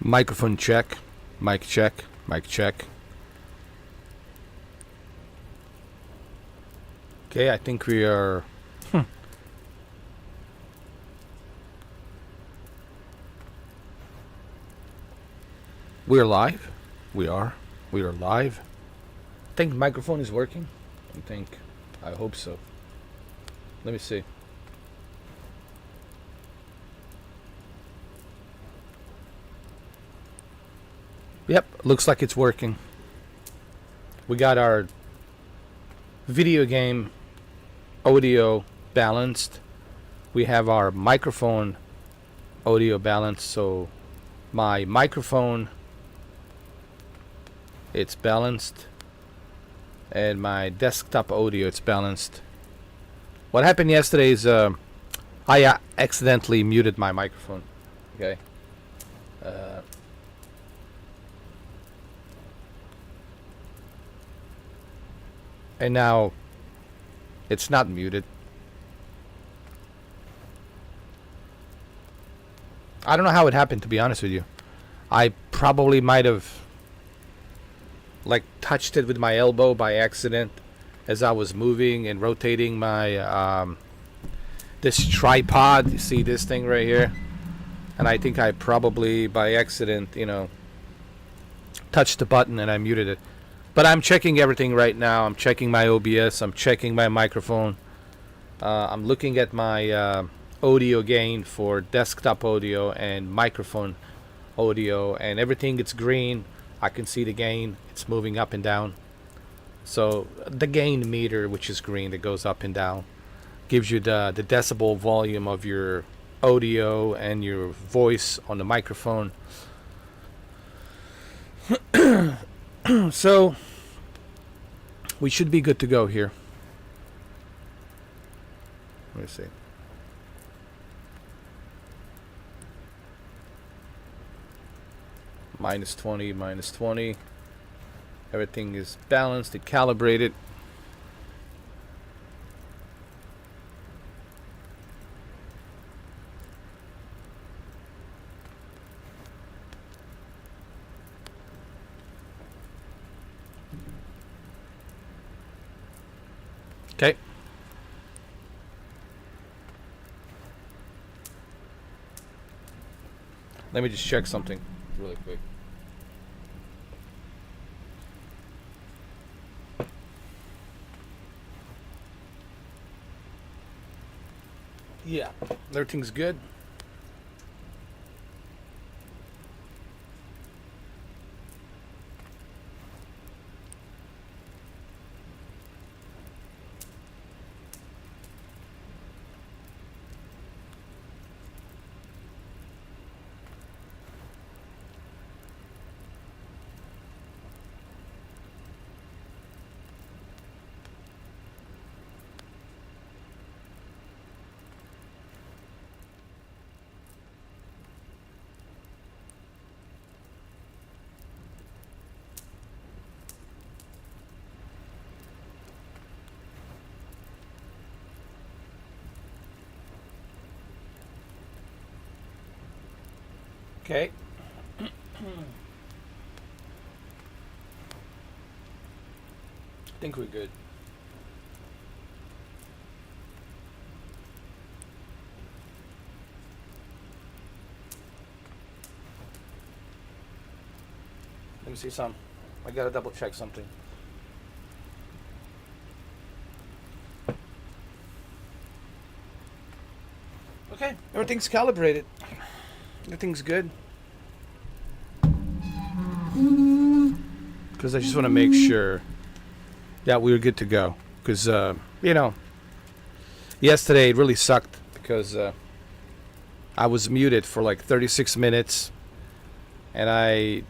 Microphone check. Mic check. Mic check. Okay, I think we are... We're live. We are. We are live. I think the microphone is working. I hope so. Let me see. Yep, looks like it's working. We got our video game audio balanced. We have our microphone audio balanced. So my microphone, it's balanced, and my desktop audio, it's balanced. What happened yesterday is I accidentally muted my microphone. Okay. And now it's not muted. I don't know how it happened, to be honest with you. I probably might have touched it with my elbow by accident as I was moving and rotating my this tripod. You see this thing right here? And I think I probably by accident, touched the button and I muted it. But I'm checking everything right now. I'm checking my OBS. I'm checking my microphone. I'm looking at my audio gain for desktop audio and microphone audio, and everything it's green. I can see the gain. It's moving up and down. So the gain meter, which is green, that goes up and down, gives you the decibel volume of your audio and your voice on the microphone. So we should be good to go here. Let me see. Minus 20, minus 20. Everything is balanced and calibrated. Okay. Let me just check something really quick. Yeah, everything's good. Okay. I think we're good. Let me see some. I gotta double check something. Okay, everything's calibrated. Everything's good. Because I just want to make sure that we're good to go. Because, yesterday it really sucked because I was muted for like 36 minutes. And I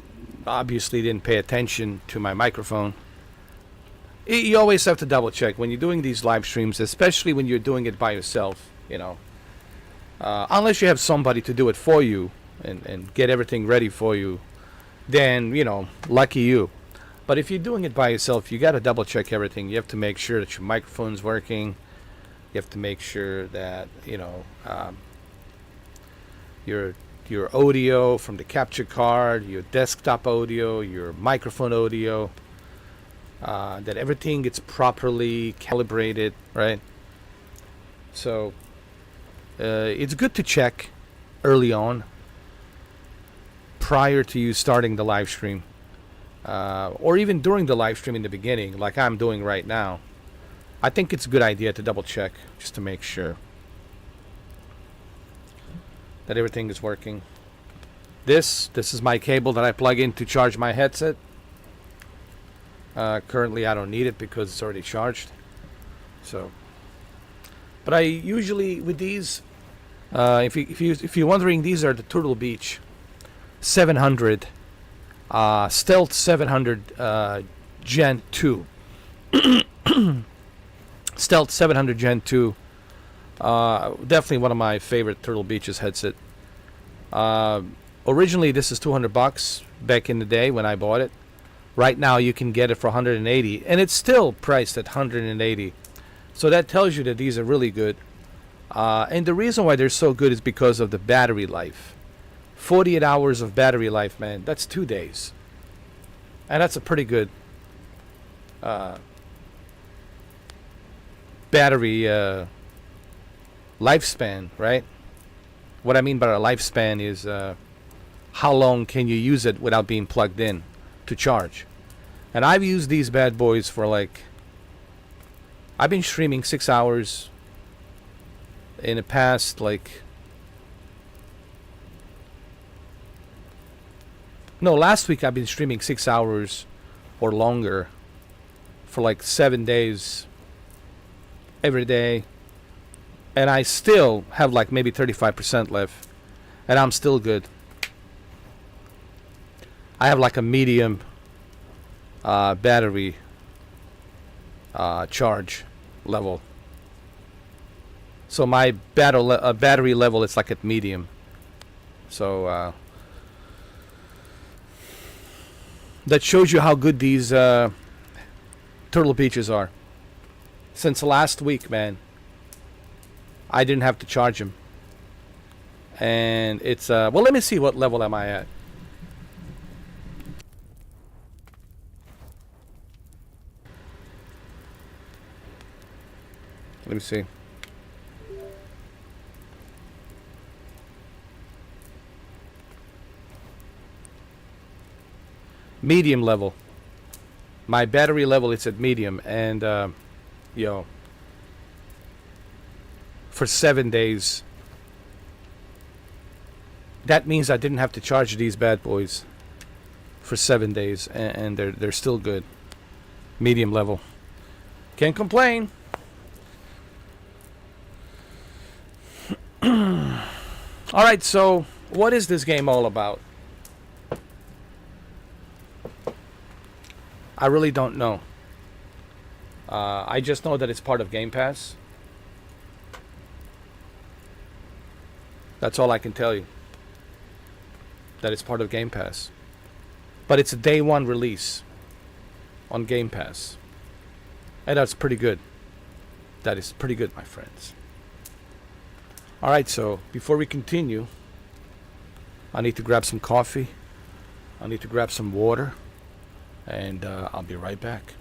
obviously didn't pay attention to my microphone. You always have to double check when you're doing these live streams, especially when you're doing it by yourself, unless you have somebody to do it for you and get everything ready for you, then, lucky you. But if you're doing it by yourself, you got to double check everything. You have to make sure that your microphone's working. You have to make sure that, your your audio from the capture card, your desktop audio, your microphone audio, that everything gets properly calibrated, right? So it's good to check early on prior to you starting the live stream, or even during the live stream in the beginning, like I'm doing right now. I think it's a good idea to double check just to make sure that everything is working. This is my cable that I plug in to charge my headset. Currently I don't need it because it's already charged. So, but I usually with these, if you're wondering, these are the Turtle Beach 700 Stealth 700 Gen 2. Stealth 700 Gen 2. Definitely one of my favorite Turtle Beach's headset. Originally, this is $200 back in the day when I bought it. Right now, you can get it for $180, and it's still priced at $180. So that tells you that these are really good. And the reason why they're so good is because of the battery life. 48 hours of battery life, man. That's 2 days, and that's a pretty good battery lifespan, right? What I mean by a lifespan is how long can you use it without being plugged in to charge. And I've used these bad boys for I've been streaming 6 hours in the past, last week I've been streaming 6 hours or longer for 7 days every day, and I still have maybe 35% left, and I'm still good. I have a medium battery charge level, so my battery level is at medium. So that shows you how good these Turtle Beaches are. Since last week, man, I didn't have to charge them. And it's well, let me see, what level am I at? Let me see. Medium level. My battery level is at medium, and for 7 days. That means I didn't have to charge these bad boys for 7 days, and they're still good. Medium level. Can't complain. All right, so what is this game all about? I really don't know. I just know that it's part of Game Pass. That's all I can tell you. That it's part of Game Pass. But it's a day one release on Game Pass. And that's pretty good. That is pretty good, my friends. Alright, so before we continue, I need to grab some coffee. I need to grab some water. And I'll be right back.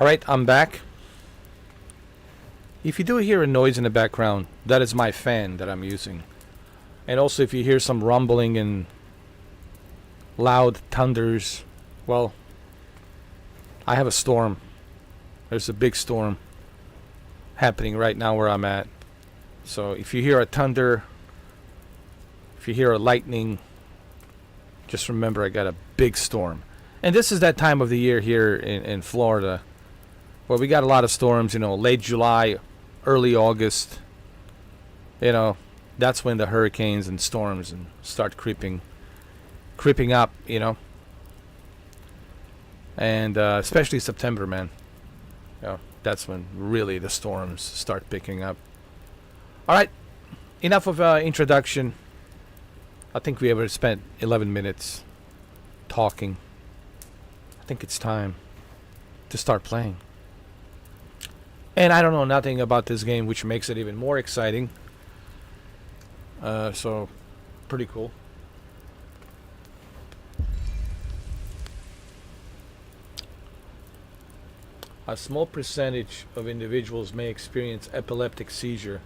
Alright, I'm back. If you do hear a noise in the background, that is my fan that I'm using. And also if you hear some rumbling and loud thunders, well, I have a storm. There's a big storm happening right now where I'm at. So if you hear a thunder, if you hear a lightning, just remember I got a big storm. And this is that time of the year here in Florida where we got a lot of storms, late July, early August. That's when the hurricanes and storms and start creeping up, And especially September, man. That's when really the storms start picking up. All right, enough of introduction. I think we ever spent 11 minutes talking. I think it's time to start playing. And I don't know nothing about this game, which makes it even more exciting. So, pretty cool. A small percentage of individuals may experience epileptic seizure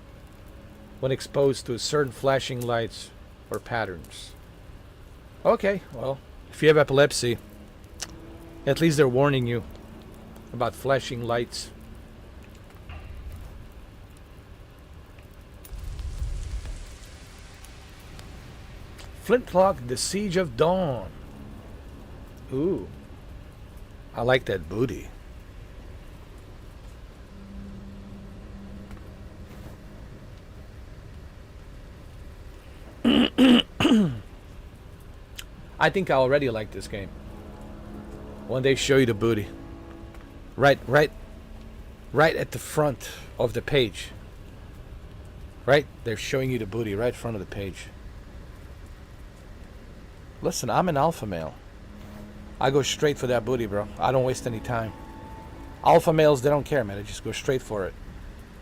when exposed to certain flashing lights or patterns. Okay, well, if you have epilepsy, at least they're warning you about flashing lights. Flintlock, The Siege of Dawn. Ooh, I like that booty. I think I already like this game. When they show you the booty, right at the front of the page. Right, they're showing you the booty right in front of the page. Listen, I'm an alpha male. I go straight for that booty, bro. I don't waste any time. Alpha males, they don't care, man. They just go straight for it.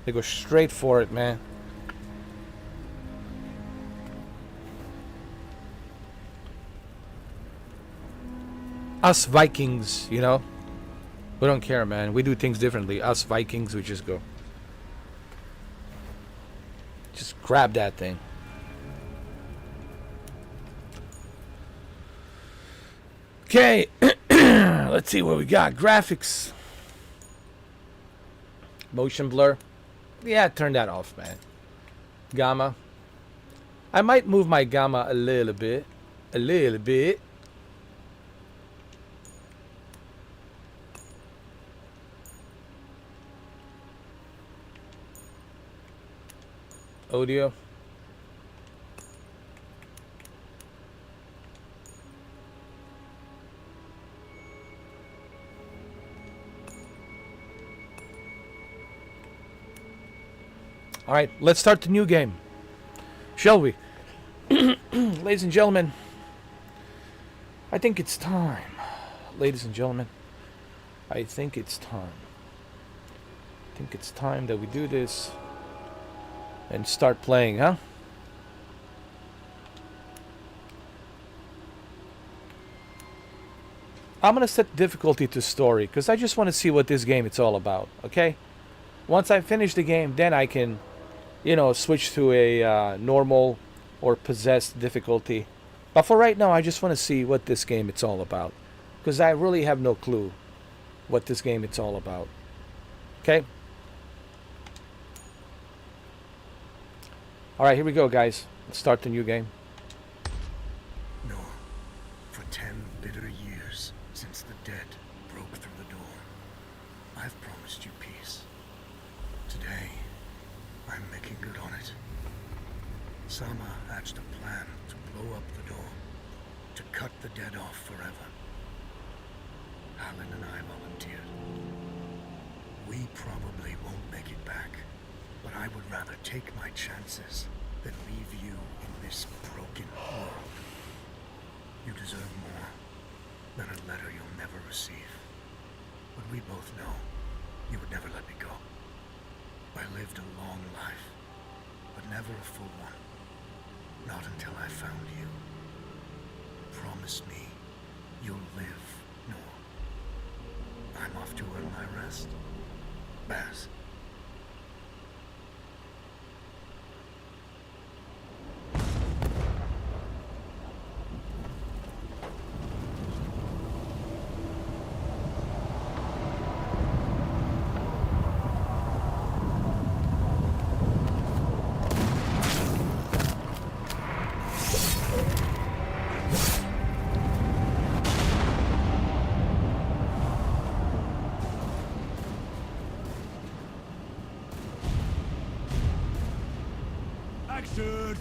They go straight for it, man. Us Vikings, we don't care, man. We do things differently. Us Vikings, we just go. Just grab that thing. Okay, let's see what we got. Graphics. Motion blur. Yeah, turn that off, man. Gamma. I might move my gamma a little bit. A little bit. Audio. All right, let's start the new game, shall we? Ladies and gentlemen, I think it's time. Ladies and gentlemen, I think it's time. I think it's time that we do this and start playing, huh? I'm gonna set difficulty to story because I just want to see what this game is all about. Okay, once I finish the game, then I can, switch to a normal or possessed difficulty. But for right now, I just want to see what this game it's all about because I really have no clue what this game it's all about. Okay. All right, here we go, guys. Let's start the new game. No, for 10 bitter years since the dead broke through the door, I've promised you peace. Today, I'm making good on it. Sama hatched a plan to blow up the door, to cut the dead off forever. Alan and I volunteered. We probably won't make it back, but I would rather take my chances than leave you in this broken world. You deserve more than a letter you'll never receive. But we both know you would never let me go. I lived a long life, but never a full one. Not until I found you. Promise me you'll live, Noor. I'm off to earn my rest. Baz.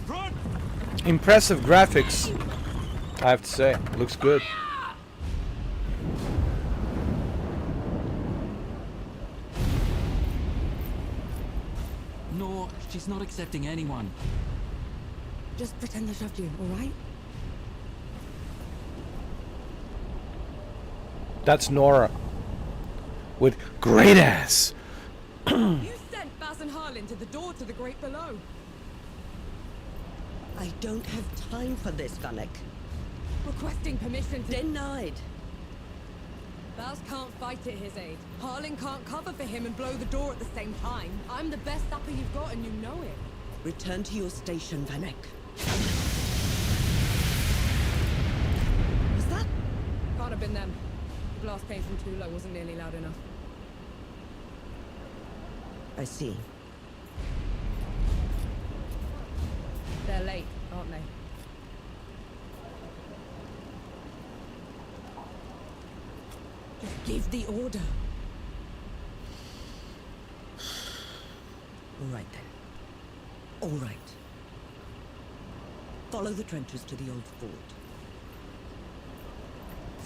Front! Impressive graphics, I have to say. Looks good. No, she's not accepting anyone. Just pretend I shoved you, alright? That's Nora. With great ass. You sent Baz and Harlan to the door to the Great Below. I don't have time for this, Vanek. Requesting permission to... Denied. Baz can't fight at his aid. Harlan can't cover for him and blow the door at the same time. I'm the best sapper you've got and you know it. Return to your station, Vanek. Was that? Can't have been them. The blast came from too low, wasn't nearly loud enough. I see. They're late, aren't they? Just give the order. All right, then. All right. Follow the trenches to the old fort.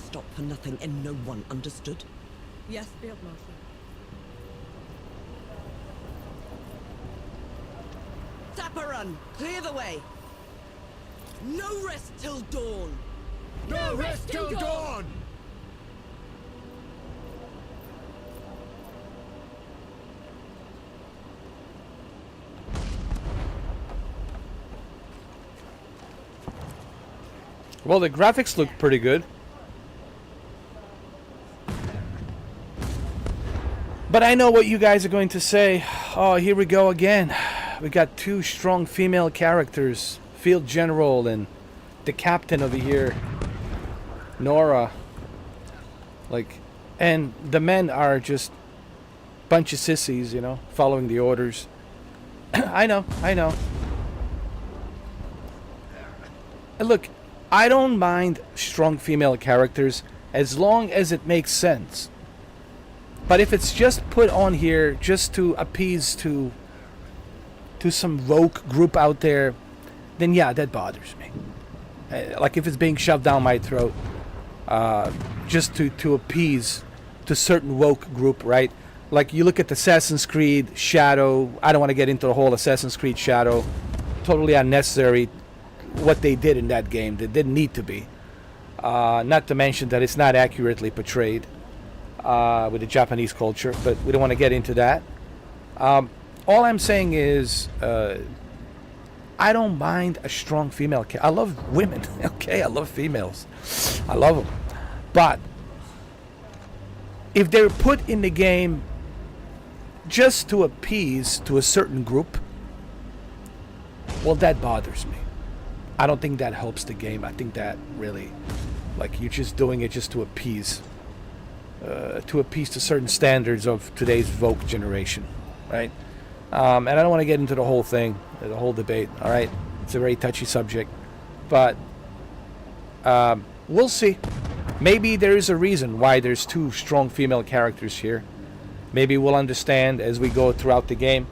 Stop for nothing and no one, understood? Yes, Field Marshal. Sapper run! Clear the way! No rest till dawn! No rest till dawn! Well, the graphics look pretty good. But I know what you guys are going to say. Oh, here we go again. We got two strong female characters. Field General and the captain over here. Nora. Like, and the men are just bunch of sissies, you know, following the orders. I know. And look, I don't mind strong female characters as long as it makes sense. But if it's just put on here just to appease to some rogue group out there, then yeah, that bothers me. Like if it's being shoved down my throat, just to appease to certain woke group, right? Like you look at Assassin's Creed Shadow. I don't want to get into the whole Assassin's Creed Shadow. Totally unnecessary what they did in that game. That didn't need to be. Not to mention that it's not accurately portrayed with the Japanese culture, but we don't want to get into that. All I'm saying is I don't mind a strong female I love women, okay? I love females. I love them. But if they're put in the game just to appease to a certain group, well, that bothers me. I don't think that helps the game. I think that really, like, you're just doing it just to appease to certain standards of today's Vogue generation, right? And I don't want to get into the whole thing, the whole debate, all right? It's a very touchy subject. But we'll see. Maybe there is a reason why there's two strong female characters here. Maybe we'll understand as we go throughout the game.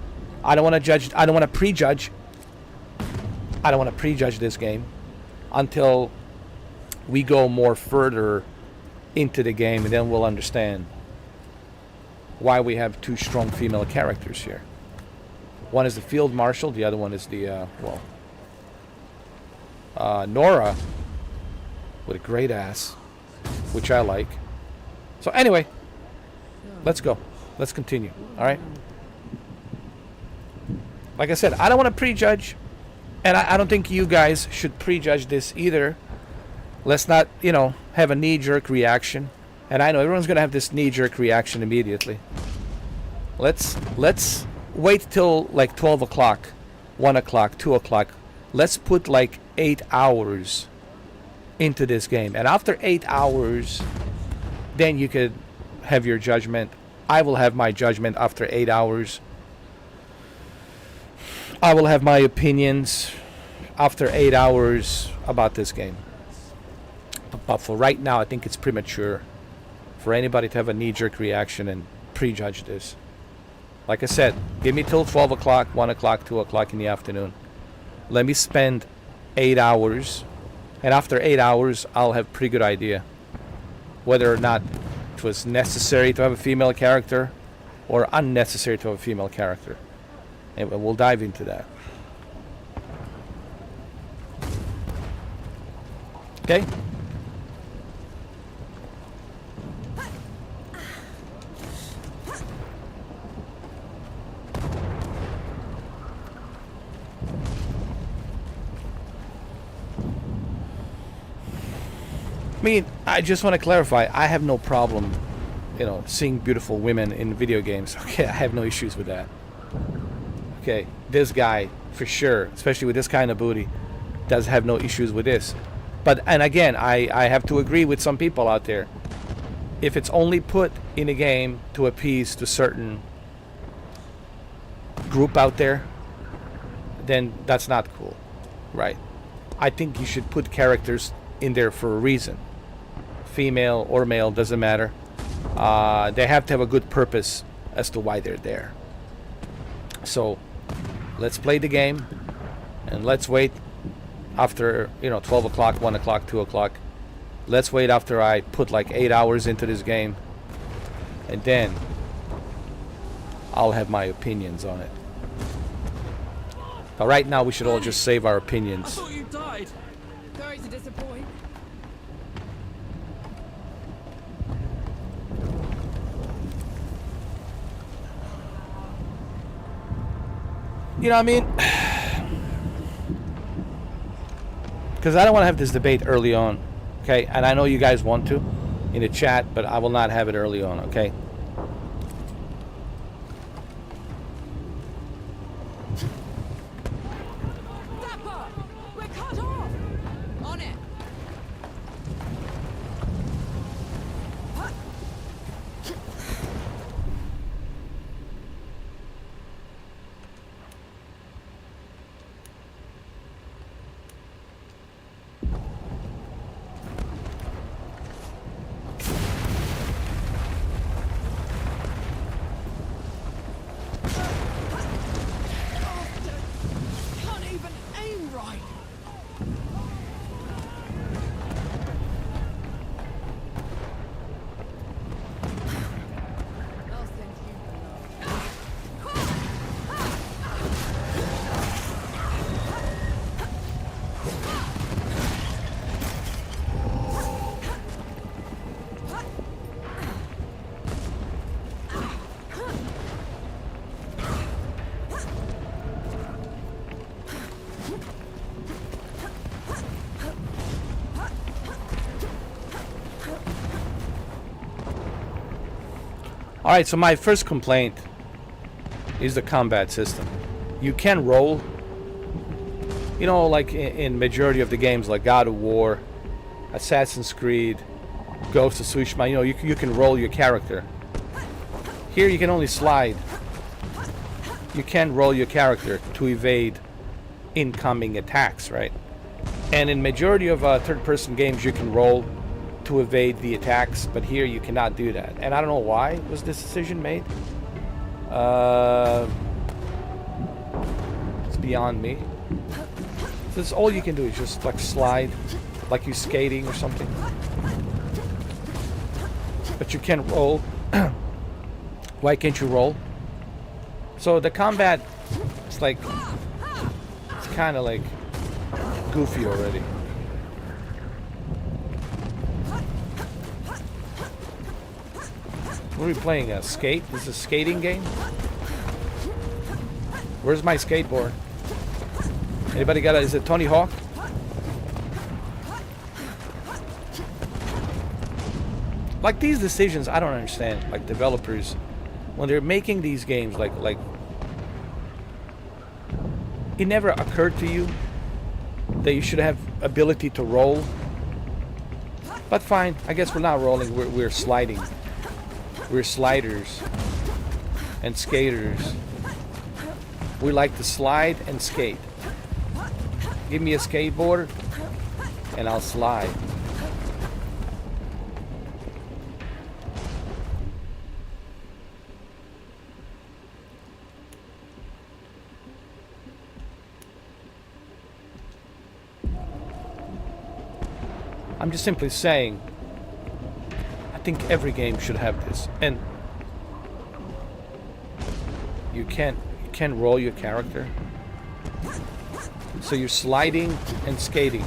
I don't want to judge. I don't want to prejudge. I don't want to prejudge this game until we go more further into the game, and then we'll understand why we have two strong female characters here. One is the field marshal, the other one is the Nora with a great ass, which I like. So anyway, let's go. Let's continue. All right. Like I said, I don't want to prejudge, and I don't think you guys should prejudge this either. Let's not, have a knee-jerk reaction. And I know everyone's gonna have this knee-jerk reaction immediately. Let's wait till like 12 o'clock, 1 o'clock, 2 o'clock. Let's put like 8 hours into this game. And after 8 hours, then you could have your judgment. I will have my judgment after 8 hours. I will have my opinions after 8 hours about this game. But for right now, I think it's premature for anybody to have a knee-jerk reaction and prejudge this. Like I said, give me till 12 o'clock, 1 o'clock, 2 o'clock in the afternoon. Let me spend 8 hours. And after 8 hours, I'll have a pretty good idea whether or not it was necessary to have a female character or unnecessary to have a female character. And we'll dive into that. Okay? I mean, I just want to clarify, I have no problem, seeing beautiful women in video games. Okay, I have no issues with that. Okay, this guy, for sure, especially with this kind of booty, does have no issues with this. And again, I have to agree with some people out there. If it's only put in a game to appease to a certain group out there, then that's not cool, right? I think you should put characters in there for a reason. Female or male, doesn't matter. They have to have a good purpose as to why they're there. So let's play the game and let's wait after 12 o'clock, 1 o'clock, 2 o'clock. Let's wait after I put like 8 hours into this game, and then I'll have my opinions on it. But right now we should all just save our I opinions. thought you died. Sorry to disappoint. You know what I mean? Because I don't want to have this debate early on, okay? And I know you guys want to in the chat, but I will not have it early on, okay? Dapper! We're cut off! On it! Can't even aim right. I'll send you. Alright, so my first complaint is the combat system. You can roll, like in majority of the games like God of War, Assassin's Creed, Ghost of Tsushima, you can roll your character. Here you can only slide. You can roll your character to evade incoming attacks, right? And in majority of third-person games you can roll to evade the attacks, but here you cannot do that. And I don't know why was this decision made. It's beyond me. So this all you can do is just like slide, like you're skating or something. But you can roll. Why can't you roll? So the combat, it's kind of like goofy already. What are we playing? A skate? This is a skating game? Where's my skateboard? Anybody got is it Tony Hawk? like these decisions, I don't understand. Like developers, when they're making these games, like it never occurred to you that you should have ability to roll. But fine, I guess we're not rolling. We're sliding. We're sliders and skaters. We like to slide and skate. Give me a skateboard and I'll slide. I'm just simply saying, I think every game should have this. And you can't roll your character. So you're sliding and skating.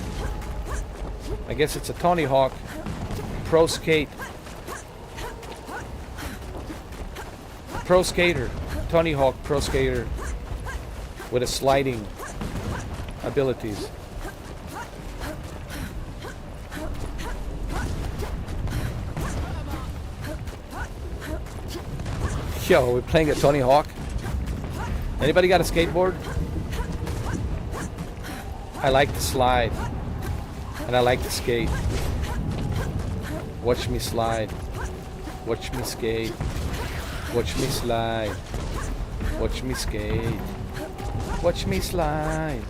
I guess it's a Tony Hawk Pro Skate. Pro Skater. Tony Hawk Pro Skater with a sliding abilities. Yo, we're playing a Tony Hawk. Anybody got a skateboard? I like to slide. And I like to skate. Watch me slide. Watch me skate. Watch me slide. Watch me skate. Watch me slide.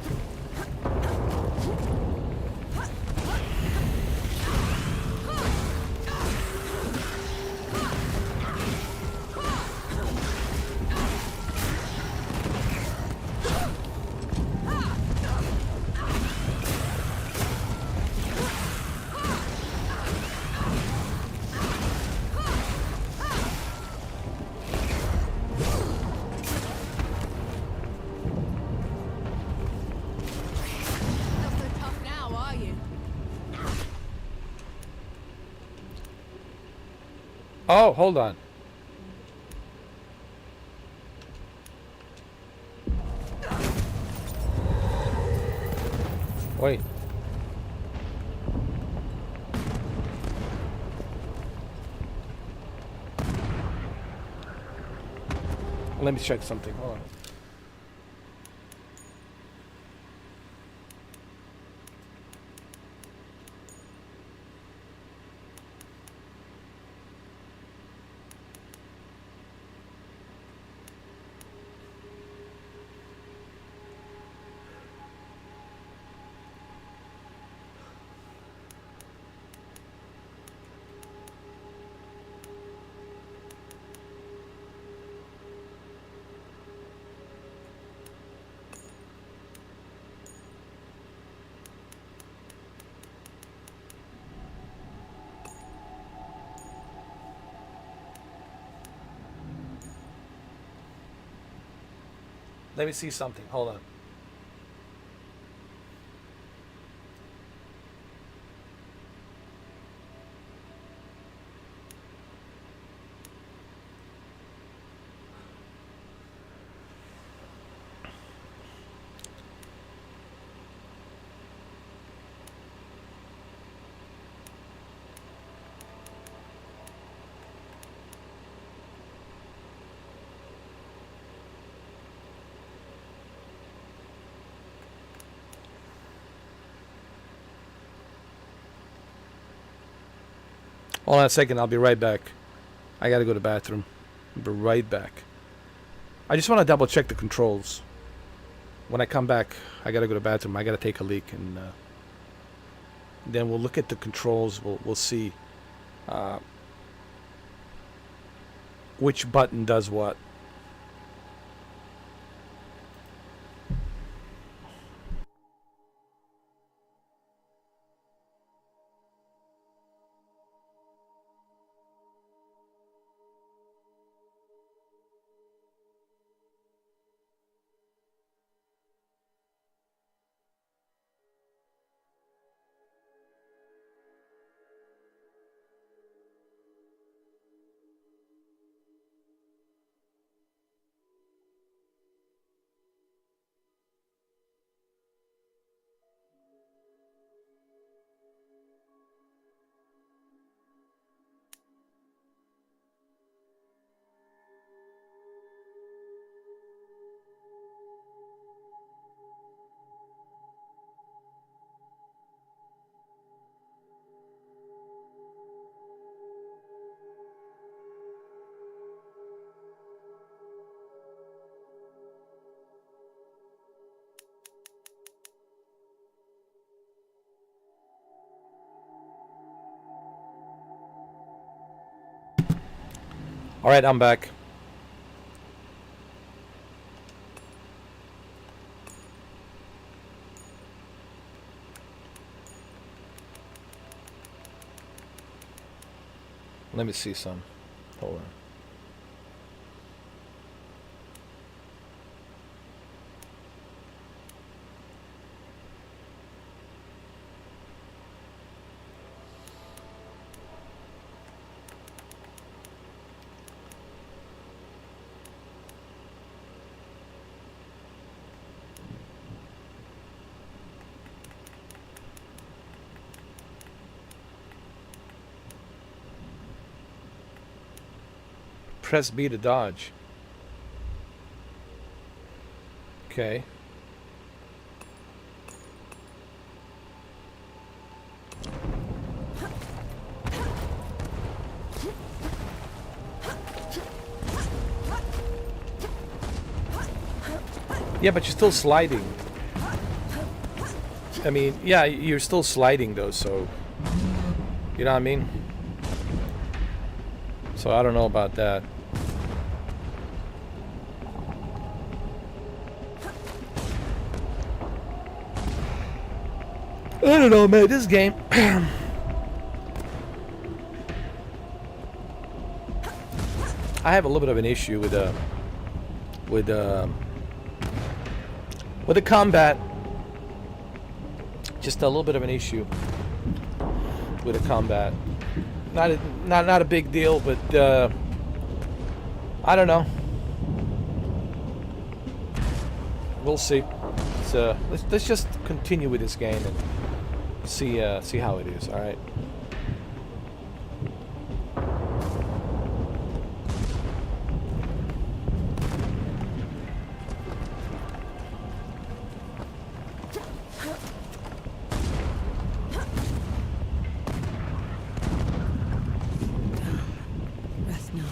Oh, hold on. Wait. Let me check something. Hold on. Let me see something. Hold on. Hold on a second, I'll be right back. I gotta go to the bathroom. I'll be right back. I just want to double check the controls. When I come back, I gotta go to the bathroom. I gotta take a leak, and then we'll look at the controls. We'll see which button does what. All right, I'm back. Let me see some. Hold on. Press B to dodge. Okay. Yeah, but you're still sliding. I mean, yeah, you're still sliding though, so you know what I mean? So I don't know about that. I don't know, man. This game. I have a little bit of an issue with the combat. Just a little bit of an issue with the combat. Not a big deal, but I don't know. We'll see. Let's just continue with this game and see how it is. All right. Rest now.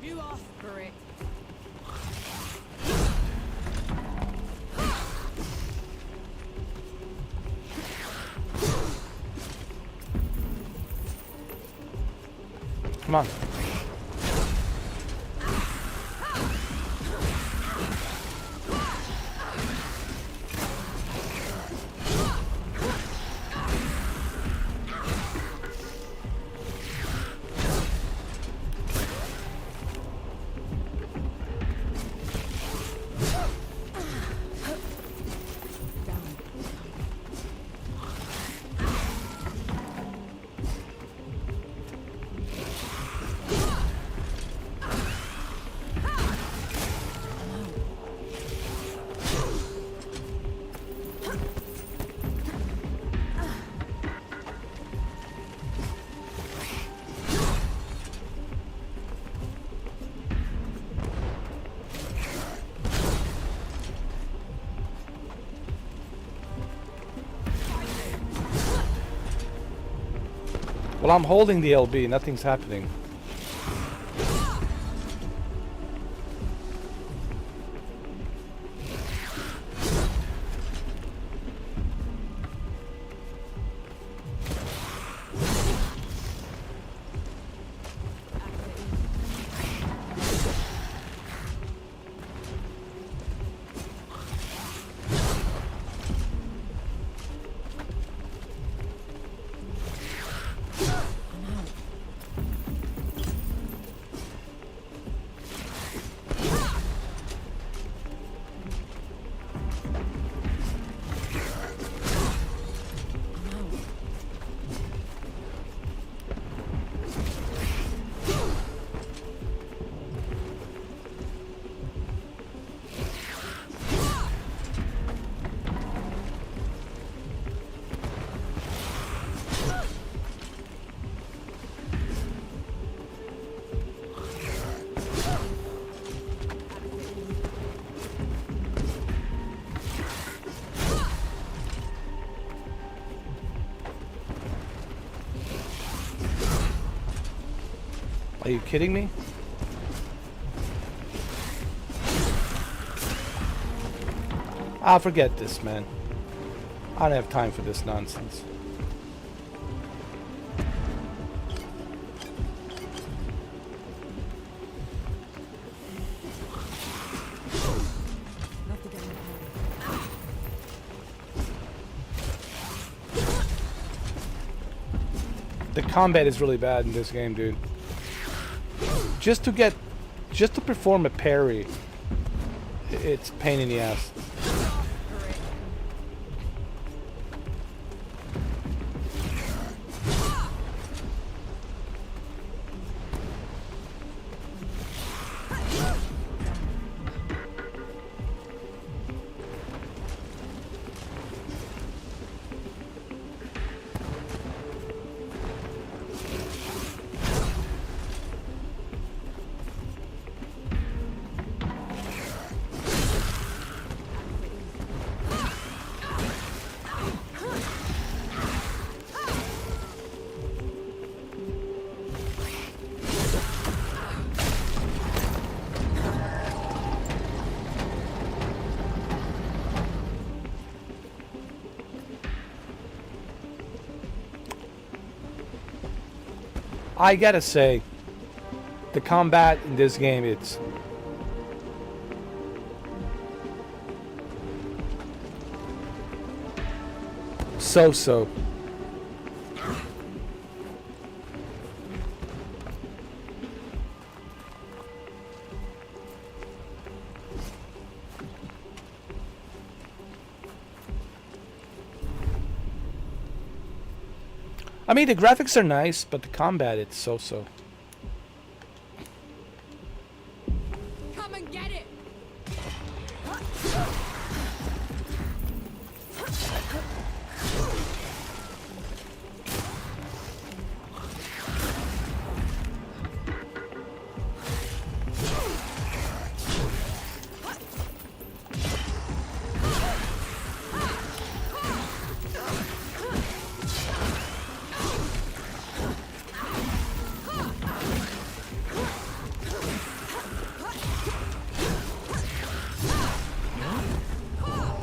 You asked for it. Come on. Well, I'm holding the LB. Nothing's happening. Are you kidding me? I'll forget this, man. I don't have time for this nonsense. Have to get in a hurry. The combat is really bad in this game, dude. Just to perform a parry, it's a pain in the ass. I gotta say, the combat in this game, it's so-so. I mean, the graphics are nice, but the combat, it's so-so. Come and get it!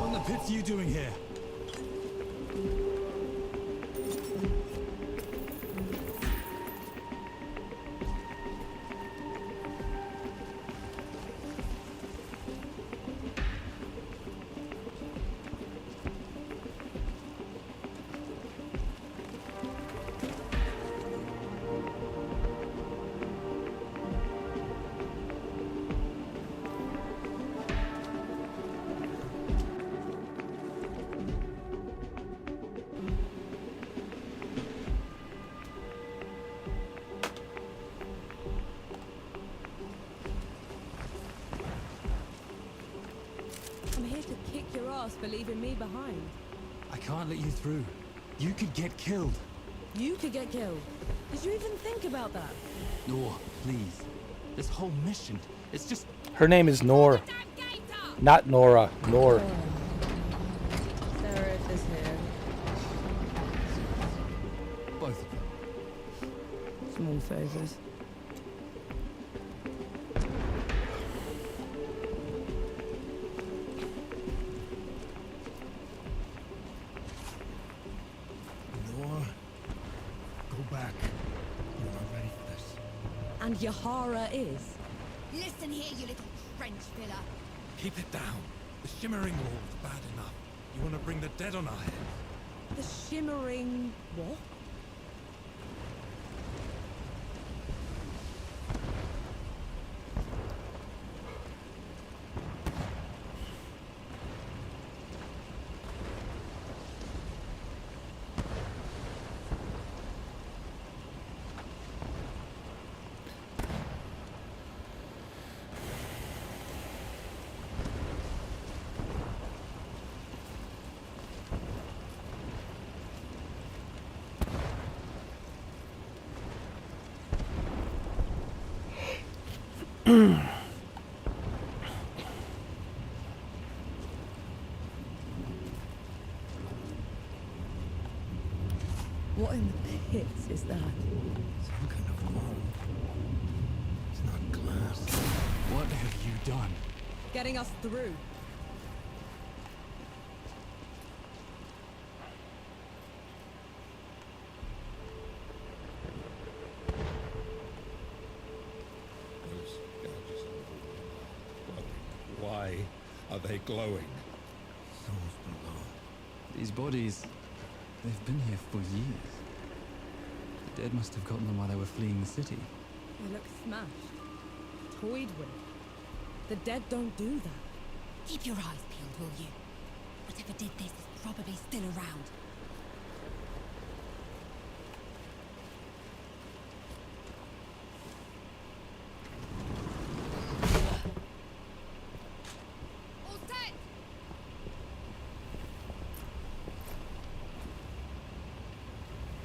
What the pit's you doing here? I'm here to kick your ass for leaving me behind. I can't let you through. You could get killed. You could get killed. Did you even think about that? Nor, please. This whole mission, it's just... Her name is Nor, not Nora. Nor. Seraph is here. both of them. Small favors. Noah, go back. You're not ready for this. And Yahara is. Listen here, you little trench filler. Keep it down. The shimmering wall's bad enough. You want to bring the dead on our heads? The shimmering what? What in the pits is that? Some kind of wall. It's not glass. What have you done? Getting us through. Those gouges on the wall are glowing. Why are they glowing? Souls below. These bodies, they've been here for years. The dead must have gotten them while they were fleeing the city. They look smashed. Toyed with. The dead don't do that. Keep your eyes peeled, will you? Whatever did this is probably still around. All set!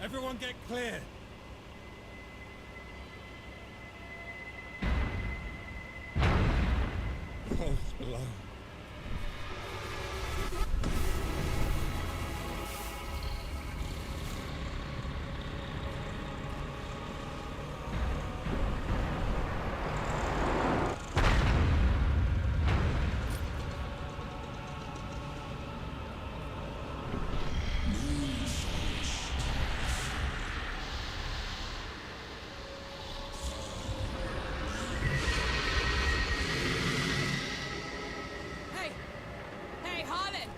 Everyone get clear. Souls below. Hey! Hey, Harlan!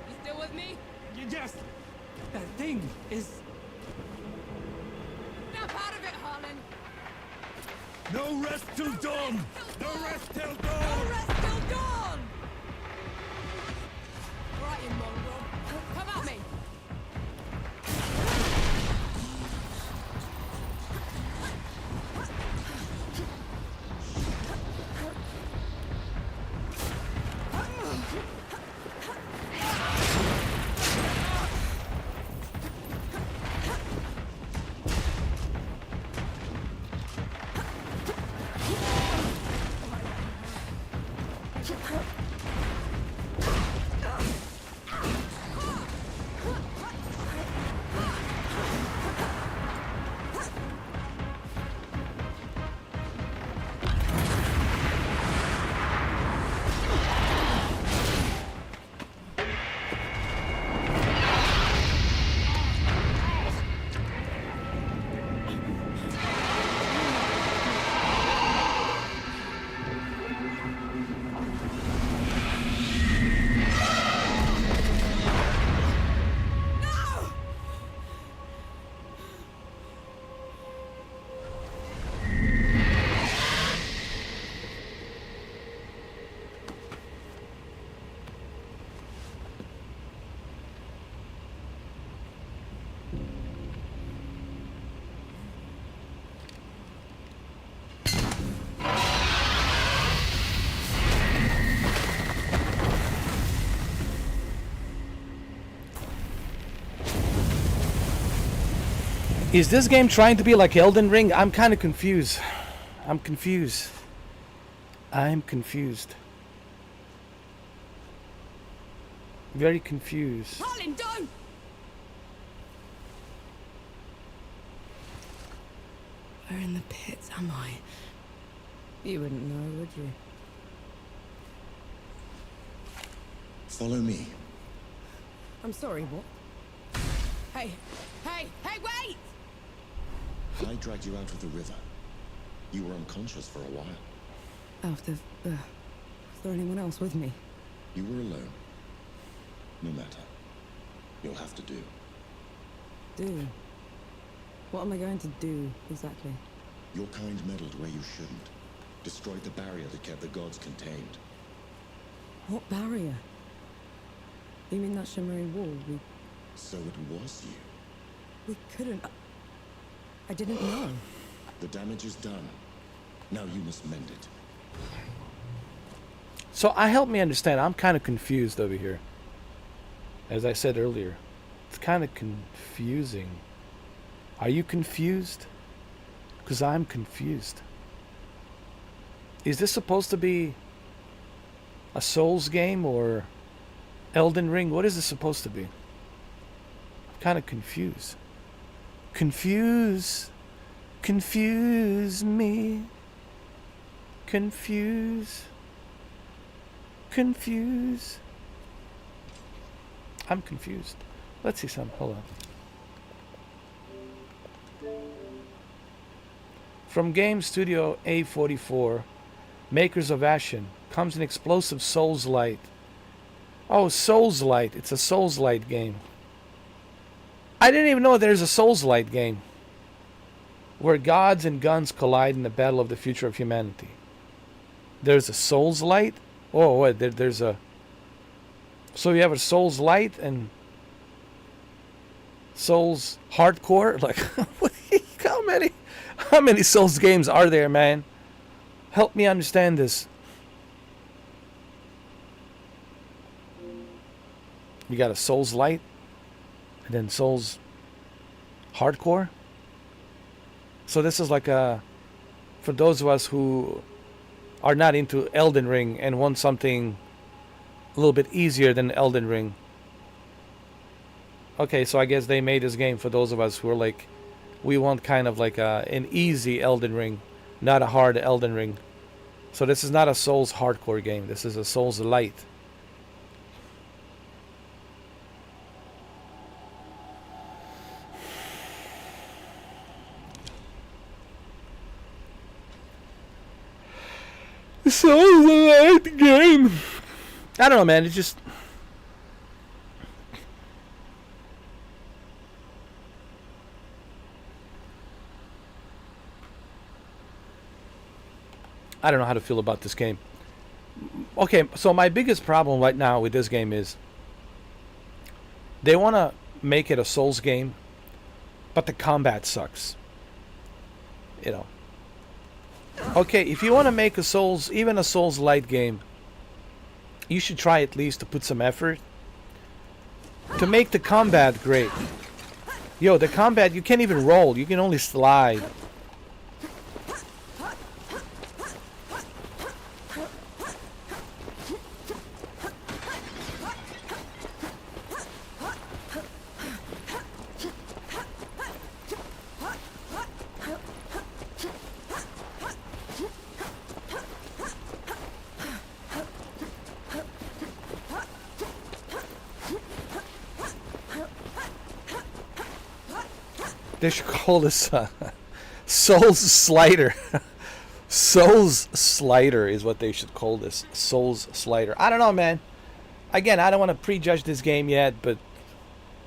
You still with me? Yes! That thing is... Snap out of it, Harlan! No rest till dawn! No rest till No dawn! rest till dawn! Right, you mongrel. Come at me! Is this game trying to be like Elden Ring? I'm kind of confused. I'm confused. I'm confused. Very confused. Harlan, don't! Where in the pits am I? You wouldn't know, would you? Follow me. I'm sorry, what? Hey! Hey! Hey, wait! I dragged you out of the river. You were unconscious for a while. After, was there anyone else with me? You were alone. No matter. You'll have to do. Do? What am I going to do, exactly? Your kind meddled where you shouldn't. Destroyed the barrier that kept the gods contained. What barrier? You mean that shimmering wall? So it was you. We couldn't... I didn't know. The damage is done. Now you must mend it. So help me understand. I'm kind of confused over here. As I said earlier, it's kind of confusing. Are you confused? Because I'm confused. Is this supposed to be a Souls game or Elden Ring? What is this supposed to be? I'm kind of confused. Confuse me. Confuse. I'm confused. Let's see some. Hold on. From Game Studio A44, makers of Ashen, comes an explosive Souls-Light. Oh, Souls-Light. It's a Souls-Light game. I didn't even know there's a Souls-Light game where gods and guns collide in the battle of the future of humanity. There's a Souls-Light? Oh, wait, there's a... So you have a Souls-Light and Souls Hardcore? Like, how many Souls games are there, man? Help me understand this. You got a Souls Light and then Souls Hardcore. So this is like a, for those of us who are not into Elden Ring and want something a little bit easier than Elden Ring. Okay, so I guess they made this game for those of us who are like, we want kind of like an easy Elden Ring, not a hard Elden Ring. So this is not a Souls Hardcore game. This is a Souls Light. Souls Light game. I don't know, man. It's just... I don't know how to feel about this game. Okay, so my biggest problem right now with this game is they want to make it a Souls game, but the combat sucks. You know. Okay, if you want to make a Souls, even a Souls Light game, you should try at least to put some effort to make the combat great. Yo, the combat, you can't even roll. You can only slide. They should call this Souls Slider. Souls Slider is what they should call this. Souls Slider. I don't know, man. Again, I don't want to prejudge this game yet, but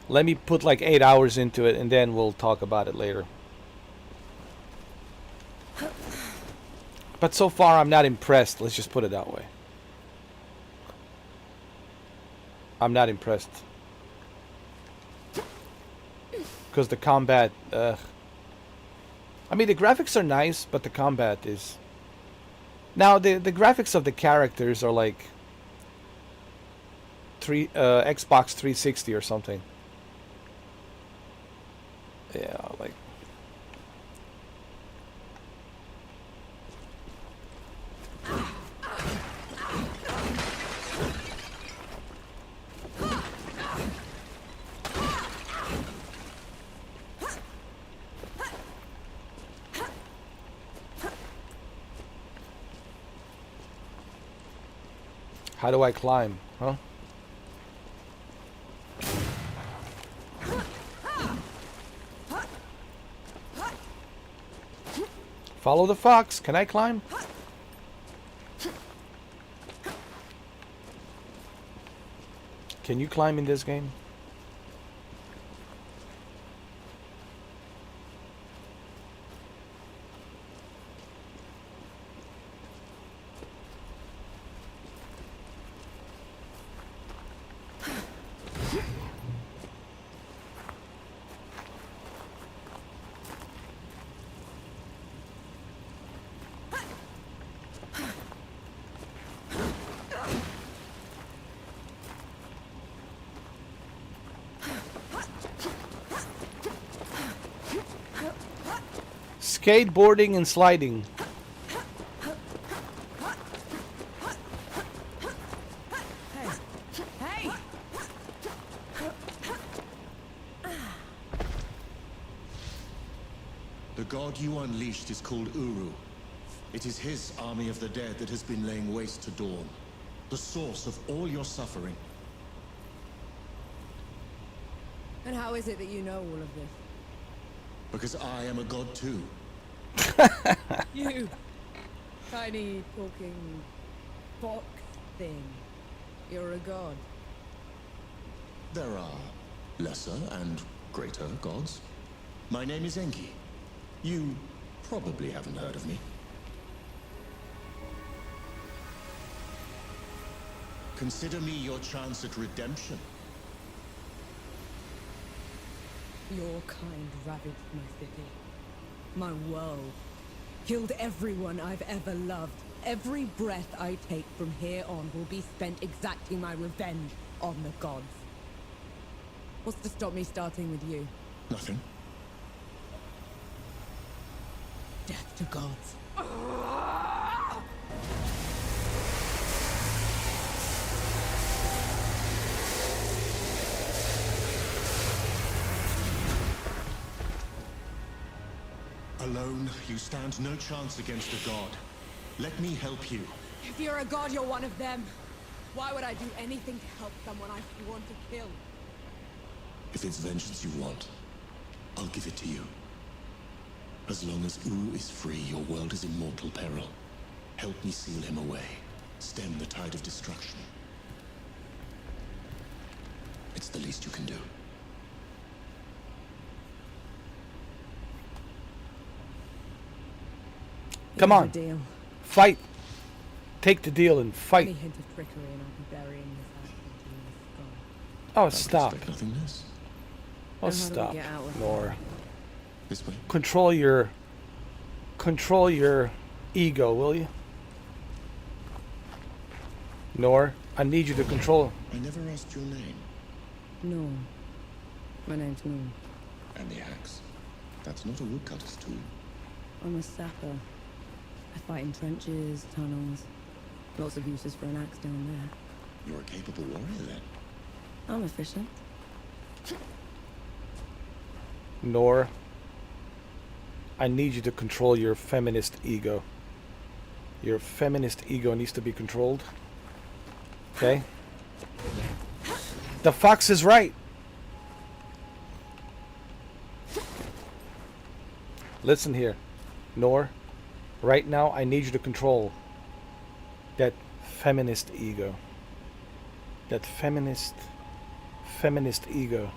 let me put like 8 hours into it and then we'll talk about it later. But so far, I'm not impressed. Let's just put it that way. I'm not impressed. Because the combat, I mean, the graphics are nice, but the combat is... Now, the graphics of the characters are like Xbox 360 or something. Yeah, like... How do I climb? Huh? Follow the fox. Can I climb? Can you climb in this game? Skateboarding and sliding. god you unleashed is called Uru. It is his army of the dead that has been laying waste to Dawn. The source of all your suffering. And how is it that you know all of this? Because I am a god too. You! Tiny, talking... fox thing. You're a god. There are lesser and greater gods. My name is Enki. You probably haven't heard of me. Consider me your chance at redemption. Your kind ravaged my city. My world. Killed everyone I've ever loved. Every breath I take from here on will be spent exacting my revenge on the gods. What's to stop me starting with you? Nothing. Death to gods. Alone, you stand no chance against a god. Let me help you. If you're a god, you're one of them. Why would I do anything to help someone I want to kill? If it's vengeance you want, I'll give it to you. As long as Uru is free, your world is in mortal peril. Help me seal him away. Stem the tide of destruction. It's the least you can do. Come Here's on. a deal. Fight. Take the deal and Any fight. hint of trickery and I'll be burying this act into your skull. Oh, I'd stop. expect nothing less. Oh, Then how do we stop. get out of Nor. This way. Control your ego, will you? Nor, I need you to control. I never asked your name. No. My name's Moon. And the axe. That's not a woodcutter's tool. I'm a sapper. I fight in trenches, tunnels. Lots of uses for an axe down there. You're a capable warrior then. I'm efficient. Nor, I need you to control your feminist ego. Your feminist ego needs to be controlled. Okay? The fox is right. Listen here. Nor, right now I need you to control that feminist ego. That feminist ego.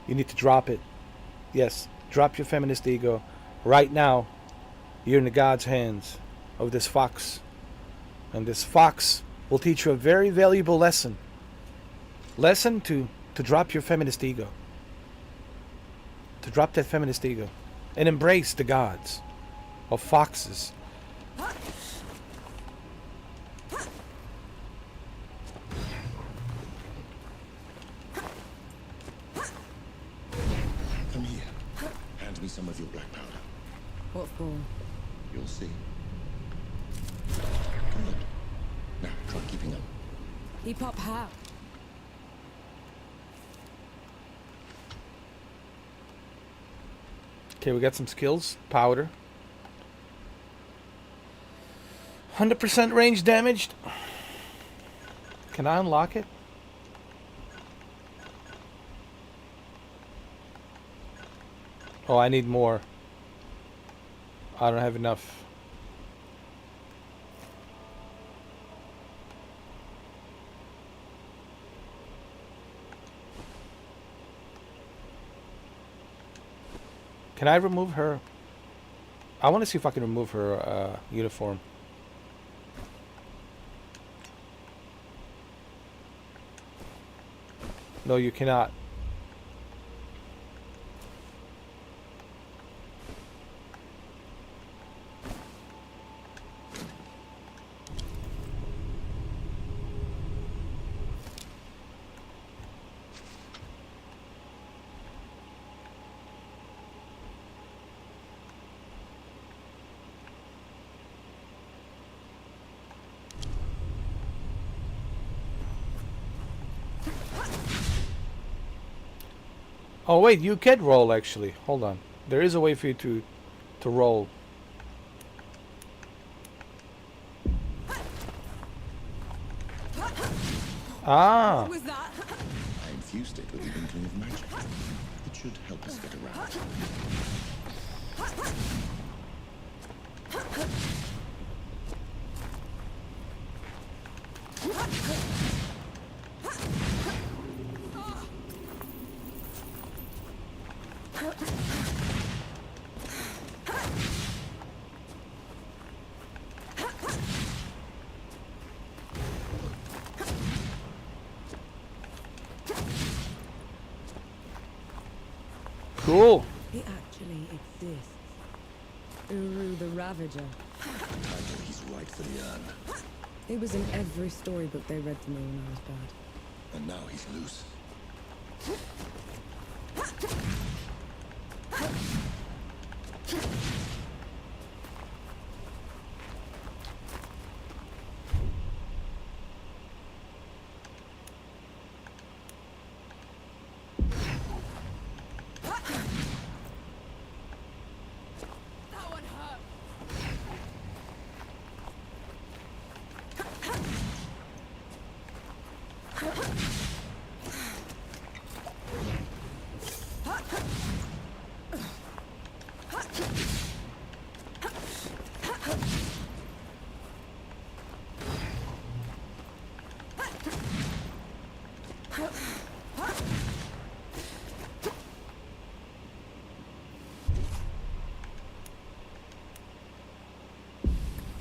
You need to drop it. Yes, drop your feminist ego. Right now, you're in the God's hands of this fox. And this fox will teach you a very valuable lesson. Lesson to drop your feminist ego. To drop that feminist ego. And embrace the gods of foxes. Come here. Hand me some of your black powder. What for? You'll see. Good. Now, try keeping up. Keep up how? Okay, we got some skills. Powder. 100% range damaged. Can I unlock it? Oh, I need more. I don't have enough. Can I remove her? I want to see if I can remove her uniform. No, you cannot. Oh wait, you can roll actually. Hold on. There is a way for you to roll. Ah. What was that? I infused it with the inkling of magic. It should help us get around. Cool. It actually exists. Uru the Ravager. Title he's rightfully earned. It was in every storybook they read to me when I was bad. And now he's loose. That one hurt.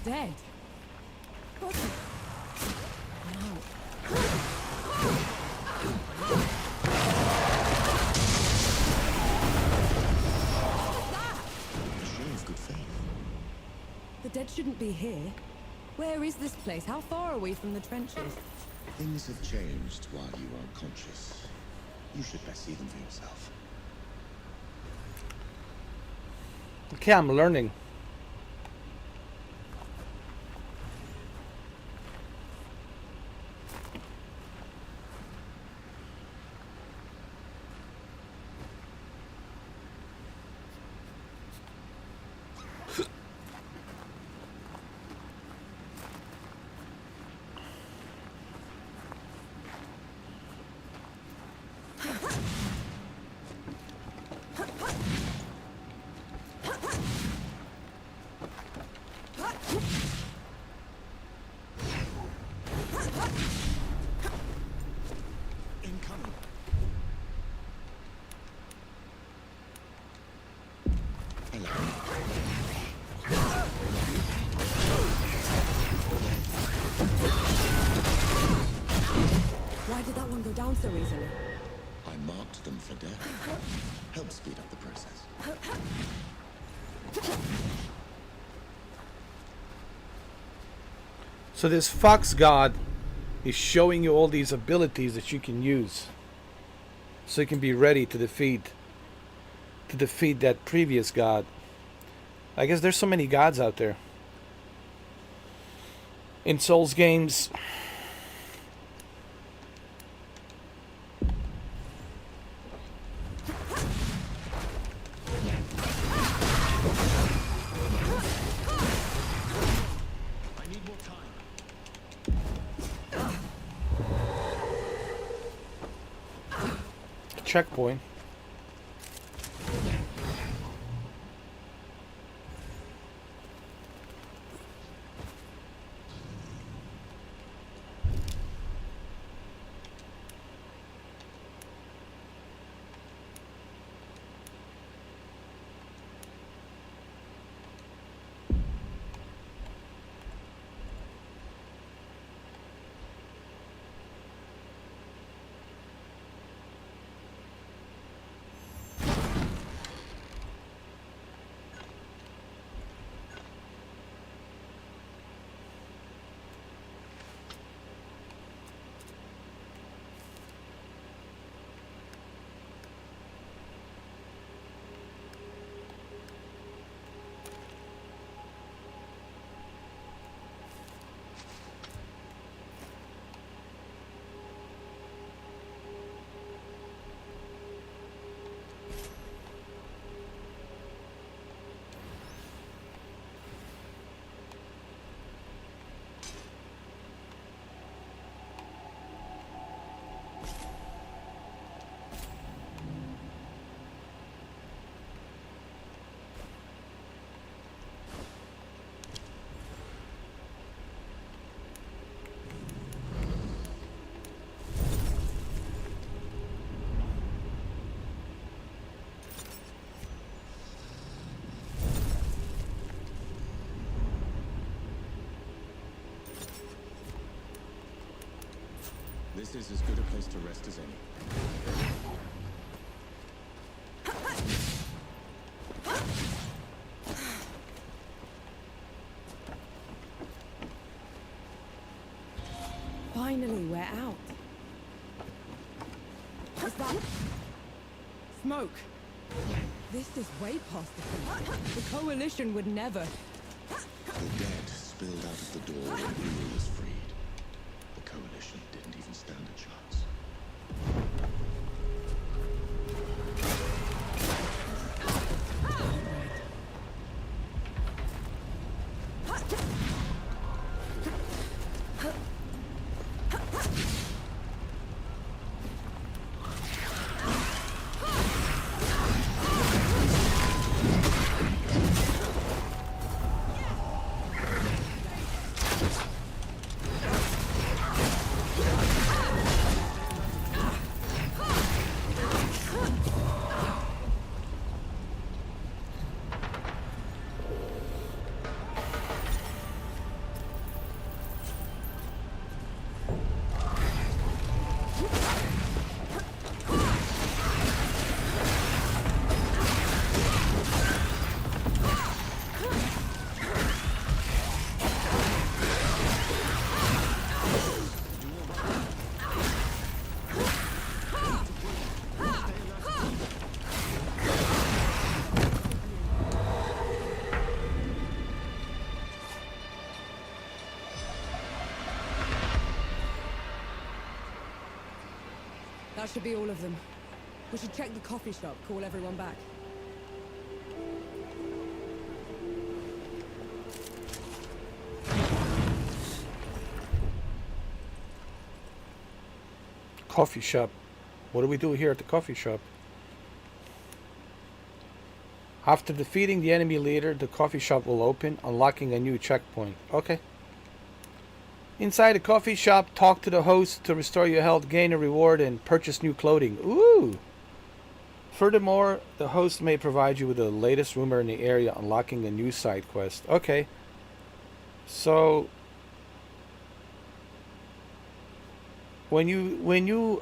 Dead. What? No. A show of good faith. The dead shouldn't be here. Where is this place? How far are we from the trenches? Things have changed while you are unconscious. You should best see them for yourself. Okay, I'm learning. Incoming. Why did that one go down so easily? I marked them for death. Help speed up the process. So this fox god is showing you all these abilities that you can use, so you can be ready to defeat that previous god. I guess there's so many gods out there. In Souls games, I need more time. checkpoint. This is as good a place to rest as any. Finally, we're out. What's that? Smoke. This is way past the point. The Coalition would never. The dead spilled out of the door when Uri was freed. The Coalition didn't even stand a chance. That should be all of them. We should check the coffee shop, call everyone back. Coffee shop. What do we do here at the coffee shop? After defeating the enemy leader, the coffee shop will open, unlocking a new checkpoint. Okay. Inside the coffee shop, talk to the host to restore your health, gain a reward, and purchase new clothing. Ooh! Furthermore, the host may provide you with the latest rumor in the area, unlocking a new side quest. Okay. So when you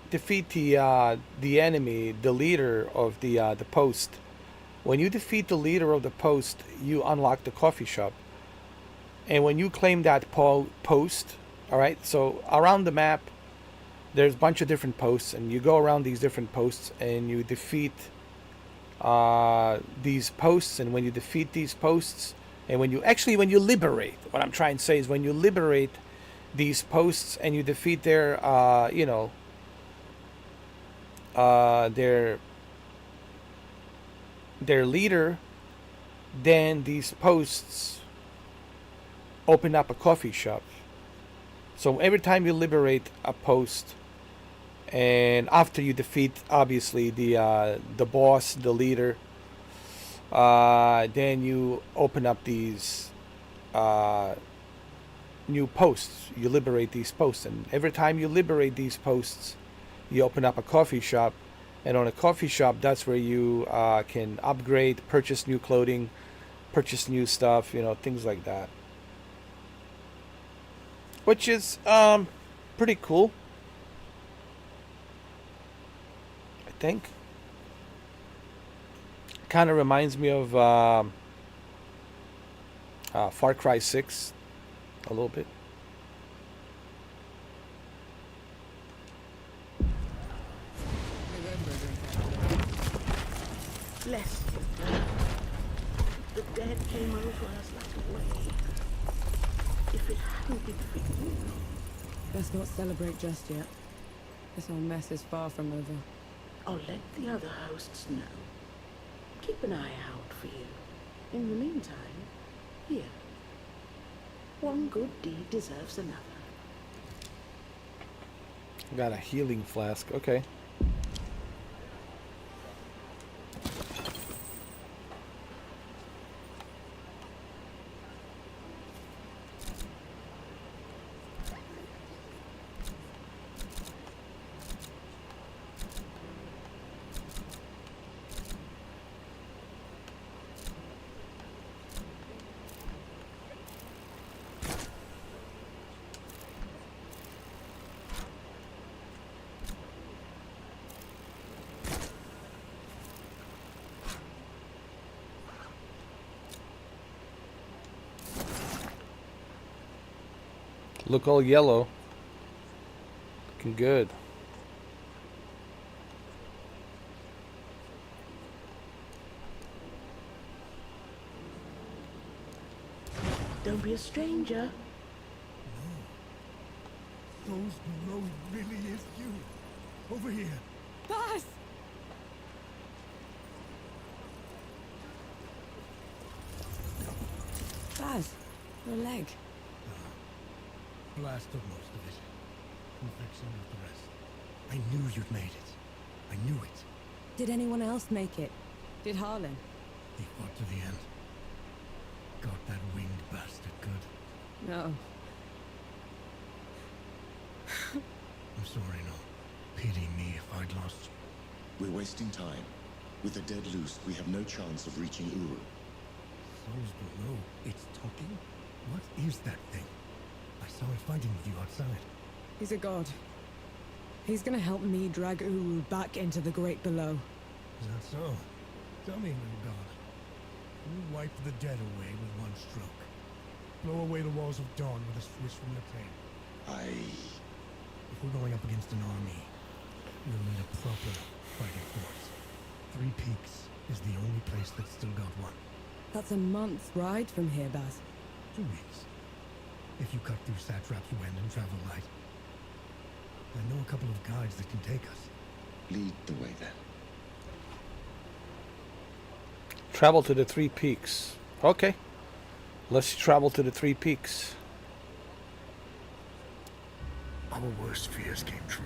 defeat the enemy, the leader of the post. When you defeat the leader of the post, you unlock the coffee shop. And when you claim that post, all right, so around the map, there's a bunch of different posts, and you go around these different posts, and you defeat these posts. And when you defeat these posts, and when you liberate, what I'm trying to say is when you liberate these posts and you defeat their, their leader, then these posts open up a coffee shop. So every time you liberate a post, and after you defeat obviously the boss, the leader, then you open up these new posts. You liberate these posts, and every time you liberate these posts, you open up a coffee shop. And on a coffee shop, that's where you can upgrade, purchase new clothing, purchase new stuff, things like that. Which is pretty cool, I think. Kind of reminds me of Far Cry 6 a little bit. Bless you. The dead came over us like a wave. If it hadn't been for you. Let's not celebrate just yet. This whole mess is far from over. I'll let the other hosts know. Keep an eye out for you. In the meantime, here. One good deed deserves another. Got a healing flask. Okay. Look all yellow. Looking good. Don't be a stranger. Those below really is you. Over here. Baz! Baz, your leg. Blast of most of it. Infection of the rest. I knew you'd made it. I knew it. Did anyone else make it? Did Harlan? He fought to the end. Got that winged bastard good. No. I'm sorry, no. Pity me if I'd lost you. We're wasting time. With the dead loose, we have no chance of reaching Uru. Souls below. It's talking? What is that thing? I saw it fighting with you outside. He's a god. He's gonna help me drag Uru back into the great below. Is that so? Tell me, little god. You wipe the dead away with one stroke. Blow away the walls of dawn with a swish from the tail. If we're going up against an army, we'll need a proper fighting force. Three Peaks is the only place that's still got one. That's a month's ride from here, Baz. 2 weeks. If you cut through Satrap's Wind and travel light. I know a couple of guides that can take us. Lead the way then. Travel to the 3 Peaks. Okay. Let's travel to the 3 Peaks. Our worst fears came true.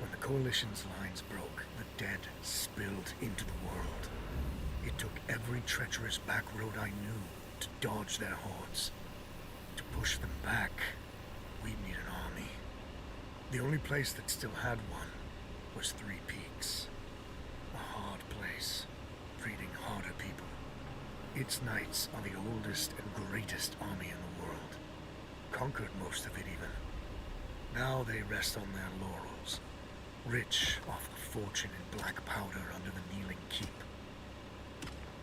When the Coalition's lines broke, the dead spilled into the world. It took every treacherous back road I knew to dodge their hordes. To push them back, we'd need an army. The only place that still had one was 3 Peaks. A hard place, breeding harder people. Its knights are the oldest and greatest army in the world. Conquered most of it even. Now they rest on their laurels, rich off the fortune in black powder under the kneeling keep.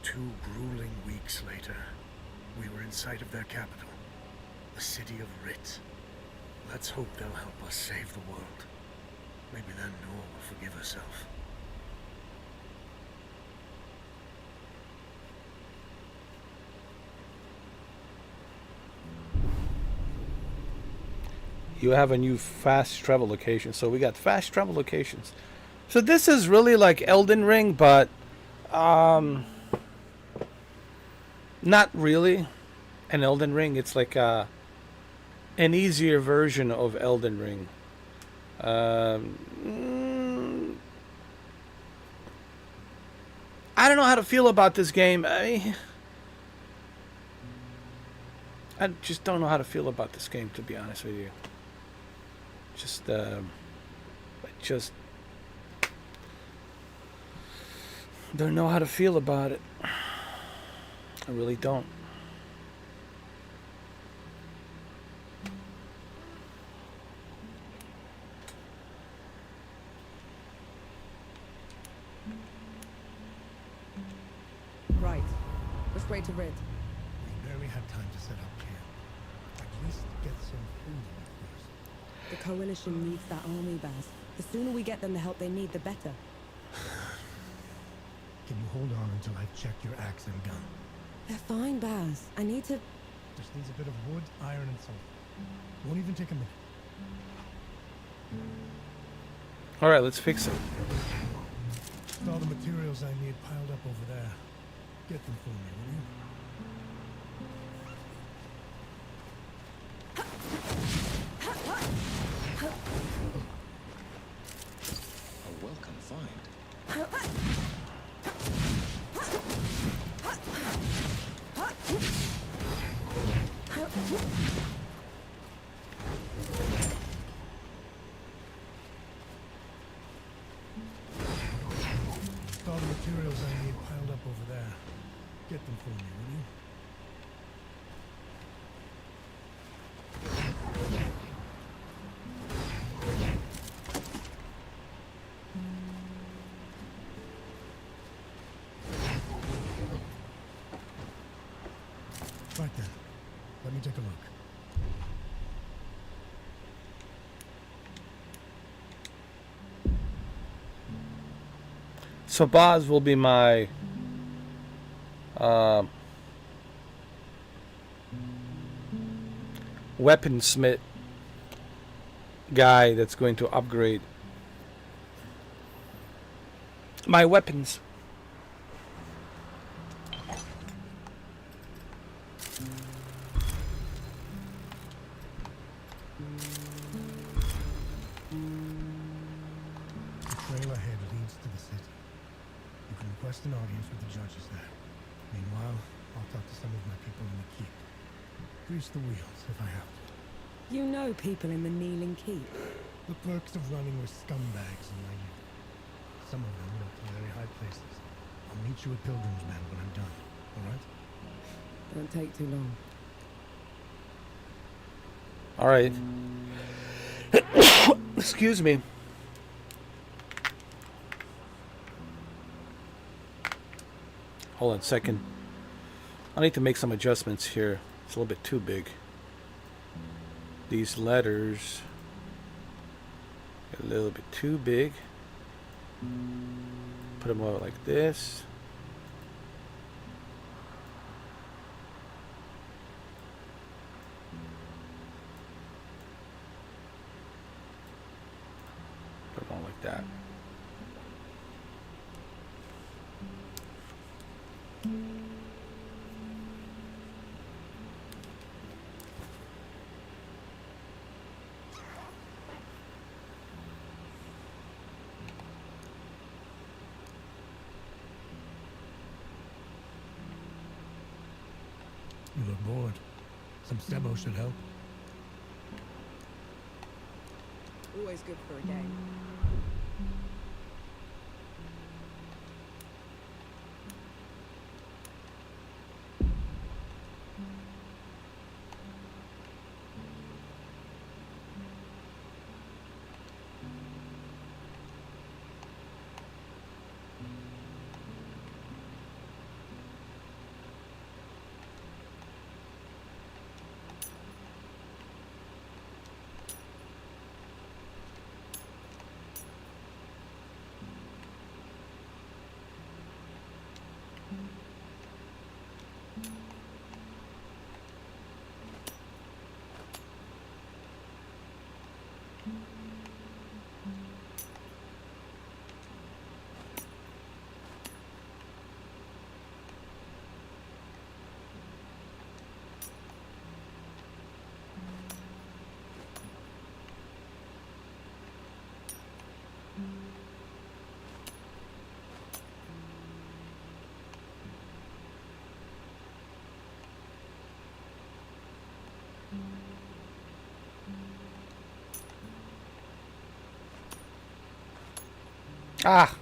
2 grueling weeks later, we were in sight of their capital, the city of Rit. Let's hope they'll help us save the world. Maybe then Nor will forgive herself. You have a new fast travel location. So we got fast travel locations. So this is really like Elden Ring, but not really an Elden Ring. It's like an easier version of Elden Ring. I don't know how to feel about this game. I just don't know how to feel about this game, to be honest with you. I just don't know how to feel about it. I really don't. Right. Which way to Rid? We barely had time to set up camp. At least get some food in it first. The Coalition needs that army, Baz. The sooner we get them the help they need, the better. Can you hold on until I've checked your axe and gun? They're fine, Baz. I need to... Just needs a bit of wood, iron, and salt. Won't even take a minute. Alright, let's fix it. All the materials I need piled up over there. Get them for me, will you? A welcome find. All the materials I need piled up over there. Get them for me, will you? Right then. Let me take a look. So Boz will be my uh, weaponsmith guy that's going to upgrade my weapons. The trail ahead leads to the city. You can request an audience with the judges there. Meanwhile, I'll talk to some of my people in the keep. Grease the wheels if I have to. You know people in the Kneeling Keep. The perks of running with scumbags in my youth. Some of them went to very high places. I'll meet you at Pilgrim's Bend when I'm done, alright? Don't take too long. All right. Excuse me. Hold on a second. I need to make some adjustments here. It's a little bit too big. These letters are a little bit too big. Put them over like this. Put them on like that. You look bored. Some Sebo should help. Always good for a game. Ah!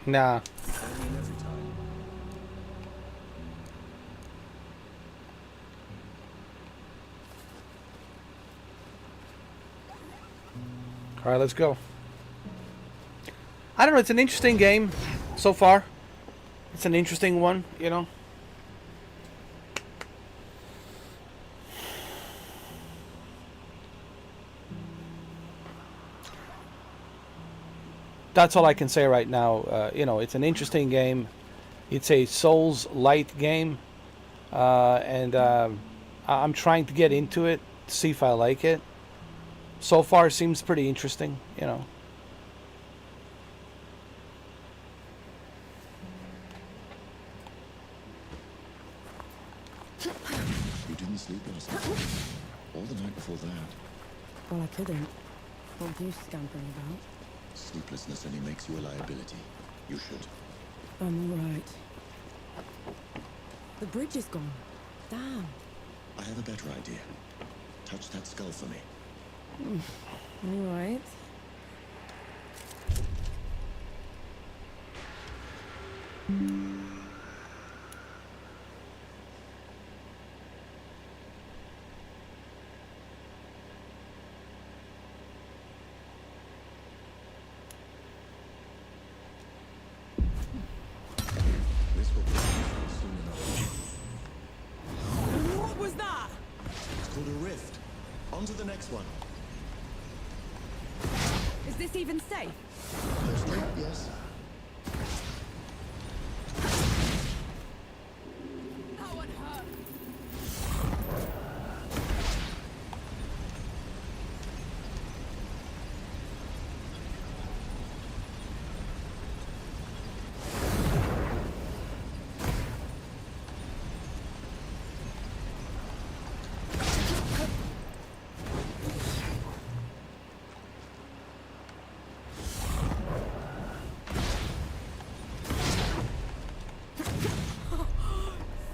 Nah. All right, let's go. I don't know. It's an interesting game so far. It's an interesting one, you know. That's all I can say right now. You know, it's an interesting game. It's a Souls-light game, and I'm trying to get into it, see if I like it. So far, it seems pretty interesting, you know. Or the night before that. Well, I couldn't. Want you scampering about? Sleeplessness only makes you a liability. You should. I'm all right. The bridge is gone. Damn. I have a better idea. Touch that skull for me. All right. This will be useful soon enough. What was that? It's called a rift. On to the next one. Is this even safe? Mostly, yes. That one hurt.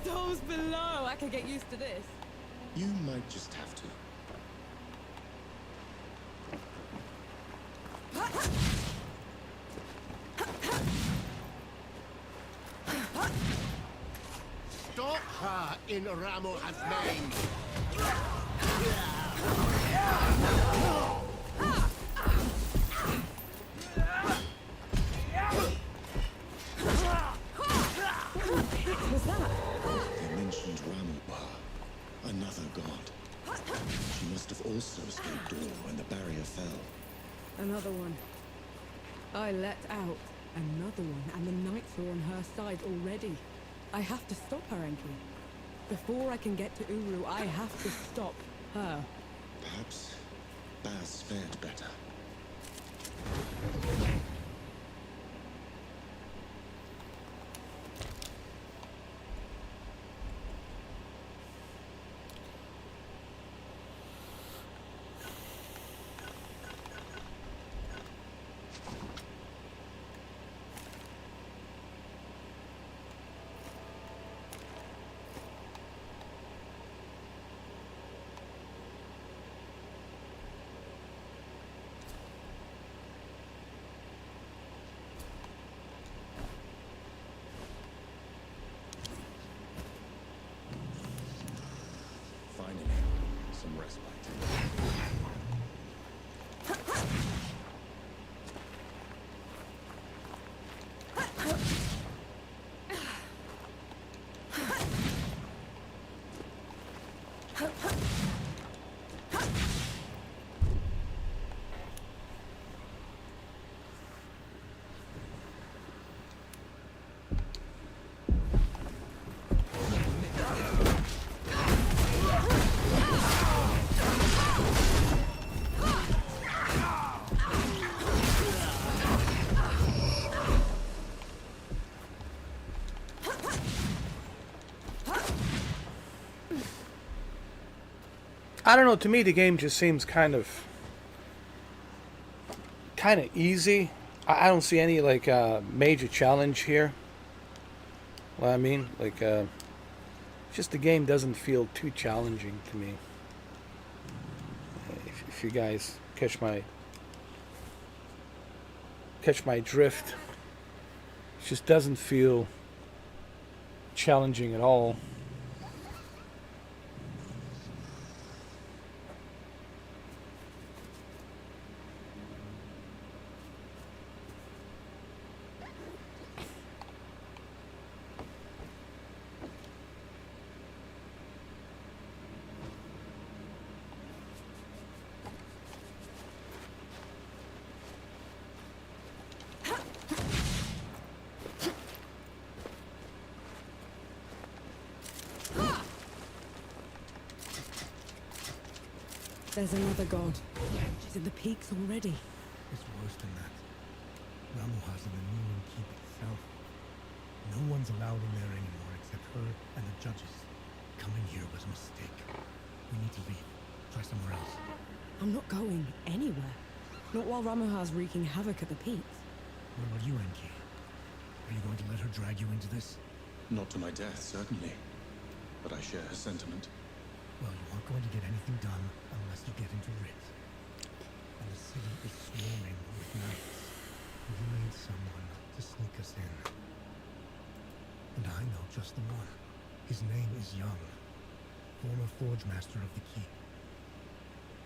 Those below. I could get used to this. You might just have to. Stop her in Ramoha's name! Was that? They mentioned Ramuha, another god. She must have also escaped Dor when the barrier fell. Another one. I let out another one, and the knights are on her side already. I have to stop her, Enki. Before I can get to Uru, I have to stop her. Perhaps Baz fared better. Finally, some respite. I don't know. To me, the game just seems kind of easy. I don't see any like major challenge here. Well, I mean, like, just the game doesn't feel too challenging to me. If you guys catch my drift, it just doesn't feel challenging at all. There's another god. She's in the peaks already. It's worse than that. Ramuha's in the Newman Keep itself. No one's allowed in there anymore except her and the judges. Coming here was a mistake. We need to leave. Try somewhere else. I'm not going anywhere. Not while Ramuha's wreaking havoc at the peaks. What about you, Enki? Are you going to let her drag you into this? Not to my death, certainly. But I share her sentiment. Well, you aren't going to get anything done unless you get into Rit. And the city is swarming with knights. We need someone to sneak us in. And I know just the one. His name is Young, former Forge Master of the Keep.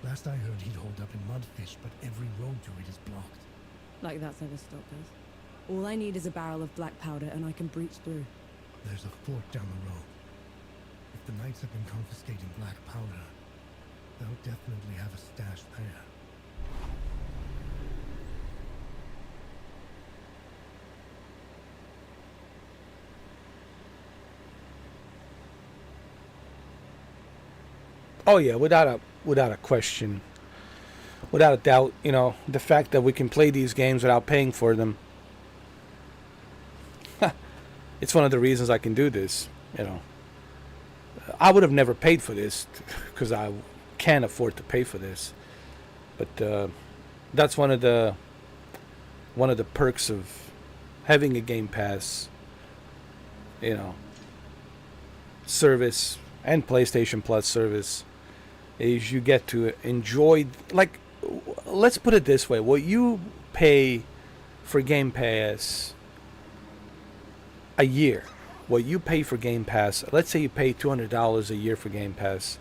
Last I heard, he'd hold up in Mudfish, but every road to it is blocked. Like that's ever stopped us. All I need is a barrel of black powder and I can breach through. There's a fort down the road. If the knights have been confiscating black powder, they'll definitely have a stash there. Oh yeah, without a question, without a doubt, you know, the fact that we can play these games without paying for them, it's one of the reasons I can do this, you know. I would have never paid for this because I can't afford to pay for this. But that's one of the perks of having a Game Pass, you know, service and PlayStation Plus service, is you get to enjoy, like, let's put it this way, what you pay for Game Pass a year, what you pay for Game Pass, let's say you pay $200 a year for Game Pass.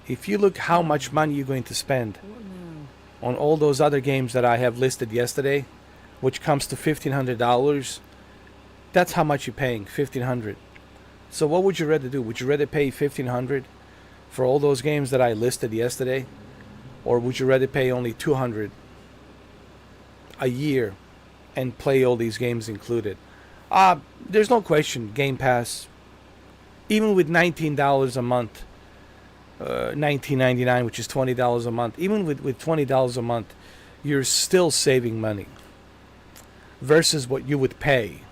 If you look how much money you're going to spend on all those other games that I have listed yesterday, which comes to $1,500, that's how much you're paying, $1,500. So what would you rather do? Would you rather pay $1,500 for all those games that I listed yesterday, or would you rather pay only $200 a year and play all these games included? There's no question, Game Pass, even with $19 a month, $19.99, which is $20 a month, even with $20 a month, you're still saving money versus what you would pay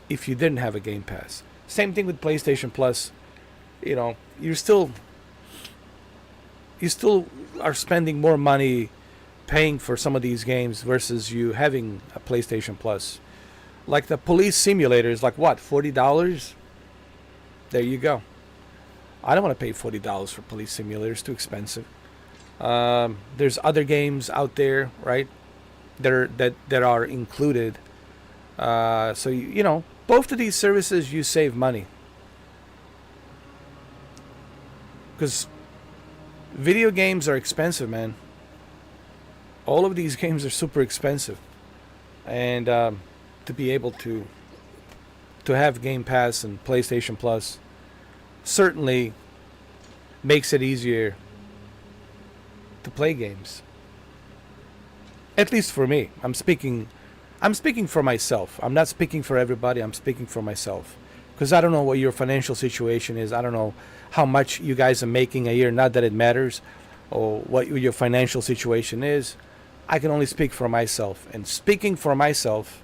if you didn't have a Game Pass. Same thing with PlayStation Plus. You know, you still are spending more money paying for some of these games versus you having a PlayStation Plus. Like the police simulator is like what, $40? There you go. I don't want to pay $40 for police simulators. Too expensive. There's other games out there, right? That are included. So you know, both of these services you save money. Because video games are expensive, man. All of these games are super expensive. And to be able to have Game Pass and PlayStation Plus certainly makes it easier to play games. At least for me. I'm speaking for myself. I'm not speaking for everybody. I'm speaking for myself. Because I don't know what your financial situation is. I don't know how much you guys are making a year. Not that it matters. Or what your financial situation is. I can only speak for myself. And speaking for myself,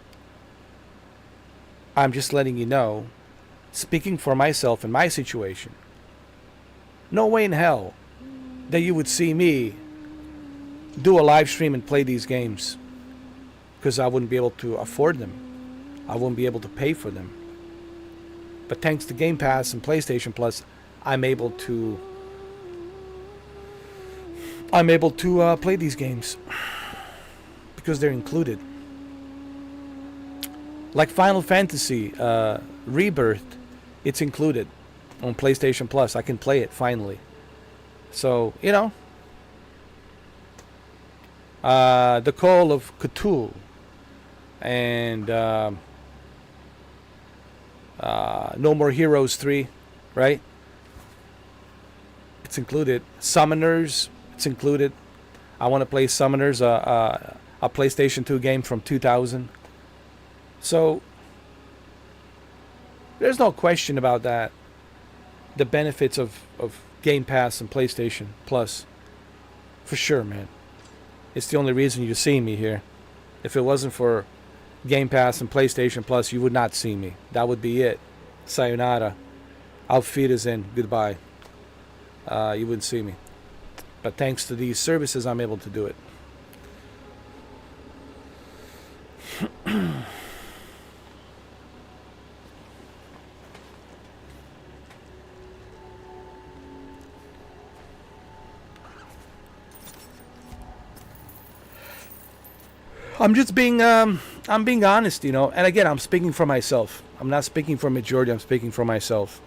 I'm just letting you know, speaking for myself and my situation, no way in hell that you would see me do a live stream and play these games. Because I wouldn't be able to afford them. I wouldn't be able to pay for them. But thanks to Game Pass and PlayStation Plus, I'm able to play these games because they're included. Like Final Fantasy Rebirth, it's included on PlayStation Plus. I can play it finally. So, you know, the Call of Cthulhu and No More Heroes 3, right? It's included. Summoners, it's included. I want to play Summoners, a PlayStation 2 game from 2000. So, there's no question about that. The benefits of Game Pass and PlayStation Plus. For sure, man. It's the only reason you see me here. If it wasn't for Game Pass and PlayStation Plus, you would not see me. That would be it. Sayonara. Auf Wiedersehen. Goodbye. you wouldn't see me. But thanks to these services, I'm able to do it. I'm just being I'm being honest, you know. And again, I'm speaking for myself. I'm not speaking for majority. I'm speaking for myself.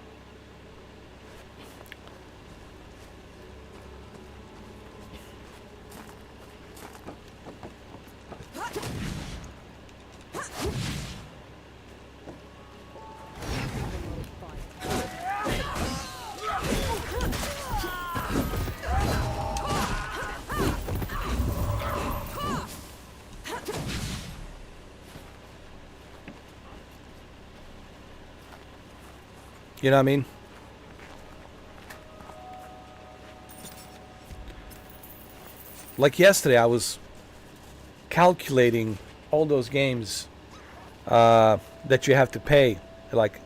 You know what I mean? Like yesterday, I was calculating all those games that you have to pay, like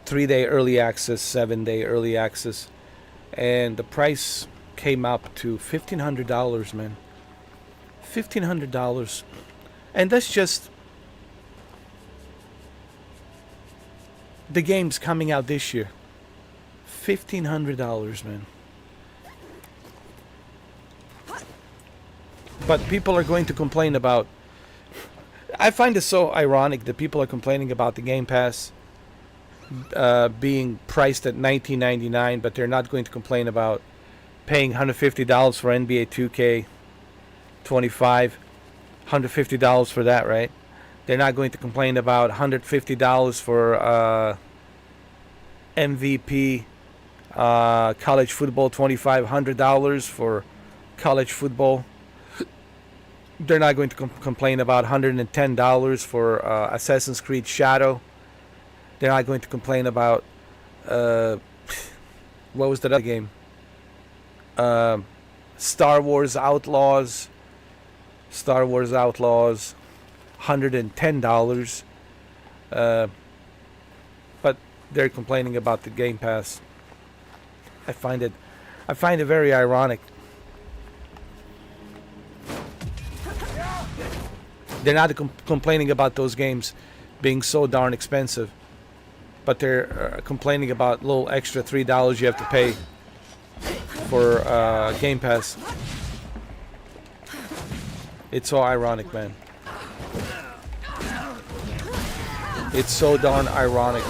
3-day early access, 7-day early access, and the price came up to $1,500, man. $1,500, and that's just the games coming out this year. $1,500, man. But people are going to complain about... I find it so ironic that people are complaining about the Game Pass being priced at $19.99, but they're not going to complain about paying $150 for NBA 2K25. $150 for that, right? They're not going to complain about $150 for MVP college football, $2,500 for college football. They're not going to complain about $110 for Assassin's Creed Shadow. They're not going to complain about what was that other game? Star Wars Outlaws. Star Wars Outlaws, $110. But they're complaining about the Game Pass. I find it very ironic. They're not complaining about those games being so darn expensive, but they're complaining about a little extra $3 you have to pay for Game Pass. It's so ironic, man. It's so darn ironic.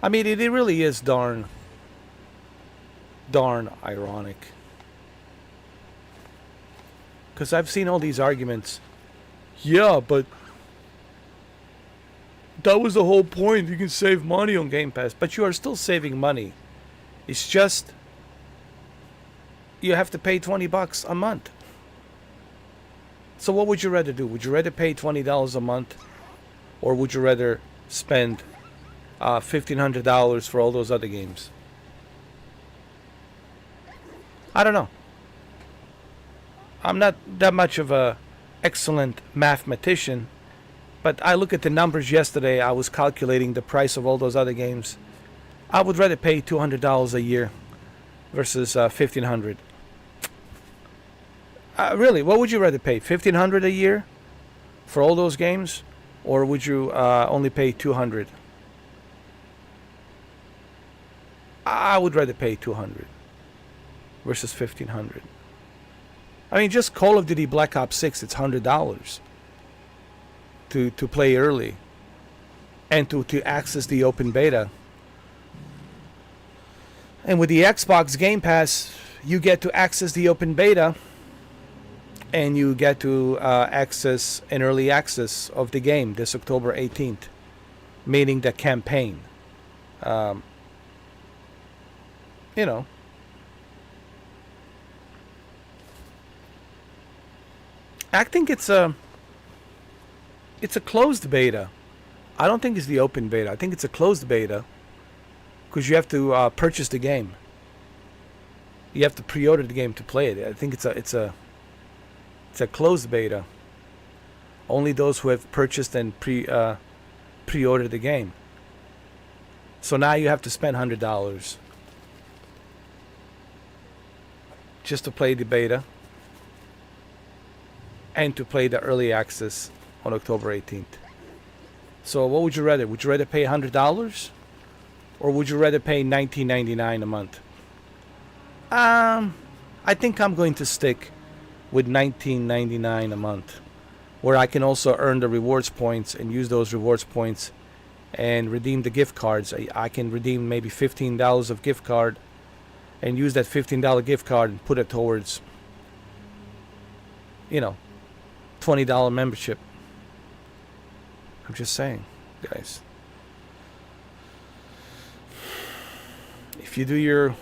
I mean, it really is darn ironic. Because I've seen all these arguments. Yeah, but that was the whole point. You can save money on Game Pass. But you are still saving money. It's just you have to pay $20 a month. So what would you rather do? Would you rather pay $20 a month? Or would you rather spend $1,500 for all those other games? I don't know. I'm not that much of a excellent mathematician, but I look at the numbers yesterday. I was calculating the price of all those other games. I would rather pay $200 a year versus $1,500. Really, what would you rather pay? $1,500 a year for all those games, or would you only pay $200? I would rather pay $200 versus $1,500. I mean, just Call of Duty Black Ops 6, it's $100 to play early and to access the open beta. And with the Xbox Game Pass, you get to access the open beta and you get to access an early access of the game this October 18th, meaning the campaign. You know. I think it's a closed beta. I don't think it's the open beta. I think it's a closed beta because you have to purchase the game. You have to pre-order the game to play it. I think it's a closed beta. Only those who have purchased and pre-ordered the game. So now you have to spend $100 just to play the beta and to play the early access on October 18th. So what would you rather? Would you rather pay $100 or would you rather pay $19.99 a month? I think I'm going to stick with $19.99 a month, where I can also earn the rewards points and use those rewards points and redeem the gift cards. I can redeem maybe $15 of gift card and use that $15 gift card and put it towards, $20 membership. I'm just saying, guys. If you do your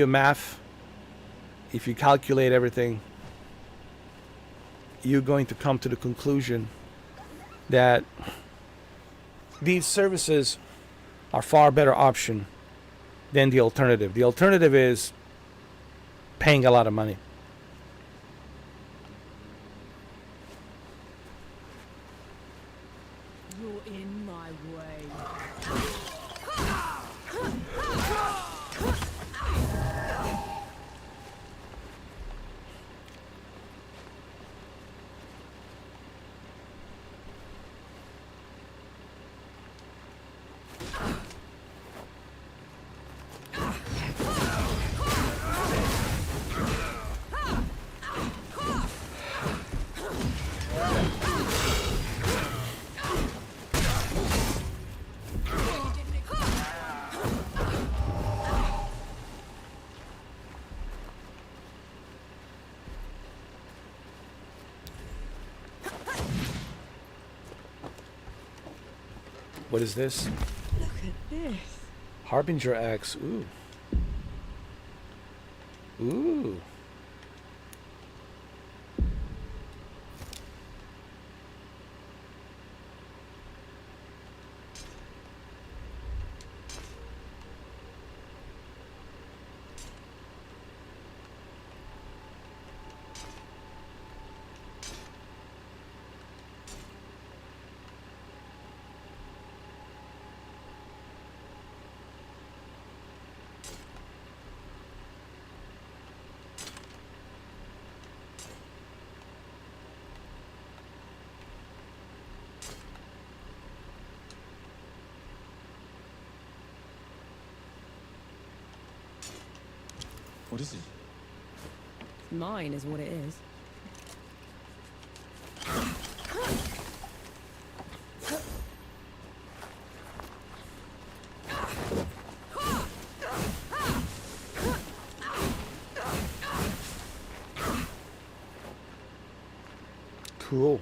math, if you calculate everything, you're going to come to the conclusion that these services are far better option than the alternative. The alternative is paying a lot of money. You're in my way. What is this? Look at this. Harbinger Axe. Ooh. Ooh. What is it? Mine is what it is. Cool.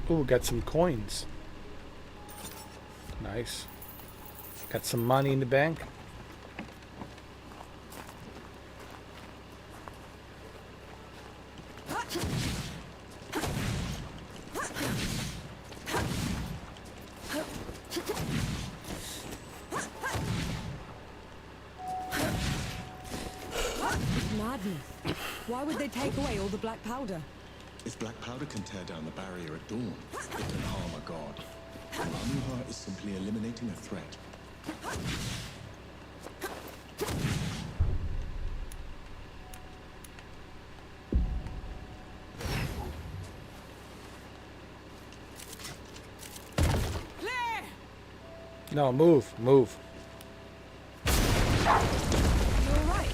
Ooh, got some coins. Nice. Got some money in the bank. Madness. Why would they take away all the black powder? If black powder can tear down the barrier at dawn, it can harm a god. Manuha is simply eliminating a threat. No, move, move. You all right?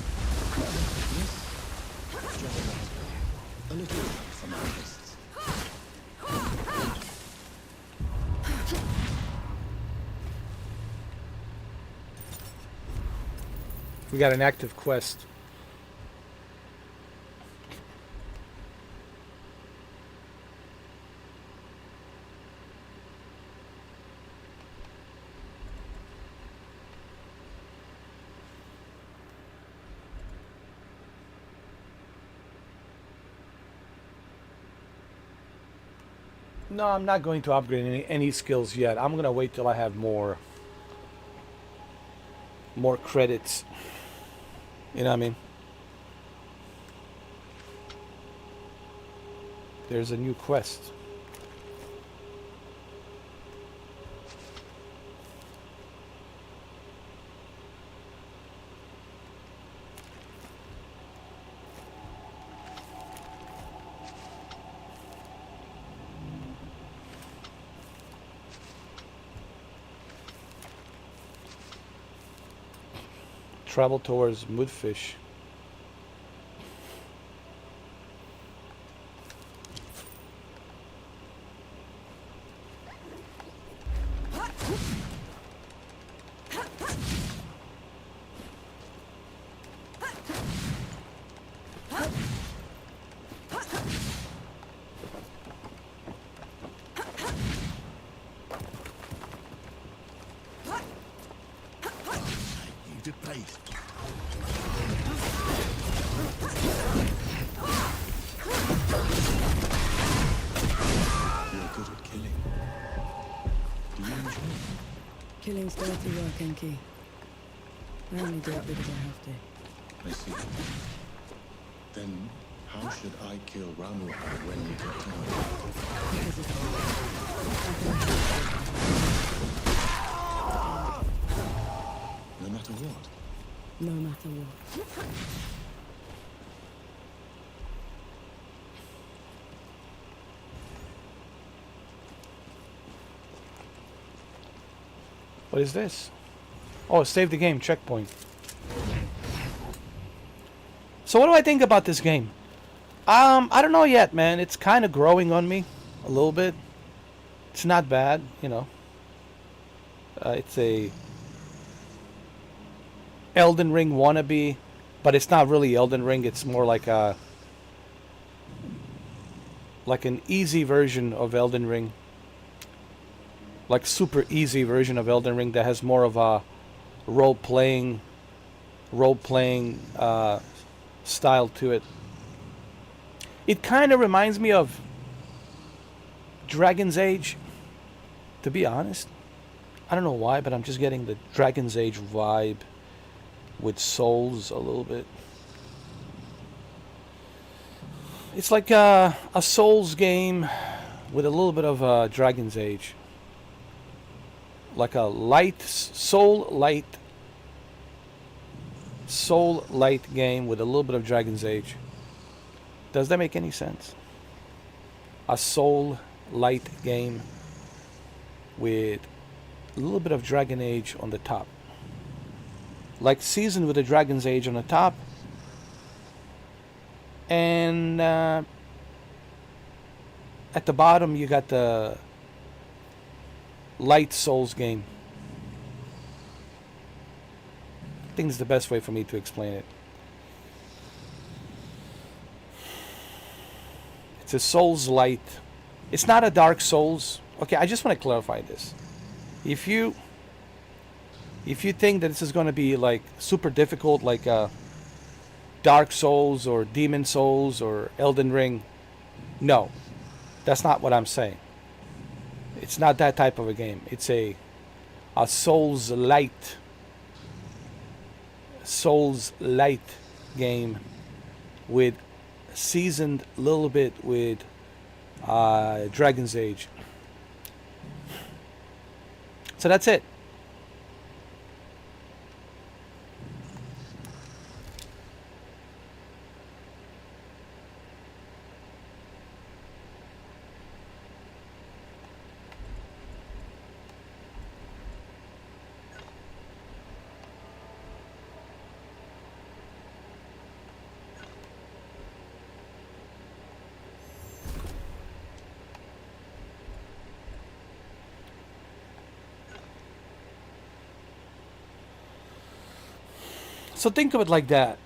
A little from my wrists. We got an active quest. No, I'm not going to upgrade any skills yet. I'm gonna wait till I have more credits. You know what I mean? There's a new quest. Travel towards Moodfish. You did pace. You're good at killing. Do you enjoy it? Killing's dirty work, Enki. I only do it because I have to. I see. Then how should I kill Ramu when you get time? Because it's hard. No matter what. No matter what. What is this? Oh, save the game, checkpoint. So what do I think about this game? I don't know yet, man. It's kind of growing on me a little bit. It's not bad, you know. It's a Elden Ring wannabe, but it's not really Elden Ring. It's more like an easy version of Elden Ring. Like super easy version of Elden Ring that has more of a role-playing style to it. It kind of reminds me of Dragon's Age, to be honest. I don't know why, but I'm just getting the Dragon's Age vibe with souls a little bit. It's like a Souls game with a little bit of Dragon's Age. Like a soul light game with a little bit of Dragon's Age. Does that make any sense? A soul light game with a little bit of Dragon Age on the top. Like seasoned with the Dragon's Age on the top. And at the bottom you got the light Souls game. I think it's the best way for me to explain it. It's a Souls light. It's not a Dark Souls. Okay, I just want to clarify this. If you think that this is going to be like super difficult, like Dark Souls or Demon Souls or Elden Ring, no, that's not what I'm saying. It's not that type of a game. It's a Souls light game with seasoned a little bit with Dragon's Age. So that's it. So think of it like that.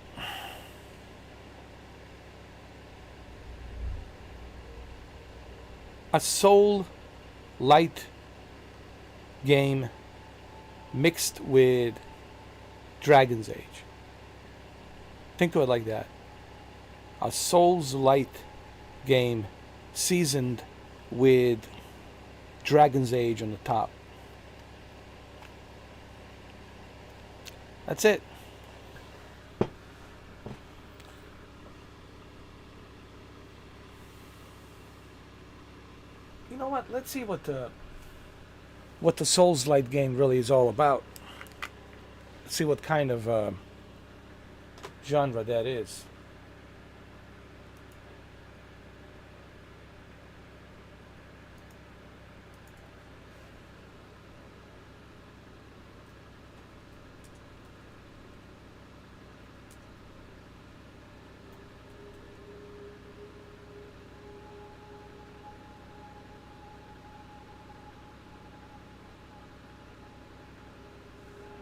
A soul light game mixed with Dragon's Age. Think of it like that. A Souls light game seasoned with Dragon's Age on the top. That's it. You know what? Let's see what the Souls-like game really is all about. Let's see what kind of genre that is.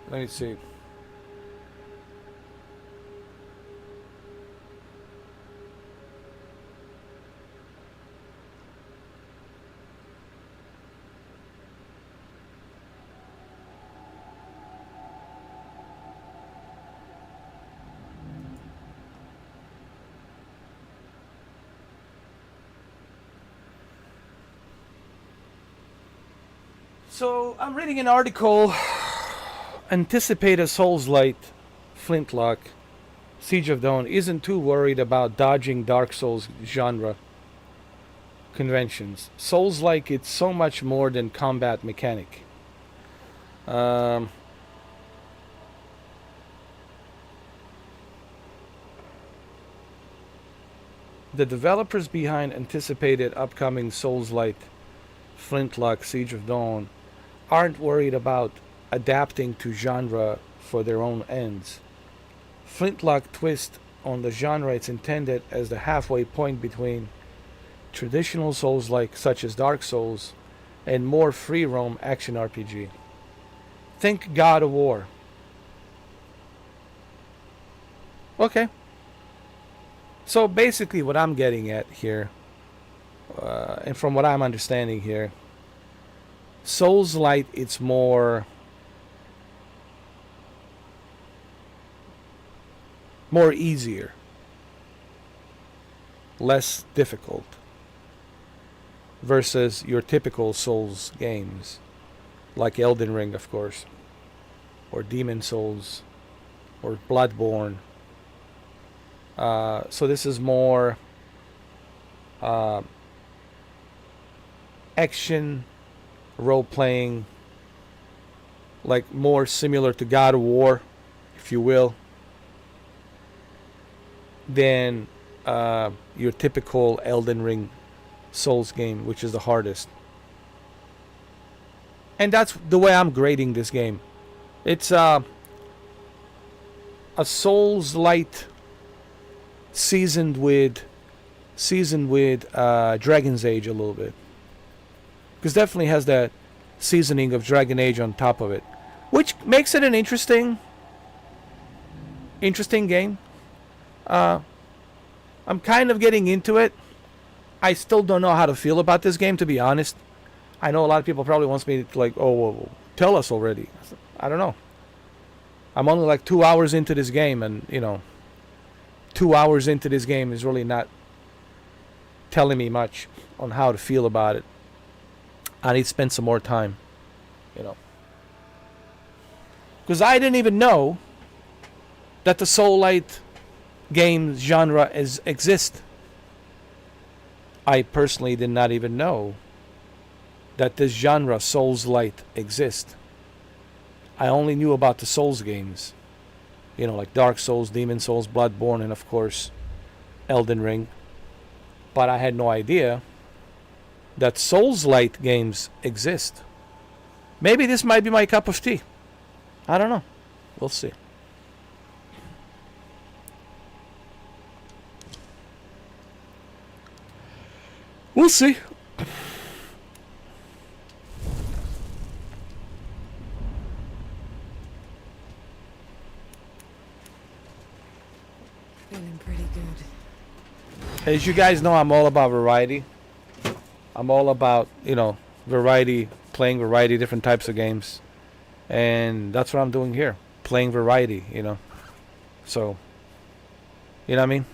Let me see. So I'm reading an article. Anticipate a Souls-like Flintlock. Siege of Dawn isn't too worried about dodging Dark Souls genre conventions. Souls-like, it's so much more than combat mechanic. The developers behind anticipated upcoming Souls-like Flintlock Siege of Dawn aren't worried about adapting to genre for their own ends. Flintlock twist on the genre, it's intended as the halfway point between traditional Souls-like such as Dark Souls and more free roam action RPG. Think God of War. Okay. So basically what I'm getting at here, and from what I'm understanding here, Souls-like, it's more easier, less difficult versus your typical Souls games like Elden Ring, of course, or Demon Souls, or Bloodborne. So this is more action, role-playing, like more similar to God of War, if you will, than your typical Elden Ring Souls game, which is the hardest. And that's the way I'm grading this game. It's a Souls-light seasoned with Dragon's Age a little bit, because definitely has that seasoning of Dragon Age on top of it, which makes it an interesting game. I'm kind of getting into it. I still don't know how to feel about this game, to be honest. I know a lot of people probably wants me to well, tell us already. I don't know. I'm only like 2 hours into this game, and 2 hours into this game is really not telling me much on how to feel about it. I need to spend some more time, because I didn't even know that the Soul-light game genre exist. I personally did not even know that this genre, Souls-light, exists. I only knew about the Souls games, like Dark Souls, Demon Souls, Bloodborne, and of course Elden Ring. But I had no idea that Souls-light games exist. Maybe this might be my cup of tea. I don't know. We'll see. We'll see. Feeling pretty good. As you guys know, I'm all about variety. I'm all about, variety, playing variety, different types of games. And that's what I'm doing here. Playing variety, So, you know what I mean?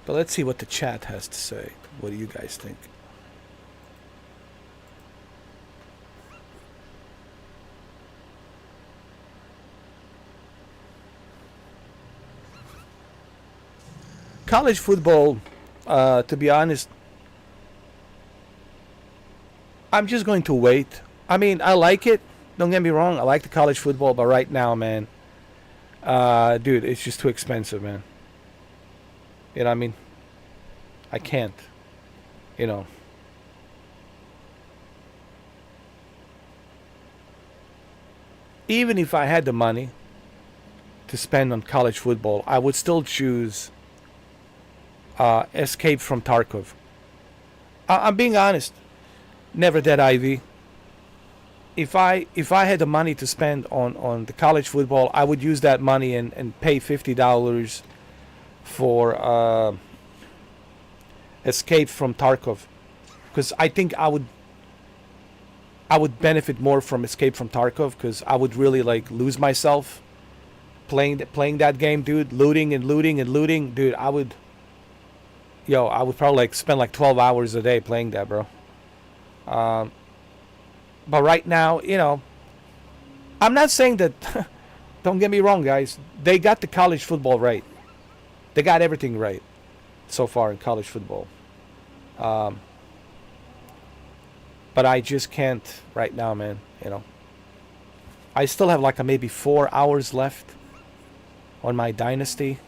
But let's see what the chat has to say. What do you guys think? College football, to be honest, I'm just going to wait. I mean, I like it. Don't get me wrong. I like the college football, but right now, man, dude, it's just too expensive, man. You know what I mean? I can't. You know. Even if I had the money to spend on college football, I would still choose Escape from Tarkov. I'm being honest. Never Dead Ivy. If I had the money to spend on the college football, I would use that money and pay $50 for Escape from Tarkov, because I think I would benefit more from Escape from Tarkov, because I would really like lose myself playing that game, dude. Looting and looting and looting, dude. I would probably like spend like 12 hours a day playing that, bro. But right now, you know, I'm not saying that. Don't get me wrong, guys. They got the college football right. They got everything right so far in college football. But I just can't right now, man. You know, I still have like maybe 4 hours left on my dynasty,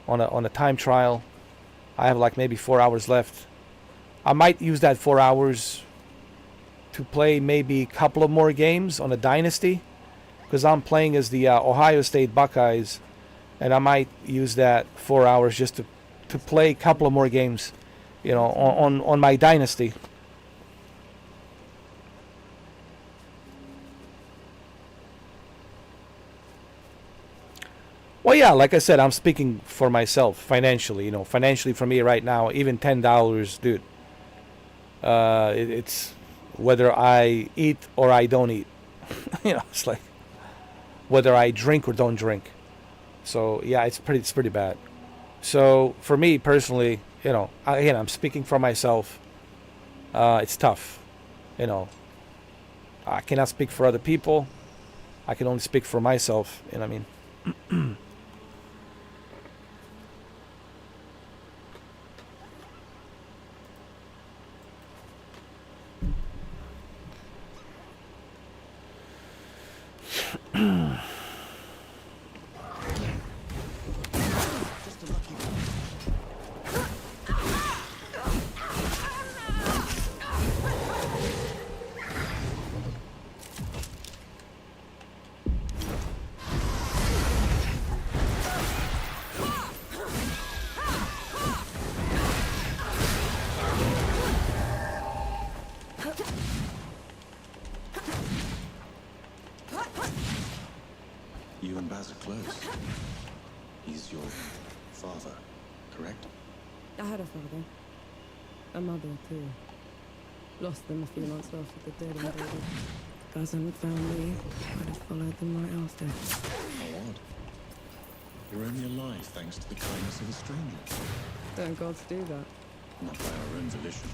on a time trial. I have like maybe 4 hours left. I might use that 4 hours to play maybe a couple of more games on a dynasty, because I'm playing as the Ohio State Buckeyes, and I might use that 4 hours just to play a couple of more games, you know, on my dynasty. Well, yeah, like I said, I'm speaking for myself financially. You know, financially for me right now, even $10, dude. It's whether I eat or I don't eat. You know, it's like whether I drink or don't drink. So yeah, it's pretty bad. So for me personally, you know, again, I'm speaking for myself. It's tough. You know, I cannot speak for other people. I can only speak for myself. You know what I mean? You and Baz are close. He's your father, correct? I had a father. A mother, too. Lost them a few months after the dead invaded. Baz hadn't found me, I'd have followed them right after. How odd. You're only alive thanks to the kindness of a stranger. Don't gods do that? Not by our own volition.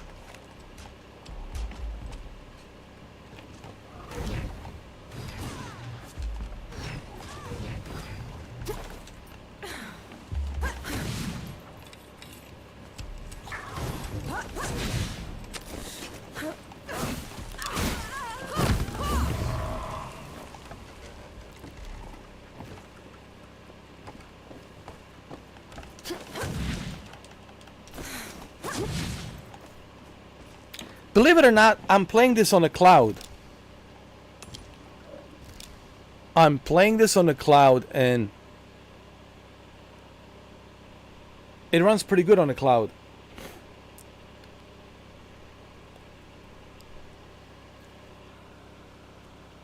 Believe it or not, I'm playing this on a cloud. I'm playing this on the cloud, and it runs pretty good on the cloud.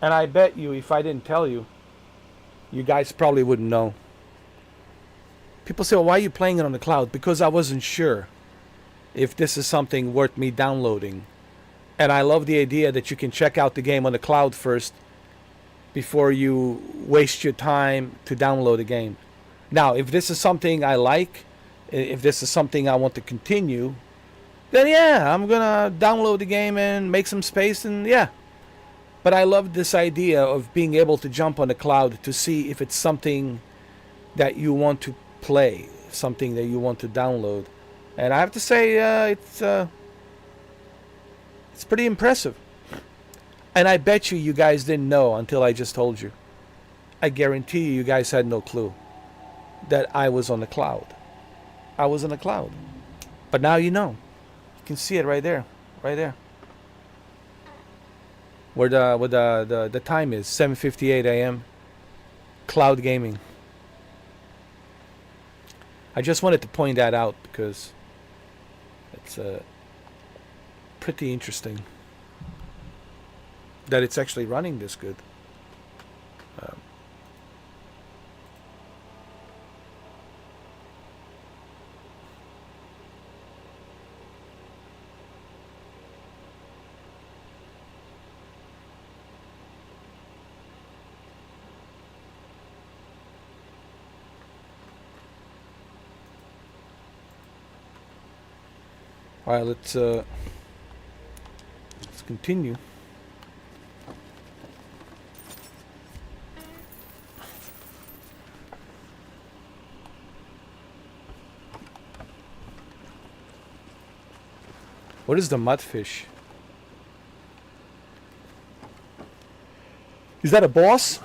And I bet you, if I didn't tell you, you guys probably wouldn't know. People say, well, why are you playing it on the cloud? Because I wasn't sure if this is something worth me downloading. And I love the idea that you can check out the game on the cloud first before you waste your time to download the game. Now, if this is something I like If this is something I want to continue, then yeah, I'm gonna download the game and make some space, and yeah. But I love this idea of being able to jump on the cloud to see if it's something that you want to play, something that you want to download. And I have to say, it's pretty impressive. And I bet you guys didn't know until I just told you. I guarantee you guys had no clue that I was on the cloud. I was on the cloud. But now you know. You can see it right there. Right there. Where the time is, 7:58 a.m. Cloud gaming. I just wanted to point that out because it's pretty interesting that it's actually running this good. All right, let's continue. What is the mudfish? Is that a boss?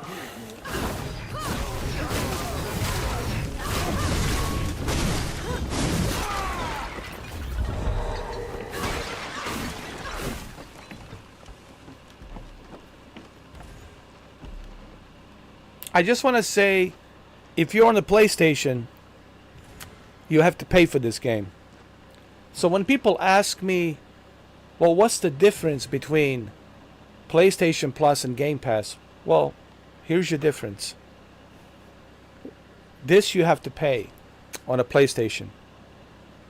I just want to say, if you're on the PlayStation, you have to pay for this game. So when people ask me, well, what's the difference between PlayStation Plus and Game Pass? Well, here's your difference. This you have to pay on a PlayStation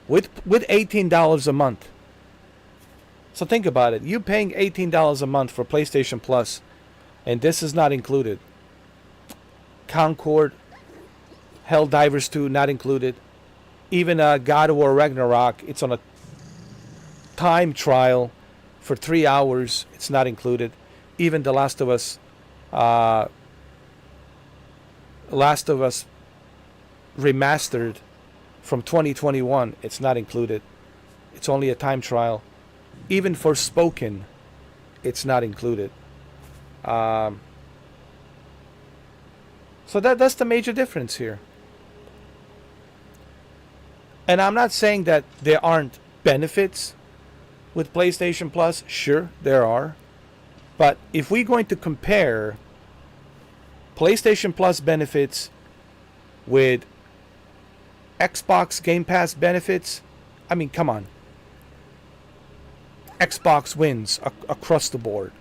with $18 a month. So think about it. You're paying $18 a month for PlayStation Plus, and this is not included. Concord, Helldivers 2 not included. Even God of War Ragnarok, it's on a time trial for 3 hours. It's not included. Even The Last of Us remastered from 2021, it's not included. It's only a time trial. Even Forspoken, it's not included. So that's the major difference here. And I'm not saying that there aren't benefits with PlayStation Plus. Sure, there are. But if we're going to compare PlayStation Plus benefits with Xbox Game Pass benefits, I mean, come on. Xbox wins across the board.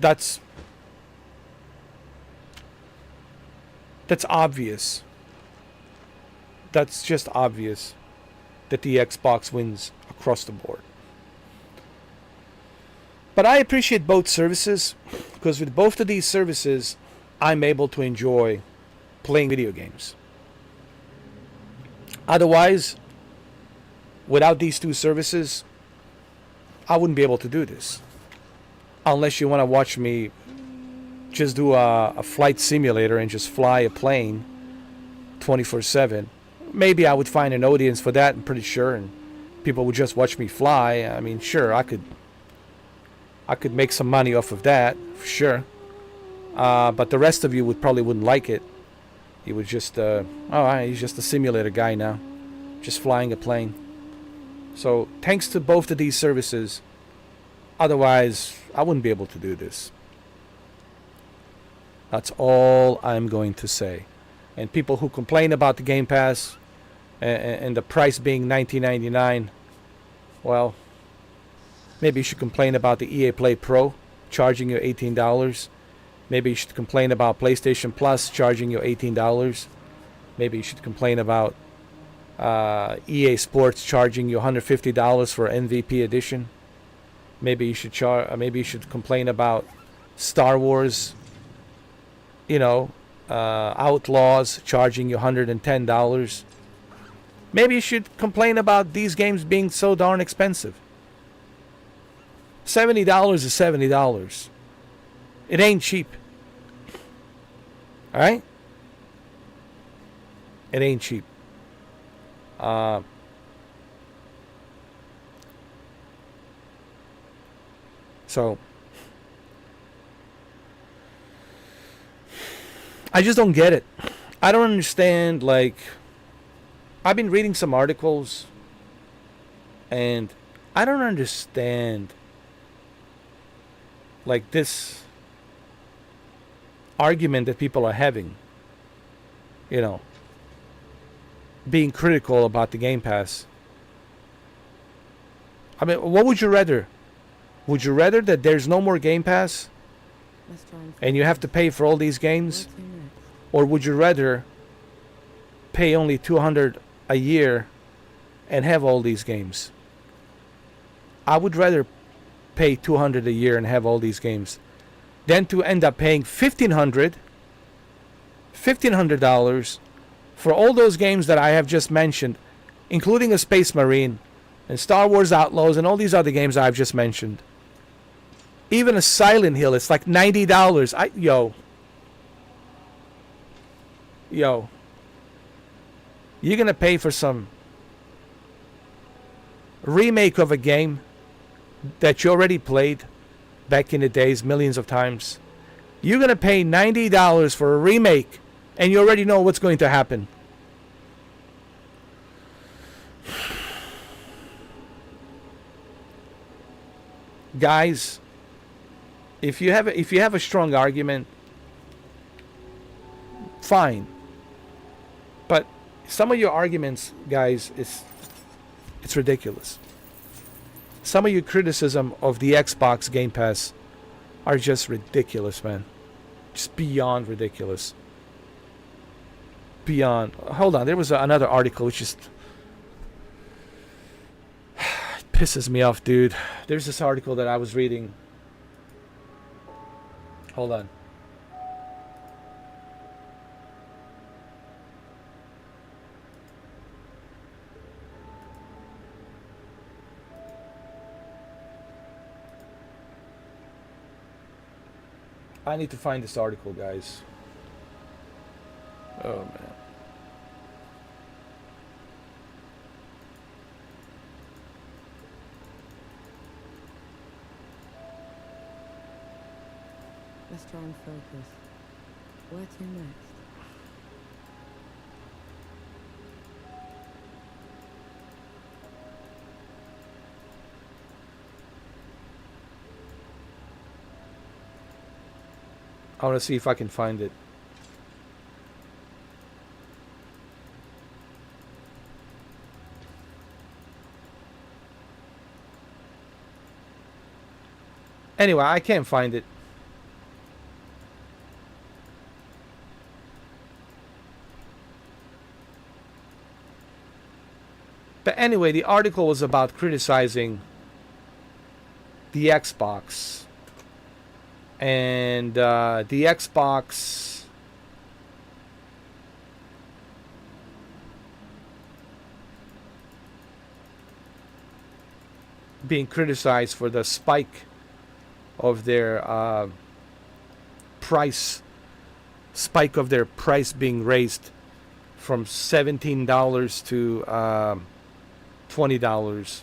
That's obvious. That's just obvious that the Xbox wins across the board. But I appreciate both services because with both of these services, I'm able to enjoy playing video games. Otherwise, without these two services, I wouldn't be able to do this. Unless you want to watch me just do a flight simulator and just fly a plane 24/7. Maybe I would find an audience for that, I'm pretty sure, and people would just watch me fly. I mean, sure, I could make some money off of that, for sure. But the rest of you probably wouldn't like it. You would just, he's just a simulator guy now, just flying a plane. So, thanks to both of these services, otherwise, I wouldn't be able to do this. That's all I'm going to say. And people who complain about the Game Pass and the price being $19.99, well, maybe you should complain about the EA Play Pro charging you $18. Maybe you should complain about PlayStation Plus charging you $18. Maybe you should complain about EA Sports charging you $150 for MVP edition. Maybe you should complain about Star Wars, Outlaws charging you $110. Maybe you should complain about these games being so darn expensive. $70 is $70. It ain't cheap. Alright? It ain't cheap. So I just don't get it. I don't understand. Like, I've been reading some articles and I don't understand like this argument that people are having, you know, being critical about the Game Pass. I mean, what would you rather? Would you rather that there's no more Game Pass and you have to pay for all these games? Or would you rather pay only $200 a year and have all these games? I would rather pay $200 a year and have all these games than to end up paying $1,500 for all those games that I have just mentioned, including a Space Marine and Star Wars Outlaws and all these other games I've just mentioned. Even a Silent Hill, it's like $90. Yo, you're gonna pay for some remake of a game that you already played back in the days millions of times. You're gonna pay $90 for a remake and you already know what's going to happen. Guys, if you have a strong argument, fine. But some of your arguments, guys, it's ridiculous. Some of your criticism of the Xbox Game Pass are just ridiculous, man. Just beyond ridiculous. Beyond. Hold on, there was another article which just pisses me off, dude. There's this article that I was reading. Hold on. I need to find this article, guys. Oh, man. Let's try and focus. Where to next? I want to see if I can find it. Anyway, I can't find it. But anyway, the article was about criticizing the Xbox. And the Xbox being criticized for the spike of their price being raised from $17 to $20.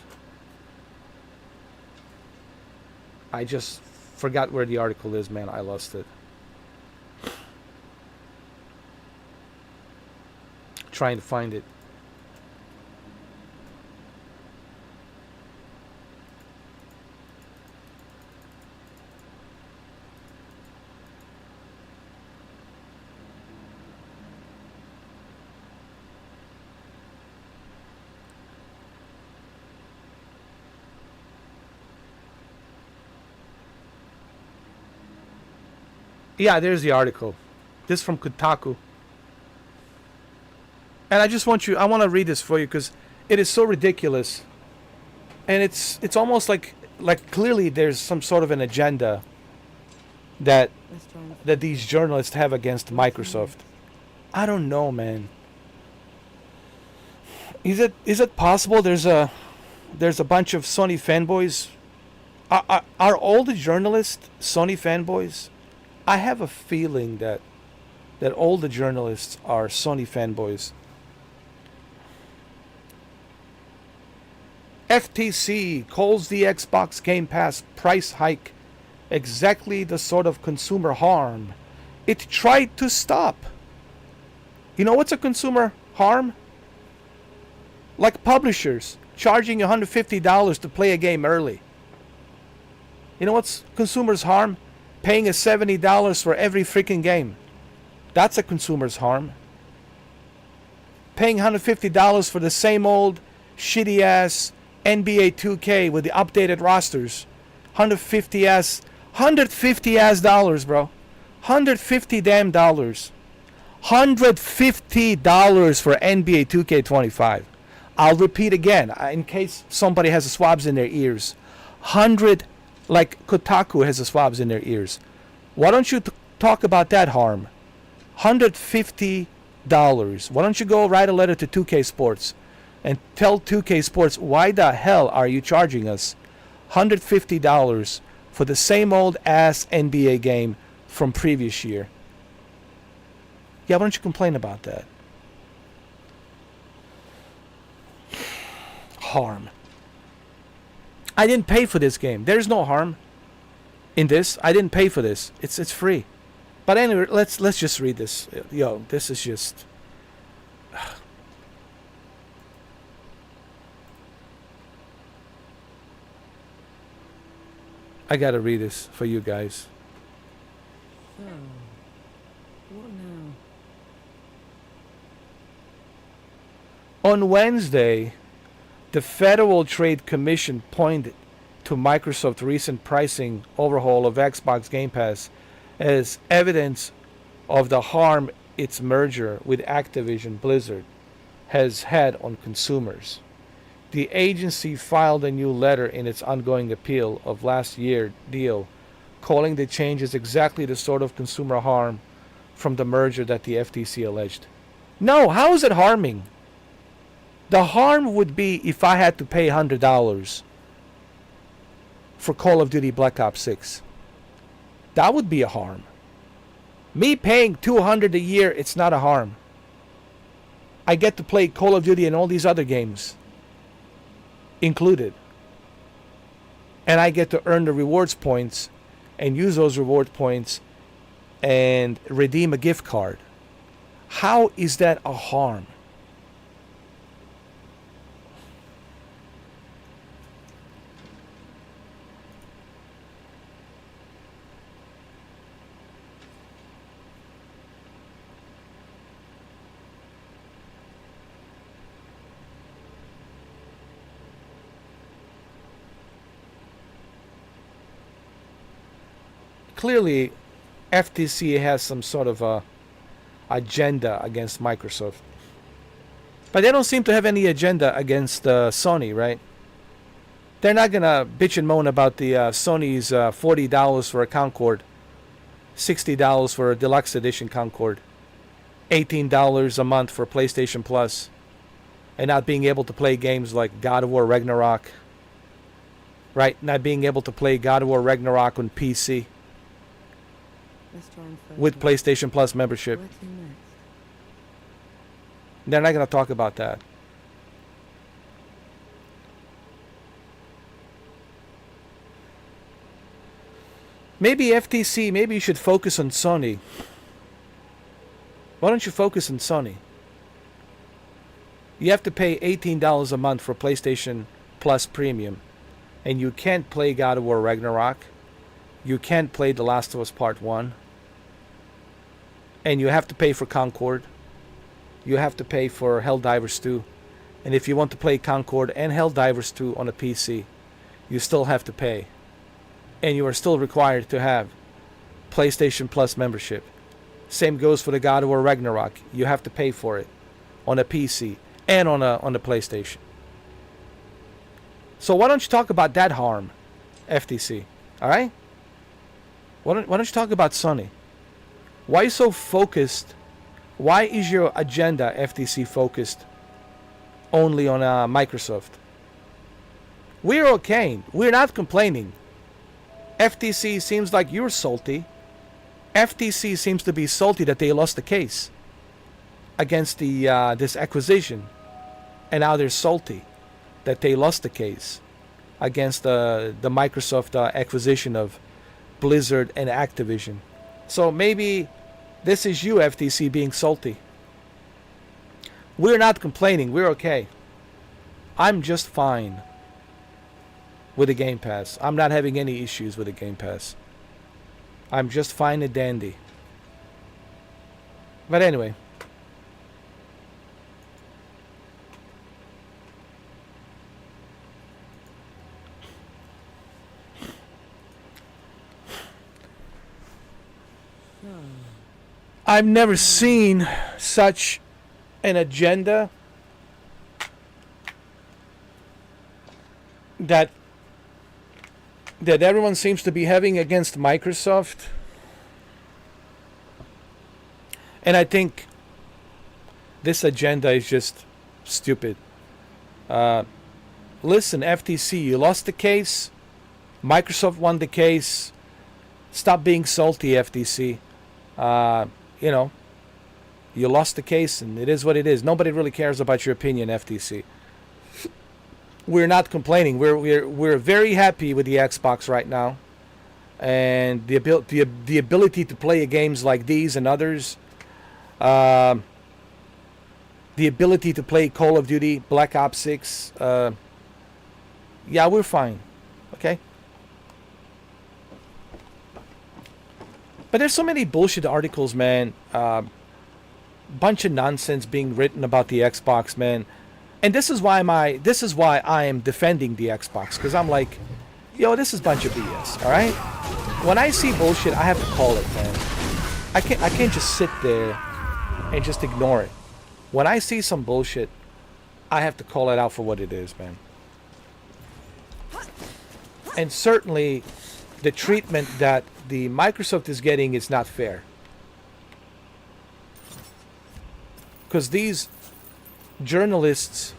I just forgot where the article is, man. I lost it. Trying to find it. Yeah, there's the article. This from Kotaku. And I want to read this for you because it is so ridiculous. And it's almost like clearly there's some sort of an agenda that these journalists have against Microsoft. I don't know, man. Is it possible there's a bunch of Sony fanboys? Are all the journalists Sony fanboys? I have a feeling that all the journalists are Sony fanboys. FTC calls the Xbox Game Pass price hike exactly the sort of consumer harm it tried to stop. You know what's a consumer harm? Like publishers charging $150 to play a game early. You know what's consumers harm? Paying us $70 for every freaking game. That's a consumer's harm. Paying $150 for the same old shitty ass NBA 2K with the updated rosters. $150 dollars, bro. $150 damn dollars. $150 for NBA 2K25. I'll repeat again in case somebody has the swabs in their ears. Like Kotaku has the swabs in their ears. Why don't you talk about that harm? $150. Why don't you go write a letter to 2K Sports and tell 2K Sports why the hell are you charging us $150 for the same old ass NBA game from previous year? Yeah, why don't you complain about that? Harm. I didn't pay for this game. There's no harm in this. I didn't pay for this. It's free. But anyway, let's just read this. Yo, this is just I gotta read this for you guys. So, what now? On Wednesday, the Federal Trade Commission pointed to Microsoft's recent pricing overhaul of Xbox Game Pass as evidence of the harm its merger with Activision Blizzard has had on consumers. The agency filed a new letter in its ongoing appeal of last year's deal, calling the changes exactly the sort of consumer harm from the merger that the FTC alleged. No, how is it harming? The harm would be if I had to pay $100 for Call of Duty Black Ops 6. That would be a harm. Me paying $200 a year, it's not a harm. I get to play Call of Duty and all these other games included. And I get to earn the rewards points and use those reward points and redeem a gift card. How is that a harm? Clearly, FTC has some sort of a agenda against Microsoft. But they don't seem to have any agenda against Sony, right? They're not going to bitch and moan about the Sony's $40 for a Concord, $60 for a deluxe edition Concord, $18 a month for PlayStation Plus, and not being able to play games like God of War Ragnarok, right? Not being able to play God of War Ragnarok on PC. Let's try and With PlayStation Plus membership. Where to next? They're not going to talk about that. Maybe FTC, maybe you should focus on Sony. Why don't you focus on Sony? You have to pay $18 a month for PlayStation Plus Premium. And you can't play God of War Ragnarok. You can't play The Last of Us Part 1. And you have to pay for Concord. You have to pay for Helldivers 2. And if you want to play Concord and Helldivers 2 on a PC, you still have to pay. And you are still required to have PlayStation Plus membership. Same goes for the God of War Ragnarok. You have to pay for it on a PC and on a PlayStation. So why don't you talk about that harm, FTC? All right? Why don't you talk about Sony? Why are you so focused? Why is your agenda, FTC, focused only on Microsoft. We're okay. We're not complaining. FTC seems like you're salty. FTC seems to be salty that they lost the case against the this acquisition, and now they're salty that they lost the case against the Microsoft acquisition of Blizzard and Activision. So maybe this is you, FTC, being salty. We're not complaining. We're okay. I'm just fine with the Game Pass. I'm not having any issues with the Game Pass. I'm just fine and dandy. But anyway. I've never seen such an agenda that everyone seems to be having against Microsoft. And I think this agenda is just stupid. Listen, FTC, you lost the case. Microsoft won the case. Stop being salty, FTC. You know, you lost the case, and it is what it is. Nobody really cares about your opinion, FTC. We're not complaining. We're very happy with the Xbox right now, and the ability to play games like these and others. The ability to play Call of Duty, Black Ops 6. Yeah, we're fine. Okay. But there's so many bullshit articles, man. Bunch of nonsense being written about the Xbox, man. And this is why I am defending the Xbox, because I'm like, yo, this is a bunch of BS. All right. When I see bullshit, I have to call it, man. I can't just sit there and just ignore it. When I see some bullshit, I have to call it out for what it is, man. And certainly, the treatment that the Microsoft is getting is not fair. Because these journalists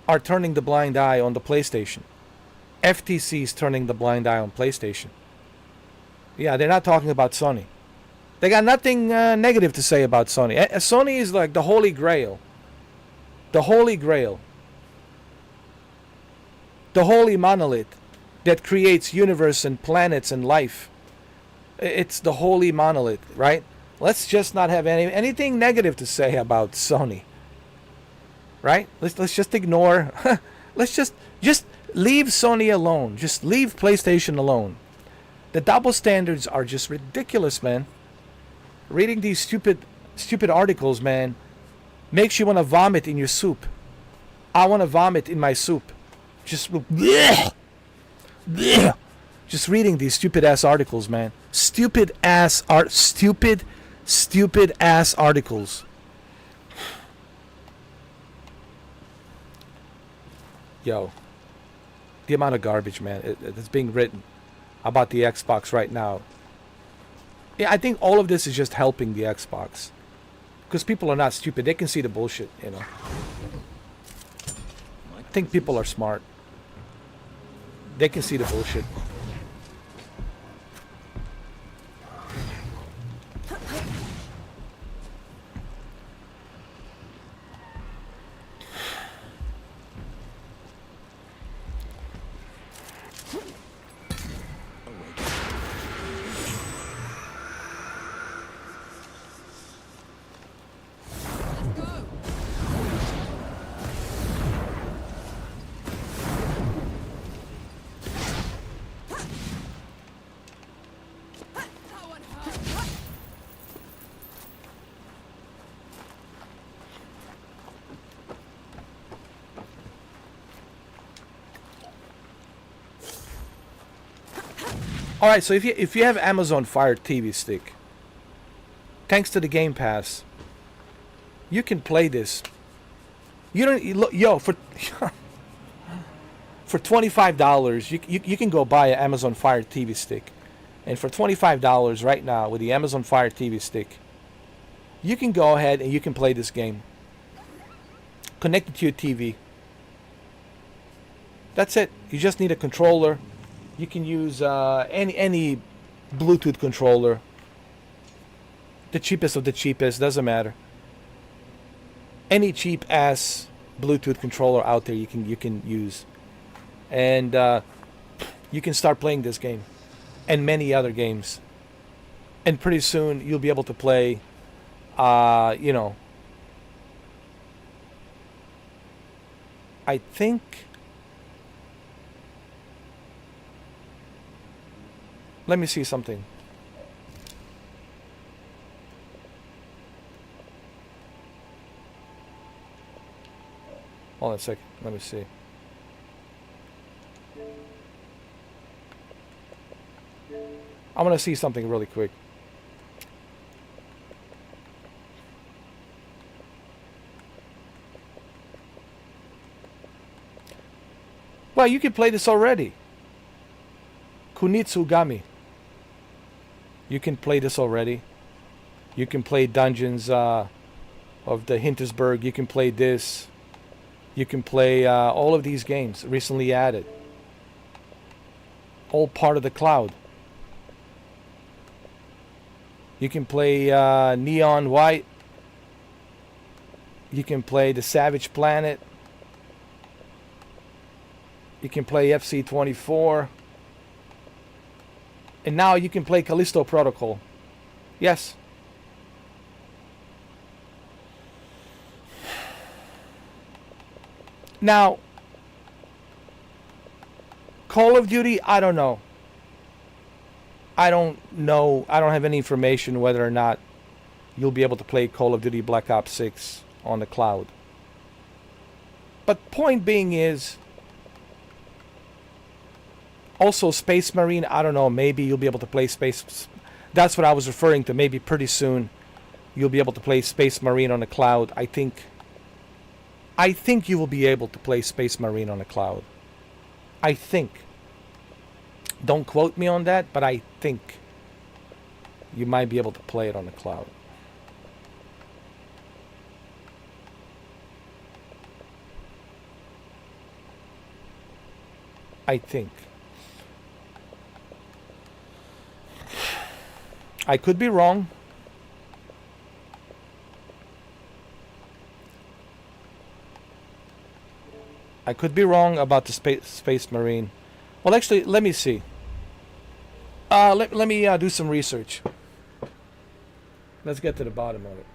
are turning the blind eye on the PlayStation. FTC is turning the blind eye on PlayStation. Yeah, they're not talking about Sony. They got nothing negative to say about Sony. Sony is like the Holy Grail. The Holy Grail. The Holy Monolith that creates universe and planets and life. It's the Holy Monolith, right? Let's just not have anything negative to say about Sony. Right? Let's just ignore. Let's just leave Sony alone. Just leave PlayStation alone. The double standards are just ridiculous, man. Reading these stupid articles, man, makes you want to vomit in your soup. I want to vomit in my soup. Just bleh, bleh. Just reading these stupid ass articles, man. Stupid ass articles. Yo, the amount of garbage, man, that's being written about the Xbox right now. Yeah, I think all of this is just helping the Xbox. Because people are not stupid. They can see the bullshit, you know. I think people are smart. They can see the bullshit. All right, so if you have Amazon Fire TV Stick, thanks to the Game Pass, you can play this. You don't for for $25, you can go buy an Amazon Fire TV Stick, and for $25 right now with the Amazon Fire TV Stick, you can go ahead and you can play this game. connect it to your TV. That's it. You just need a controller. You can use any Bluetooth controller. The cheapest of the cheapest, doesn't matter. Any cheap ass Bluetooth controller out there you can use, and you can start playing this game and many other games. And pretty soon you'll be able to play, you know, I think. Let me see something. Hold on a second. Let me see. I want to see something really quick. Well, you can play this already. Kunitsugami. You can play this already. You can play Dungeons of the Hintersburg. You can play this. You can play all of these games recently added. All part of the cloud. You can play Neon White. You can play The Savage Planet. You can play FC24. And now you can play Callisto Protocol. Yes. Now, Call of Duty, I don't know. I don't have any information whether or not you'll be able to play Call of Duty Black Ops 6 on the cloud. But point being is, also Space Marine, I don't know, maybe you'll be able to play Space. That's what I was referring to. Maybe pretty soon you'll be able to play Space Marine on the cloud. I think you will be able to play Space Marine on the cloud. I think. Don't quote me on that, but I think you might be able to play it on the cloud. I think. I could be wrong. I could be wrong about the Space Marine. Well, actually, let me see. Let me do some research. Let's get to the bottom of it.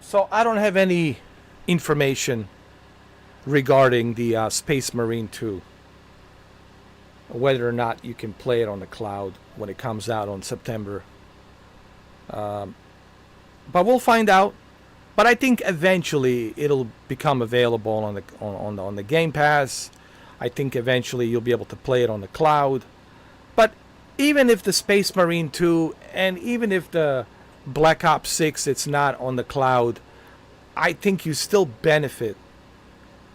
So I don't have any information regarding the Space Marine 2. Whether or not you can play it on the cloud when it comes out on September. But we'll find out. But I think eventually it'll become available on the Game Pass. I think eventually you'll be able to play it on the cloud. But even if the Space Marine 2 and even if the Black Ops 6 it's not on the cloud, I think you still benefit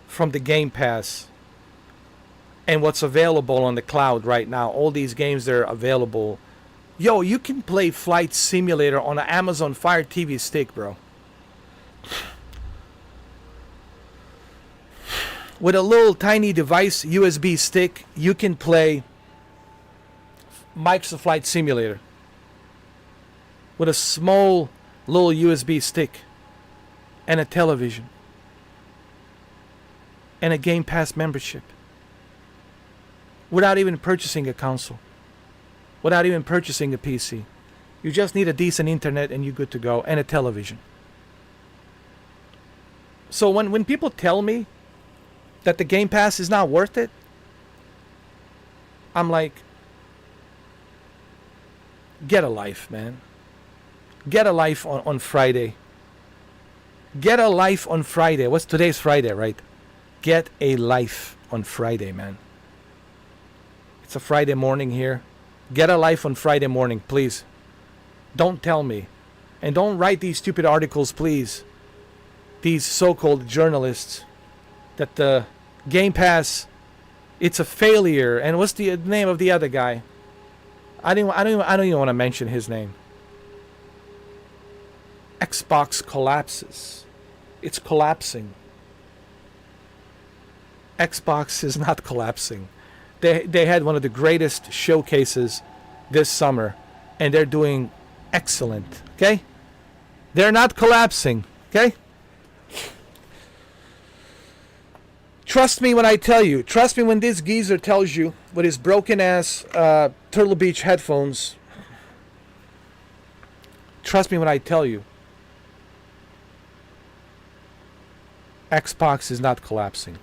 from the Game Pass and what's available on the cloud right now. All these games that are available Yo, you can play Flight Simulator on an Amazon Fire TV stick, bro. With a little tiny device, USB stick, you can play Microsoft Flight Simulator. With a small little USB stick. And a television. And a Game Pass membership. Without even purchasing a console. Without even purchasing a PC. You just need a decent internet and you're good to go. And a television. So when people tell me that the Game Pass is not worth it, I'm like, get a life, man. Get a life on Friday. Get a life on Friday. What's today's Friday, right? Get a life on Friday, man. It's a Friday morning here. Get a life on Friday morning, please. Don't tell me. And don't write these stupid articles, please. These so-called journalists. That the Game Pass, it's a failure. And what's the name of the other guy? I don't even want to mention his name. Xbox collapses. It's collapsing. Xbox is not collapsing. They had one of the greatest showcases this summer, and they're doing excellent. Okay? They're not collapsing. Okay? Trust me when I tell you. Trust me when this geezer tells you with his broken ass Turtle Beach headphones. Trust me when I tell you. Xbox is not collapsing.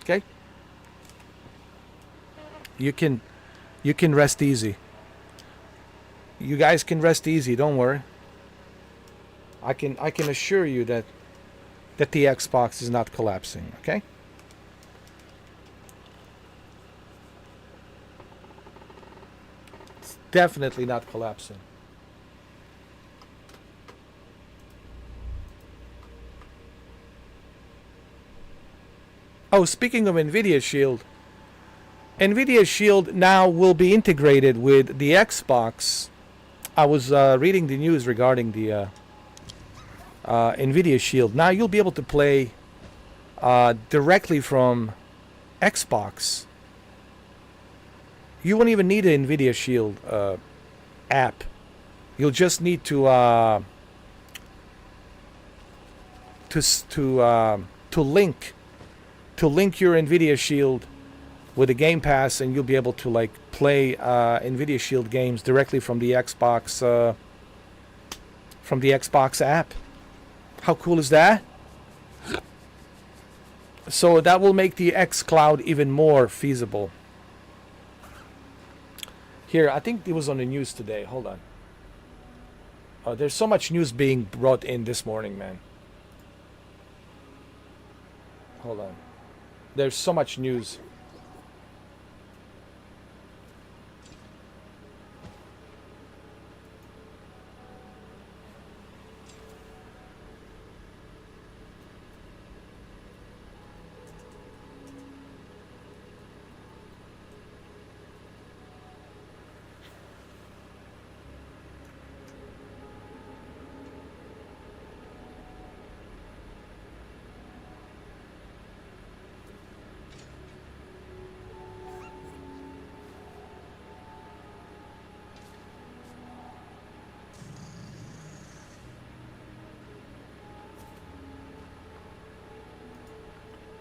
Okay? You can rest easy. You guys can rest easy, don't worry. I can assure you that the Xbox is not collapsing, okay? It's definitely not collapsing. Oh, speaking of NVIDIA Shield, NVIDIA Shield now will be integrated with the Xbox. I was reading the news regarding the NVIDIA Shield. Now you'll be able to play directly from Xbox. You won't even need an NVIDIA Shield app. You'll just need to link your NVIDIA Shield with the Game Pass, and you'll be able to like play NVIDIA Shield games directly from the Xbox app. How cool is that? So that will make the xCloud even more feasible. Here, I think it was on the news today. Hold on. There's so much news being brought in this morning, man. Hold on. There's so much news.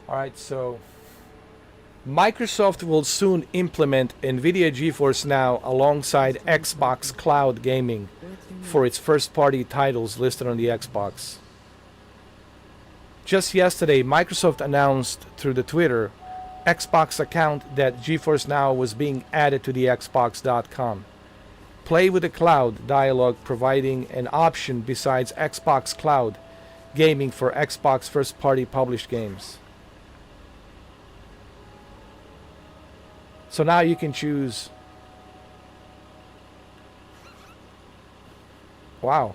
Alright, so Microsoft will soon implement NVIDIA GeForce Now alongside Xbox Cloud Gaming for its first-party titles listed on the Xbox. Just yesterday, Microsoft announced through the Twitter Xbox account that GeForce Now was being added to the Xbox.com. Play with the Cloud dialog providing an option besides Xbox Cloud Gaming for Xbox first-party published games. So now you can choose. Wow.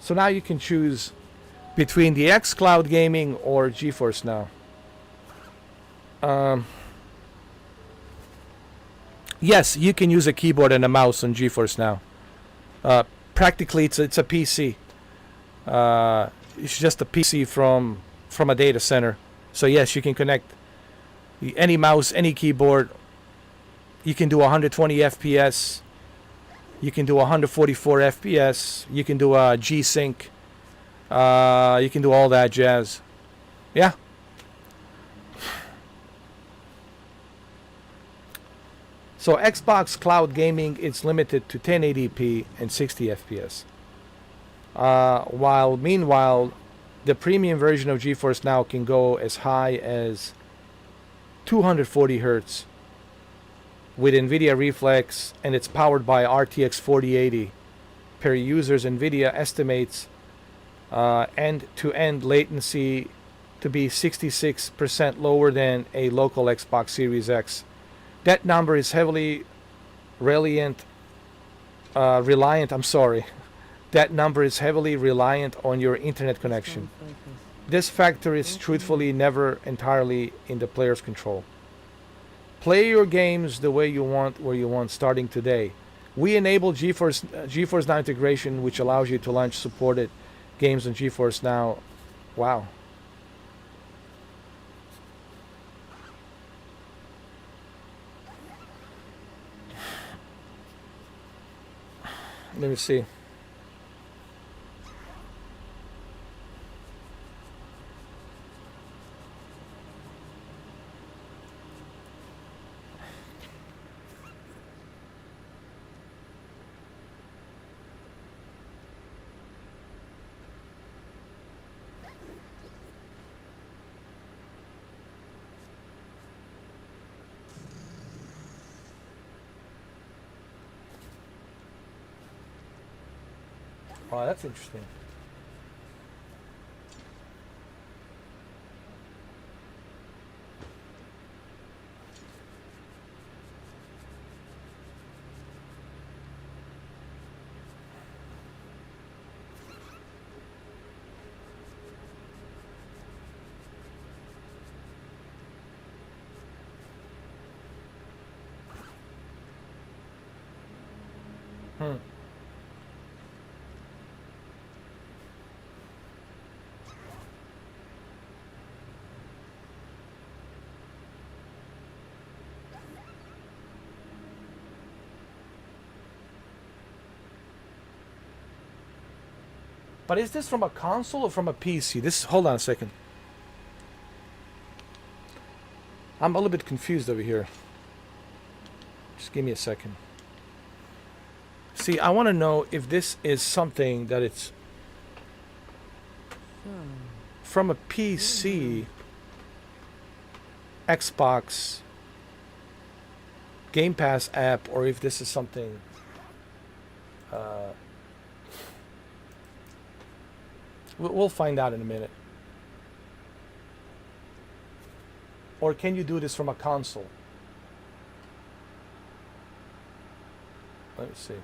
So now you can choose between the xCloud gaming or GeForce Now. Yes, you can use a keyboard and a mouse on GeForce Now. Practically, it's a PC. It's just a PC from a data center. So yes, you can connect any mouse, any keyboard. You can do 120 FPS. You can do 144 FPS. You can do a G-Sync. You can do all that jazz. Yeah. So Xbox Cloud Gaming is limited to 1080p and 60 FPS. Meanwhile, the premium version of GeForce Now can go as high as 240 Hertz with NVIDIA Reflex, and it's powered by RTX 4080. Per users, NVIDIA estimates end-to-end latency to be 66% lower than a local Xbox Series X. That number is heavily reliant. That number is heavily reliant on your internet connection. This factor is truthfully never entirely in the player's control. Play your games the way you want, where you want, starting today. We enable GeForce Now integration, which allows you to launch supported games on GeForce Now. Wow. Let me see. Wow, that's interesting. But is this from a console or from a PC? Hold on a second. I'm a little bit confused over here. Just give me a second. See, I want to know if this is something that it's from a PC, Xbox, Game Pass app, or if this is something we'll find out in a minute. Or can you do this from a console? Let me see.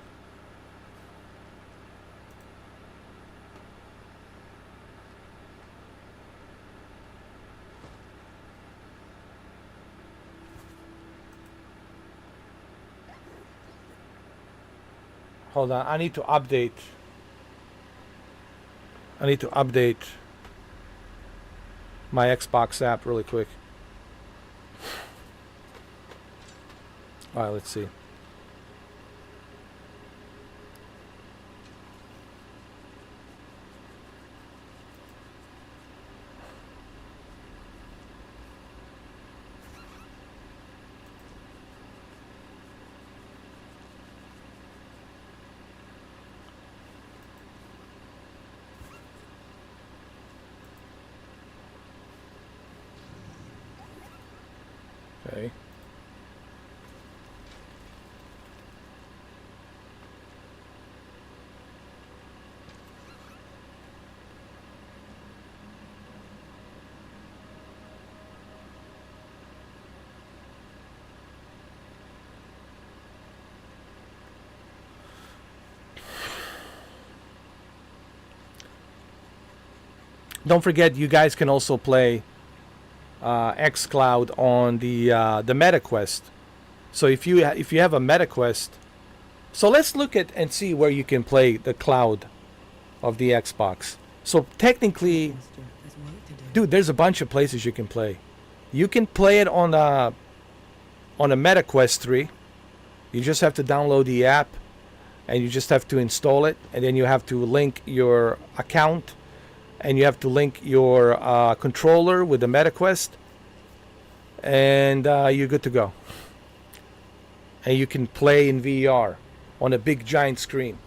Hold on, I need to update my Xbox app really quick. All right, let's see. Okay. Don't forget, you guys can also play xCloud on the MetaQuest. So if you have a MetaQuest, so let's look at and see where you can play the cloud of the Xbox. So technically, dude, there's a bunch of places you can play. You can play it on a MetaQuest 3. You just have to download the app, and you just have to install it, and then you have to link your account, and you have to link your controller with the MetaQuest, and you're good to go. And you can play in VR on a big giant screen.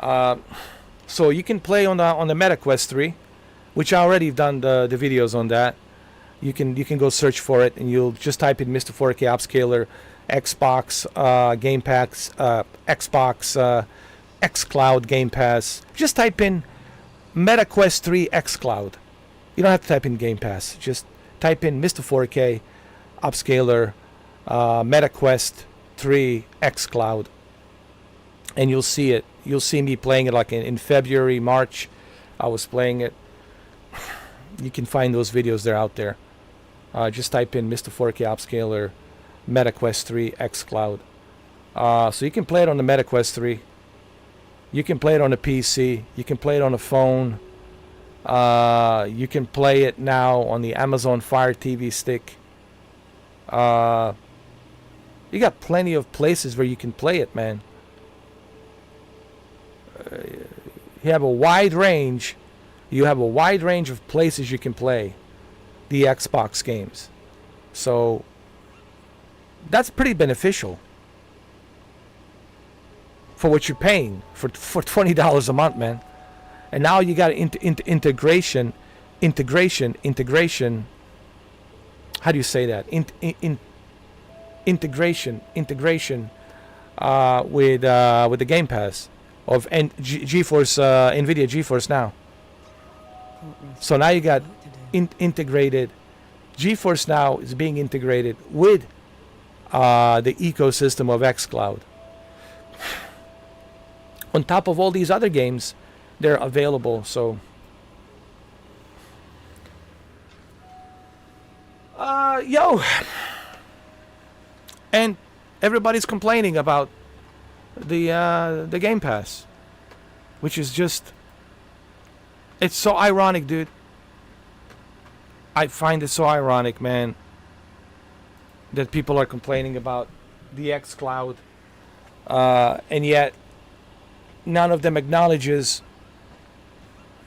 So you can play on the MetaQuest 3, which I already done the videos on that. You can go search for it, and you'll just type in Mr. 4K Upscaler, Xbox Game Pass, Xbox xCloud Game Pass. Just type in MetaQuest 3 xCloud. You don't have to type in Game Pass. Just type in Mr. 4K Upscaler, MetaQuest 3 xCloud, and you'll see it. You'll see me playing it like in February, March. I was playing it. You can find those videos. They're out there. Just type in Mr. 4K Upscaler, MetaQuest 3 xCloud. So you can play it on the MetaQuest 3. You can play it on a PC. You can play it on a phone. You can play it now on the Amazon Fire TV stick. You got plenty of places where you can play it, man. You have a wide range. You have a wide range of places you can play the Xbox games. So that's pretty beneficial for what you're paying for $20 a month, man. And now you got integration. How do you say that? Integration with the Game Pass of GeForce, NVIDIA GeForce Now. So now you got integrated. GeForce Now is being integrated with the ecosystem of xCloud. On top of all these other games, they're available. So, and everybody's complaining about the Game Pass, which is just, it's so ironic, dude. I find it so ironic, man, that people are complaining about the xCloud, and yet none of them acknowledges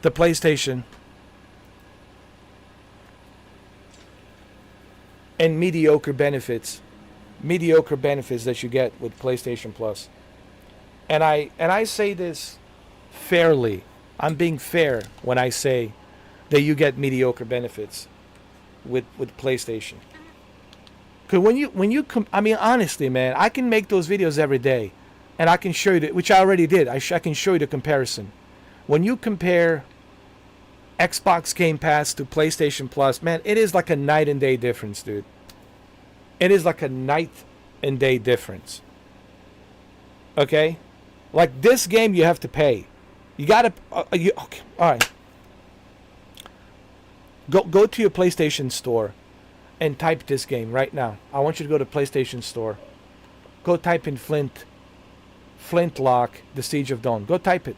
the PlayStation and mediocre benefits that you get with PlayStation Plus. And I say this fairly. I'm being fair when I say that you get mediocre benefits with PlayStation. Because I mean, honestly, man, I can make those videos every day, and I can show you which I already did. I can show you the comparison. When you compare Xbox Game Pass to PlayStation Plus, man, it is like a night and day difference, dude. It is like a night and day difference. Okay? Like this game, you have to pay. You gotta. Okay, all right. Go to your PlayStation Store and type this game right now. I want you to go to PlayStation Store. Go type in Flintlock, The Siege of Dawn. Go type it,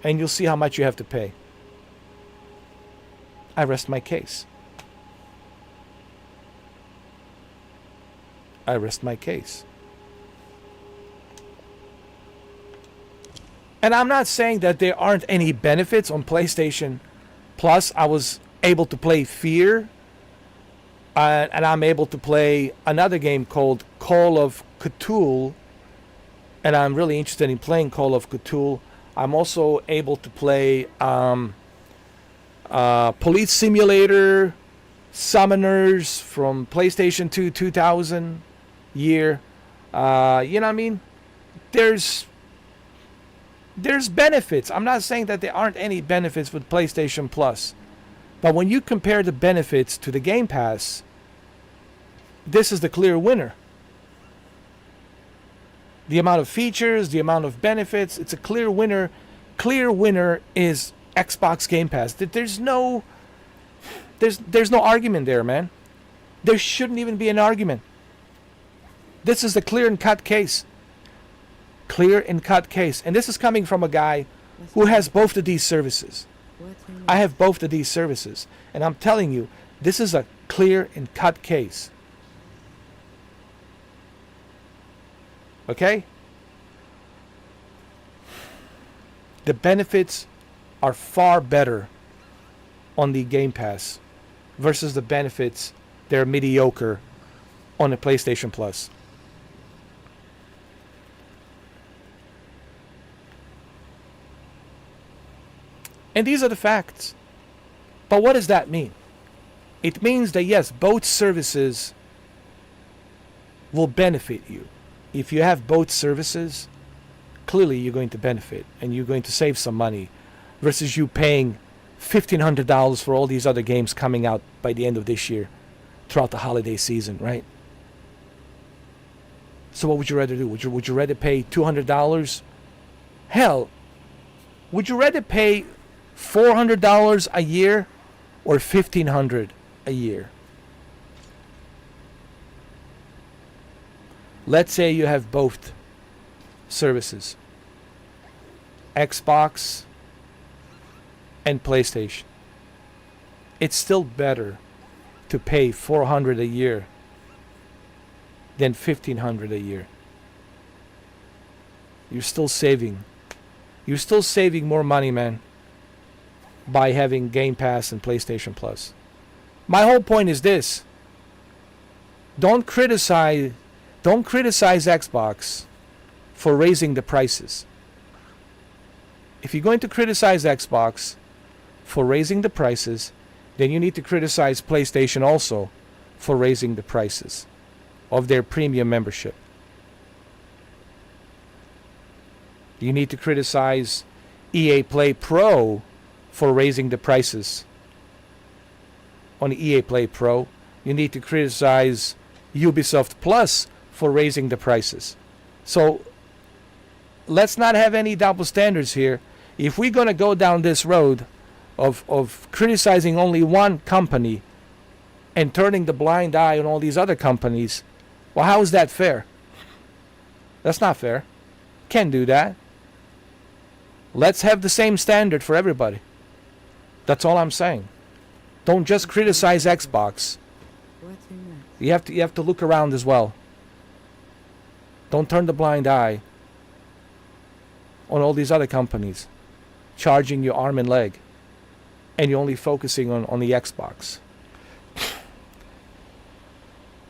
and you'll see how much you have to pay. I rest my case. I rest my case. And I'm not saying that there aren't any benefits on PlayStation Plus. I was able to play Fear, and I'm able to play another game called Call of Cthulhu, and I'm really interested in playing Call of Cthulhu. I'm also able to play Police Simulator, Summoners from PlayStation 2 2000 year. You know what I mean? There's benefits. I'm not saying that there aren't any benefits with PlayStation Plus. But when you compare the benefits to the Game Pass, this is the clear winner. The amount of features, the amount of benefits, it's a clear winner. Clear winner is Xbox Game Pass. There's no argument there, man. There shouldn't even be an argument. This is the clear and cut case. Clear and cut case. And this is coming from a guy who has both of these services. I have both of these services. And I'm telling you, this is a clear and cut case. Okay? The benefits are far better on the Game Pass versus the benefits that are mediocre on the PlayStation Plus. And these are the facts. But what does that mean? It means that yes, both services will benefit you. If you have both services, clearly you're going to benefit and you're going to save some money versus you paying $1,500 for all these other games coming out by the end of this year throughout the holiday season, right? So what would you rather do? Would you rather pay $200? Hell, would you rather pay $400 a year or $1,500 a year? Let's say you have both services, Xbox and PlayStation. It's still better to pay $400 a year than $1,500 a year. You're still saving more money, man, by having Game Pass and PlayStation Plus. My whole point is this. Don't criticize Xbox for raising the prices. If you're going to criticize Xbox for raising the prices, then you need to criticize PlayStation also for raising the prices of their premium membership. You need to criticize EA Play Pro for raising the prices on EA Play Pro. You need to criticize Ubisoft Plus for raising the prices. So let's not have any double standards here. If we're going to go down this road of criticizing only one company and turning the blind eye on all these other companies, well, how is that fair? That's not fair. Can't do that. Let's have the same standard for everybody. That's all I'm saying. Don't just criticize Xbox. You have to look around as well. Don't turn the blind eye on all these other companies charging you arm and leg, and you're only focusing on the Xbox.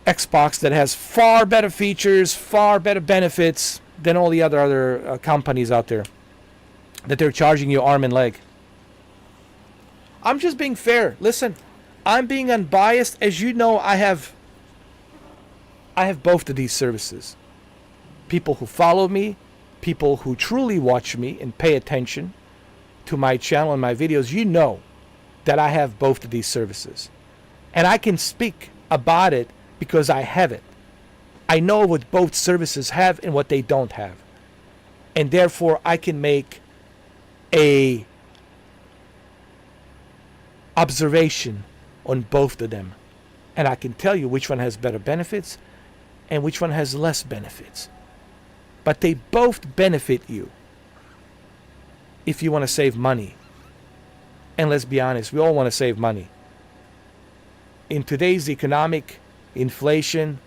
Xbox that has far better features, far better benefits than all the other companies out there that they're charging you arm and leg. I'm just being fair. Listen, I'm being unbiased. As you know, I have both of these services. People who follow me, people who truly watch me and pay attention to my channel and my videos, you know that I have both of these services. And I can speak about it because I have it. I know what both services have and what they don't have. And therefore, I can make a observation on both of them. And I can tell you which one has better benefits and which one has less benefits. But they both benefit you if you want to save money. And let's be honest, we all want to save money. In today's economic inflation,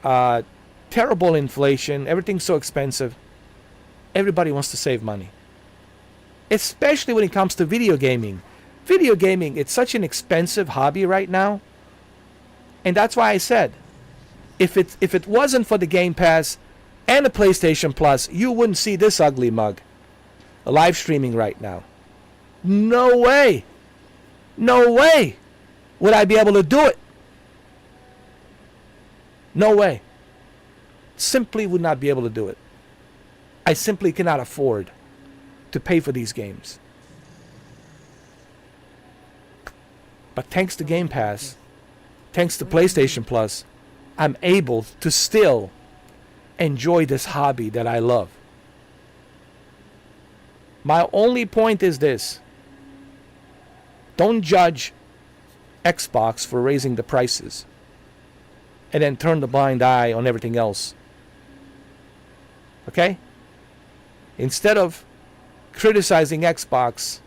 terrible inflation, everything's so expensive, everybody wants to save money. Especially when it comes to video gaming. Video gaming, it's such an expensive hobby right now. And that's why I said, if it wasn't for the Game Pass and the PlayStation Plus, you wouldn't see this ugly mug live streaming right now. No way. No way would I be able to do it. No way. Simply would not be able to do it. I simply cannot afford to pay for these games. But thanks to Game Pass, thanks to PlayStation Plus, I'm able to still enjoy this hobby that I love. My only point is this. Don't judge Xbox for raising the prices and then turn the blind eye on everything else. Okay? Instead of criticizing Xbox,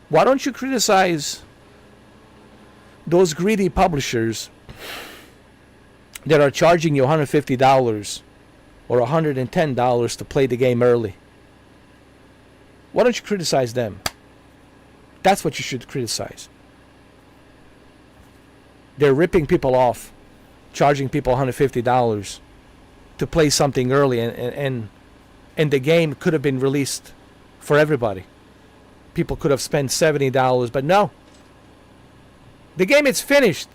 why don't you criticize those greedy publishers that are charging you $150 or $110 to play the game early? Why don't you criticize them? That's what you should criticize. They're ripping people off, charging people $150 to play something early, and the game could have been released for everybody. People could have spent $70, but no. The game is finished,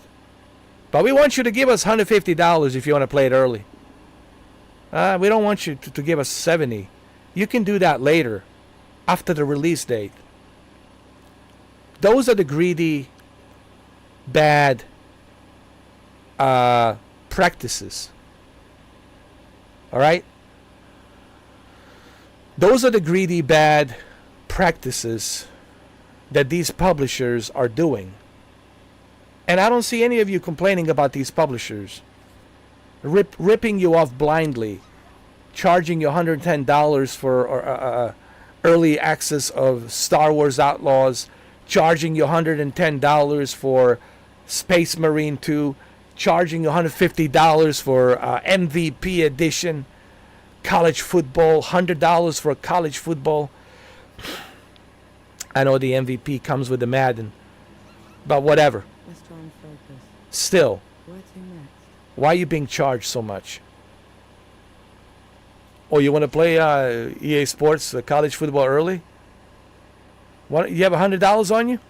but we want you to give us $150 if you want to play it early. We don't want you to give us $70. You can do that later, after the release date. Those are the greedy, bad practices. All right? Those are the greedy, bad practices that these publishers are doing. And I don't see any of you complaining about these publishers ripping you off blindly, charging you $110 for early access of Star Wars Outlaws, charging you $110 for Space Marine 2, charging you $150 for MVP edition, college football, $100 for college football. I know the MVP comes with the Madden, but whatever. Let's try and focus. Still, Where to next? why are you being charged so much? Oh, you want to play EA Sports college football early? What, you have $100 on you?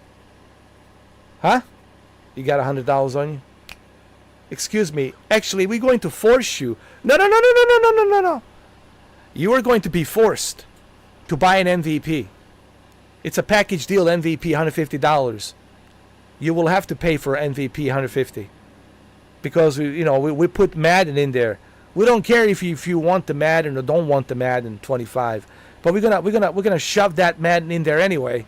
Huh? You got $100 on you? Excuse me. Actually, we're going to force you. No. You are going to be forced to buy an MVP. It's a package deal, MVP, $150. You will have to pay for MVP $150 because we put Madden in there. We don't care if you want the Madden or don't want the Madden 25, but we're gonna shove that Madden in there anyway.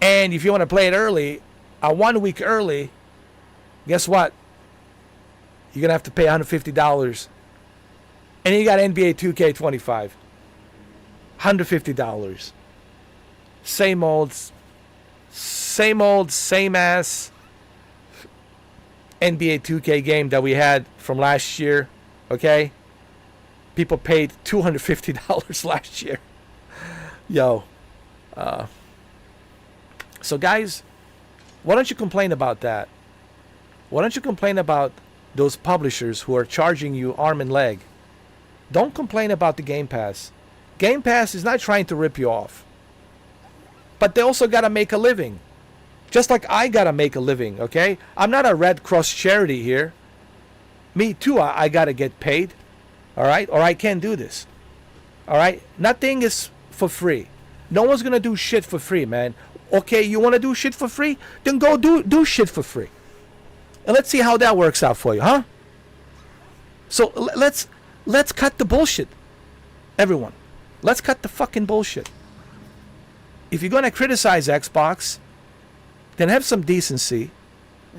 And if you want to play it early, 1 week early, guess what? You're gonna have to pay $150, and you got NBA 2K25, $150. Same ass NBA 2K game that we had from last year. Okay? People paid $250 last year. Yo. So guys, why don't you complain about that? Why don't you complain about those publishers who are charging you arm and leg? Don't complain about the Game Pass. Game Pass is not trying to rip you off. But they also got to make a living. Just like I got to make a living, okay? I'm not a Red Cross charity here. Me too, I got to get paid. All right? Or I can't do this. All right? Nothing is for free. No one's going to do shit for free, man. Okay, you want to do shit for free? Then go do shit for free. And let's see how that works out for you, huh? So let's cut the bullshit. Everyone. Let's cut the fucking bullshit. If you're going to criticize Xbox, then have some decency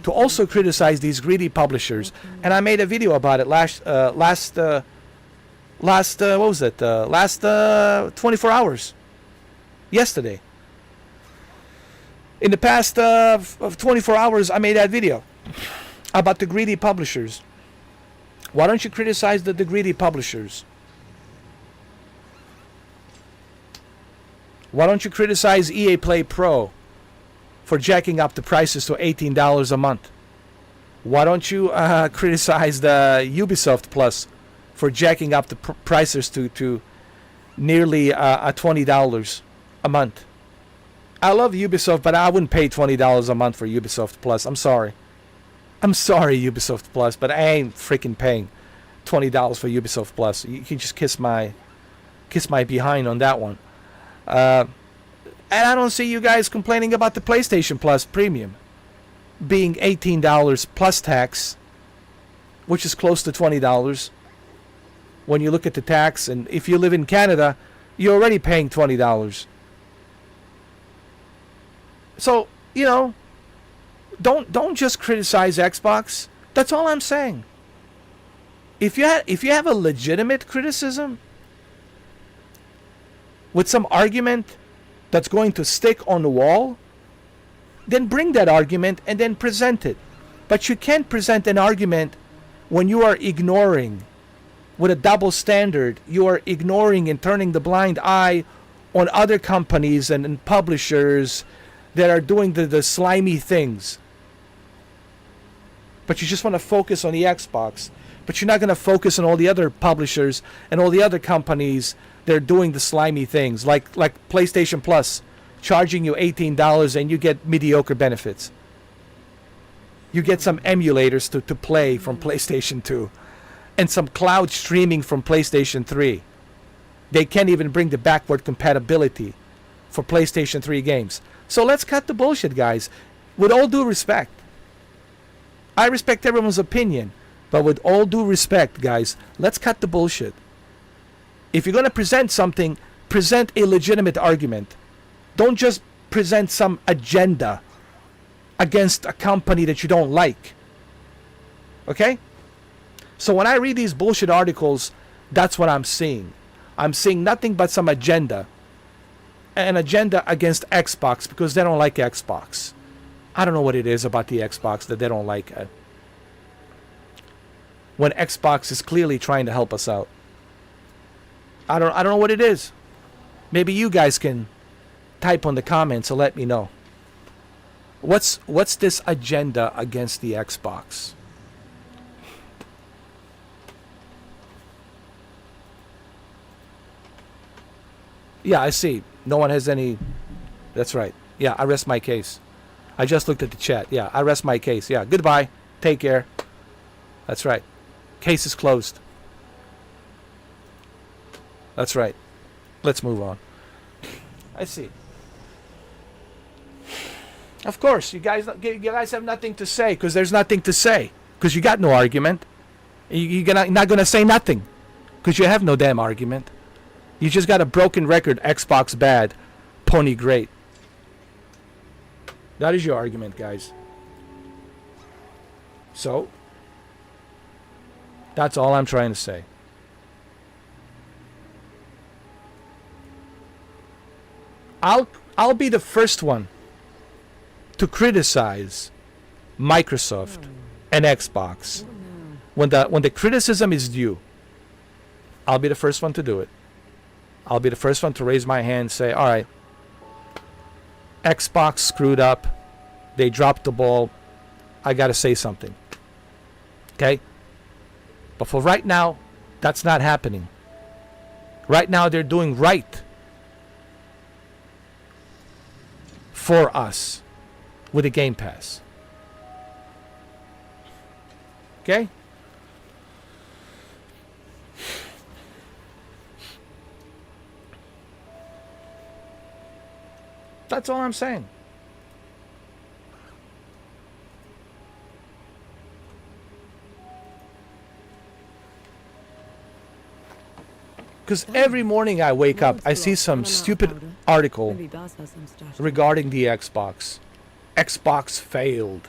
to also criticize these greedy publishers. And I made a video about it last 24 hours. Yesterday. In the past 24 hours, I made that video about the greedy publishers. Why don't you criticize the greedy publishers? Why don't you criticize EA Play Pro for jacking up the prices to $18 a month? Why don't you criticize the Ubisoft Plus for jacking up the prices to nearly $20 a month? I love Ubisoft, but I wouldn't pay $20 a month for Ubisoft Plus. I'm sorry. I'm sorry, Ubisoft Plus, but I ain't freaking paying $20 for Ubisoft Plus. You can just kiss my behind on that one. And I don't see you guys complaining about the PlayStation Plus Premium being $18 plus tax, which is close to $20 when you look at the tax. And if you live in Canada, you're already paying $20. So, don't just criticize Xbox. That's all I'm saying. If you have a legitimate criticism with some argument that's going to stick on the wall, then bring that argument and then present it. But you can't present an argument when you are ignoring, with a double standard, you are ignoring and turning the blind eye on other companies and publishers that are doing the slimy things. But you just want to focus on the Xbox. But you're not going to focus on all the other publishers and all the other companies that are doing the slimy things, like PlayStation Plus, charging you $18 and you get mediocre benefits. You get some emulators to play from PlayStation 2 and some cloud streaming from PlayStation 3. They can't even bring the backward compatibility for PlayStation 3 games. So let's cut the bullshit, guys. With all due respect. I respect everyone's opinion, but with all due respect, guys, let's cut the bullshit. If you're going to present something, present a legitimate argument. Don't just present some agenda against a company that you don't like. Okay? So when I read these bullshit articles, that's what I'm seeing. I'm seeing nothing but some agenda. An agenda against Xbox because they don't like Xbox. I don't know what it is about the Xbox that they don't like. When Xbox is clearly trying to help us out. I don't know what it is. Maybe you guys can type on the comments and let me know. What's this agenda against the Xbox? Yeah, I see. No one has any. That's right. Yeah, I rest my case. I just looked at the chat. Yeah, I rest my case. Yeah, goodbye. Take care. That's right. Case is closed. That's right. Let's move on. I see. Of course, you guys have nothing to say because there's nothing to say because you got no argument. You're not going to say nothing because you have no damn argument. You just got a broken record. Xbox bad, Pony great. That is your argument, guys. So, that's all I'm trying to say. I'll be the first one to criticize Microsoft and Xbox when the criticism is due. I'll be the first one to do it. I'll be the first one to raise my hand and say, all right, Xbox screwed up. They dropped the ball. I got to say something. Okay? But for right now, that's not happening. Right now, they're doing right for us with the Game Pass. Okay? That's all I'm saying. Because every morning I wake up, I see some stupid article regarding the Xbox. Xbox failed.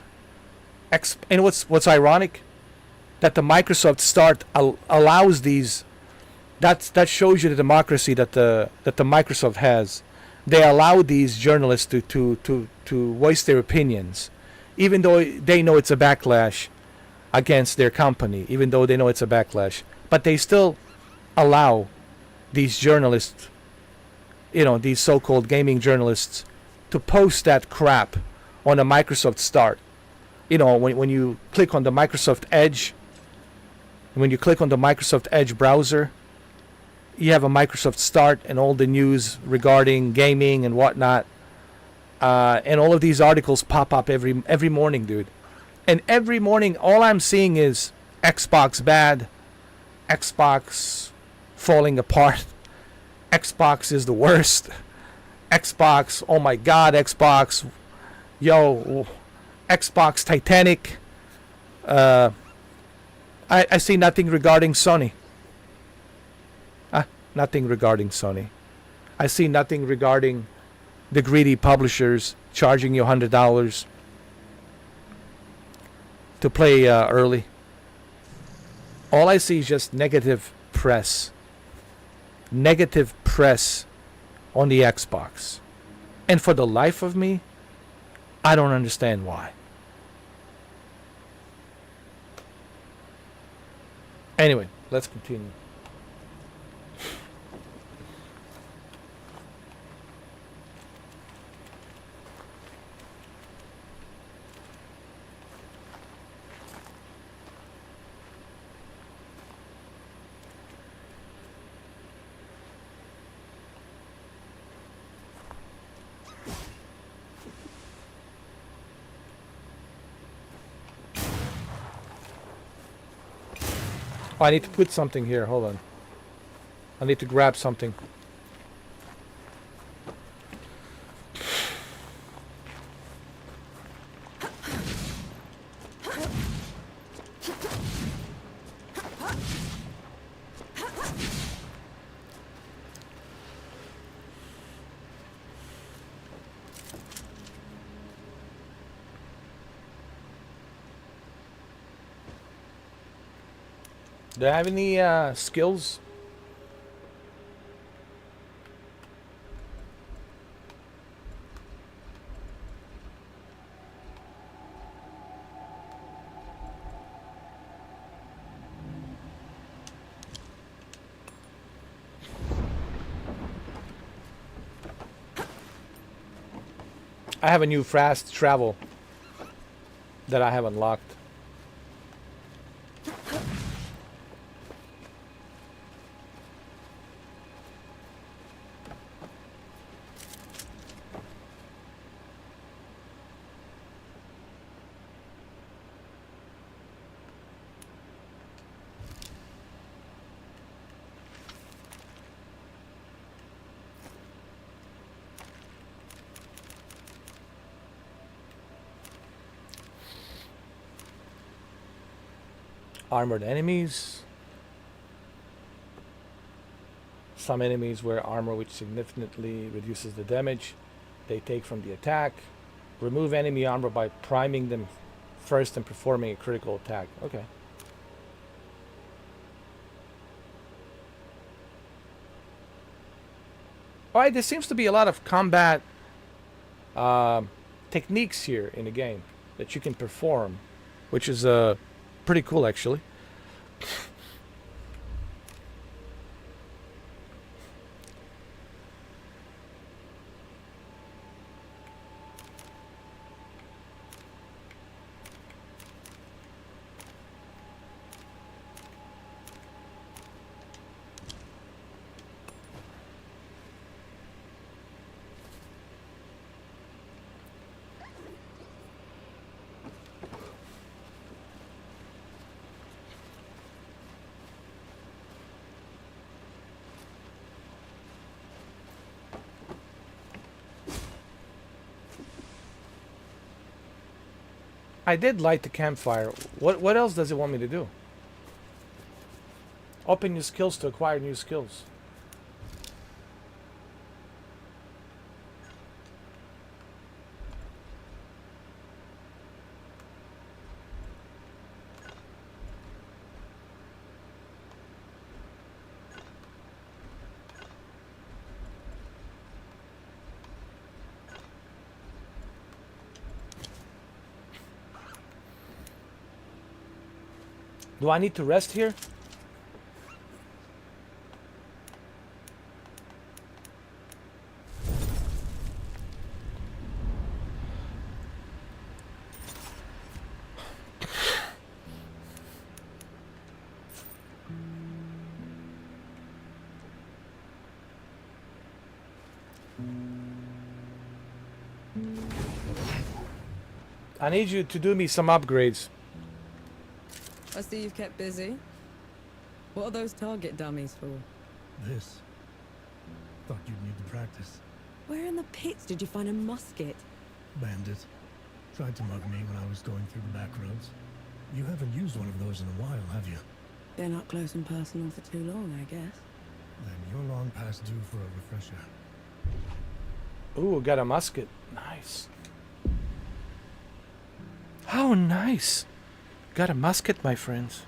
And what's ironic? That the Microsoft start allows these. That shows you the democracy that the Microsoft has. They allow these journalists to voice their opinions, even though they know it's a backlash against their company. Even though they know it's a backlash, but they still allow these journalists, these so-called gaming journalists, to post that crap on the Microsoft Start. When you click on the Microsoft Edge, when you click on the Microsoft Edge browser, you have a Microsoft Start and all the news regarding gaming and whatnot. And all of these articles pop up every morning, dude. And every morning, all I'm seeing is Xbox bad, Xbox falling apart, Xbox is the worst, Xbox, oh my god, Xbox, yo, Xbox Titanic. I see nothing regarding Sony. Nothing regarding Sony. I see nothing regarding the greedy publishers charging you $100. to play early. All I see is just negative press. Negative press on the Xbox. And for the life of me, I don't understand why. Anyway, let's continue. Oh, I need to put something here. Hold on. I need to grab something. Do I have any skills? I have a new fast travel that I have unlocked. Armored enemies. Some enemies wear armor which significantly reduces the damage they take from the attack. Remove enemy armor by priming them first and performing a critical attack. Okay. Alright, there seems to be a lot of combat techniques here in the game that you can perform, which is pretty cool actually. I did light the campfire. What else does it want me to do? Open new skills to acquire new skills. Do I need to rest here? I need you to do me some upgrades. I see you've kept busy. What are those target dummies for? This. Thought you'd need to practice. Where in the pits did you find a musket? Bandit. Tried to mug me when I was going through the back roads. You haven't used one of those in a while, have you? Been up close and personal for too long, I guess. Then you're long past due for a refresher. Ooh, got a musket. Nice. How nice. Got a musket, my friends.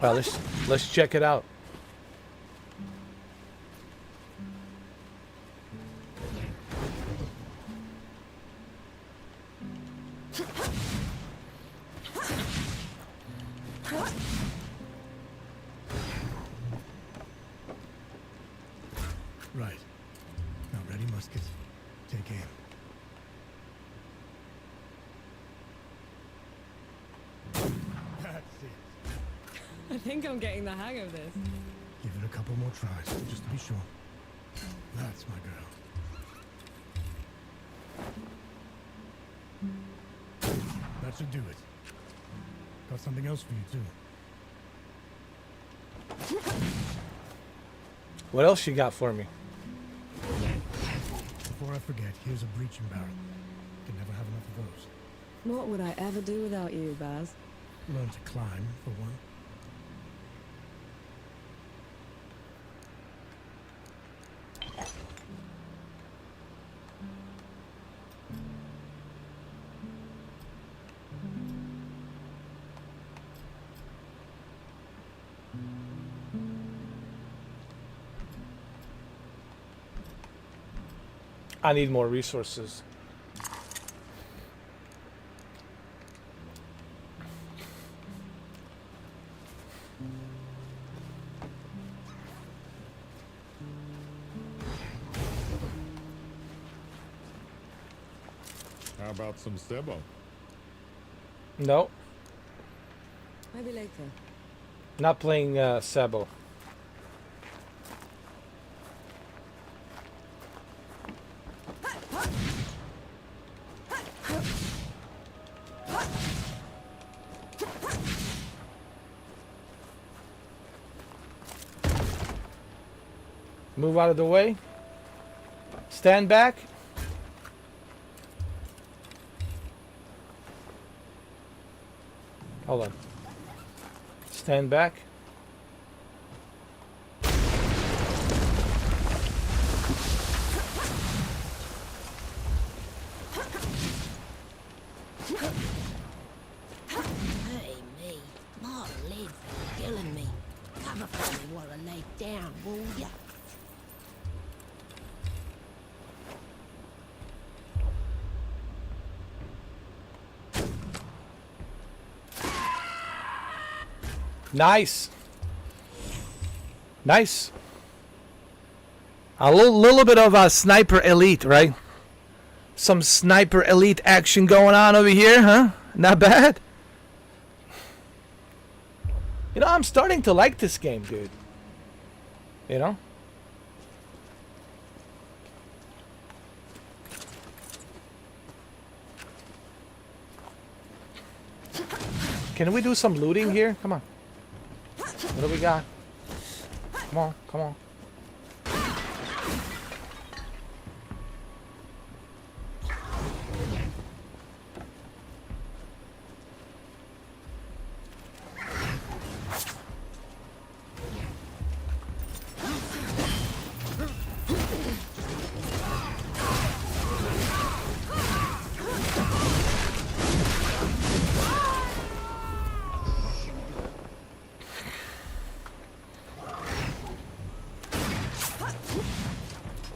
Well, let's check it out. Right. Now ready, muskets. Take aim. That's it. I think I'm getting the hang of this. Give it a couple more tries, just to be sure. That's my girl. That should do it. Got something else for you, too. What else you got for me? Before I forget, here's a breaching barrel. Can never have enough of those. What would I ever do without you, Baz? Learn to climb, for one. I need more resources. How about some Sebo? No, Maybe later. not playing Sebo. Move out of the way. Stand back. Hold on. Stand back. Hey, me. My legs are killing me. Cover for me while I lay down, will ya? Nice. Nice. A little bit of a sniper elite, right? Some sniper elite action going on over here, huh? Not bad. You know, I'm starting to like this game, dude. You know? Can we do some looting here? Come on. What do we got? Come on, come on.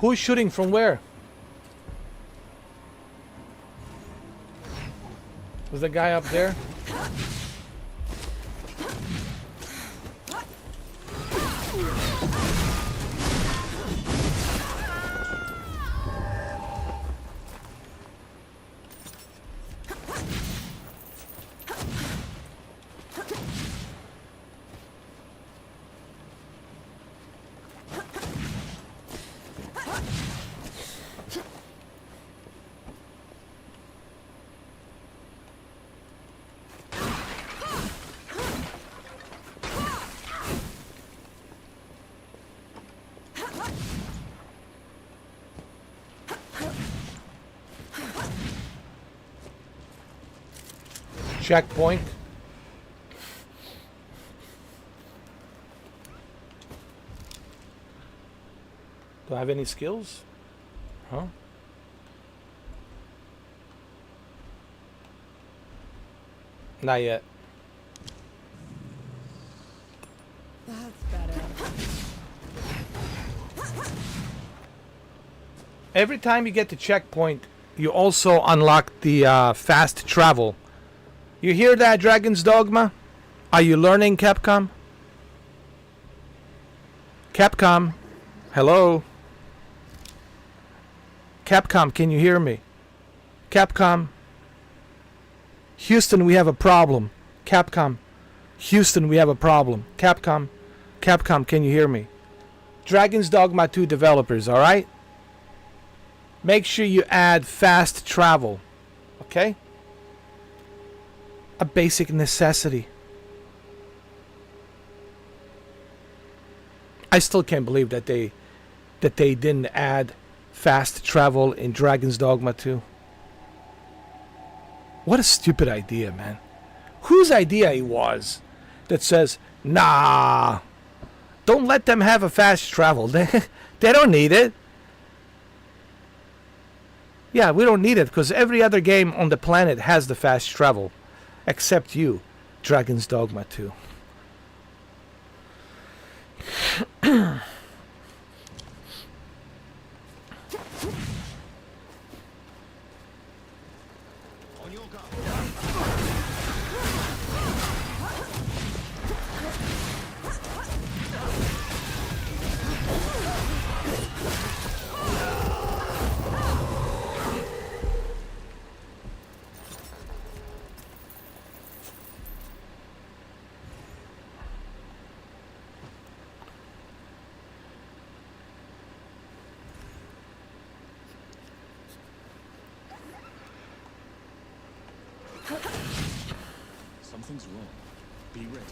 Who's shooting from where? Was the guy up there? checkpoint. Do I have any skills? Huh? Not yet. That's better. Every time you get to checkpoint, you also unlock the fast travel. You hear that, Dragon's Dogma? Are you learning, Capcom? Capcom? Hello? Capcom, can you hear me? Capcom? Houston, we have a problem. Capcom? Houston, we have a problem. Capcom? Capcom, can you hear me? Dragon's Dogma 2 developers, alright? Make sure you add fast travel. Okay? A basic necessity. I still can't believe that they didn't add fast travel in Dragon's Dogma 2. What a stupid idea, man. Whose idea it was that says, nah, don't let them have a fast travel. They don't need it. Yeah, we don't need it because every other game on the planet has the fast travel. Except you, Dragon's Dogma 2. Something's wrong. Be ready.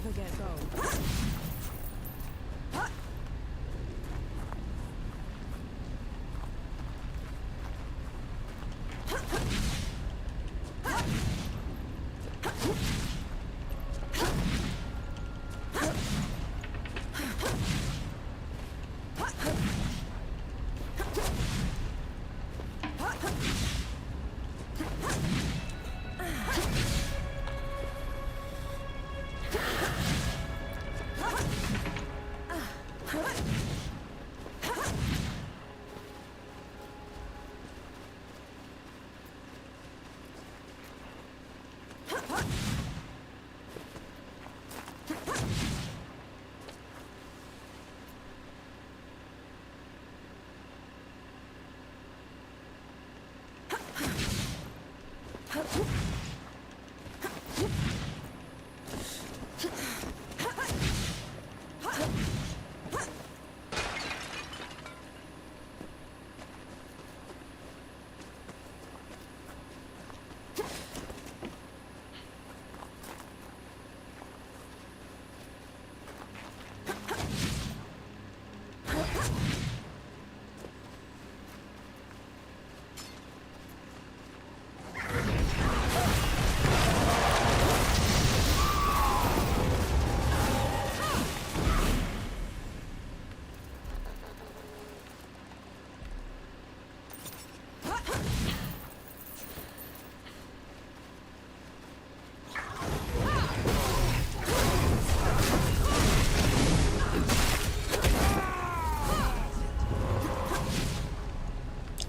never gets old.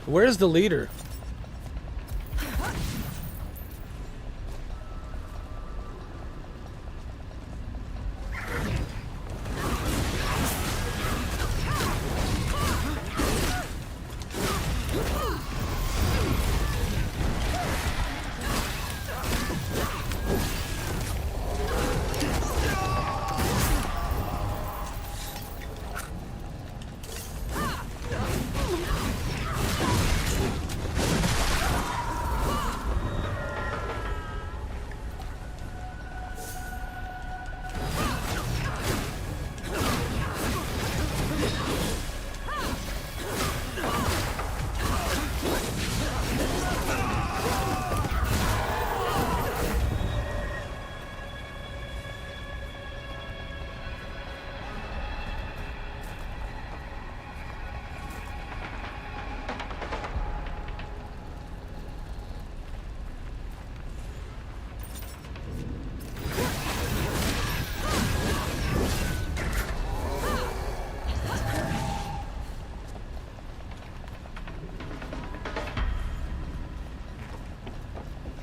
Where's the leader?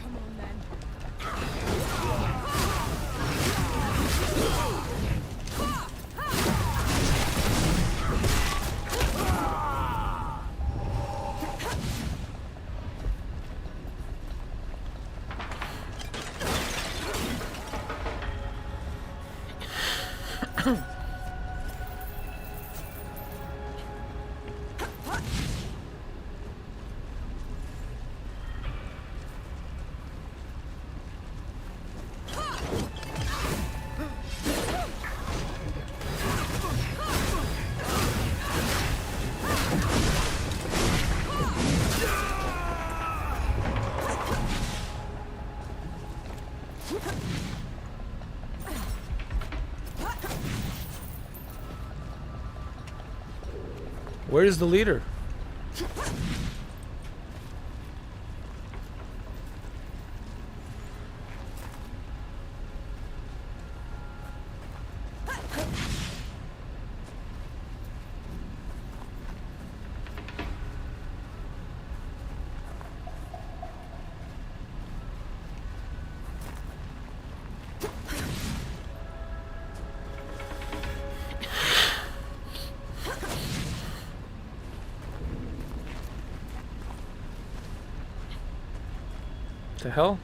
Come on then. Where is the leader? The hell?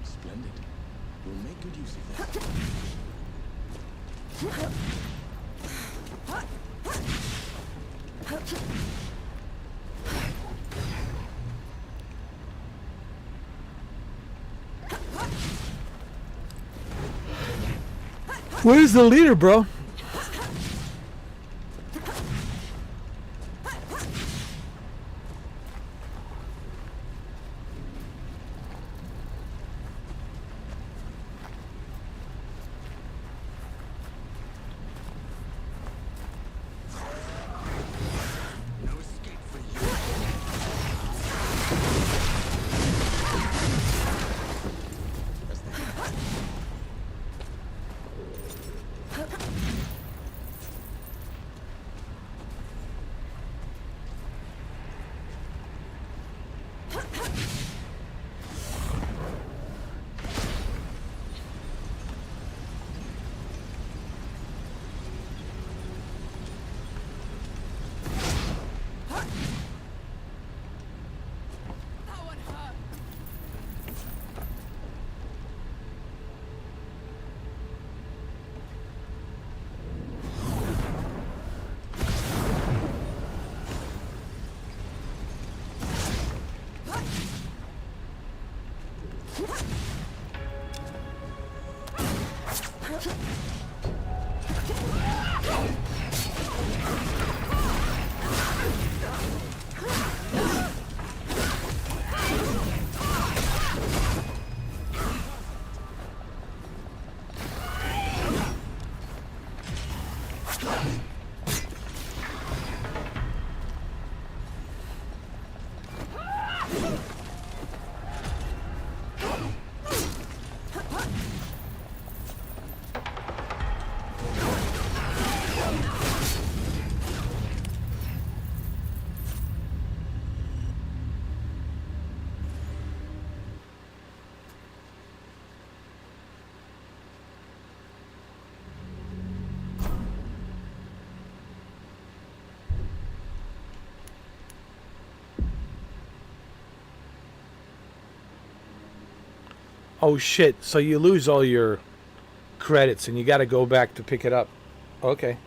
Splendid. We'll make good use of that. Where's the leader, bro? Oh shit, so you lose all your credits and you gotta go back to pick it up. Okay.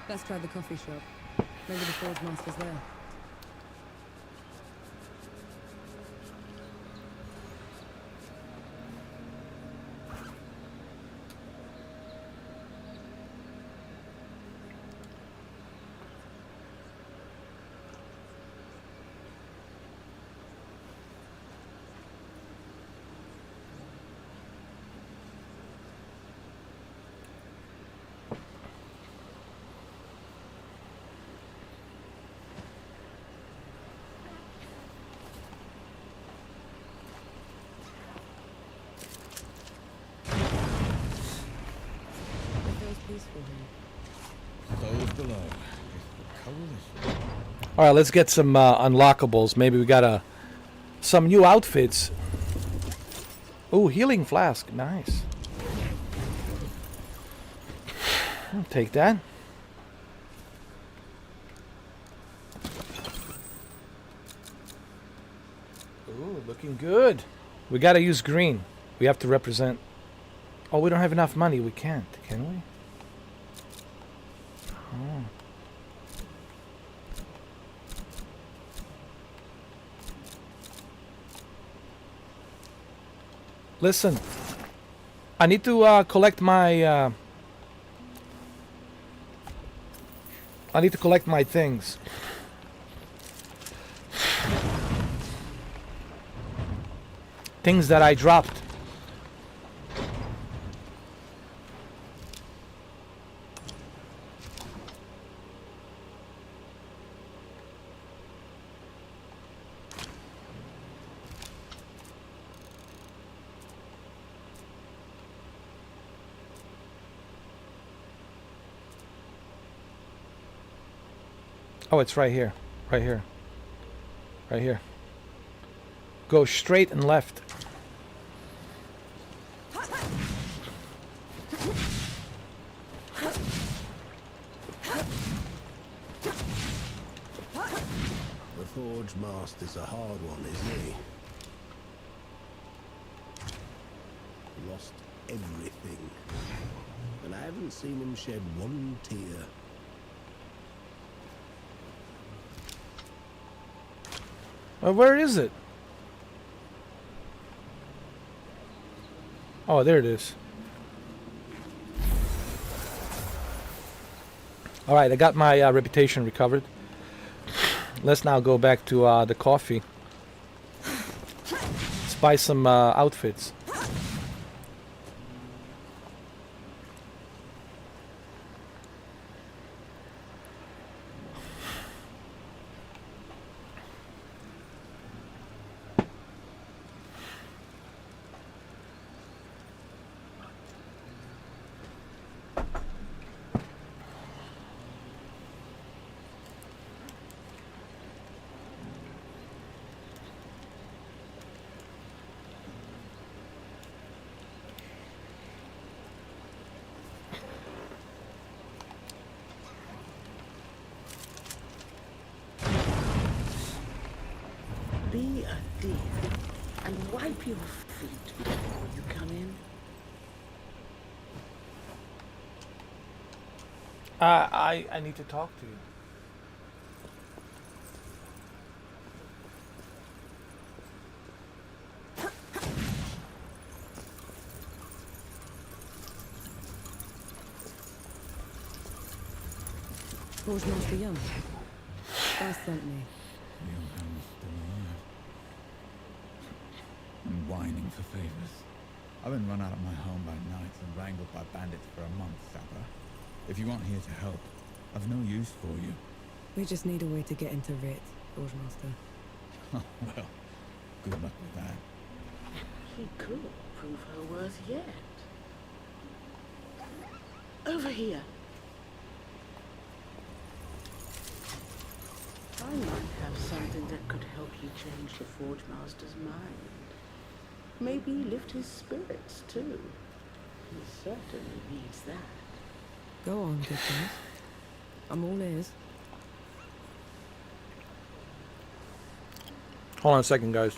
Let's try the coffee shop. Maybe the Forge Master's there. Peaceful here. Those below. It's the coalition. All right, let's get some unlockables. Maybe we got some new outfits. Ooh, healing flask. Nice. I'll take that. Ooh, looking good. We gotta use green. We have to represent. Oh, we don't have enough money. We can't, can we? Oh. Listen, I need to collect my. I need to collect my things. Things that I dropped. Oh, it's right here. Right here. Right here. Go straight and left. The Forge Master's a hard one, isn't he? Lost everything. And I haven't seen him shed one tear. Where is it? Oh, there it is. All right, I got my reputation recovered. Let's now go back to the coffee. Let's buy some outfits. Be a dear and wipe your feet before you come in. I need to talk to you. Forge Master Young. That sent me. Youngham's still alive. And whining for favors. I've been run out of my home by night and wrangled by bandits for a month, Sapper. If you aren't here to help, I've no use for you. We just need a way to get into Rit, Forge Master. Well, good luck with that. He could prove her worth yet. Over here. I might have something that could help you change the Forge Master's mind. Maybe lift his spirits, too. He certainly needs that. Go on, good guys. I'm all ears. Hold on a second, guys.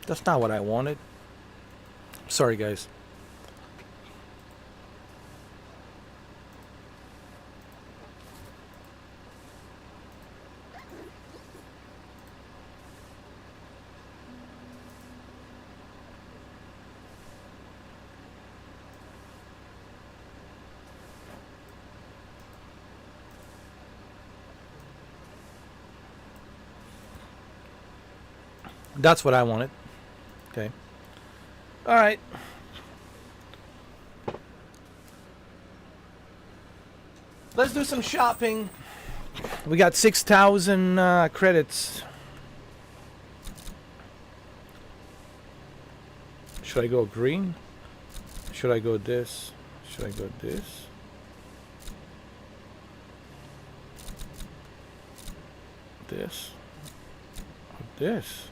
That's not what I wanted. Sorry, guys. That's what I wanted. Okay. All right. Let's do some shopping. We got 6,000 credits. Should I go green? Should I go this? Should I go this? This? Or this?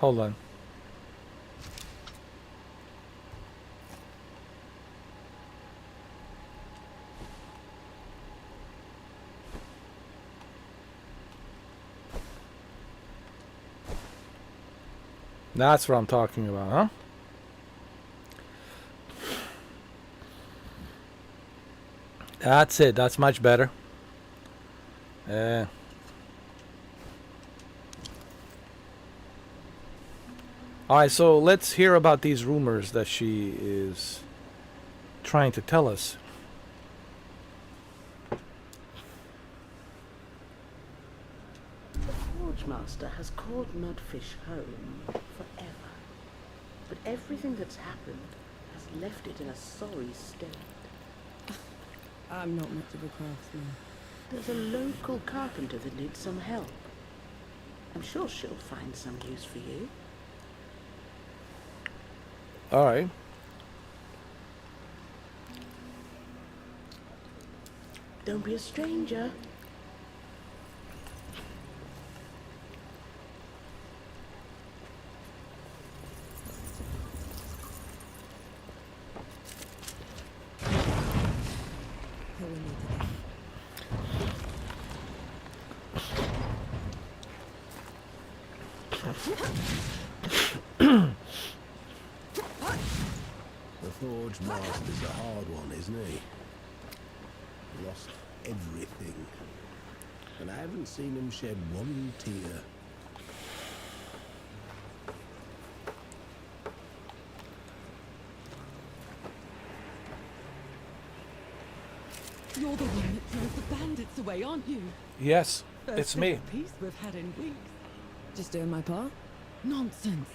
Hold on. That's what I'm talking about, huh? That's it. That's much better. Alright, so let's hear about these rumors that she is trying to tell us. The Forge Master has called Mudfish home forever. But everything that's happened has left it in a sorry state. I'm not much of a craftsman. There's a local carpenter that needs some help. I'm sure she'll find some use for you. Alright. Don't be a stranger. The Forge Master's a hard one, isn't he? Lost everything. And I haven't seen him shed one tear. You're the one that drove the bandits away, aren't you? Yes, First it's bit me. of peace we've had in weeks. Just doing my part? Nonsense.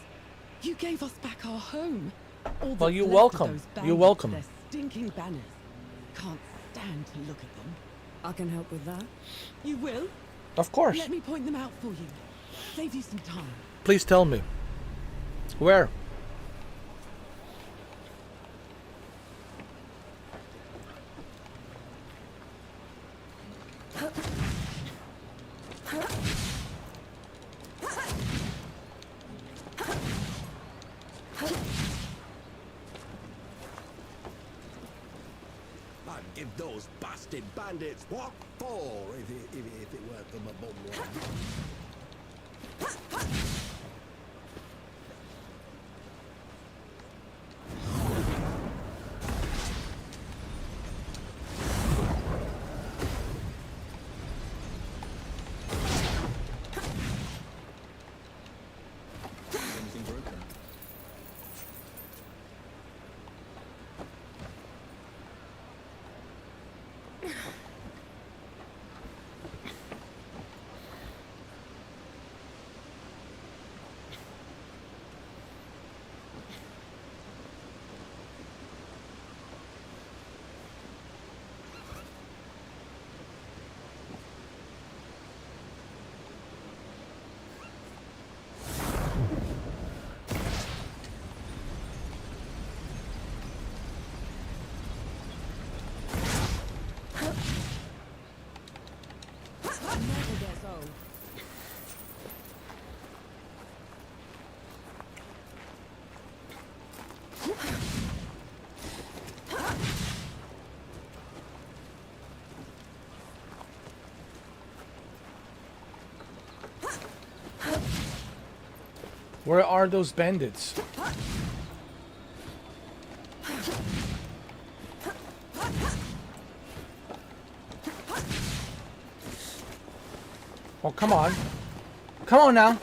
You gave us back our home. All Well, that's you're left of welcome. those You're bandits, welcome. Their stinking banners. Can't stand to look at them. I can help with that. You will? Of course. Let me point them out for you. Save you some time. Please tell me. Where? I'd give those bastard bandits what for if it weren't for my bum one. Anything broken? Where are those bandits? Oh, come on. Come on now.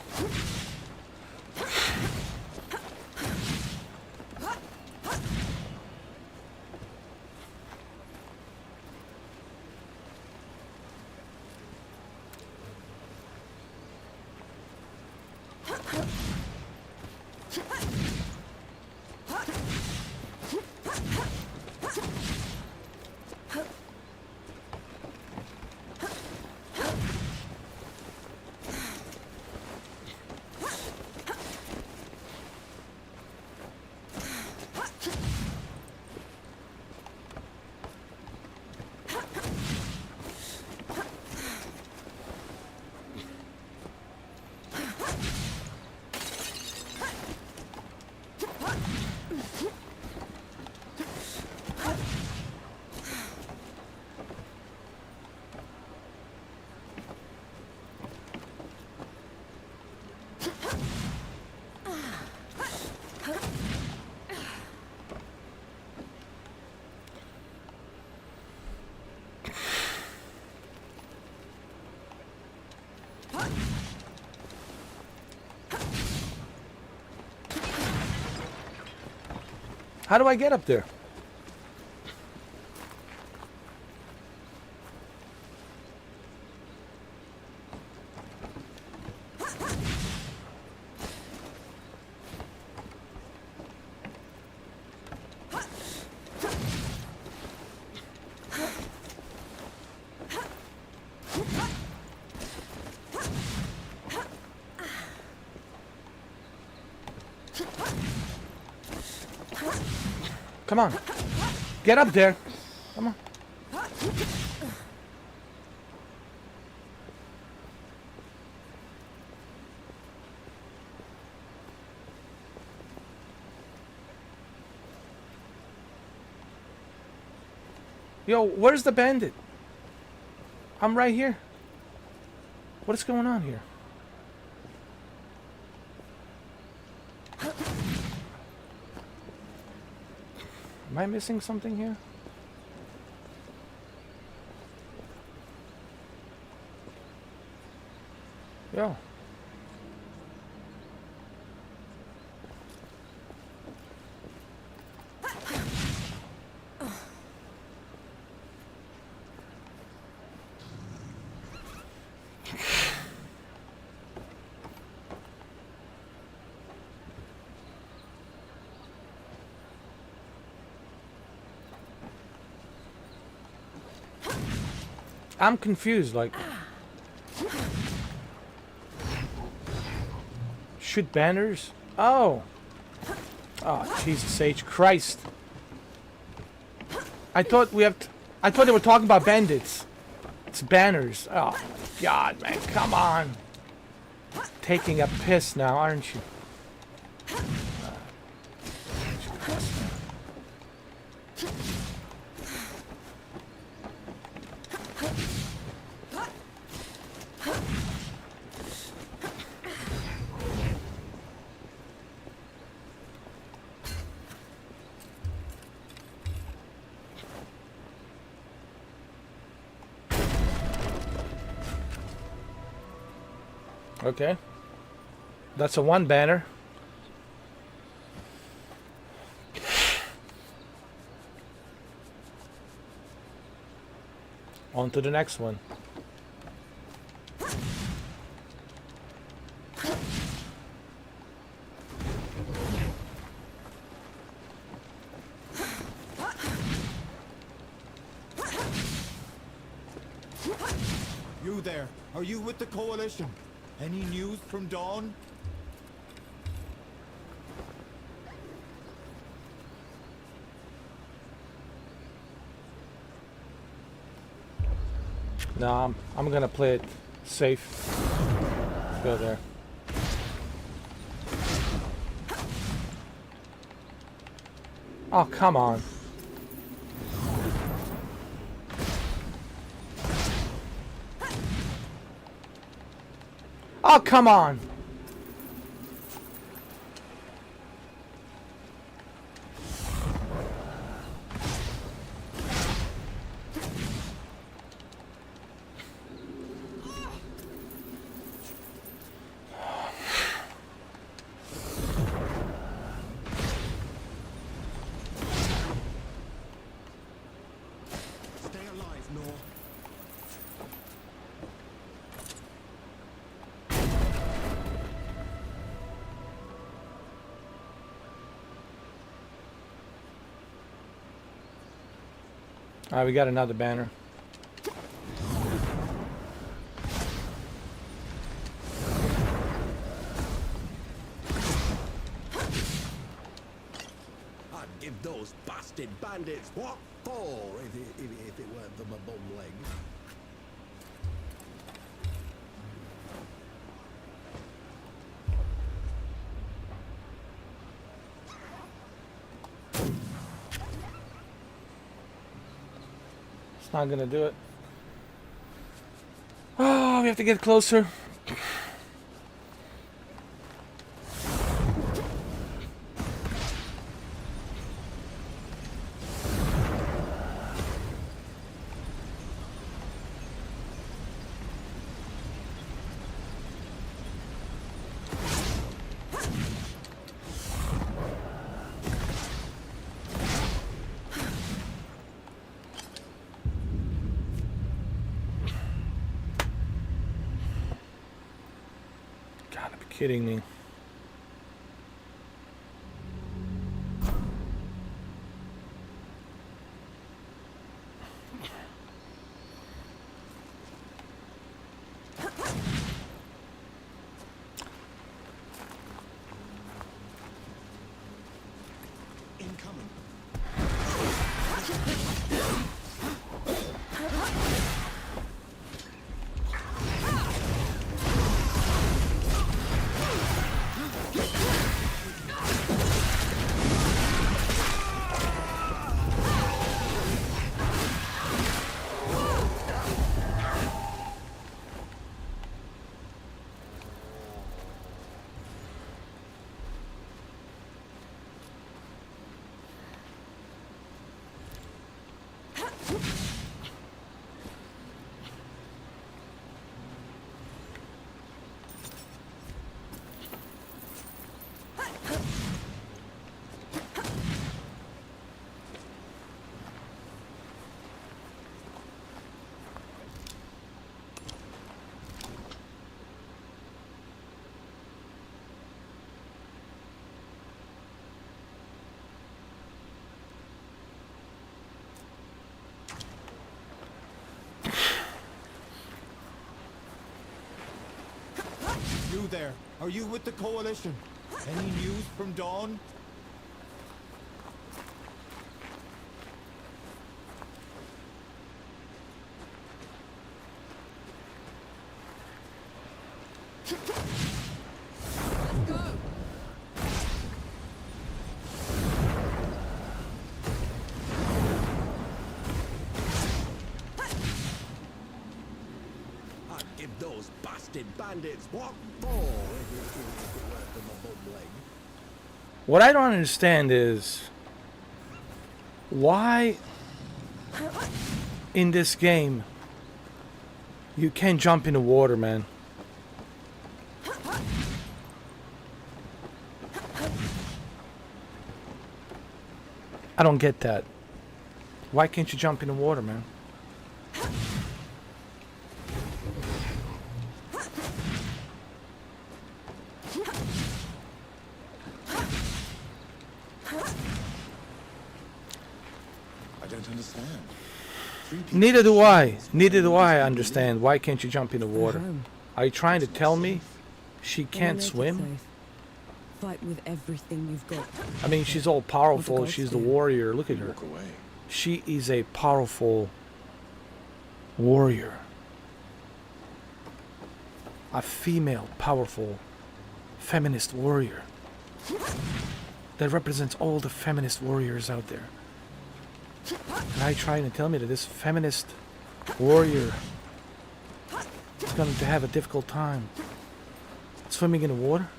How do I get up there? Come on. Get up there. Come on. Yo, where's the bandit? I'm right here. What is going on here? Am I missing something here? Yo. I'm confused, like... Shoot banners? Oh! Oh, Jesus H. Christ. I thought we have... I thought they were talking about bandits. It's banners. Oh, my God, man. Come on. Taking a piss now, aren't you? Okay. That's a one banner. On to the next one. You there, are you with the Coalition? Any news from Dawn? No, I'm gonna play it safe. Go there. Oh, come on. Oh, come on. All right, we got another banner. I'd give those bastard bandits what for if it weren't for my bum leg. It's not gonna do it. Oh, we have to get closer. Gotta be kidding me. Incoming. You there, are you with the Coalition? Any news from Dawn? I'd give those bastard bandits what for if it weren't for my bum leg. What I don't understand is why in this game you can't jump in the water, man. I don't get that. Why can't you jump in the water, man? I don't understand. Neither do I. Neither do I understand. Why can't you jump in the water? home. Are you trying to tell me she Wanna can't make it swim? safe. Fight with everything you've got. I mean, she's all powerful. gods She's the do. warrior. Look at her. Walk away. She is a powerful warrior. A female, powerful, feminist warrior. That represents all the feminist warriors out there. And I trying to tell me that this feminist warrior is going to have a difficult time swimming in the water?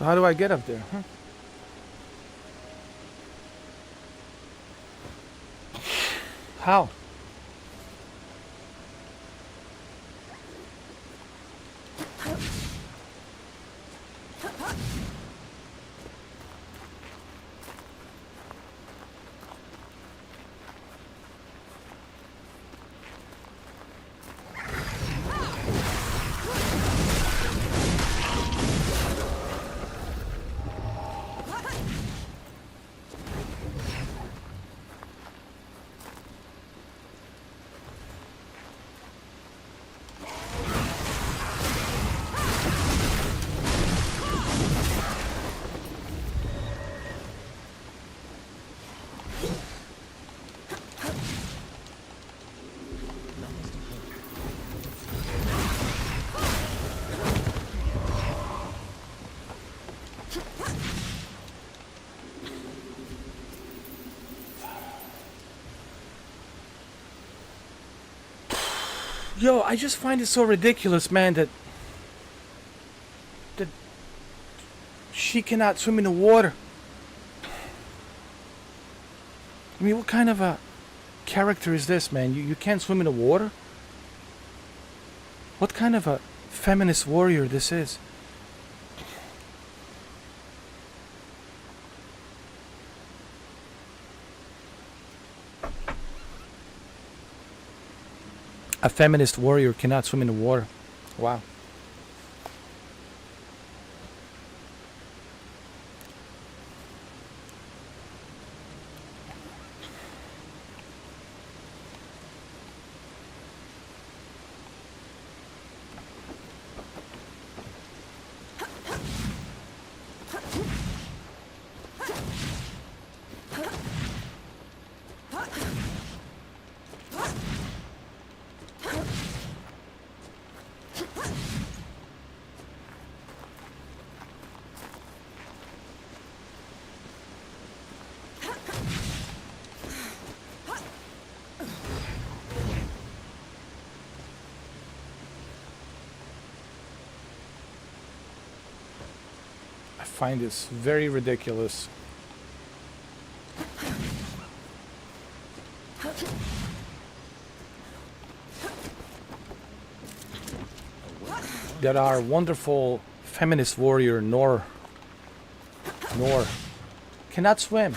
So how do I get up there? Huh? How? Yo, I just find it so ridiculous, man, that she cannot swim in the water. I mean, what kind of a character is this, man? You can't swim in the water? What kind of a feminist warrior this is? A feminist warrior cannot swim in the water. Wow. I find this very ridiculous. That our wonderful feminist warrior Nor cannot swim.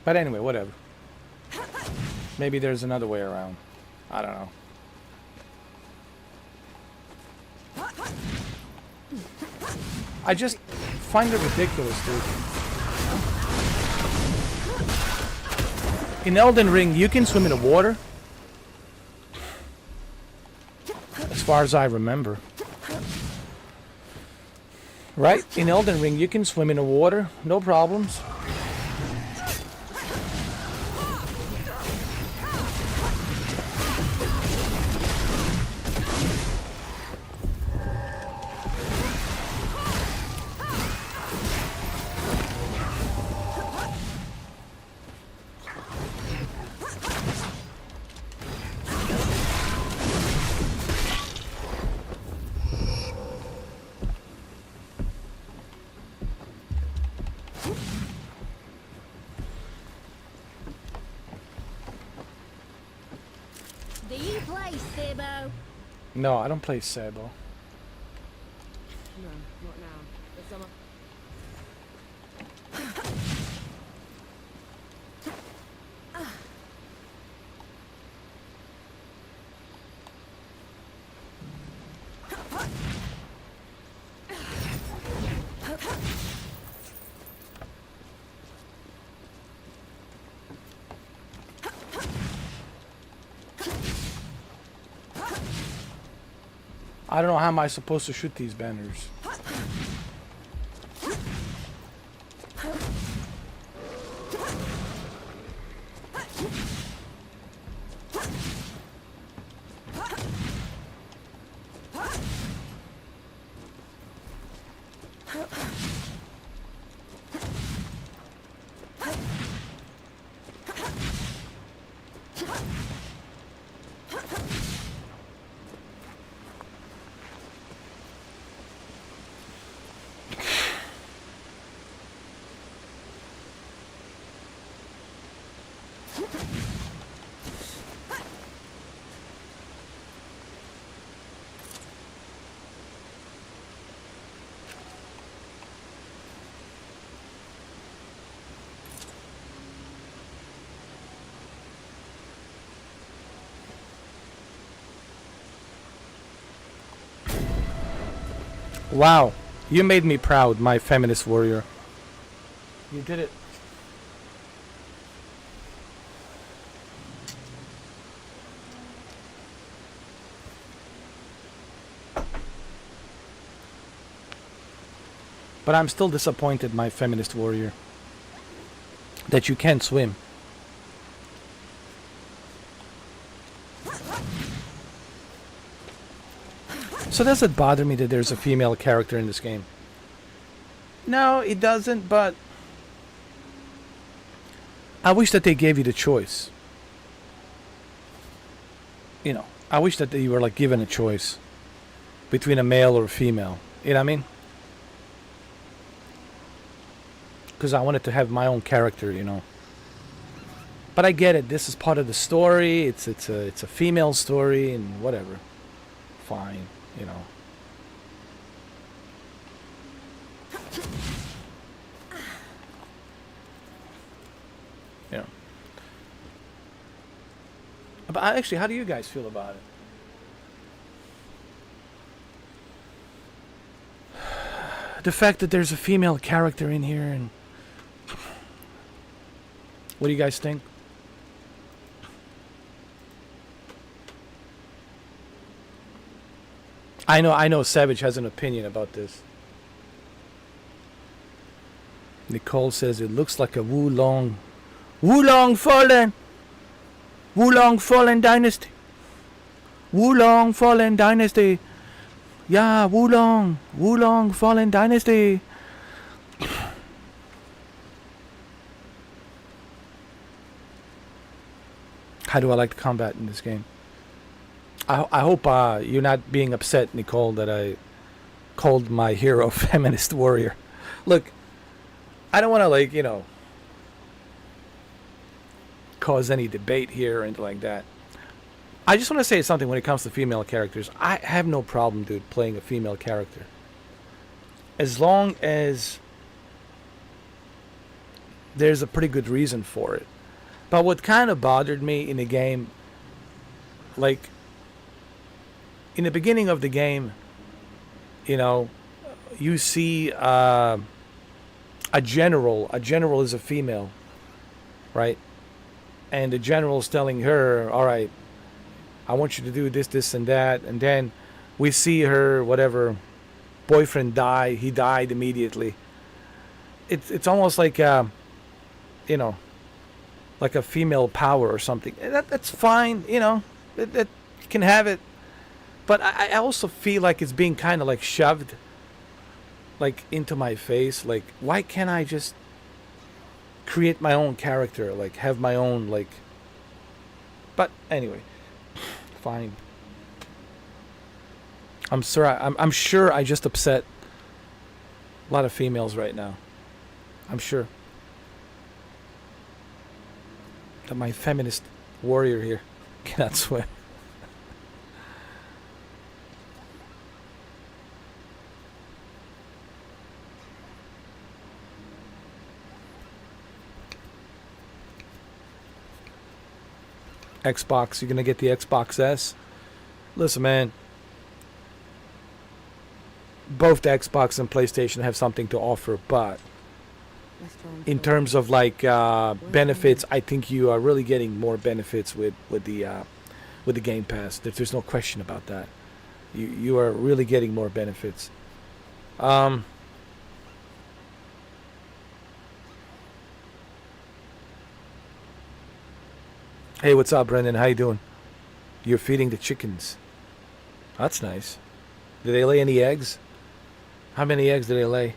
But anyway, whatever. Maybe there's another way around. I don't know. I just find it ridiculous, dude. In Elden Ring, you can swim in the water. As far as I remember. Right? In Elden Ring, you can swim in the water. No problems. Do you play Sebo? No, I don't play Sabo. No, not now. But someone... I don't know how am I supposed to shoot these banners. Wow, you made me proud, my feminist warrior. You did it. But I'm still disappointed, my feminist warrior, that you can't swim. So does it bother me that there's a female character in this game? No, it doesn't, but I wish that they gave you the choice. You know, I wish that you were like given a choice between a male or a female. You know what I mean? Because I wanted to have my own character, you know. But I get it. This is part of the story. It's a female story and whatever. Fine, you know. You know. But actually, how do you guys feel about it? The fact that there's a female character in here, and what do you guys think? I know Savage has an opinion about this. Nicole says it looks like a Wulong Fallen Dynasty. Wulong Fallen Dynasty. Yeah, Wulong Fallen Dynasty. How do I like the combat in this game? I hope you're not being upset, Nicole, that I called my hero feminist warrior. Look, I don't want to, like, you know, cause any debate here or anything like that. I just want to say something when it comes to female characters. I have no problem, dude, playing a female character. As long as there's a pretty good reason for it. But what kind of bothered me in the game, like, in the beginning of the game, you know, you see a general. A general is a female, right? And the general's telling her, all right, I want you to do this, this, and that. And then we see her, whatever, boyfriend die. He died immediately. It's almost like, you know, like a female power or something. That's fine, you know. That you can have it. But I also feel like it's being kind of like shoved, like, into my face. Like, why can't I just create my own character? Like, have my own, like... But anyway, fine. I'm sure I just upset a lot of females right now. I'm sure. That my feminist warrior here cannot swim. Xbox, you're gonna get the Xbox S. Listen, man, both the Xbox and PlayStation have something to offer, but in terms of like benefits, I think you are really getting more benefits with the Game Pass. There's no question about that. You are really getting more benefits. Hey, what's up, Brendan? How you doing? You're feeding the chickens. That's nice. Do they lay any eggs? How many eggs do they lay?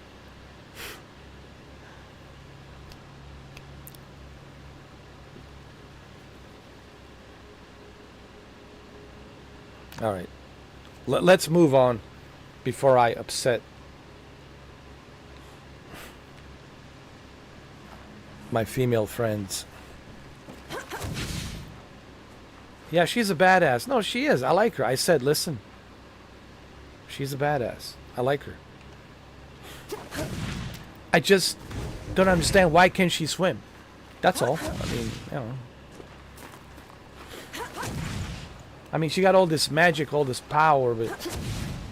All right. Let's move on before I upset my female friends. Yeah, she's a badass. No, she is. I like her. I said, listen. She's a badass. I like her. I just don't understand, why can't she swim? That's all. I mean, you know. I mean, she got all this magic, all this power, but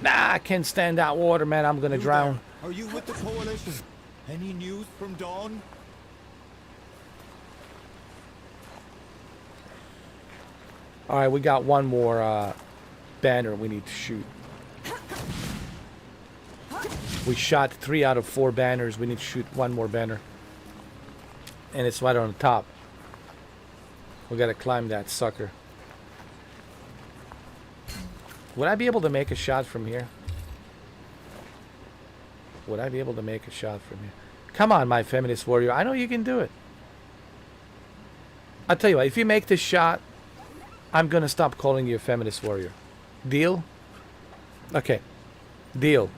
Nah, I can't stand that water, man. I'm gonna You drown. there? Are you with the Coalition? Any news from Dawn? All right, we got one more banner we need to shoot. We shot 3 out of 4 banners. We need to shoot one more banner. And it's right on the top. We gotta climb that sucker. Would I be able to make a shot from here? Would I be able to make a shot from here? Come on, my feminist warrior. I know you can do it. I'll tell you what, if you make this shot, I'm gonna stop calling you a feminist warrior. Deal? Okay. Deal.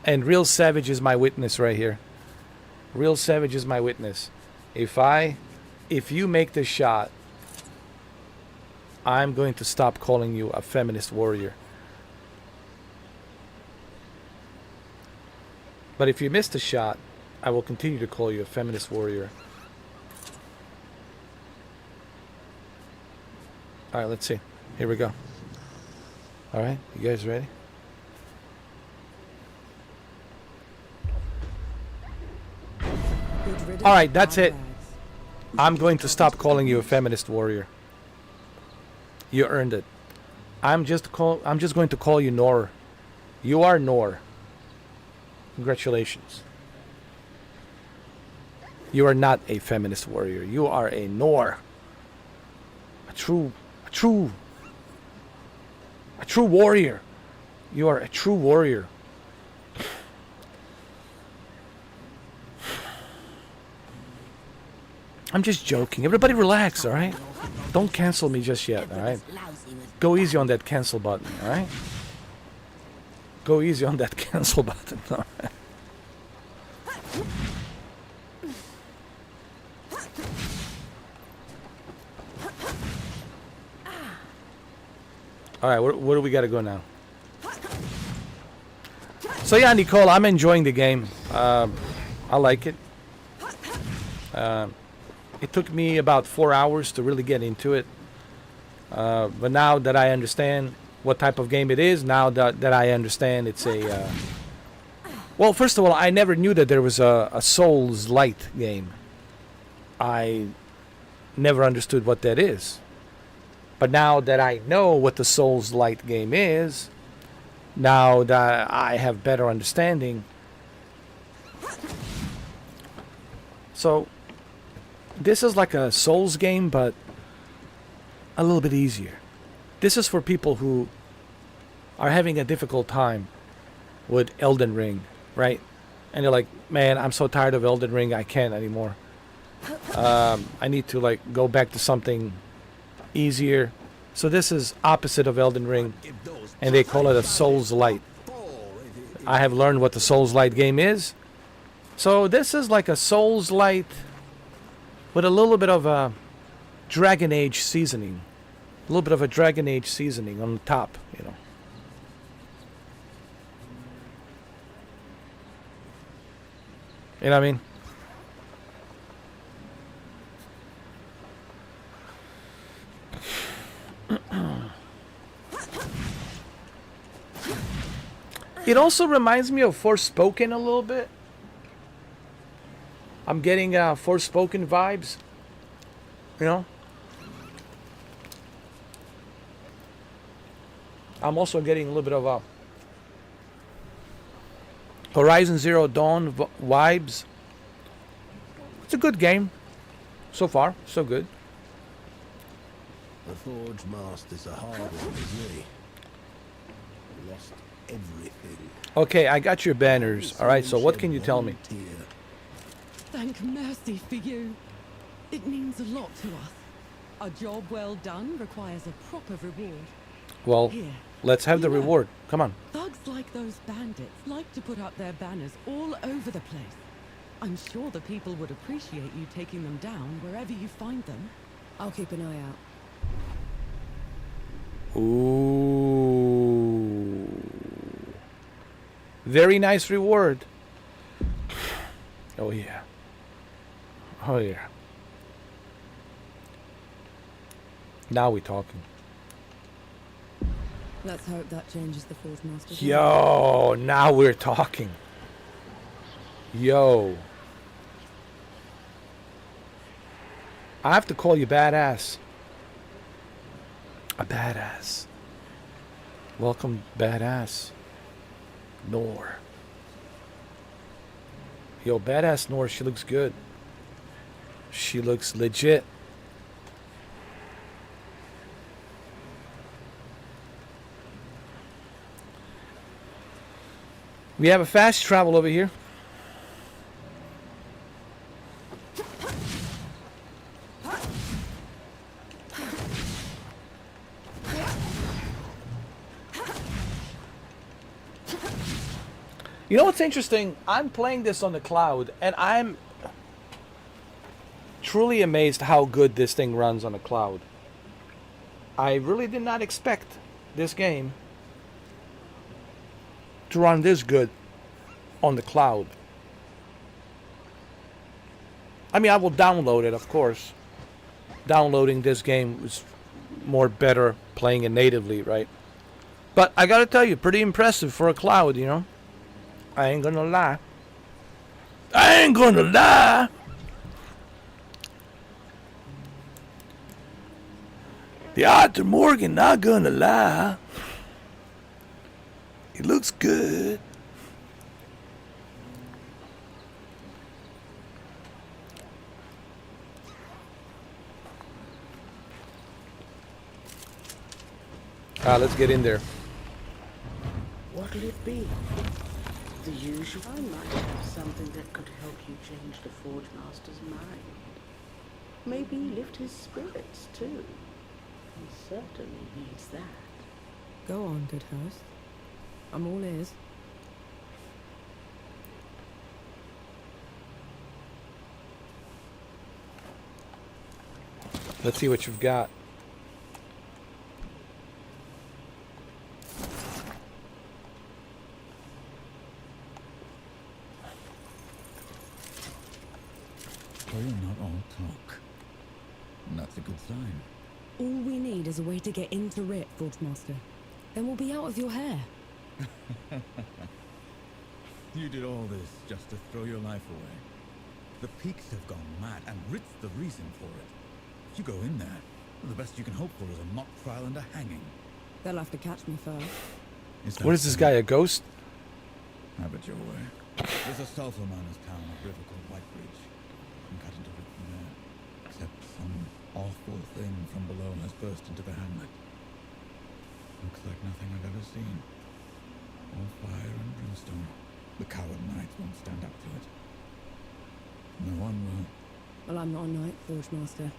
And Real Savage is my witness right here. Real Savage is my witness. If you make this shot, I'm going to stop calling you a feminist warrior. But if you miss the shot, I will continue to call you a feminist warrior. All right, let's see. Here we go. All right, you guys ready? All right, that's it. I'm going to stop calling you a feminist warrior. You earned it. I'm just going to call you Nor. You are Nor. Congratulations. You are not a feminist warrior. You are a Nor. A true warrior. You are a true warrior. I'm just joking. Everybody relax, all right? Don't cancel me just yet, all right? Go easy on that cancel button, all right? Go easy on that cancel button, all right? All right, where do we got to go now? So yeah, Nicole, I'm enjoying the game. I like it. It took me about 4 hours to really get into it. But now that I understand what type of game it is, now that I understand it's a... well, first of all, I never knew that there was a Souls-Light game. I never understood what that is. But now that I know what the Souls-Light game is, now that I have better understanding... So... this is like a Souls game, but a little bit easier. This is for people who are having a difficult time with Elden Ring, right? And they're like, man, I'm so tired of Elden Ring, I can't anymore. I need to like go back to something easier. So this is opposite of Elden Ring, and they call it a Souls-Light. I have learned what the Souls-Light game is. So this is like a Souls-Light with a little bit of a Dragon Age seasoning. A little bit of a Dragon Age seasoning on the top, you know. You know what I mean? It also reminds me of Forspoken a little bit. I'm getting Forspoken vibes, you know. I'm also getting a little bit of Horizon Zero Dawn vibes. It's a good game. So far, so good. The Forge Master's a hard one, isn't he? Lost everything. Okay, I got your banners. All right, so what can you tell me? Thank mercy for you. It means a lot to us. A job well done requires a proper reward. Well, Here, let's have the you know, reward. Come on. Thugs like those bandits like to put up their banners all over the place. I'm sure the people would appreciate you taking them down wherever you find them. I'll keep an eye out. Ooh. Very nice reward. Oh yeah. Oh yeah. Now we're talking. Let's hope that changes the Forge Master's mind. Yo, now we're talking. Yo. I have to call you badass. A badass. Welcome, badass. Nor. Yo, badass Nor, she looks good. She looks legit. We have a fast travel over here. You know what's interesting? I'm playing this on the cloud, and I'm truly amazed how good this thing runs on the cloud. I really did not expect this game to run this good on the cloud. I mean, I will download it, of course. Downloading this game was more better playing it natively, right? But I gotta tell you, pretty impressive for a cloud, you know? I ain't gonna lie. I ain't gonna lie. The Arthur Morgan, not gonna lie. It looks good. Let's get in there. What'll it be? The usual? I might have something that could help you change the Forge Master's mind. Maybe lift his spirits, too. He certainly needs that. Go on, good host. I'm all ears. Let's see what you've got. Well, you're not all talk. And that's a good sign. All we need is a way to get into Rit, Forge Master. Then we'll be out of your hair. You did all this just to throw your life away. The peaks have gone mad, and Rit's the reason for it. If you go in there, the best you can hope for is a mock trial and a hanging. They'll have to catch me first. What is this guy, a ghost? Have it your way. There's a sulfur miner's town upriver called Whitebridge. You can cut into it from there. Except some awful thing from below has burst into the hamlet. Looks like nothing I've ever seen. All fire and brimstone. The coward knights won't stand up to it. No one will. Well, I'm not a knight, Forge Master.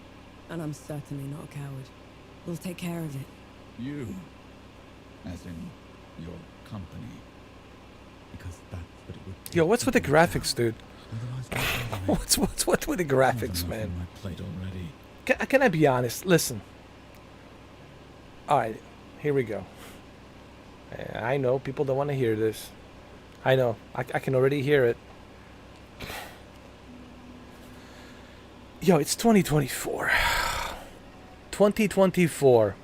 And I'm certainly not a coward. We'll take care of it. You. As in your company. Because that's what it would take. Yo, what's with the graphics, dude? Otherwise, What's with the graphics, man? On my plate already. Can I be honest? Listen. Alright, here we go. I know people don't want to hear this. I know. I can already hear it. Yo, it's 2024. 2024.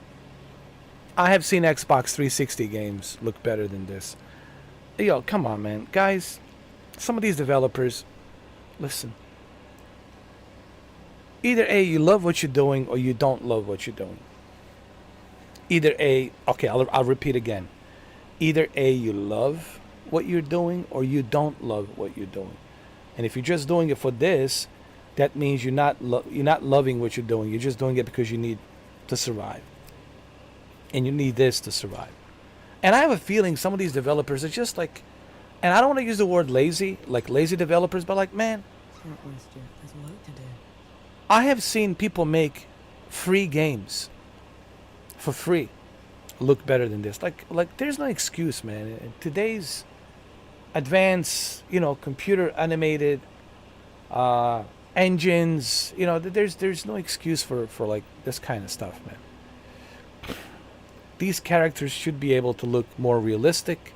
I have seen Xbox 360 games look better than this. Yo, come on, man. Guys, some of these developers, listen. Either A, you love what you're doing, or you don't love what you're doing. Either A, okay, I'll repeat again. Either A, you love what you're doing, or you don't love what you're doing. And if you're just doing it for this, that means you're not loving what you're doing. You're just doing it because you need to survive. And you need this to survive. And I have a feeling some of these developers are just like, and I don't want to use the word lazy, like lazy developers, but like, man, There's work to do. I have seen people make free games for free look better than this. Like there's no excuse, man. In today's advanced, computer animated engines, there's no excuse for like this kind of stuff, man. These characters should be able to look more realistic.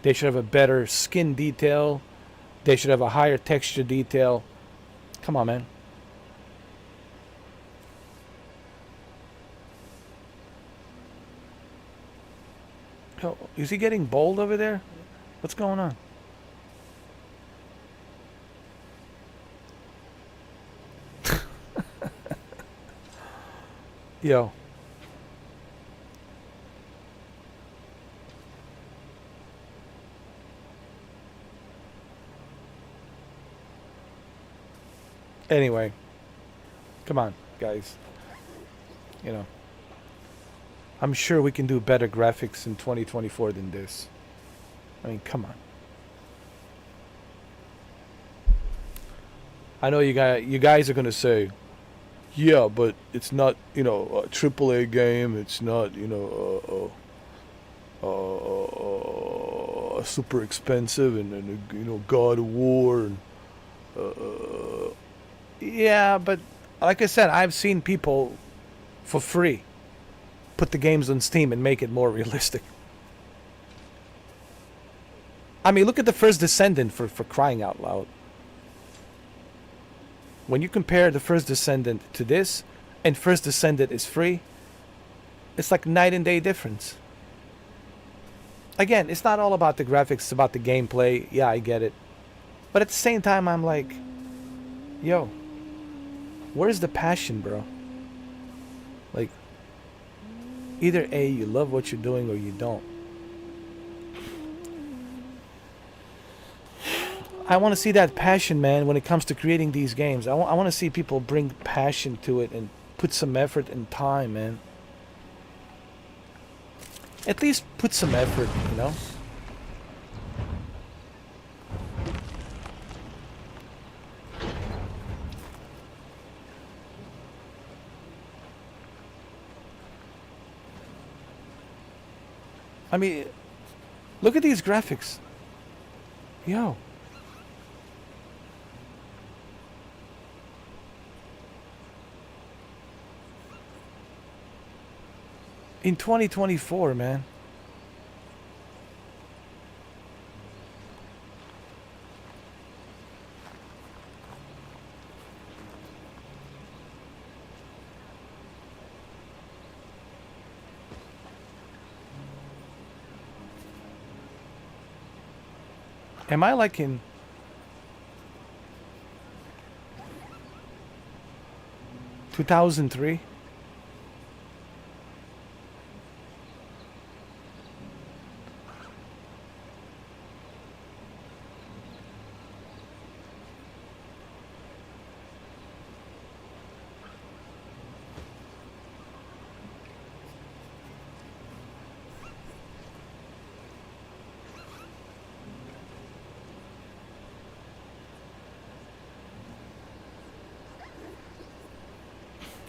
They should have a better skin detail. They should have a higher texture detail. Come on, man. Hell, is he getting bold over there? What's going on? Yo. Anyway, come on, guys. You know, I'm sure we can do better graphics in 2024 than this. I mean, come on. I know you guys are gonna say, yeah, but it's not, you know, a AAA game. It's not, you know, super expensive and you know, God of War and yeah, but like I said, I've seen people for free put the games on Steam and make it more realistic. I mean, look at the first Descendant for crying out loud. When you compare the first Descendant to this, and first Descendant is free, it's like night and day difference. Again, it's not all about the graphics, it's about the gameplay. Yeah, I get it. But at the same time, I'm like, yo, where's the passion, bro? Like, either A, you love what you're doing, or you don't. I want to see that passion, man, when it comes to creating these games. I want to see people bring passion to it and put some effort and time, man. At least put some effort, you know? I mean, look at these graphics. Yo. In 2024, man. Am I like in 2003?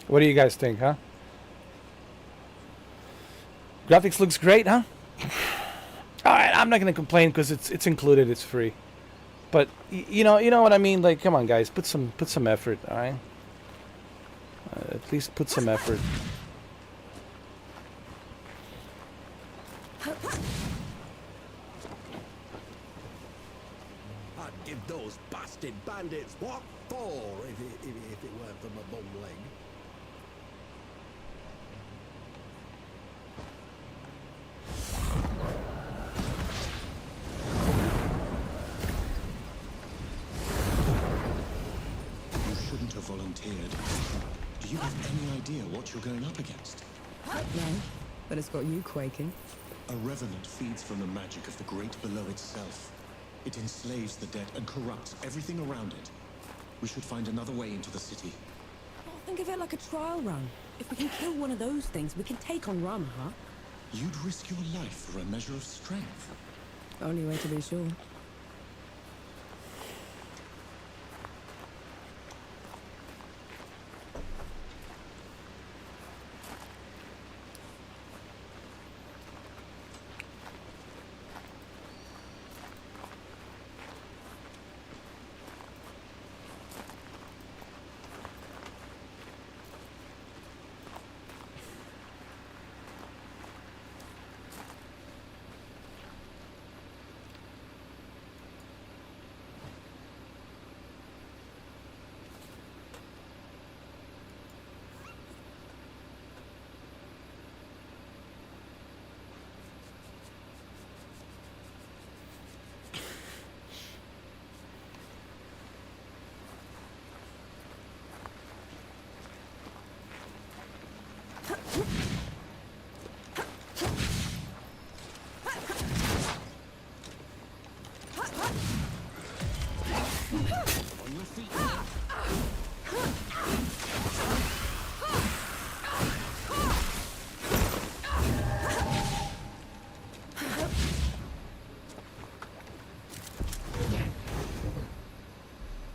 What do you guys think, huh? Graphics looks great, huh? Alright, I'm not gonna complain because it's included, it's free. But you know what I mean? Like, come on, guys, put some effort, alright? At least put some effort. I'd give those bastard bandits what for if it weren't for my bum leg. You shouldn't have volunteered. Do you have any idea what you're going up against? No, but it's got you quaking. A revenant feeds from the magic of the great below itself. It enslaves the dead and corrupts everything around it. We should find another way into the city. Oh, think of it like a trial run. If we can kill one of those things, we can take on Rum, huh? You'd risk your life for a measure of strength. Only way to be sure.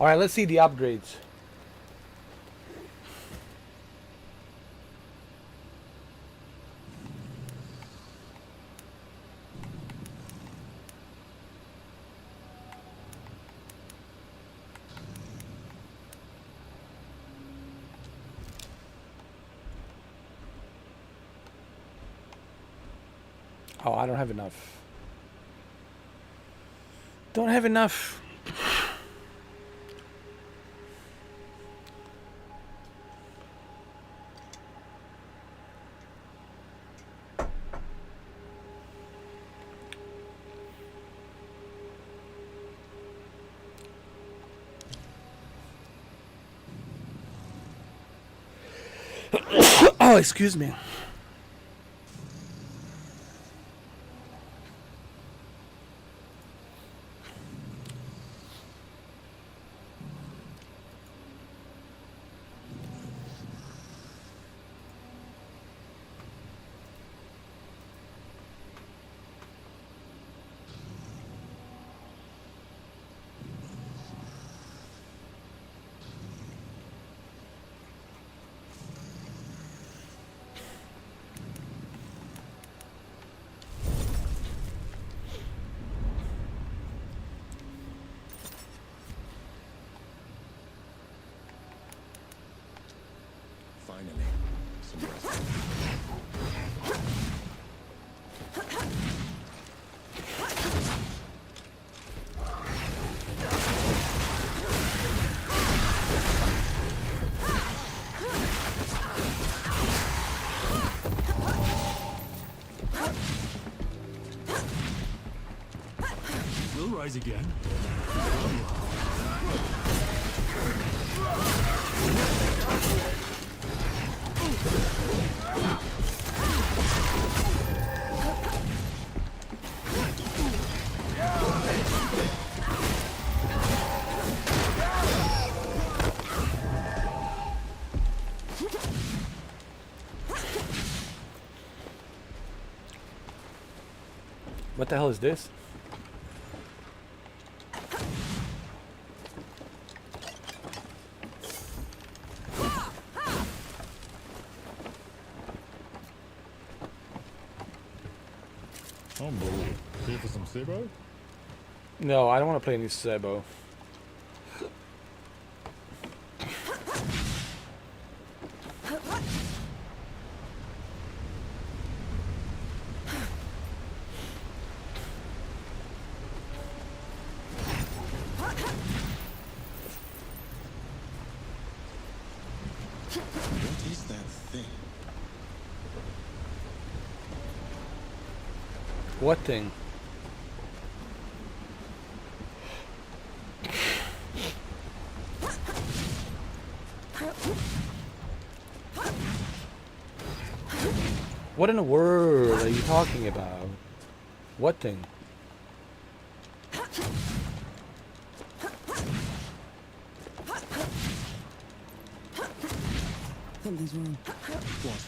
All right, let's see the upgrades. Oh, I don't have enough. Don't have enough. Oh, excuse me. Finally, some rest. We'll rise again. What the hell is this? Unbelievable. Here for some Sebo? No, I don't want to play any Sebo. What is that thing? What thing? What in the world are you talking about? What thing? Something's wrong. What?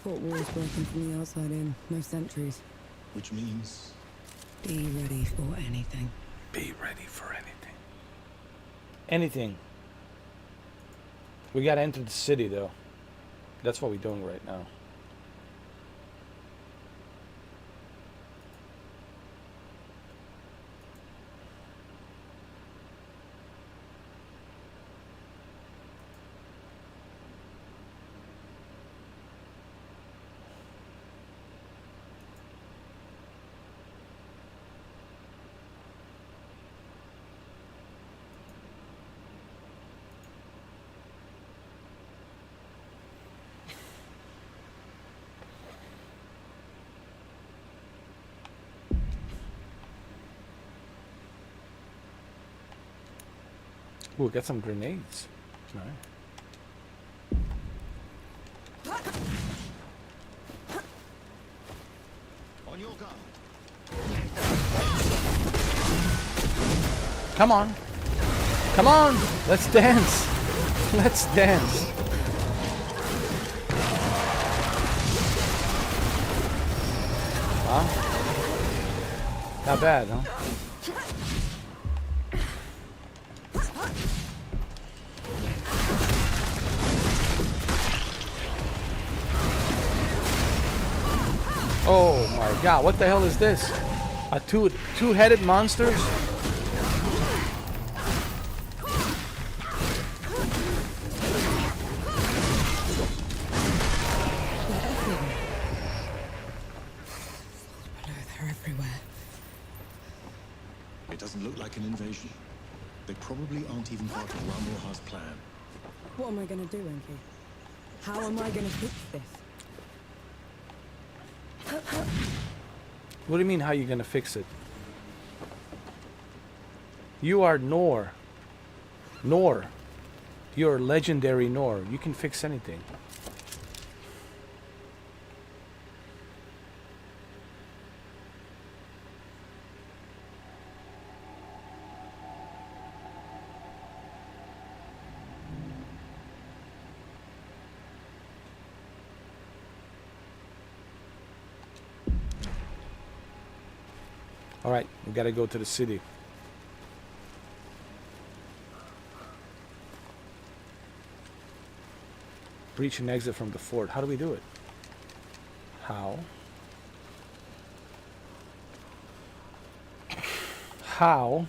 Fort walls broken from the outside in. No sentries. Which means... Be ready for anything. Be ready for anything. Anything. We gotta enter the city though. That's what we're doing right now. Ooh, get some grenades. Nice. On your guard. Come on. Come on. Let's dance. Let's dance. Huh? Not bad, huh? Oh my god, what the hell is this? A two-headed monsters? They're everywhere. It doesn't look like an invasion. They probably aren't even part of Ramorha's plan. What am I gonna do, Enki? How am I gonna fix this? What do you mean, how you gonna fix it? You are Nor. Nor. You're legendary Nor. You can fix anything. Alright, we gotta go to the city. Breach and exit from the fort. How do we do it? How? How?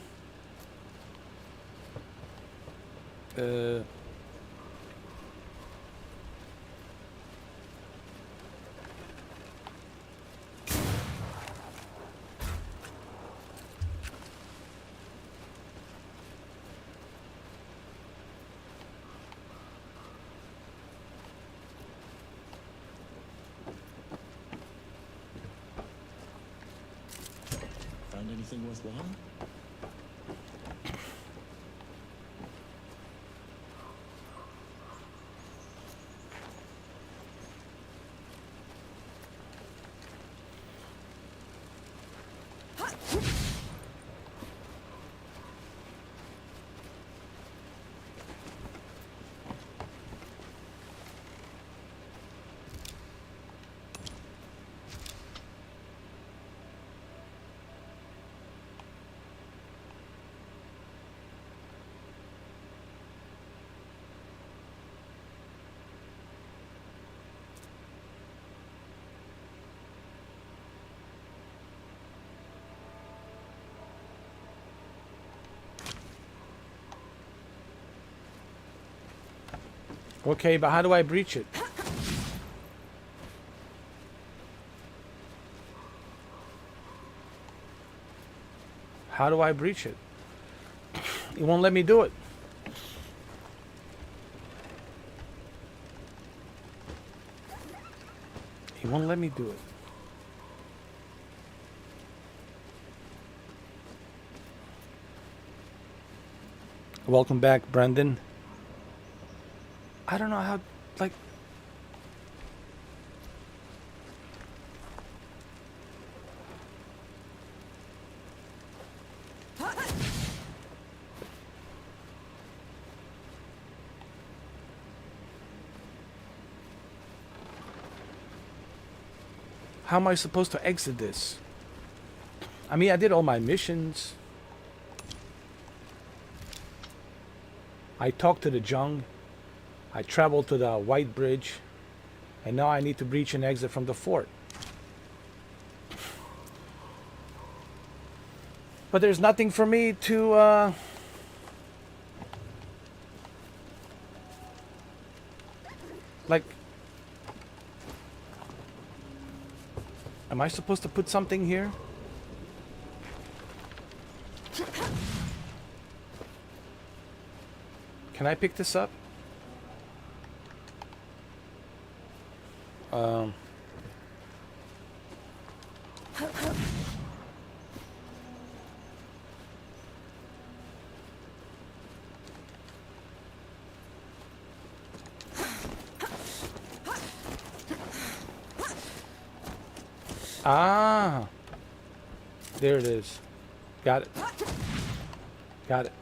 Found anything worthwhile? Okay, but how do I breach it? How do I breach it? It won't let me do it. He won't let me do it. Welcome back, Brendan. I don't know how, like... How am I supposed to exit this? I mean, I did all my missions. I talked to the Jung. I traveled to the White Bridge. And now I need to breach and exit from the fort. But there's nothing for me to... Like... Am I supposed to put something here? Can I pick this up? Ah, there it is. Got it. Got it.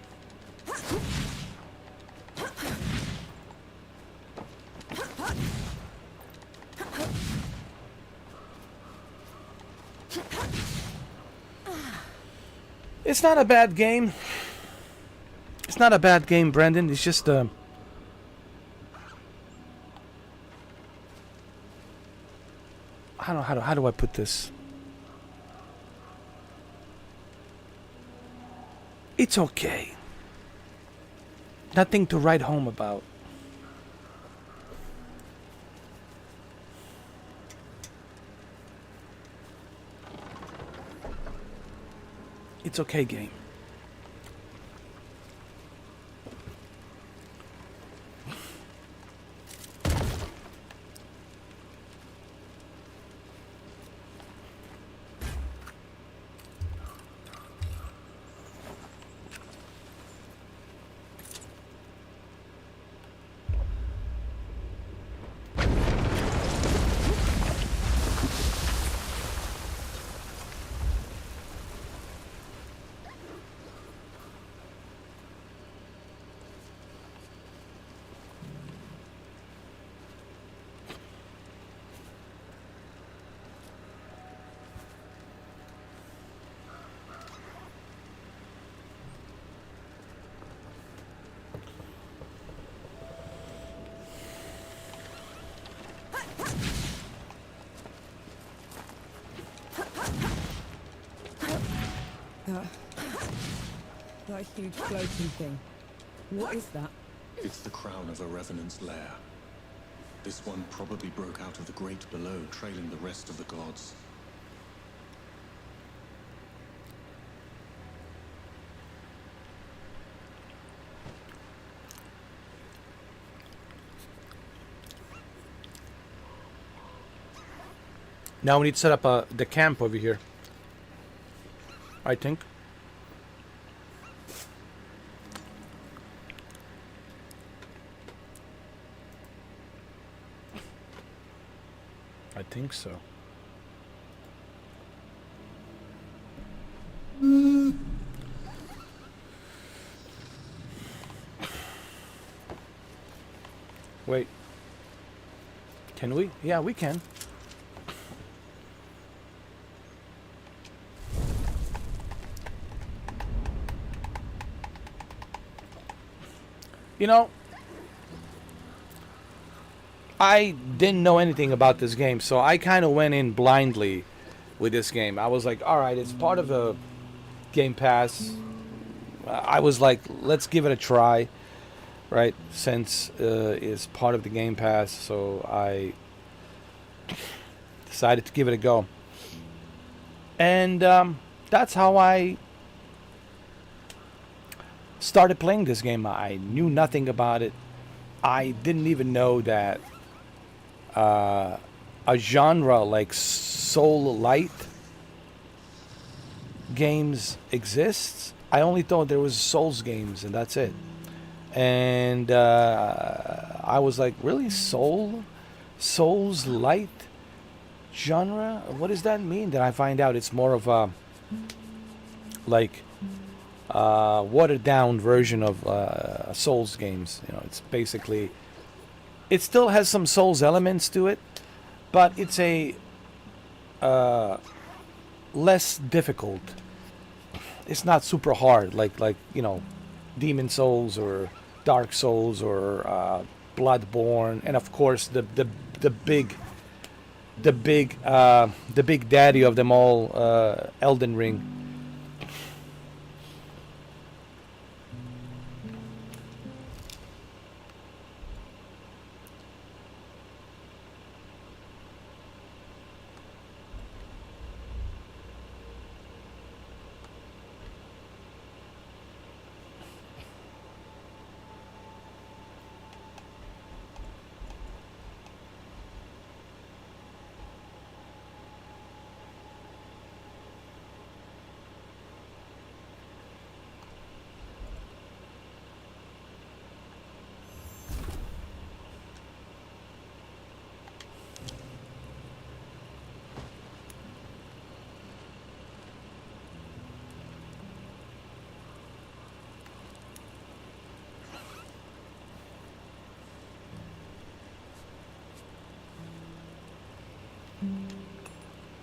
It's not a bad game. It's not a bad game, Brendan. It's just I don't know how do I put this? It's okay. Nothing to write home about. It's okay, game. That huge floating thing. What is that? It's the crown of a revenant's lair. This one probably broke out of the great below, trailing the rest of the gods. Now we need to set up the camp over here. I think. I think so. Wait. Can we? Yeah, we can. You know, I didn't know anything about this game, so I kind of went in blindly with this game. I was like, all right, it's part of the Game Pass. I was like, let's give it a try, right? Since it's part of the Game Pass, so I decided to give it a go. And that's how I started playing this game. I knew nothing about it. I didn't even know that a genre like soul light games exists. I only thought there was Souls games and that's it. And I was like, really, Souls light genre? What does that mean? Then I find out it's more of a like watered down version of Souls games. You know, it's basically, it still has some Souls elements to it, but it's a less difficult. It's not super hard like you know, Demon Souls or Dark Souls or Bloodborne, and of course the big daddy of them all, Elden Ring.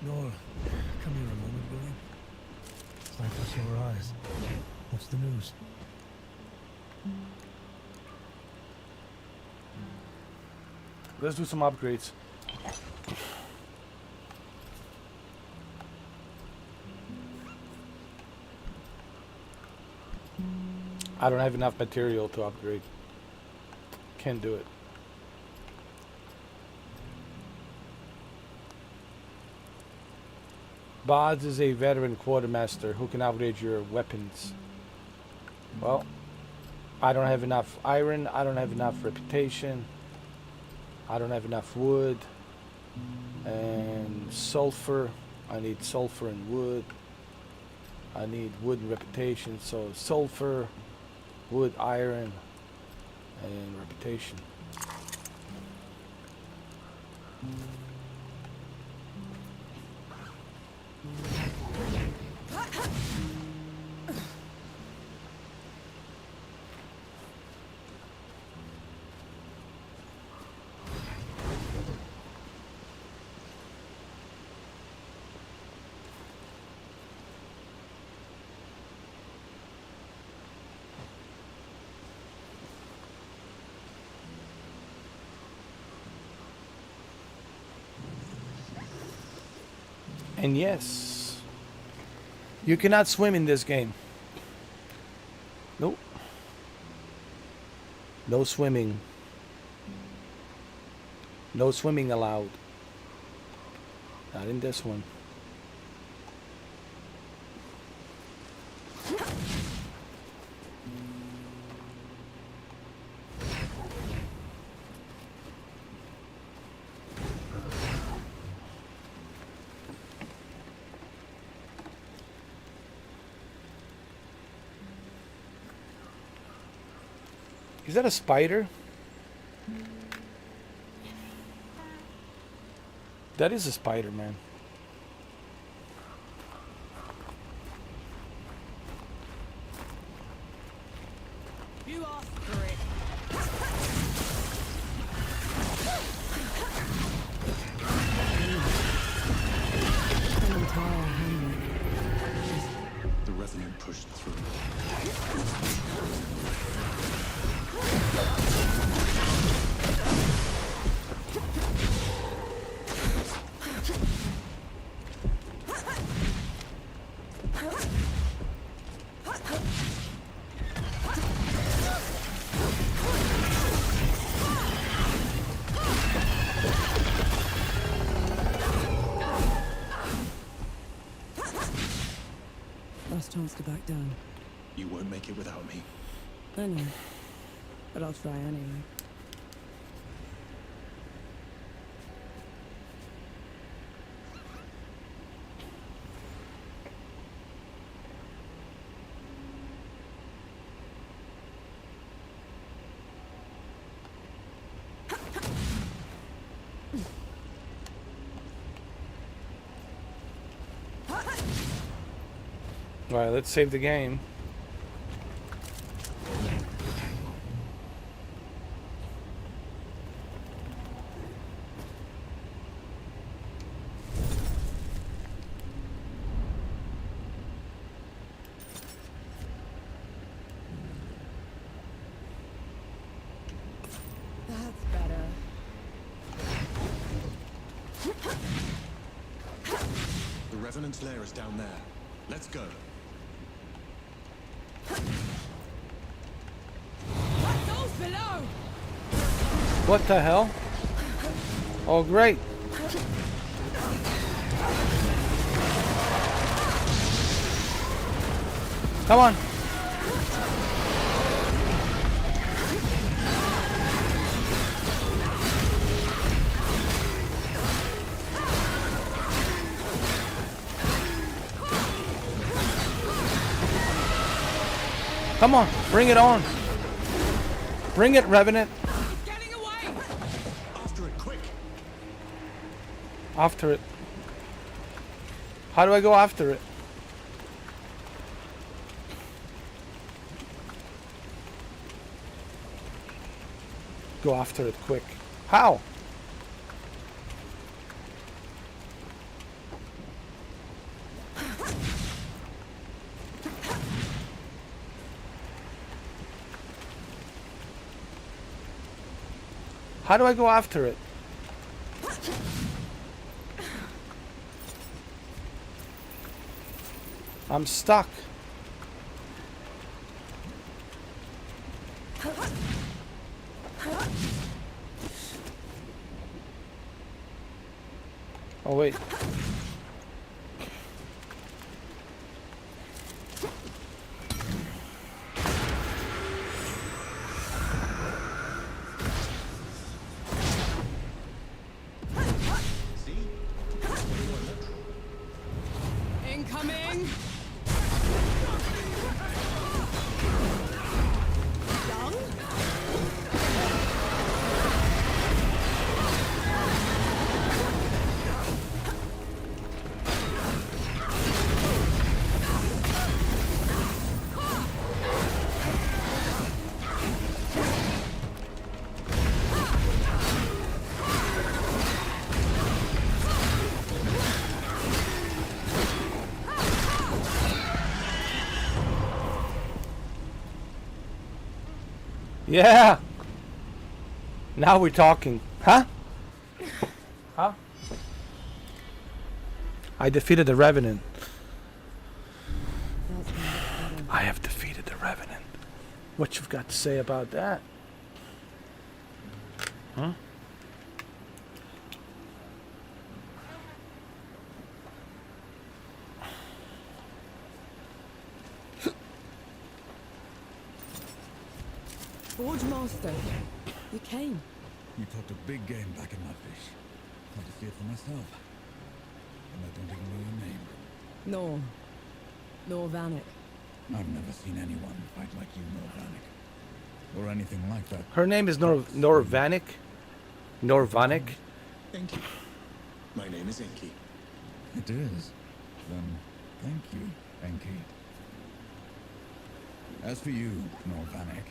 Nora, come here a moment, will you? It's like I saw her eyes. What's the news? Let's do some upgrades. I don't have enough material to upgrade. Can't do it. Boz is a veteran quartermaster who can upgrade your weapons. Well, I don't have enough iron. I don't have enough reputation. I don't have enough wood. And sulfur. I need sulfur and wood. I need wood and reputation. So sulfur, wood, iron, and reputation. And yes, you cannot swim in this game. Nope. No swimming. No swimming allowed. Not in this one. Is that a spider? That is a spider, man. You asked for it. An entire hamlet. The Revenant pushed through. Last chance to back down. You won't make it without me. I know. But I'll try anyway. Alright, let's save the game. That's better. The Revenant's lair is down there. Let's go. Those below! What the hell? Oh, great. Come on. Come on, bring it on. Bring it, Revenant. Getting away! After it, quick! After it. How do I go after it? Go after it quick. How? How do I go after it? I'm stuck. Oh wait. Incoming! Yeah. Now we're talking. Huh? Huh? I defeated the Revenant. I have defeated the Revenant. What you've got to say about that? Huh? Forge Master, you came. You talked a big game back in Mudfish. Had to see it for myself. And I don't even know your name. Nor Vanek. I've never seen anyone fight like you, Vanek. Or anything like that. Her name is Vanek. Vanek. Enki. My name is Enki. It is. Then, thank you, Enki. As for you, Vanek,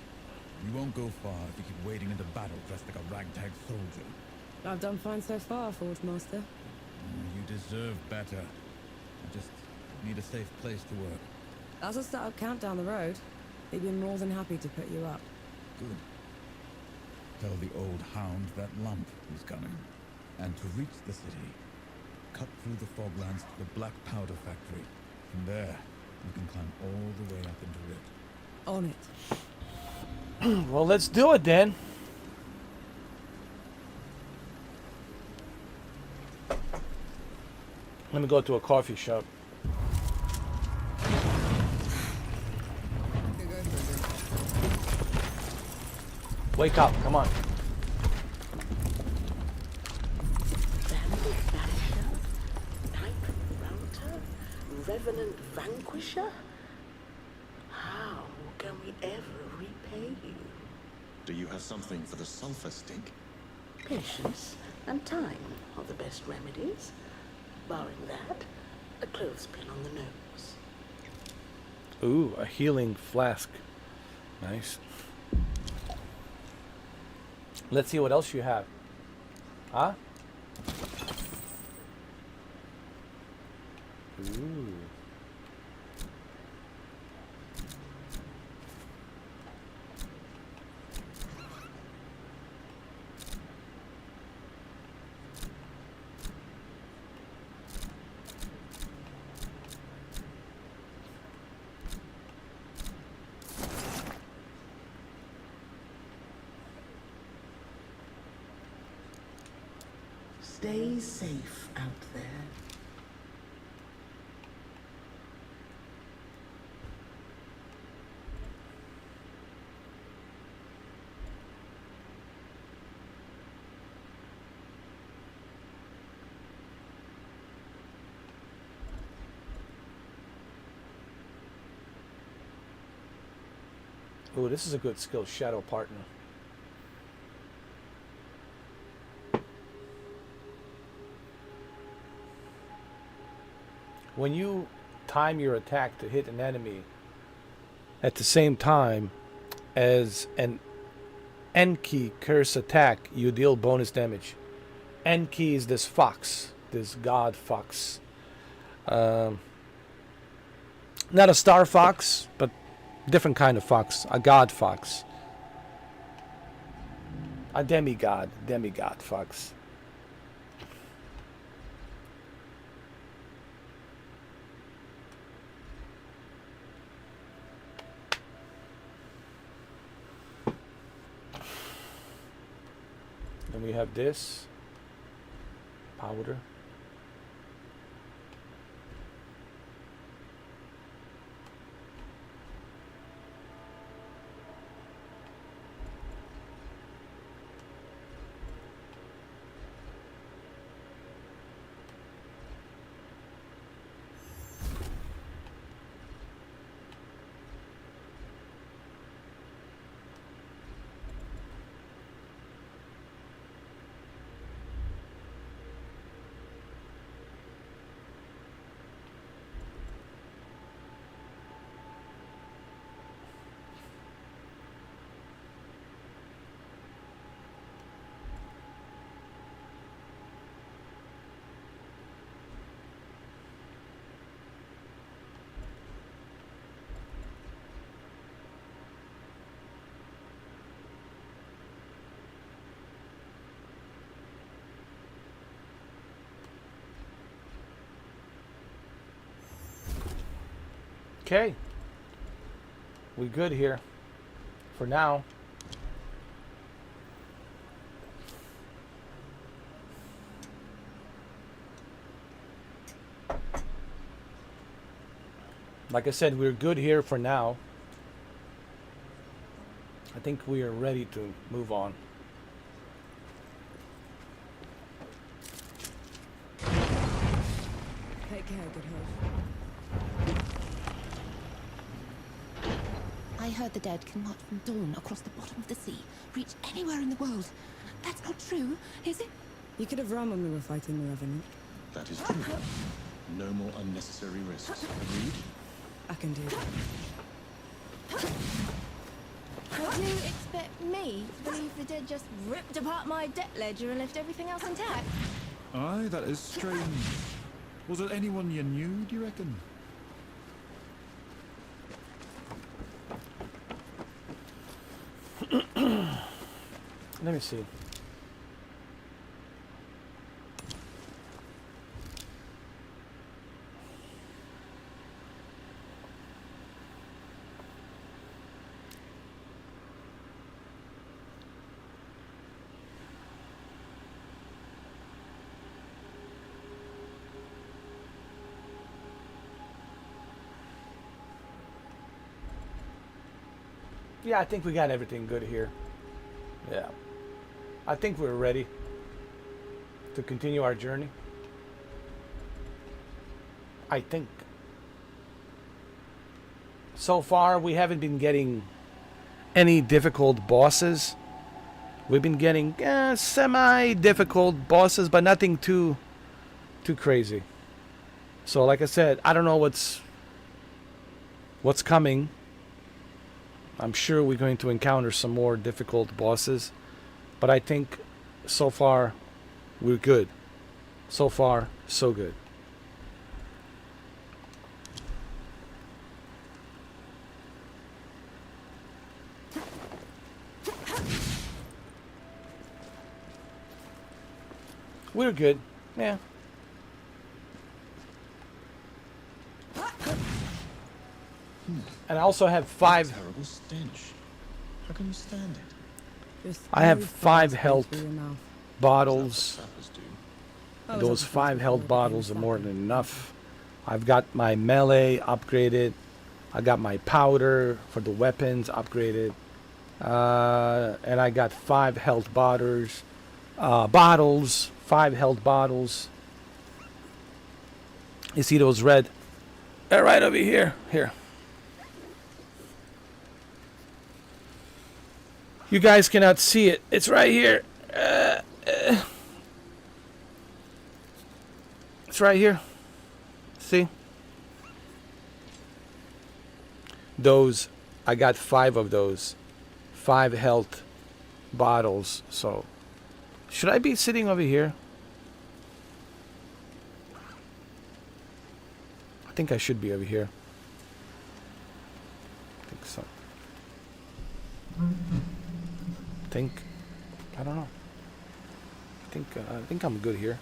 you won't go far if you keep wading into battle dressed like a ragtag soldier. I've done fine so far, Forge Master. You deserve better. I just need a safe place to work. That's a start count down the road. They'd be more than happy to put you up. Good. Tell the old hound that lump is coming. And to reach the city, cut through the foglands to the Black Powder Factory. From there, you can climb all the way up into it. On it. Well, let's do it then. Let me go to a coffee shop. Wake up, come on. Bandit Banisher? Night Router? Revenant Vanquisher? How can we ever repay you? Do you have something for the sulfur stink? Patience and time are the best remedies. Barring that, a clothespin on the nose. Ooh, a healing flask. Nice. Let's see what else you have. Huh? Ooh. Stay safe out there. Ooh, this is a good skill, Shadow Partner. When you time your attack to hit an enemy at the same time as an Enki curse attack, you deal bonus damage. Enki is this fox, this god fox. Not a star fox, but different kind of fox, a god fox. A demigod fox. And we have this powder. Okay. We good here. For now. Like I said, we're good here for now. I think we are ready to move on. Take care, good host. I heard the dead can march from dawn across the bottom of the sea, reach anywhere in the world. That's not true, is it? You could have run when we were fighting the Revenant. That is true. No more unnecessary risks. Agreed? I can do that. What do you expect me to believe the dead just ripped apart my debt ledger and left everything else intact? Aye, that is strange. Was it anyone you knew, do you reckon? Let me see. Yeah, I think we got everything good here. Yeah. I think we're ready to continue our journey. I think. So far, we haven't been getting any difficult bosses. We've been getting semi-difficult bosses, but nothing too crazy. So, like I said, I don't know what's coming. I'm sure we're going to encounter some more difficult bosses, but I think so far we're good. So far, so good. We're good. Yeah. And I also have 5. Terrible stench. How can you stand it? Just I have move 5 fast health through your mouth. bottles. Sappers do. I was Those up 5 against health the bottles are game more second. than enough. I've got my melee upgraded. I got my powder for the weapons upgraded. And I got 5 health bottles. 5 health bottles. You see those red? They're right over here. Here. You guys cannot see it. It's right here. It's right here. See? Those, I got 5 of those. 5 health bottles. So, should I be sitting over here? I think I should be over here. I think so. I don't know. I think I'm good here.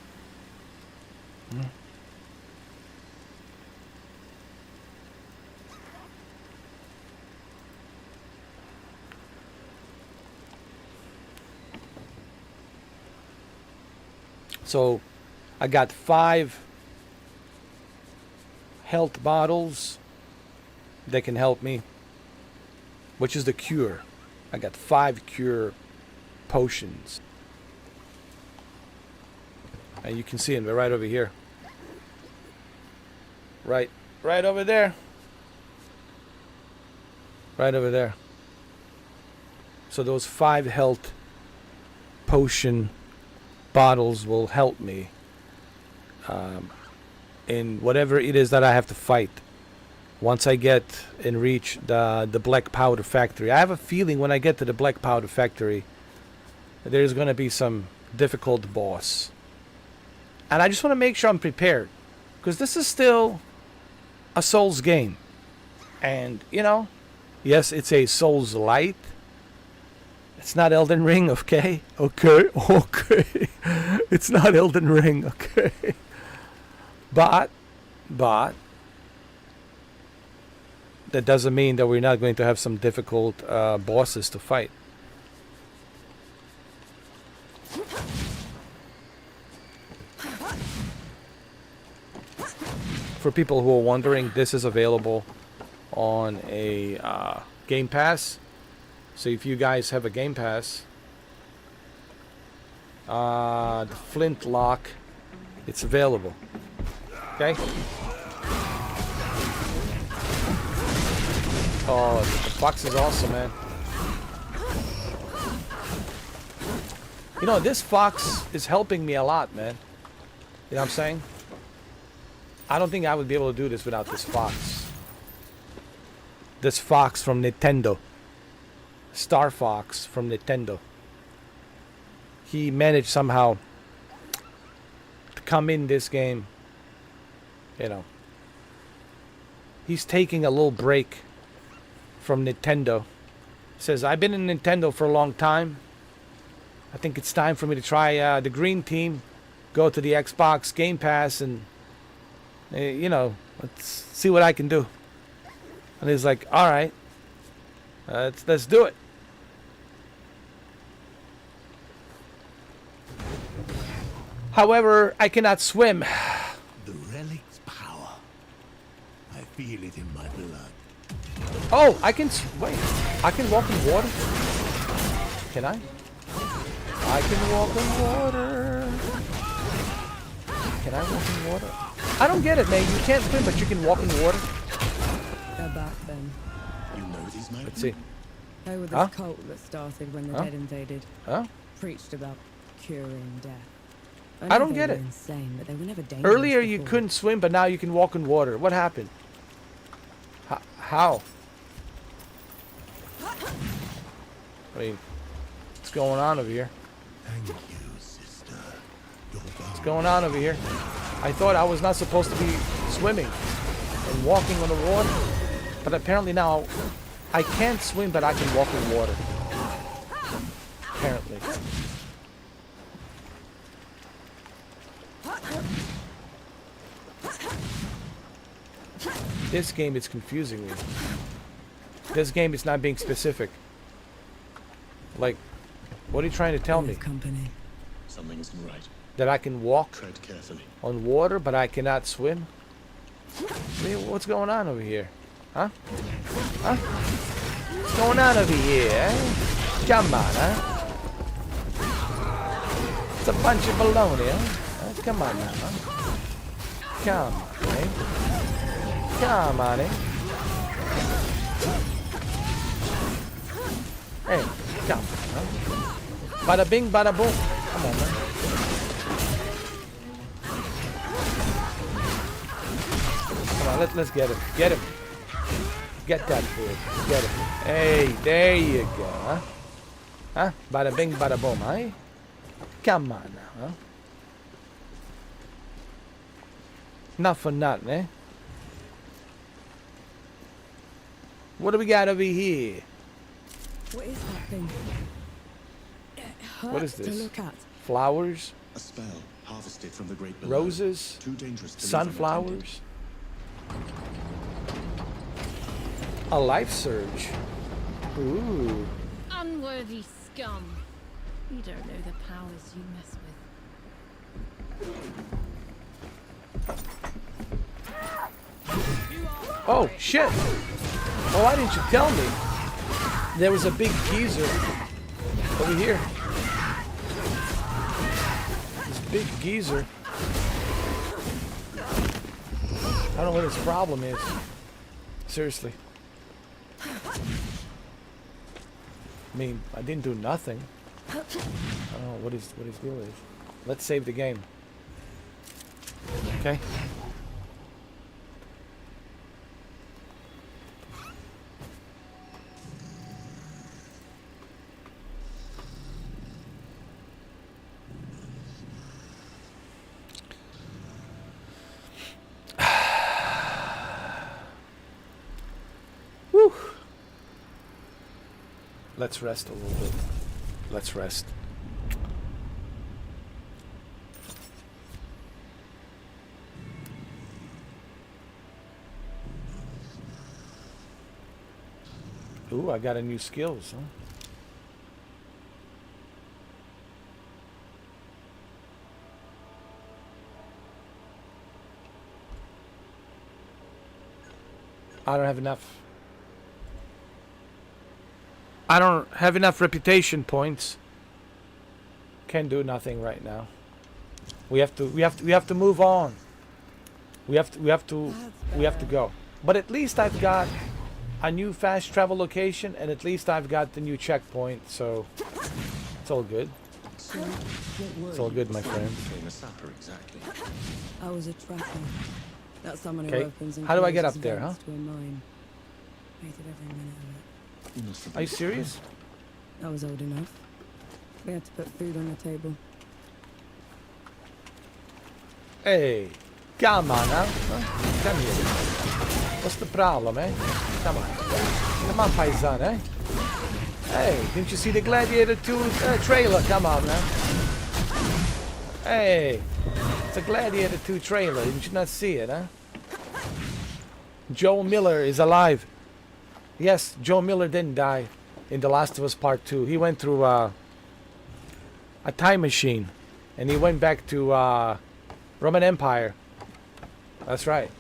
So I got 5 health bottles that can help me, which is the cure. I got 5 cure potions. And you can see them, they're right over here. Right over there. Right over there. So those 5 health potion bottles will help me in whatever it is that I have to fight. Once I get and reach the black powder factory. I have a feeling when I get to the black powder factory, there's going to be some difficult boss. And I just want to make sure I'm prepared. Because this is still a Souls game. And, you know, yes, it's a Souls Light. It's not Elden Ring, okay? Okay. It's not Elden Ring, okay? But, that doesn't mean that we're not going to have some difficult bosses to fight. For people who are wondering, this is available on a Game Pass. So if you guys have a Game Pass, the Flintlock, it's available. Okay? Oh, the fox is awesome, man. You know, this fox is helping me a lot, man. You know what I'm saying? I don't think I would be able to do this without this fox. This fox from Nintendo. Star Fox from Nintendo. He managed somehow to come in this game. You know. He's taking a little break from Nintendo. Says, I've been in Nintendo for a long time. I think it's time for me to try the green team. Go to the Xbox Game Pass and, you know, let's see what I can do. And he's like, all right, let's do it. However, I cannot swim. The relic's power. I feel it in my blood. Oh, I can wait. I can walk in water. Can I? I can walk in water. Can I walk in water? I don't get it, man. You can't swim, but you can walk in water. They're back then. You know these men? Let's see. They were the cult that started when the dead invaded. Huh? Preached about curing death. I don't get it. Insane, but they were never dangerous Earlier you before. couldn't swim, but now you can walk in water. What happened? How? I mean, what's going on over here? Thank you, sister. What's going on over here? I thought I was not supposed to be swimming and walking on the water, but apparently now I can't swim, but I can walk in water. Apparently. This game is confusing me. This game is not being specific. Like, what are you trying to tell me? Company. Something isn't right. That I can walk Tread carefully. on water, but I cannot swim? What's going on over here? Huh? Huh? What's going on over here, eh? Come on, huh? It's a bunch of baloney, huh? Come on now, huh? Come on, eh? Come on, eh? Hey, come on, huh? Bada bing, bada boom. Come on, man. Come on, let's get him. Get him. Get that food. Get him. Hey, there you go, huh? Huh? Bada bing, bada boom, eh? Come on now, huh? Not for nothing, eh? What do we got over here? What is that thing? It What is hurts this? to look at. Flowers? A spell harvested from the great below. Roses? Too dangerous to leave Sunflowers? A life surge. Ooh. Unworthy scum. You don't know the powers you mess with. Oh, shit. Oh, why didn't you tell me? There was a big geezer over here. This big geezer. I don't know what his problem is. Seriously. I mean, I didn't do nothing. I don't know what his deal is. Let's save the game. Okay? Whew. Let's rest a little bit. Let's rest. Ooh, I got a new skills, huh? I don't have enough. I don't have enough reputation points. Can't do nothing right now. We have to move on. We have to go. But at least I've got a new fast travel location, and at least I've got the new checkpoint, so it's all good. It's all good, my friend. Exactly. I was a tracker. That's someone who Okay. opens and How do I get up closes there, huh? vents to a mine. Hated every minute of it. Are you serious? I was old enough. We had to put food on the table. Hey, come on now. Come here. What's the problem, eh? Come on. Come on, paisan, eh? Hey, didn't you see the Gladiator 2 trailer? Come on now. Hey, it's a Gladiator 2 trailer. Didn't you not see it, huh? Joe Miller is alive. Yes, Joe Miller didn't die in The Last of Us Part 2. He went through a time machine, and he went back to Roman Empire. That's right.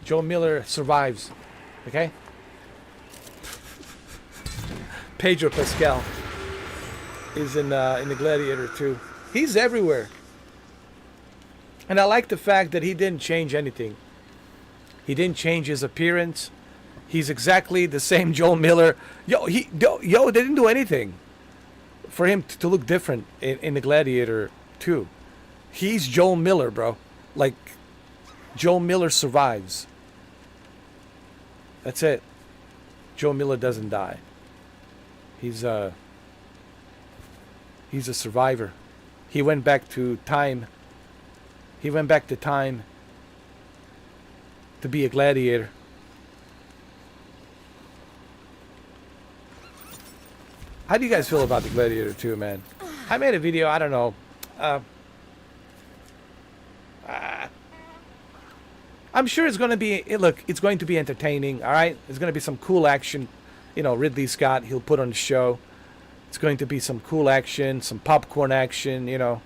Joe Miller survives. Okay? Pedro Pascal is in the Gladiator 2. He's everywhere. And I like the fact that he didn't change anything. He didn't change his appearance. He's exactly the same Joel Miller. They didn't do anything for him to look different in the Gladiator 2. He's Joel Miller, bro. Like, Joel Miller survives. That's it. Joel Miller doesn't die. He's a survivor. He went back to time. He went back to time to be a gladiator. How do you guys feel about the Gladiator 2, man? I made a video, I don't know. I'm sure it's going to be, look, it's going to be entertaining, all right? There's going to be some cool action. You know, Ridley Scott, he'll put on the show. It's going to be some cool action, some popcorn action, you know.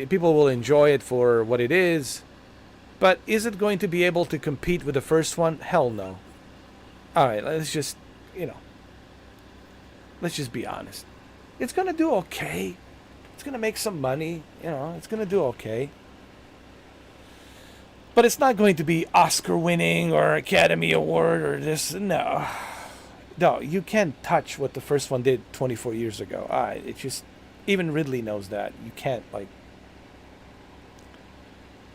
People will enjoy it for what it is. But is it going to be able to compete with the first one? Hell no. All right, let's just, you know. Let's just be honest. It's going to do okay. It's going to make some money. You know, it's going to do okay. But it's not going to be Oscar winning or Academy Award or this. No. No, you can't touch what the first one did 24 years ago. It's just, even Ridley knows that. You can't, like,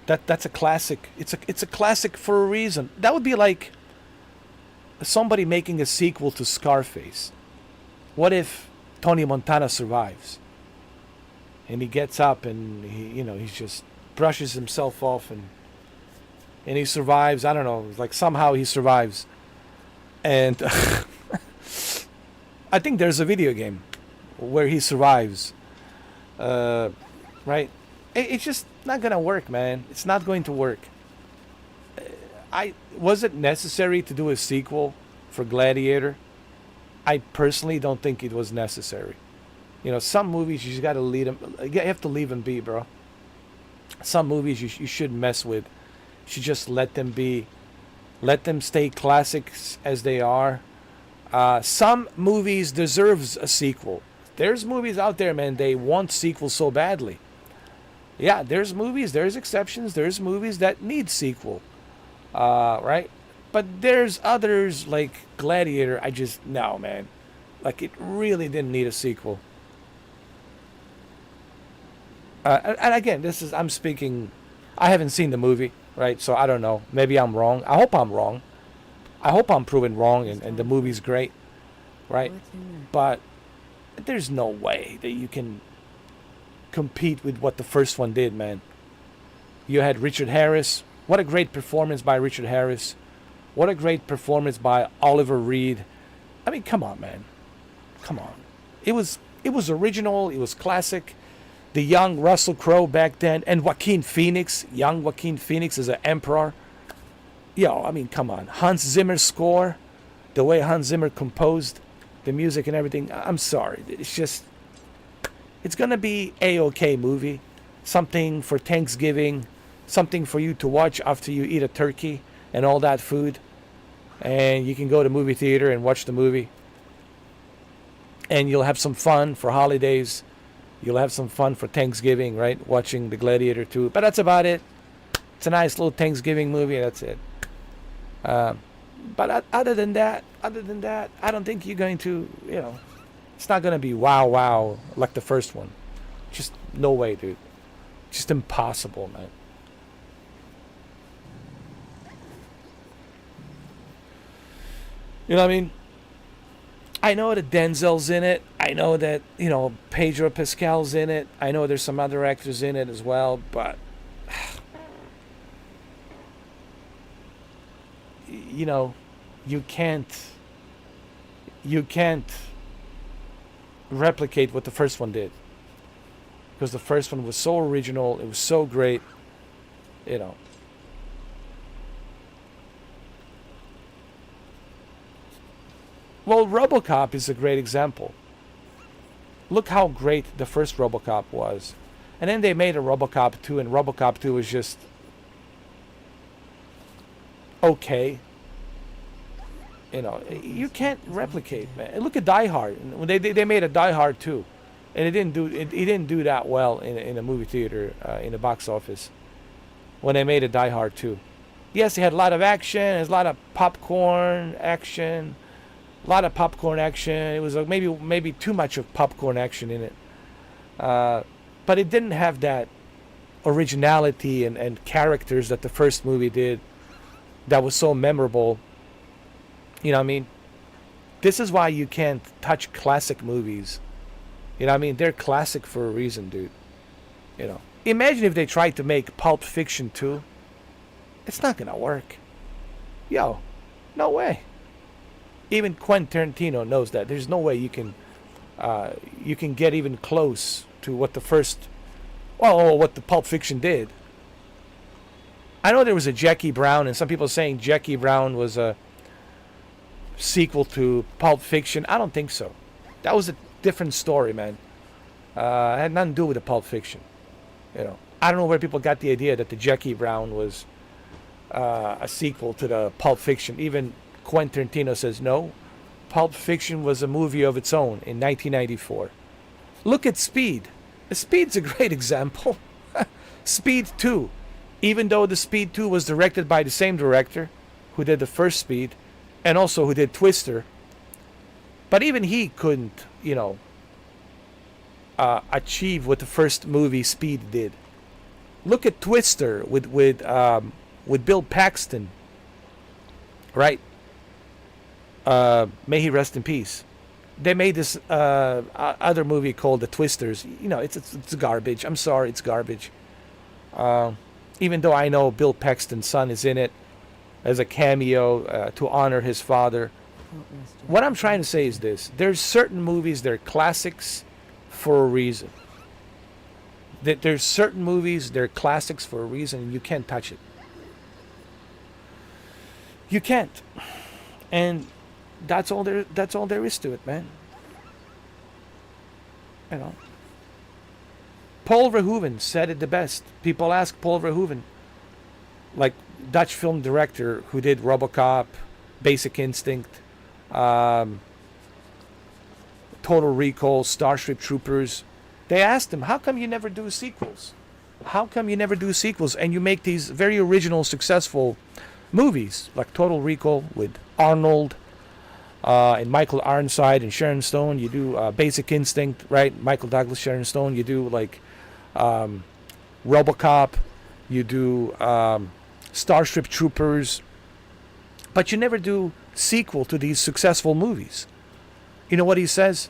that's a classic. It's a classic for a reason. That would be like somebody making a sequel to Scarface. What if Tony Montana survives? And he gets up and he just brushes himself off and he survives. I don't know, like somehow he survives. And I think there's a video game where he survives. Right? It's just not gonna work, man. It's not going to work. Was it necessary to do a sequel for Gladiator? I personally don't think it was necessary. You know, some movies you just gotta leave them. You have to leave them be, bro. Some movies you shouldn't mess with. You should just let them be. Let them stay classics as they are. Some movies deserves a sequel. There's movies out there, man. They want sequels so badly. Yeah, there's movies. There's exceptions. There's movies that need sequel. Right? But there's others like Gladiator. No, man. Like, it really didn't need a sequel. And again, I'm speaking, I haven't seen the movie, right? So I don't know. Maybe I'm wrong. I hope I'm wrong. I hope I'm proven wrong and the movie's great, right? But there's no way that you can compete with what the first one did, man. You had Richard Harris. What a great performance by Richard Harris. What a great performance by Oliver Reed. I mean, come on, man. Come on. It was original. It was classic. The young Russell Crowe back then, and Joaquin Phoenix, young Joaquin Phoenix as an emperor. Yo, I mean, come on. Hans Zimmer's score. the way Hans Zimmer composed the music and everything, I'm sorry. It's gonna be a-okay movie. Something for Thanksgiving, something for you to watch after you eat a turkey and all that food. And you can go to movie theater and watch the movie. And you'll have some fun for holidays. You'll have some fun for Thanksgiving, right? Watching The Gladiator 2. But that's about it. It's a nice little Thanksgiving movie. That's it. But other than that, I don't think you're going to, it's not going to be wow like the first one. Just no way, dude. Just impossible, man. You know what I mean? I know that Denzel's in it. I know that, Pedro Pascal's in it. I know there's some other actors in it as well, but you can't replicate what the first one did. Because the first one was so original, it was so great, Well, RoboCop is a great example. Look how great the first RoboCop was. And then they made a RoboCop 2, and RoboCop 2 was just okay. You can't replicate, man. Look at Die Hard. They made a Die Hard 2, and it didn't do that well in a movie theater, in the box office, when they made a Die Hard 2. Yes, it had a lot of action, there's a lot of popcorn action. A lot of popcorn action. It was maybe too much of popcorn action in it. But it didn't have that originality and characters that the first movie did that was so memorable. You know what I mean? This is why you can't touch classic movies. You know what I mean? They're classic for a reason, dude. Imagine if they tried to make Pulp Fiction 2. It's not going to work. No way. Even Quentin Tarantino knows that. There's no way you can get even close to what the Pulp Fiction did. I know there was a Jackie Brown, and some people are saying Jackie Brown was a sequel to Pulp Fiction. I don't think so. That was a different story, man. It had nothing to do with the Pulp Fiction. I don't know where people got the idea that the Jackie Brown was a sequel to the Pulp Fiction. Even Quentin Tarantino says no. Pulp Fiction was a movie of its own in 1994. Look at Speed. Speed's a great example. Speed 2. Even though the Speed 2 was directed by the same director who did the first Speed and also who did Twister, but even he couldn't, achieve what the first movie Speed did. Look at Twister with Bill Paxton, right? May he rest in peace. They made this other movie called The Twisters. It's garbage. I'm sorry, it's garbage. Even though I know Bill Paxton's son is in it as a cameo to honor his father. What I'm trying to say is this. There's certain movies, they're classics for a reason. There's certain movies, they're classics for a reason, and you can't touch it. You can't. And that's all there is to it, man. Paul Verhoeven said it the best. People ask Paul Verhoeven, like Dutch film director who did RoboCop, Basic Instinct, Total Recall, Starship Troopers. They asked him, how come you never do sequels? How come you never do sequels and you make these very original, successful movies like Total Recall with Arnold and Michael Ironside and Sharon Stone? You do Basic Instinct, right? Michael Douglas, Sharon Stone. You do like RoboCop. You do Starship Troopers. But you never do sequel to these successful movies. You know what he says?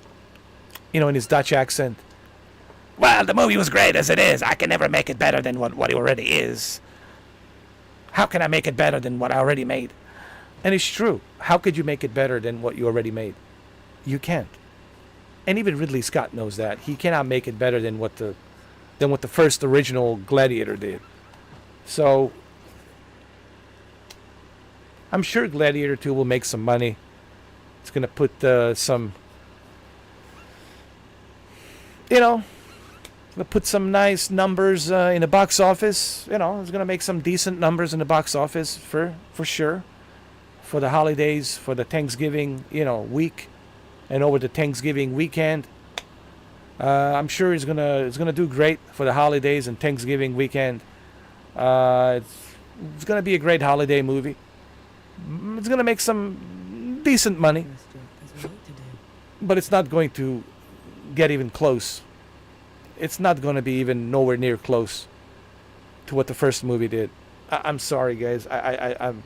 In his Dutch accent. Well, the movie was great as it is. I can never make it better than what it already is. How can I make it better than what I already made? And it's true. How could you make it better than what you already made? You can't. And even Ridley Scott knows that. He cannot make it better than what the first original Gladiator did. So I'm sure Gladiator 2 will make some money. It's gonna put some, gonna put some nice numbers in the box office. It's gonna make some decent numbers in the box office for sure. For the holidays, for the Thanksgiving, week, and over the Thanksgiving weekend. I'm sure it's gonna do great for the holidays and Thanksgiving weekend. It's gonna be a great holiday movie. It's gonna make some decent money, but it's not going to get even close. It's not going to be even nowhere near close to what the first movie did. I'm sorry, guys. I'm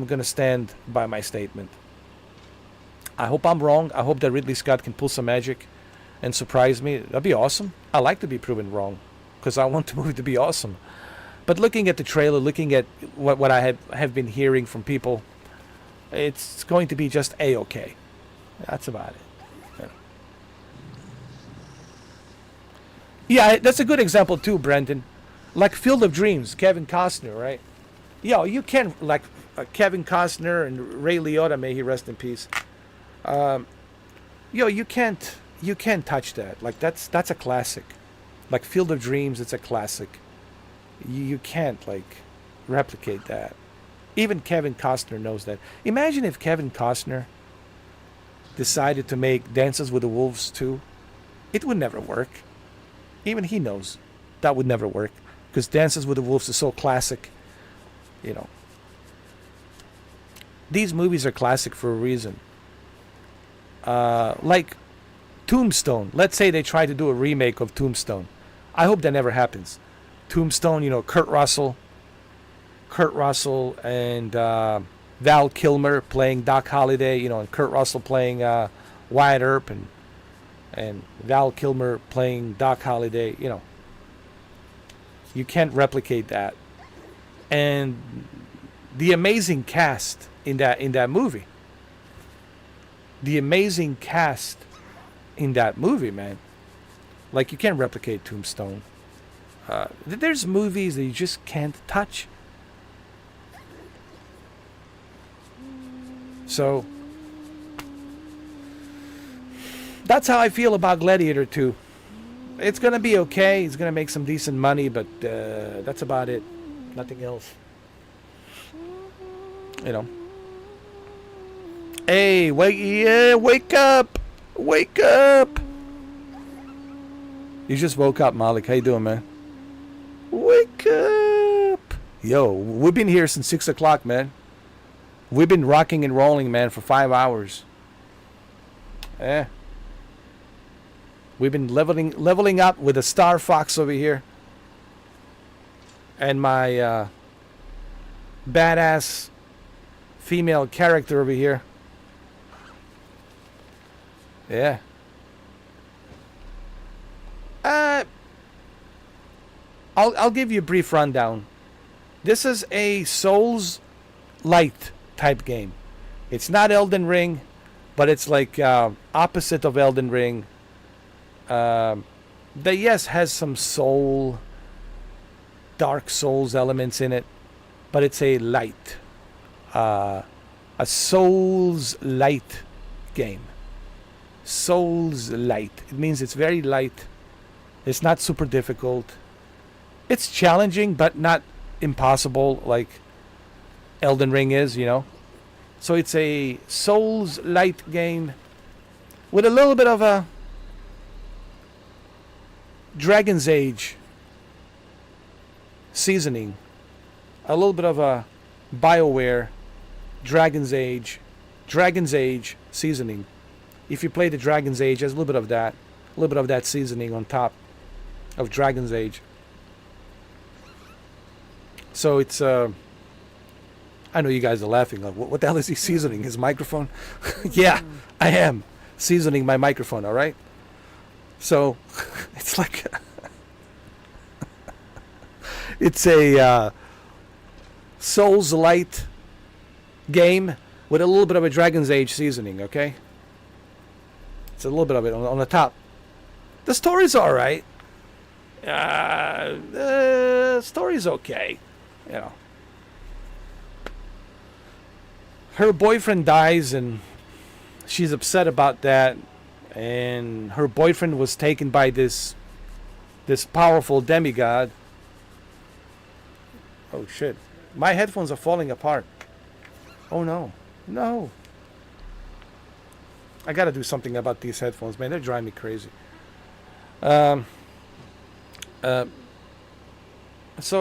gonna stand by my statement. I hope I'm wrong. I hope that Ridley Scott can pull some magic and surprise me. That'd be awesome. I like to be proven wrong because I want the movie to be awesome. But looking at the trailer, looking at what I have been hearing from people, it's going to be just A-okay. That's about it. Yeah, that's a good example too, Brendan. Like Field of Dreams, Kevin Costner, right? You can, like Kevin Costner and Ray Liotta, may he rest in peace. You can't touch that. Like that's a classic. Like Field of Dreams, it's a classic. You can't like replicate that. Even Kevin Costner knows that. Imagine if Kevin Costner decided to make Dances with the Wolves 2. It would never work. Even he knows that would never work because Dances with the Wolves is so classic. These movies are classic for a reason. Like Tombstone. Let's say they try to do a remake of Tombstone. I hope that never happens. Tombstone, Kurt Russell and Val Kilmer playing Doc Holliday, and Kurt Russell playing Wyatt Earp and Val Kilmer playing Doc Holliday, You can't replicate that. And the amazing cast in that movie. The amazing cast in that movie, man. Like, you can't replicate Tombstone. There's movies that you just can't touch. So, that's how I feel about Gladiator 2. It's going to be okay. It's going to make some decent money, but that's about it. Nothing else. Hey, wake up! Wake up! You just woke up, Malik. How you doing, man? Wake up! Yo, we've been here since 6 o'clock, man. We've been rocking and rolling, man, for 5 hours. We've been leveling up with a Star Fox over here. And my badass female character over here. Yeah. I'll give you a brief rundown. This is a Souls light type game. It's not Elden Ring, but it's like opposite of Elden Ring. That yes has some Dark Souls elements in it, but it's a light, a Souls light game. Souls light. It means it's very light. It's not super difficult. It's challenging, but not impossible like Elden Ring is, So it's a Souls light game with a little bit of a Dragon's Age seasoning. A little bit of a BioWare Dragon's Age seasoning. If you play the Dragon's Age, there's a little bit of that seasoning on top of Dragon's Age. So it's I know you guys are laughing. Like, what the hell is he seasoning? His microphone? Yeah, I am seasoning my microphone. All right. So it's like it's a Souls light game with a little bit of a Dragon's Age seasoning. Okay. It's a little bit of it on the top. The story's all right. The story's okay. her boyfriend dies, and she's upset about that. And her boyfriend was taken by this powerful demigod. Oh shit. My headphones are falling apart. Oh no. No. I gotta do something about these headphones, man. They're driving me crazy. So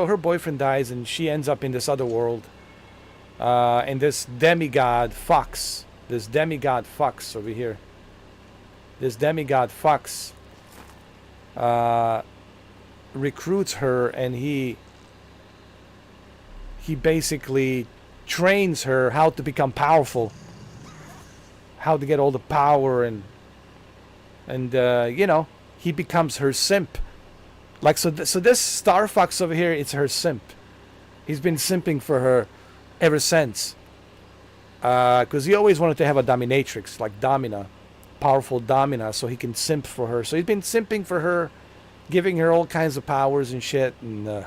her boyfriend dies, and she ends up in this other world. And this demigod Fox. This demigod Fox over here. This demigod Fox recruits her, and he basically trains her how to become powerful, how to get all the power, and you know, he becomes her simp. Like, so this Star Fox over here, it's her simp. He's been simping for her ever since, because he always wanted to have a dominatrix, like Domina, powerful Domina, so he can simp for her. So he's been simping for her, giving her all kinds of powers and shit. And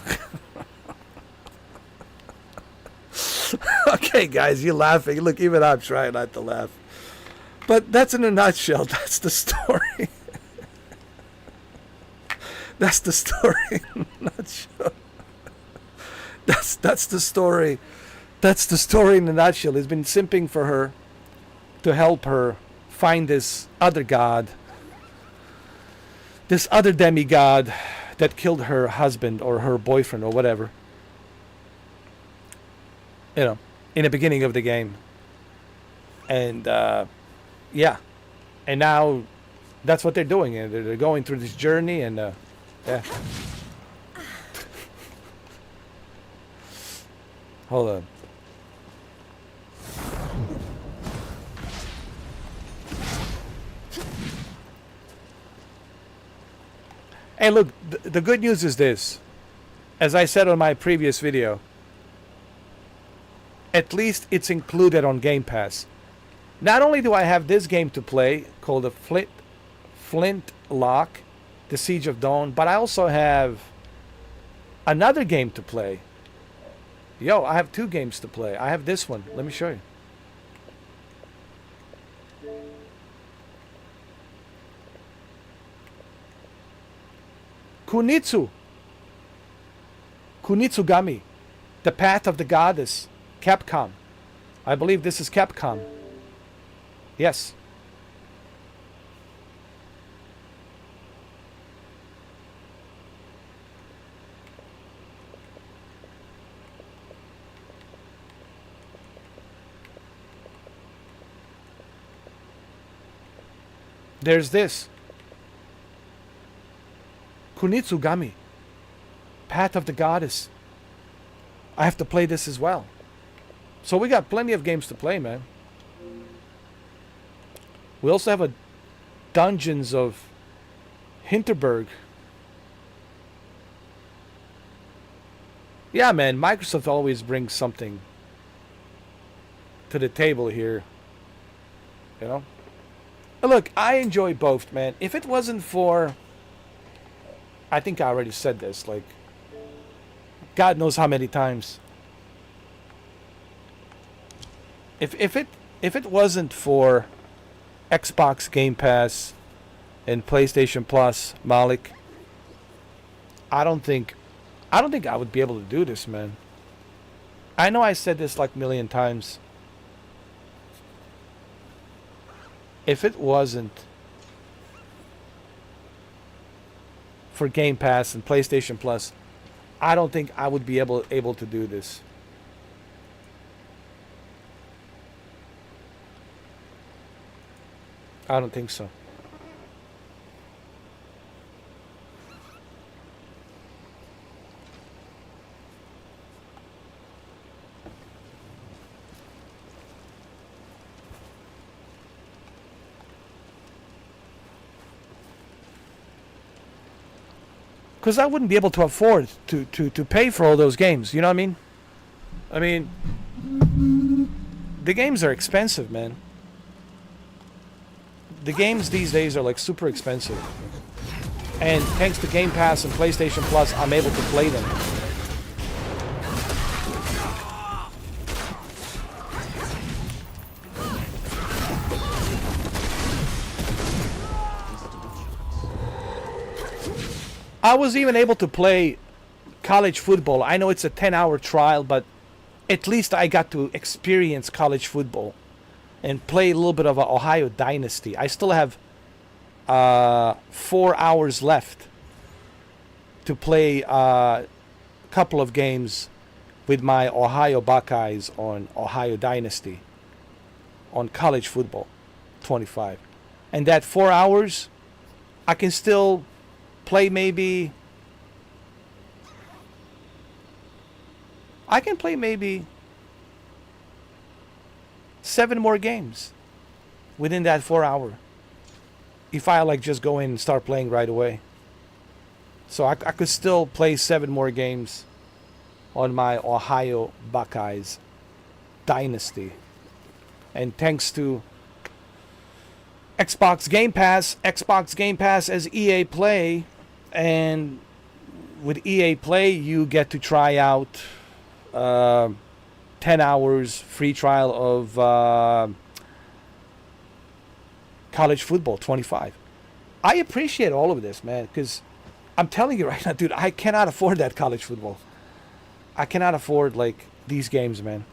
okay, guys, you're laughing. Look, even I'm trying not to laugh. But that's in a nutshell. That's the story. That's the story in a nutshell. That's the story. That's the story in a nutshell. He's been simping for her to help her find this other god, this other demigod that killed her husband or her boyfriend or whatever, you know, in the beginning of the game. And yeah, and now that's what they're doing. They're going through this journey, and yeah. Hold on. Hey, look, the good news is this. As I said on my previous video, at least it's included on Game Pass. Not only do I have this game to play called the Flintlock, The Siege of Dawn, but I also have another game to play. Yo, I have two games to play. I have this one. Let me show you. Kunitsugami, The Path of the Goddess, Capcom. I believe this is Capcom. Yes. There's this. Kunitsugami, Path of the Goddess. I have to play this as well. So we got plenty of games to play, man. We also have a Dungeons of Hinterberg. Yeah, man, Microsoft always brings something to the table here. You know? Look, I enjoy both, man. If it wasn't for... I think I already said this, like, God knows how many times. If it wasn't for Xbox Game Pass and PlayStation Plus, Malik, I don't think I would be able to do this, man. I know I said this like a million times. If it wasn't for Game Pass and PlayStation Plus, I don't think I would be able to do this. I don't think so. Because I wouldn't be able to afford to pay for all those games. You know what I mean? The games are expensive, man. The games these days are like super expensive. And thanks to Game Pass and PlayStation Plus, I'm able to play them. I was even able to play college football. I know it's a 10-hour trial, but at least I got to experience college football and play a little bit of a Ohio Dynasty. I still have 4 hours left to play a couple of games with my Ohio Buckeyes on Ohio Dynasty on college football 25. And that 4 hours, I can still play maybe... I can play maybe 7 more games within that 4 hour. If I like just go in and start playing right away. So I could still play 7 more games on my Ohio Buckeyes Dynasty. And thanks to Xbox Game Pass as EA Play, and with EA Play you get to try out 10 hours free trial of college football 25. I appreciate all of this, man, because I'm telling you right now, dude, I cannot afford that college football. I cannot afford like these games, man.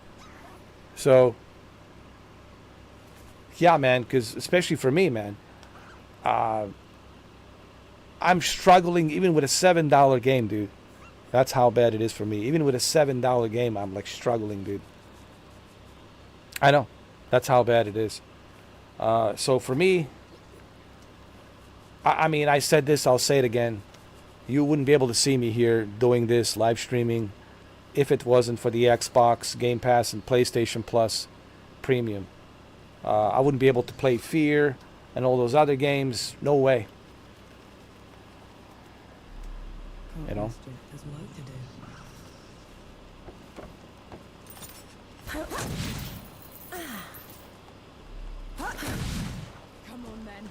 So yeah, man, because especially for me, man, I'm struggling even with a $7 game, dude. That's how bad it is for me. Even with a $7 game, I'm like struggling, dude. I know. That's how bad it is. So for me, I mean, I said this, I'll say it again. You wouldn't be able to see me here doing this live streaming if it wasn't for the Xbox Game Pass and PlayStation Plus Premium. I wouldn't be able to play Fear and all those other games. No way. You know? There's work to do. Come on, men.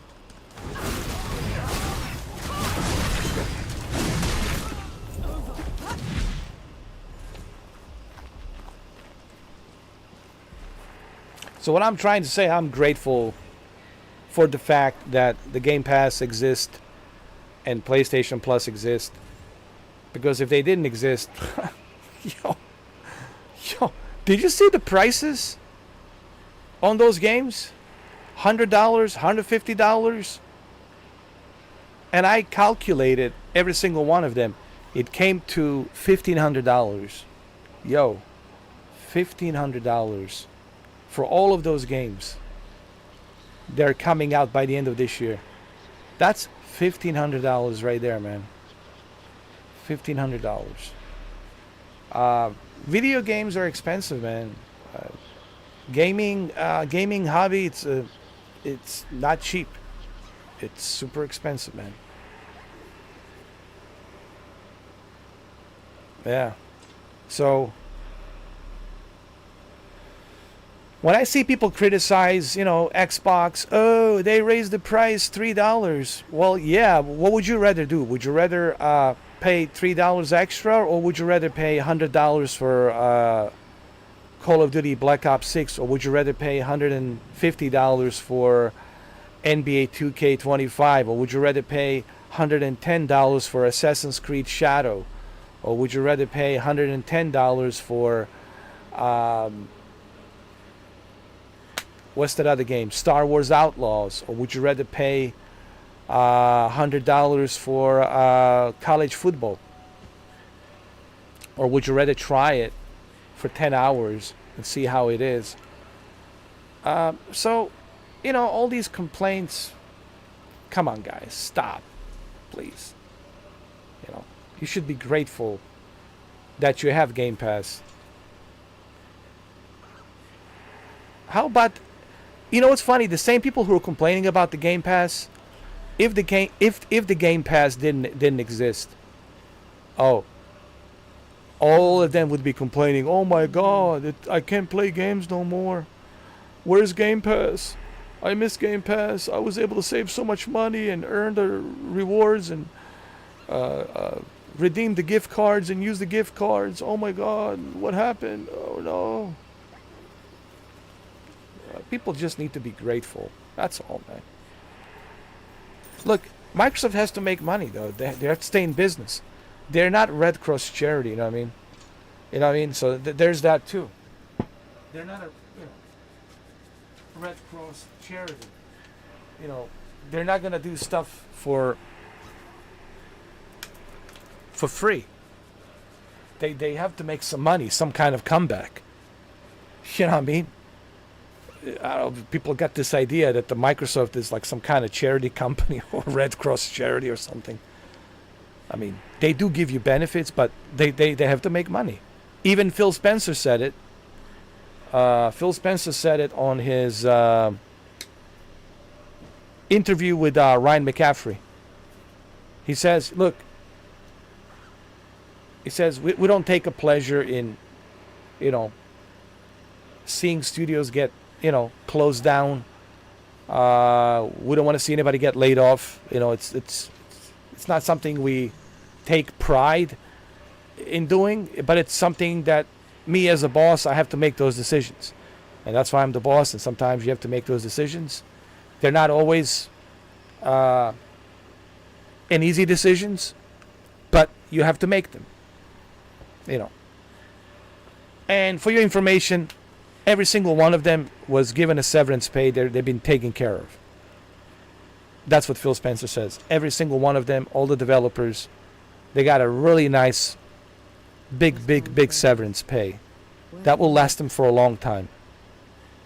So what I'm trying to say, I'm grateful for the fact that the Game Pass exists and PlayStation Plus exists. Because if they didn't exist, yo, did you see the prices on those games? $100, $150, and I calculated every single one of them. It came to $1,500. Yo, $1,500 for all of those games. They're coming out by the end of this year. That's $1,500 right there, man. $1,500. Video games are expensive, man. Gaming hobby, it's not cheap. It's super expensive, man. Yeah. So when I see people criticize, Xbox, oh, they raised the price $3. Well, yeah, what would you rather do? Would you rather pay $3 extra, or would you rather pay $100 for Call of Duty Black Ops 6, or would you rather pay $150 for NBA 2K25, or would you rather pay $110 for Assassin's Creed Shadow, or would you rather pay $110 for what's that other game, Star Wars Outlaws, or would you rather pay $100 for college football, or would you rather try it for 10 hours and see how it is? So, all these complaints, come on, guys, stop, please. You should be grateful that you have Game Pass. How about, what's funny, the same people who are complaining about the Game Pass, if the Game Pass didn't exist, all of them would be complaining, oh my god, I can't play games no more. Where's Game Pass? I miss Game Pass. I was able to save so much money and earn the rewards and redeem the gift cards and use the gift cards. Oh my god, what happened? Oh no. People just need to be grateful. That's all, man. Look, Microsoft has to make money, though. They have to stay in business. They're not Red Cross charity, you know what I mean? You know what I mean? So there's that too. They're not a Red Cross charity. You know, they're not gonna do stuff for free. They have to make some money, some kind of comeback. You know what I mean? I don't know, people got this idea that the Microsoft is like some kind of charity company or Red Cross charity or something. I mean, they do give you benefits, but they have to make money. Even Phil Spencer said it. Phil Spencer said it on his interview with Ryan McCaffrey. He says, look, we don't take a pleasure in, seeing studios get, closed down. We don't want to see anybody get laid off. It's not something we take pride in doing, but it's something that me as a boss, I have to make those decisions. And that's why I'm the boss, and sometimes you have to make those decisions. They're not always easy decisions, but you have to make them. And for your information, every single one of them was given a severance pay. They've been taken care of. That's what Phil Spencer says. Every single one of them, all the developers, they got a really nice, big severance pay. That will last them for a long time.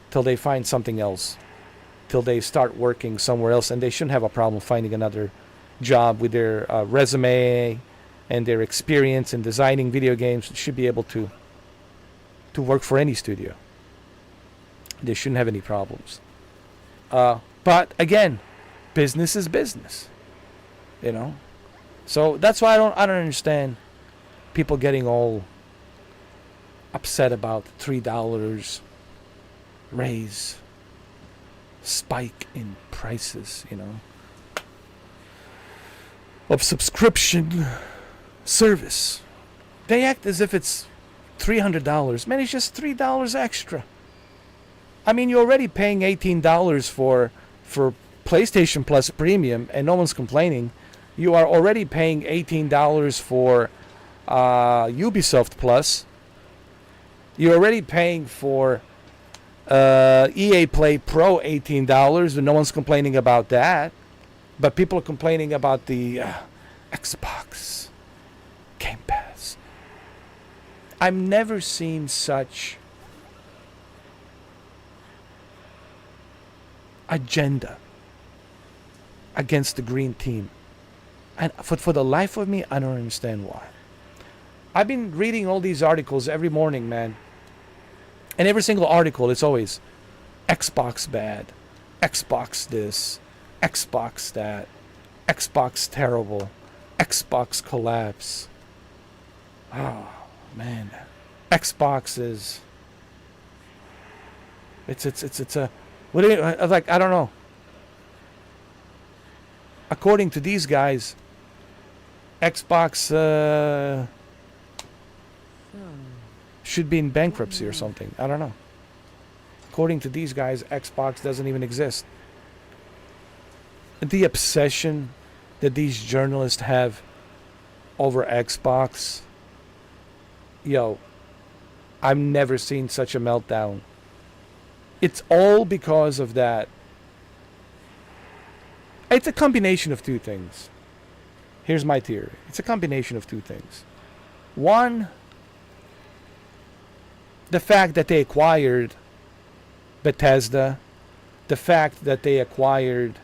Till they find something else. Till they start working somewhere else. And they shouldn't have a problem finding another job with their resume and their experience in designing video games. They should be able to work for any studio. They shouldn't have any problems. But again, business is business. So that's why I don't understand people getting all upset about $3 raise, spike in prices, of subscription service. They act as if it's $300. Man, it's just $3 extra. I mean, you're already paying $18 for PlayStation Plus Premium, and no one's complaining. You are already paying $18 for Ubisoft Plus. You're already paying for EA Play Pro $18, and no one's complaining about that. But people are complaining about the Xbox Game Pass. I've never seen such agenda against the green team. And for the life of me, I don't understand why. I've been reading all these articles every morning, man. And every single article, it's always Xbox bad, Xbox this, Xbox that, Xbox terrible, Xbox collapse. Oh, man. Xbox is... It's a... What do you, like, I don't know. According to these guys, Xbox should be in bankruptcy or something. I don't know. According to these guys, Xbox doesn't even exist. The obsession that these journalists have over Xbox, I've never seen such a meltdown. It's all because of that. It's a combination of two things. Here's my theory. It's a combination of two things. One, the fact that they acquired Bethesda, the fact that they acquired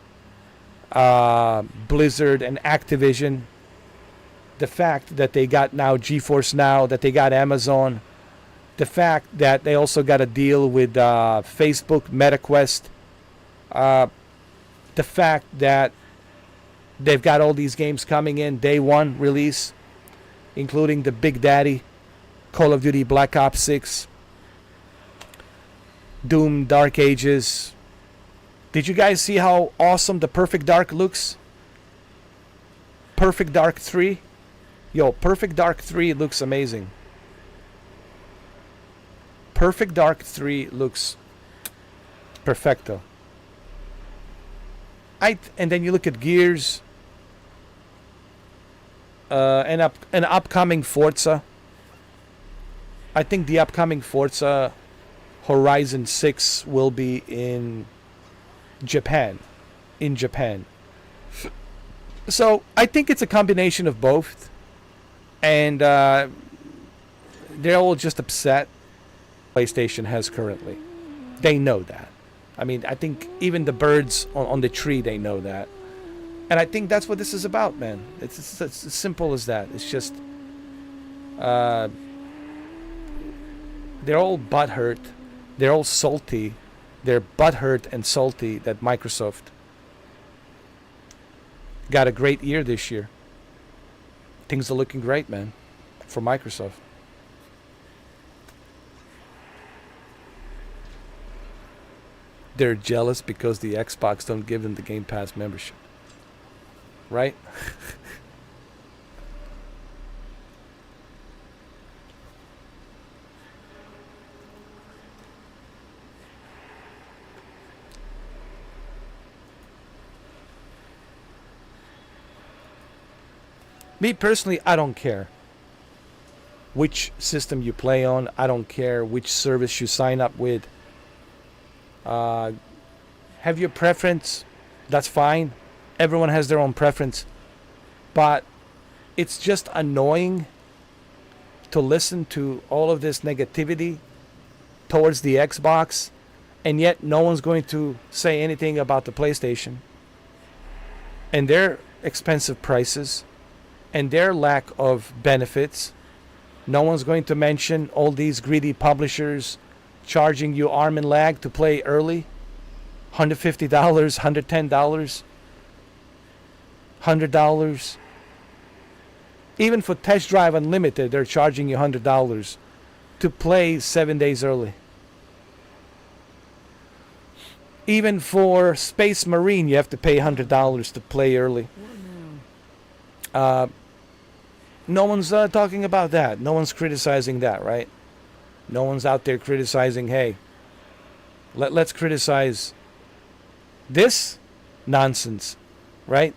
Blizzard and Activision, the fact that they got now GeForce Now, that they got Amazon, the fact that they also got a deal with Facebook, MetaQuest, the fact that they've got all these games coming in day one release, including the Big Daddy, Call of Duty Black Ops 6, Doom Dark Ages. Did you guys see how awesome the Perfect Dark looks? Perfect Dark 3? Perfect Dark 3 looks amazing. Perfect Dark 3 looks perfecto. And then you look at Gears, an upcoming Forza. I think the upcoming Forza Horizon 6 will be in Japan. In Japan. So I think it's a combination of both. And they're all just upset PlayStation has currently. They know that. I mean, I think even the birds on the tree, they know that. And I think that's what this is about, man. It's as simple as that. It's just they're all butthurt. They're all salty. They're butthurt and salty that Microsoft got a great year this year. Things are looking great, man, for Microsoft. They're jealous because the Xbox don't give them the Game Pass membership. Right? Me personally, I don't care which system you play on. I don't care which service you sign up with. Have your preference. That's fine. Everyone has their own preference. But it's just annoying to listen to all of this negativity towards the Xbox, and yet no one's going to say anything about the PlayStation and their expensive prices and their lack of benefits. No one's going to mention all these greedy publishers charging you arm and leg to play early. $150, $110, $100. Even for Test Drive Unlimited, they're charging you $100 to play 7 days early. Even for Space Marine, you have to pay $100 to play early. No one's talking about that. No one's criticizing that, right? No one's out there criticizing, hey, let's criticize this nonsense, right?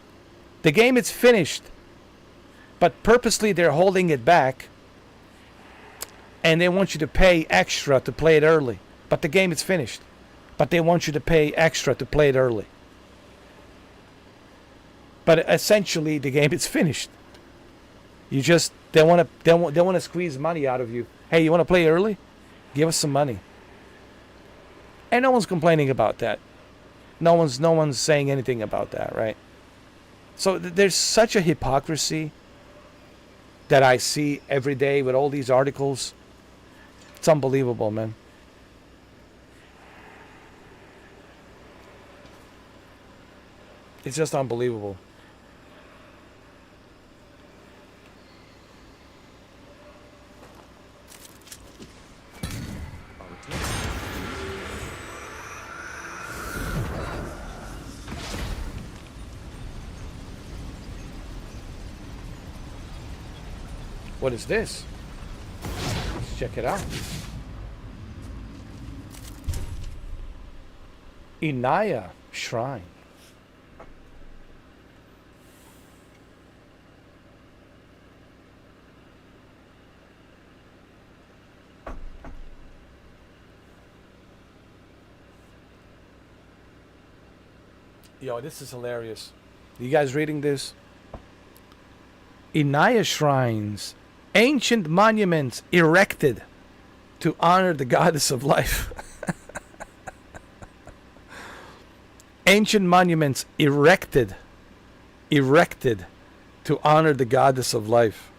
The game is finished, but purposely they're holding it back, and they want you to pay extra to play it early. But the game is finished, but they want you to pay extra to play it early. But essentially, the game is finished. You just they want to squeeze money out of you. Hey, you want to play early? Give us some money. And no one's complaining about that. No one's saying anything about that, right? So there's such a hypocrisy that I see every day with all these articles. It's unbelievable, man. It's just unbelievable. What is this? Let's check it out. Inaya Shrine. Yo, this is hilarious. You guys reading this? Inaya Shrines. Ancient monuments erected to honor the goddess of life. Ancient monuments erected to honor the goddess of life.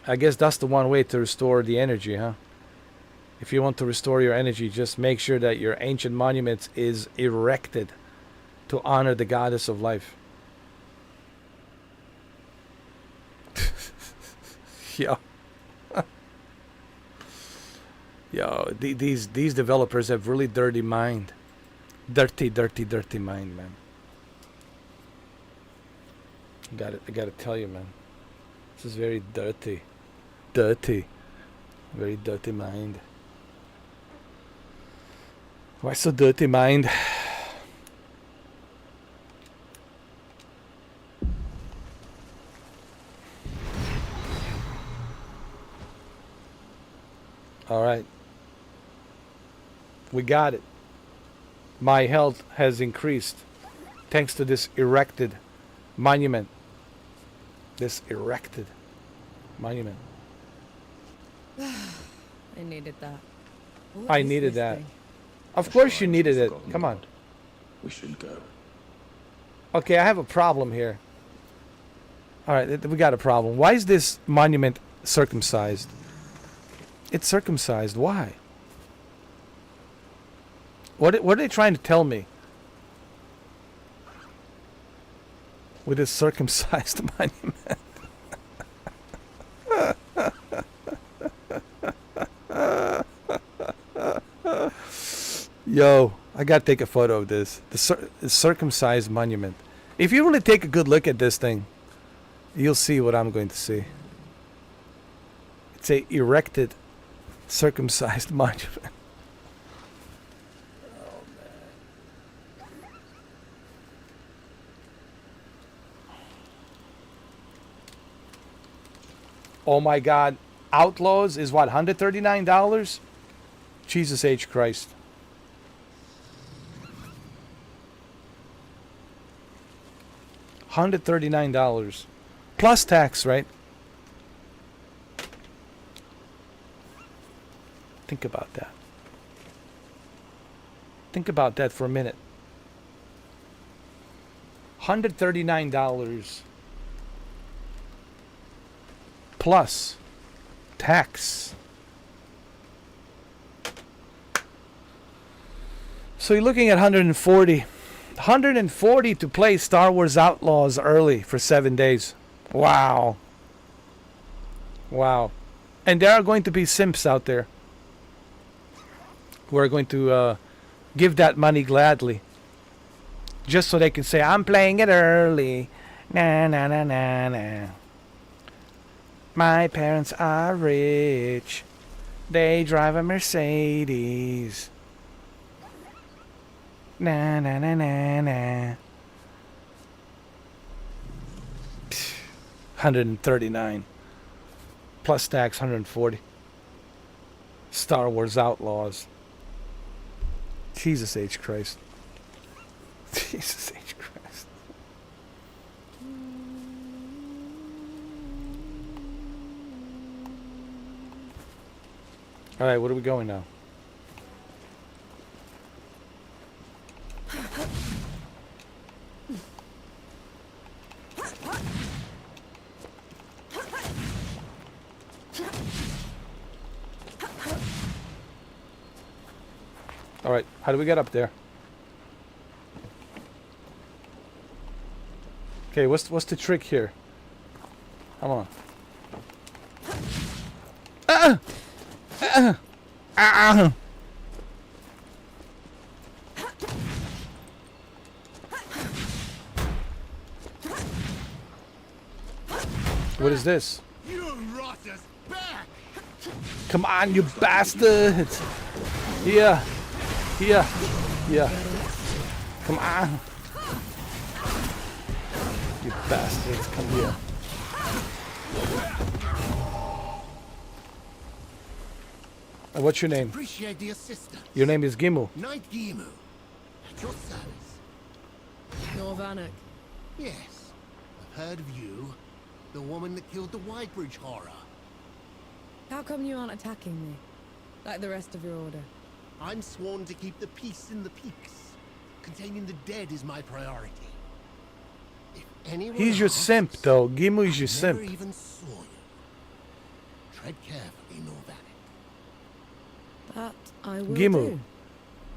I guess that's the one way to restore the energy, huh? If you want to restore your energy, just make sure that your ancient monument is erected to honor the goddess of life. Yo. Yo, these developers have really dirty mind. Dirty mind, man. I gotta tell you, man. This is very dirty. Very dirty mind. Why so dirty, mind? All right. We got it. My health has increased thanks to this erected monument. This erected monument. I needed that. What I is needed this that. thing? Of course you needed it. Come on. We should go. Okay, I have a problem here. All right, we got a problem. Why is this monument circumcised? It's circumcised. Why? What are they trying to tell me with this circumcised monument? Yo, I gotta take a photo of this. The circumcised monument. If you really take a good look at this thing, you'll see what I'm going to see. It's a erected, circumcised monument. Oh my God. Outlaws is what, $139? Jesus H. Christ. $139. Plus tax, right? Think about that. Think about that for a minute. $139 plus tax. So you're looking at 140. 140 to play Star Wars Outlaws early for 7 days. Wow. Wow. And there are going to be simps out there who are going to give that money gladly. Just so they can say, I'm playing it early. Nah, nah, nah, nah, nah. My parents are rich. They drive a Mercedes. Na na na na na. 139 plus tax 140. Star Wars Outlaws. Jesus H. Christ. Jesus H. Christ. All right, where are we going now? All right, how do we get up there? Okay, what's the trick here? Come on. What is this? You rot us back! Come on, you bastards! Here! Here! Here! Come on! You bastards, come here. What's your name? Appreciate the assistance. Your name is Gimu. Knight Gimu. At your service. Norvanek. Yes. I've heard of you. The woman that killed the Whitebridge horror. How come you aren't attacking me? Like the rest of your order? I'm sworn to keep the peace in the peaks. Containing the dead is my priority. If anyone He's your asks, simp, though. Gimu is your I never simp. even saw you. Tread carefully, Norvanek. That I will Gimu. do.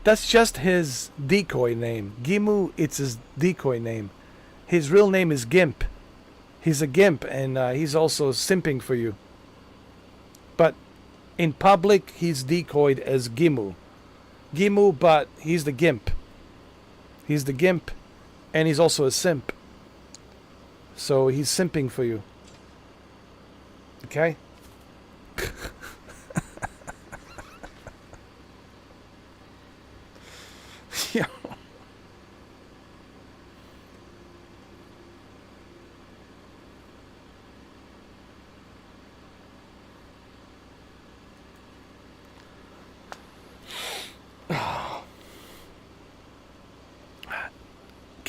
That's just his decoy name. Gimu, it's his decoy name. His real name is Gimp. He's a gimp, and he's also simping for you. But in public, he's decoyed as Gimu. Gimu, but he's the gimp. He's the gimp, and he's also a simp. So he's simping for you. Okay?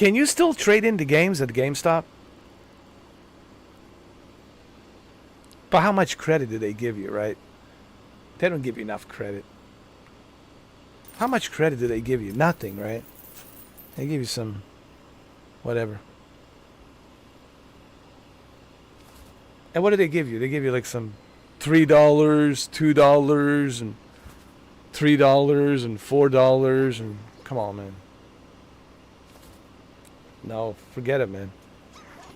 Can you still trade in the games at GameStop? But how much credit do they give you, right? They don't give you enough credit. How much credit do they give you? Nothing, right? They give you some whatever. And what do they give you? They give you like some $3, $2, and $3 and $4 and come on, man. No, forget it, man.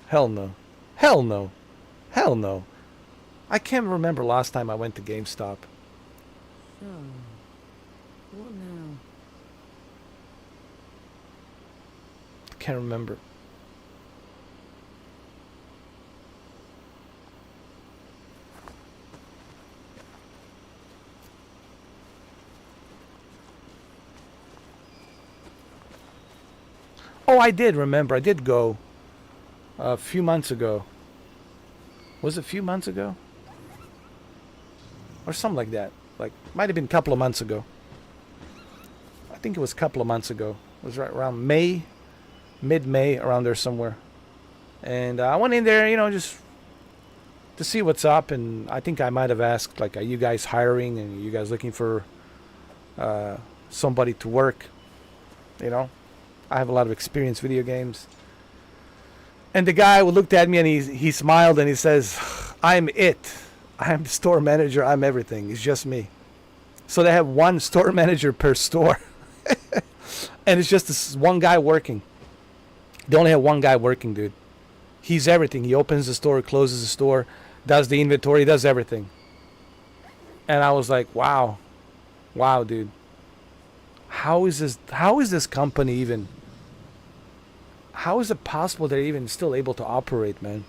Hell no. Hell no. Hell no. I can't remember last time I went to GameStop. So, what now? Can't remember. Oh, I did remember. I did go a few months ago. Was it a few months ago? Or something like that. Like, might have been a couple of months ago. I think it was a couple of months ago. It was right around May, mid-May, around there somewhere. And I went in there, you know, just to see what's up. And I think I might have asked, like, are you guys hiring? And are you guys looking for somebody to work? You know, I have a lot of experience video games. And the guy looked at me and he smiled and he says, I'm it. I'm the store manager. I'm everything. It's just me. So they have one store manager per store. And it's just this one guy working. They only have one guy working, dude. He's everything. He opens the store, closes the store, does the inventory, does everything. And I was like, wow. Wow, dude. How is this company even? How is it possible they're even still able to operate, man?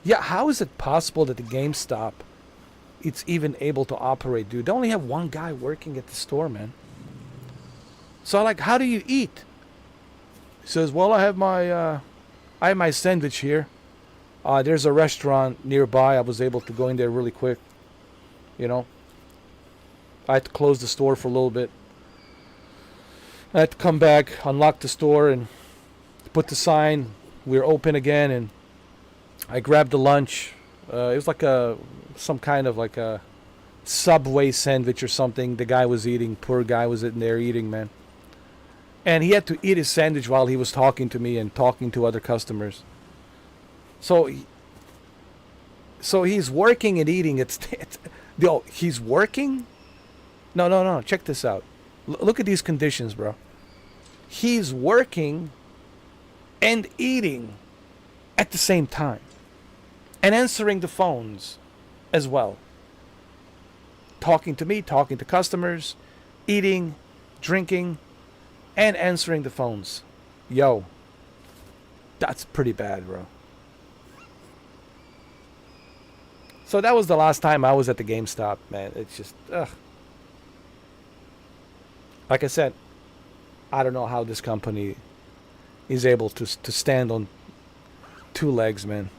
Yeah, how is it possible that the GameStop it's even able to operate, dude? They only have one guy working at the store, man. So like, how do you eat? He says, well, I have my sandwich here. There's a restaurant nearby. I was able to go in there really quick. You know, I had to close the store for a little bit. I had to come back, unlock the store, and put the sign, we're open again, and I grabbed the lunch. It was like some kind of like a Subway sandwich or something the guy was eating. Poor guy was in there eating, man. And he had to eat his sandwich while he was talking to me and talking to other customers. So he's working and eating. He's working? No. Check this out. Look at these conditions, bro. He's working and eating at the same time. And answering the phones as well. Talking to me, talking to customers, eating, drinking, and answering the phones. Yo, that's pretty bad, bro. So that was the last time I was at the GameStop, man. It's just, ugh. Like I said, I don't know how this company is able to stand on two legs, man.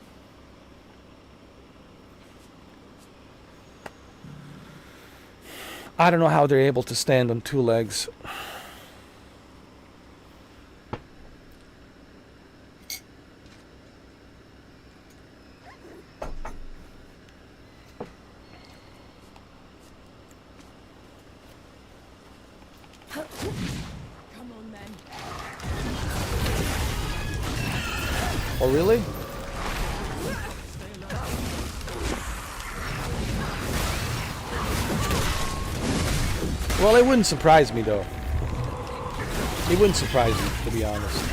I don't know how they're able to stand on two legs. Come on, then. Oh, really? Well, it wouldn't surprise me, though. It wouldn't surprise me, to be honest.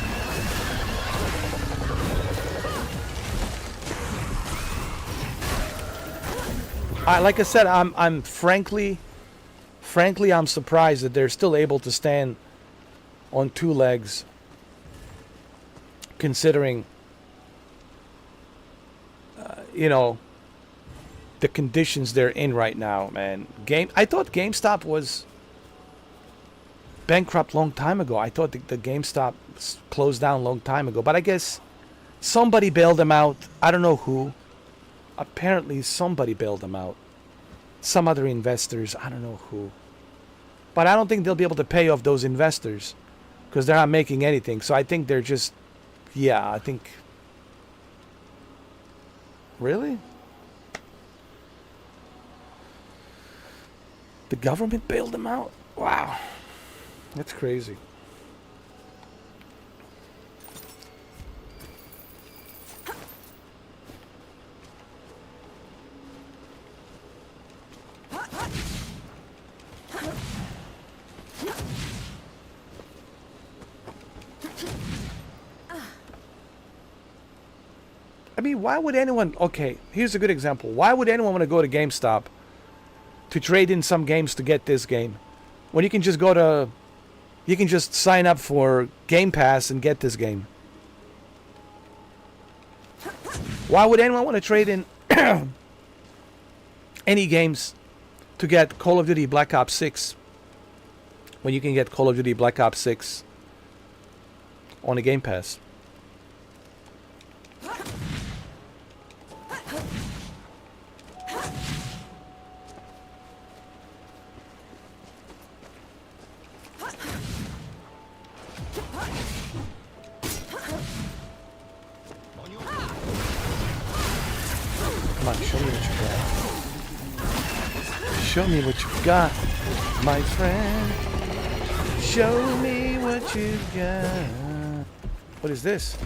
Like I said, I'm frankly, I'm surprised that they're still able to stand on two legs, considering, you know, the conditions they're in right now, man. I thought GameStop was bankrupt long time ago. I thought the GameStop closed down long time ago, but I guess somebody bailed them out. I don't know who. Apparently somebody bailed them out. Some other investors, I don't know who. But I don't think they'll be able to pay off those investors because they're not making anything. So I think they're just, yeah, I think. Really? The government bailed them out? Wow. That's crazy. I mean, why would anyone... Okay, here's a good example. Why would anyone want to go to GameStop to trade in some games to get this game when you can just go to... You can just sign up for Game Pass and get this game? Why would anyone want to trade in any games to get Call of Duty Black Ops 6 when you can get Call of Duty Black Ops 6 on the Game Pass? Come on, show me what you got. Show me what you got, my friend. Show me what you got. What is this?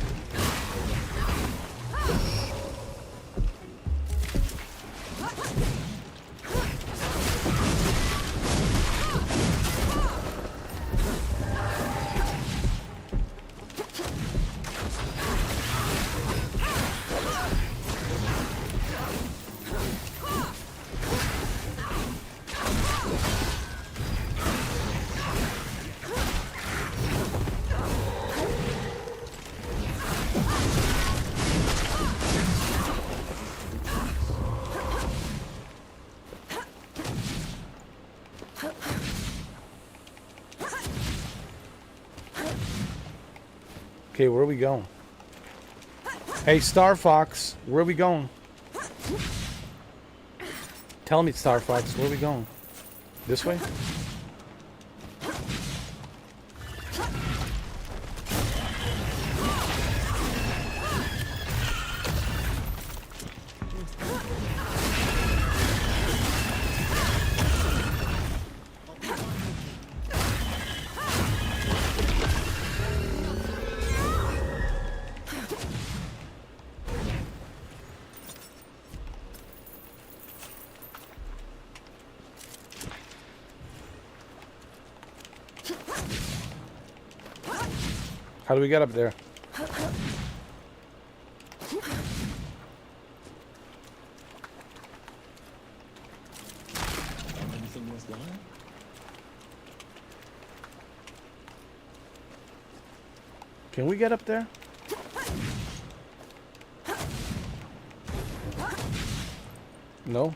Okay, where are we going? Hey, Star Fox, where are we going? Tell me, Star Fox, where are we going? This way? How do we get up there? Anything worthwhile? Can we get up there? No?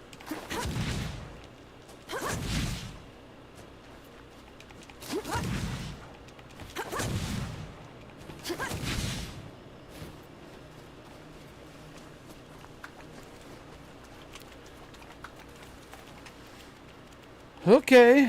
Okay.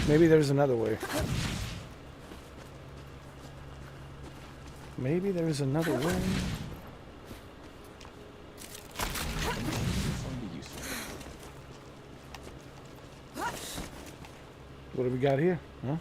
Maybe there's another way. Maybe there's another way. What do we got here? Huh?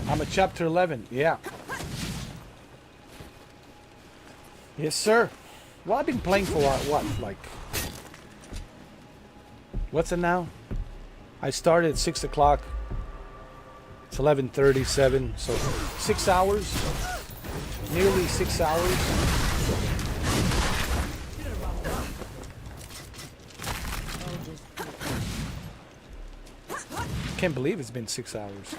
I'm at chapter 11. Yeah. Yes, sir. Well, I've been playing for what? Like, what's it now? I started at 6 o'clock It's 11:37, so 6 hours, nearly 6 hours. Can't believe it's been 6 hours.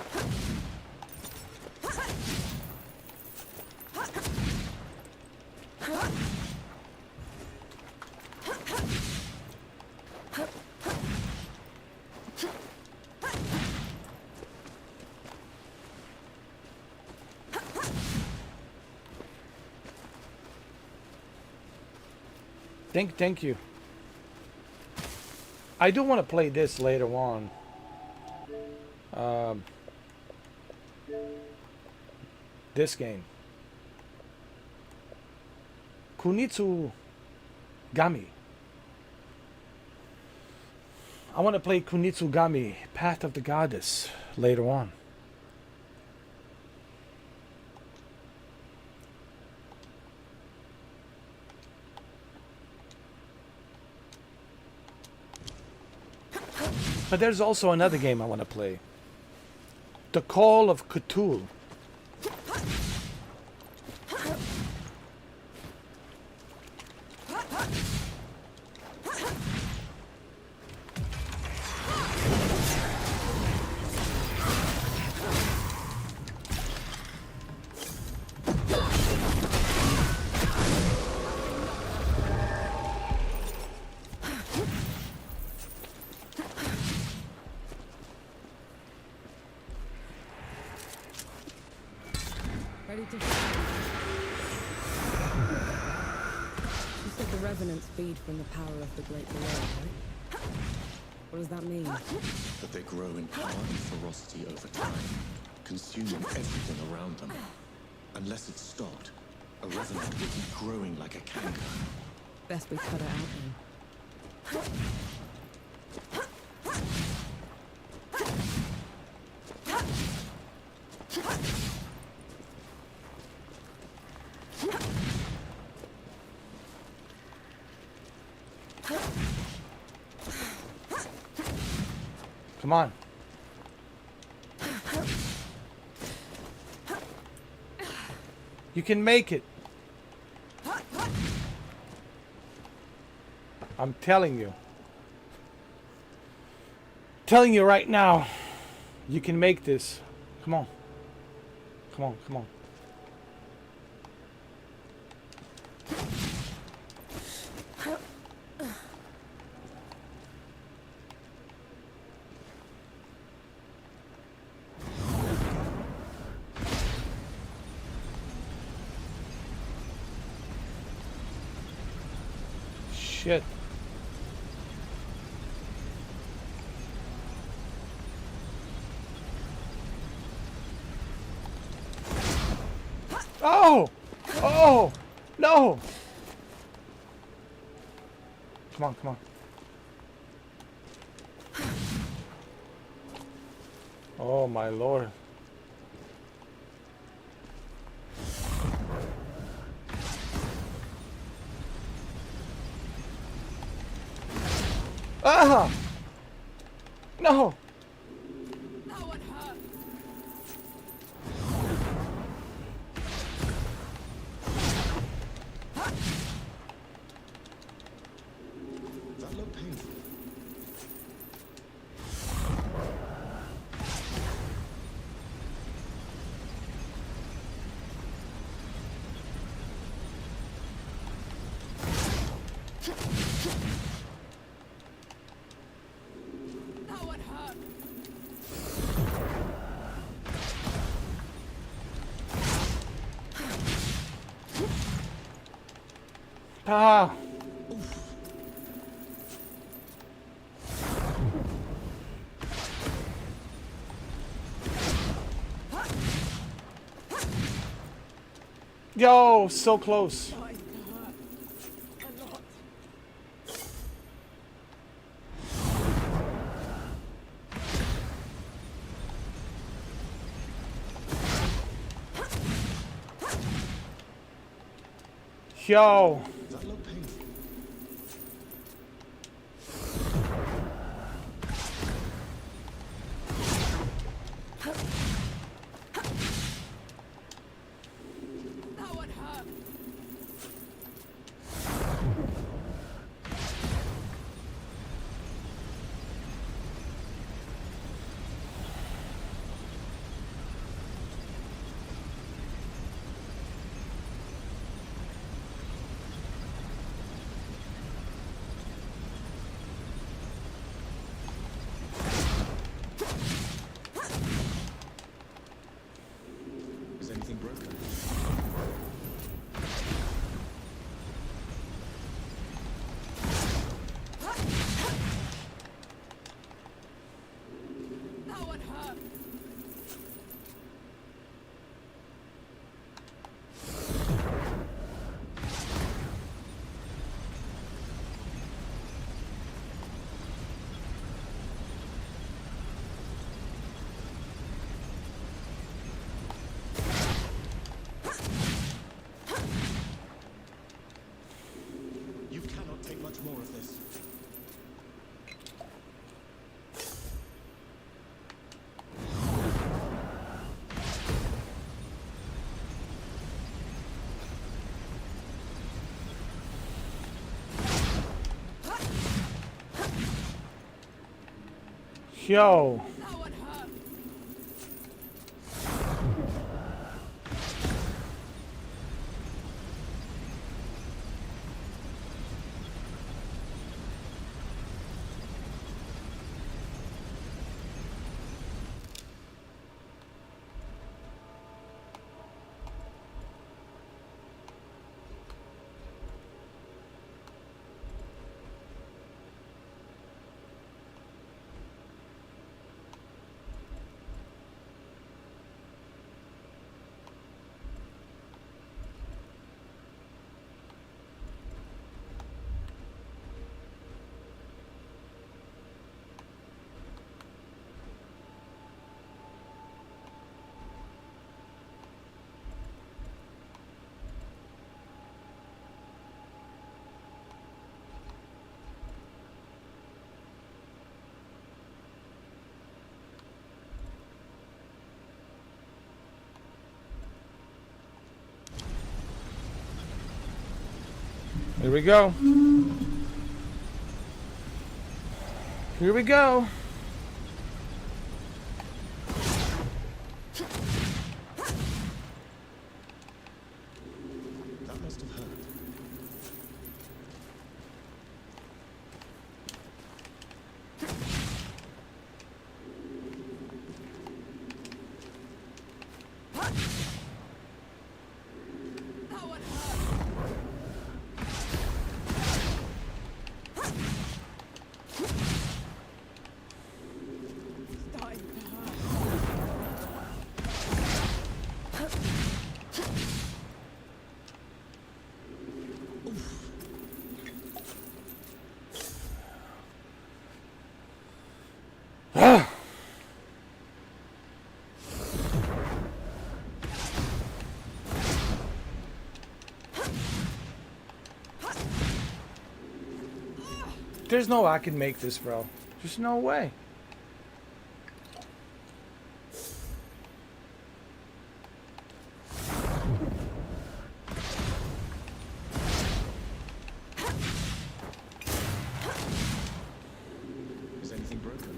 Thank you. I do want to play this later on. This game. Kunitsu Gami. I want to play Kunitsu Gami, Path of the Goddess, later on. But there's also another game I want to play. The Call of Cthulhu. Ready to... You said the revenants feed from the power of the great below, right? What does that mean? That they grow in power and ferocity over time, consuming everything around them. Unless it's stopped, a revenant will keep growing like a canker. Best we cut it out then. Come on. You can make it. I'm telling you. Telling you right now. You can make this. Come on. Come on, come on. Shit. Oh! Oh! No! Come on, come on. Oh my lord. Ah! No! That one hurt. That looked painful. That one hurt. Ah! Yo, so close. Yo. That looked painful. Yo. Here we go. Here we go. That must have hurt. There's no way I can make this, bro. There's no way. Is anything broken?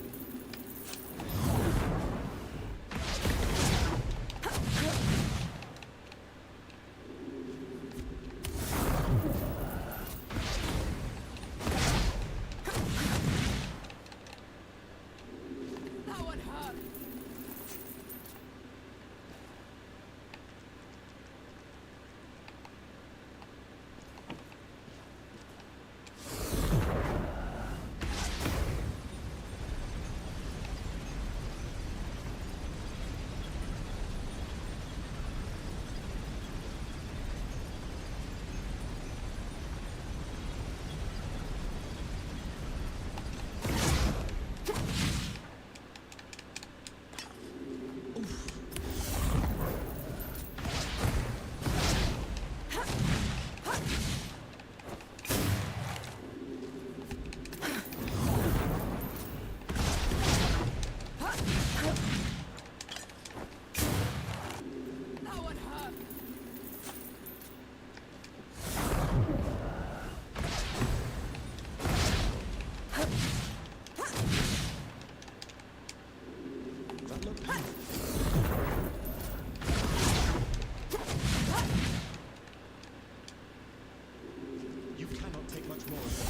You cannot take much more of that.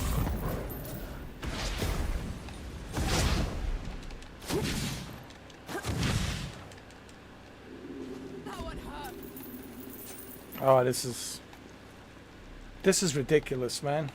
Oh, this is ridiculous, man.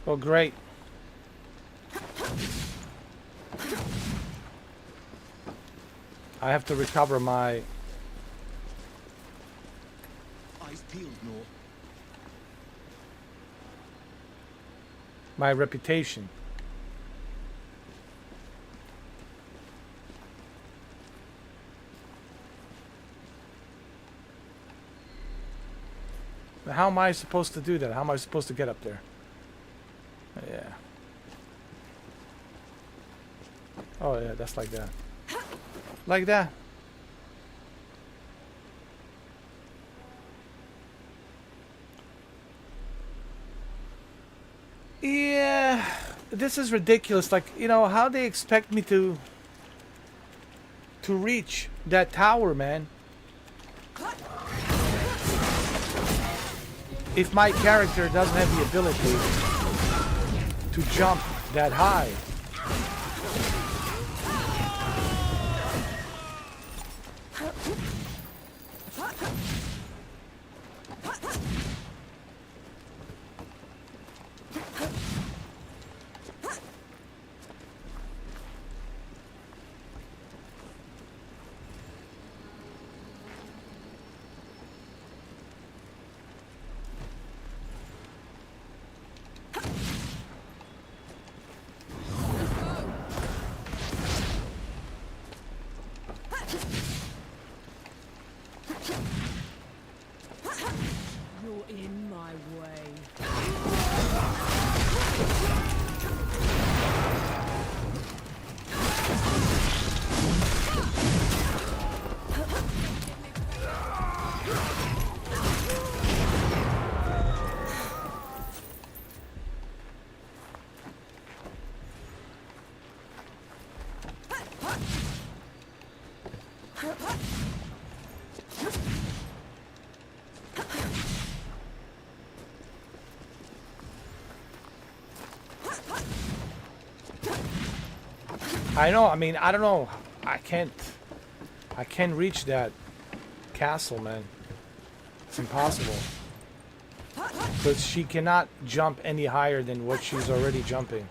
Oh, great. I have to recover my... Eyes peeled, Nor. my reputation. How am I supposed to do that? How am I supposed to get up there? Yeah. Oh yeah, that's like that. Like that. Yeah, this is ridiculous. Like, you know, how they expect me to reach that tower, man. If my character doesn't have the ability to jump that high. You're in my way. I know, I mean, I don't know. I can't reach that castle, man. It's impossible. Because she cannot jump any higher than what she's already jumping.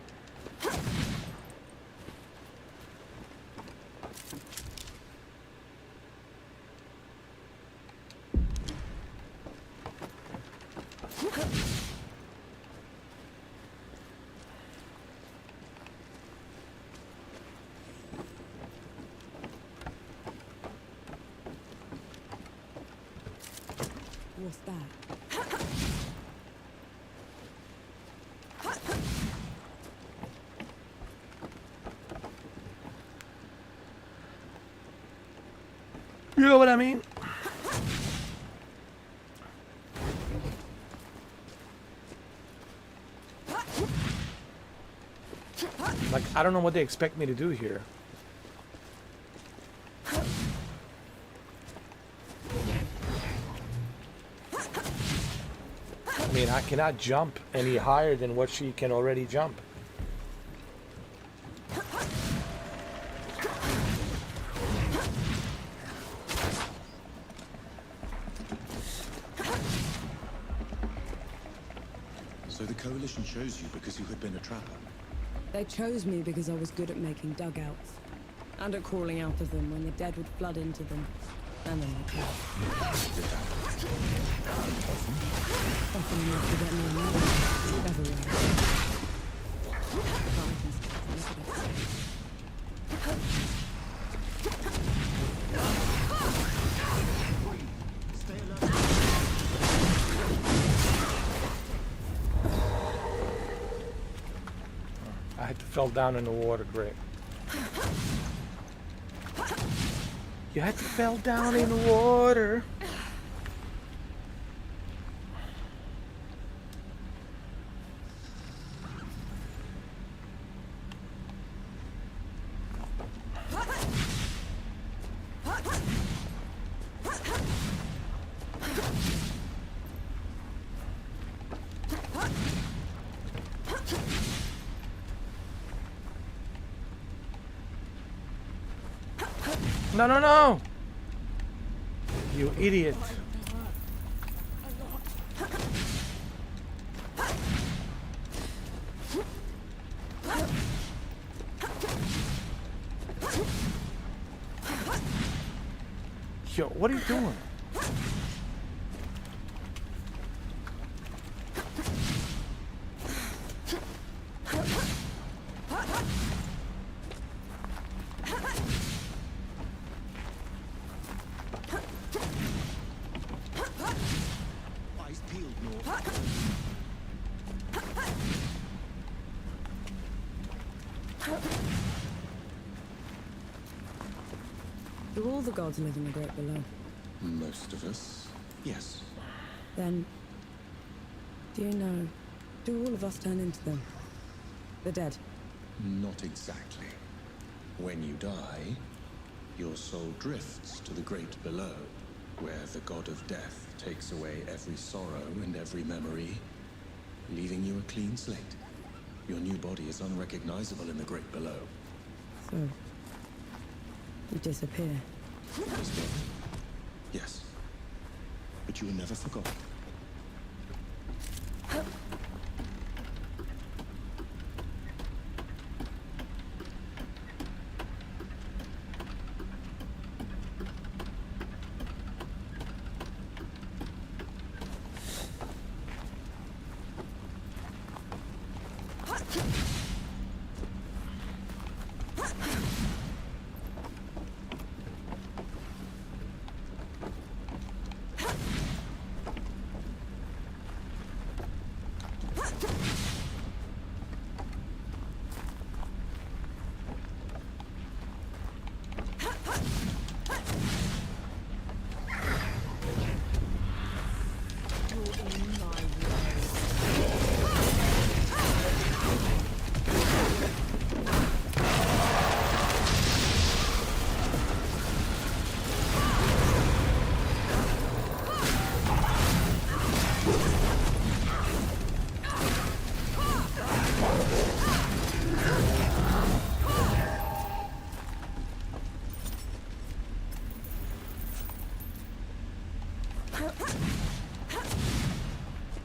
What's that? You know what I mean? Like, I don't know what they expect me to do here. I mean, I cannot jump any higher than what she can already jump. So the Coalition chose you because you had been a trapper? They chose me because I was good at making dugouts. And at crawling out of them when the dead would flood into them. And then they killed. Often enough to get me another. Everywhere. I had to fell down in the water, great. You had to fell down in the water. No, no, no! You idiot. Yo, what are you doing? Eyes peeled. Do all the gods live in the Great Below? Most of us, yes. Then, do you know, do all of us turn into them? The dead? Not exactly. When you die, your soul drifts to the Great Below, where the god of death takes away every sorrow and every memory, leaving you a clean slate. Your new body is unrecognizable in the Great Below. So, you disappear. Yes. But you were never forgotten.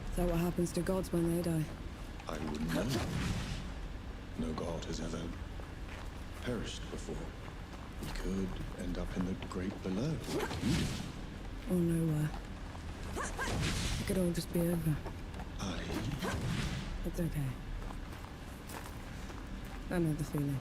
Is that what happens to gods when they die? I wouldn't know. No god has ever perished before. We could end up in the Great Below, like you did. Or nowhere. It could all just be over. It's okay. I know the feeling.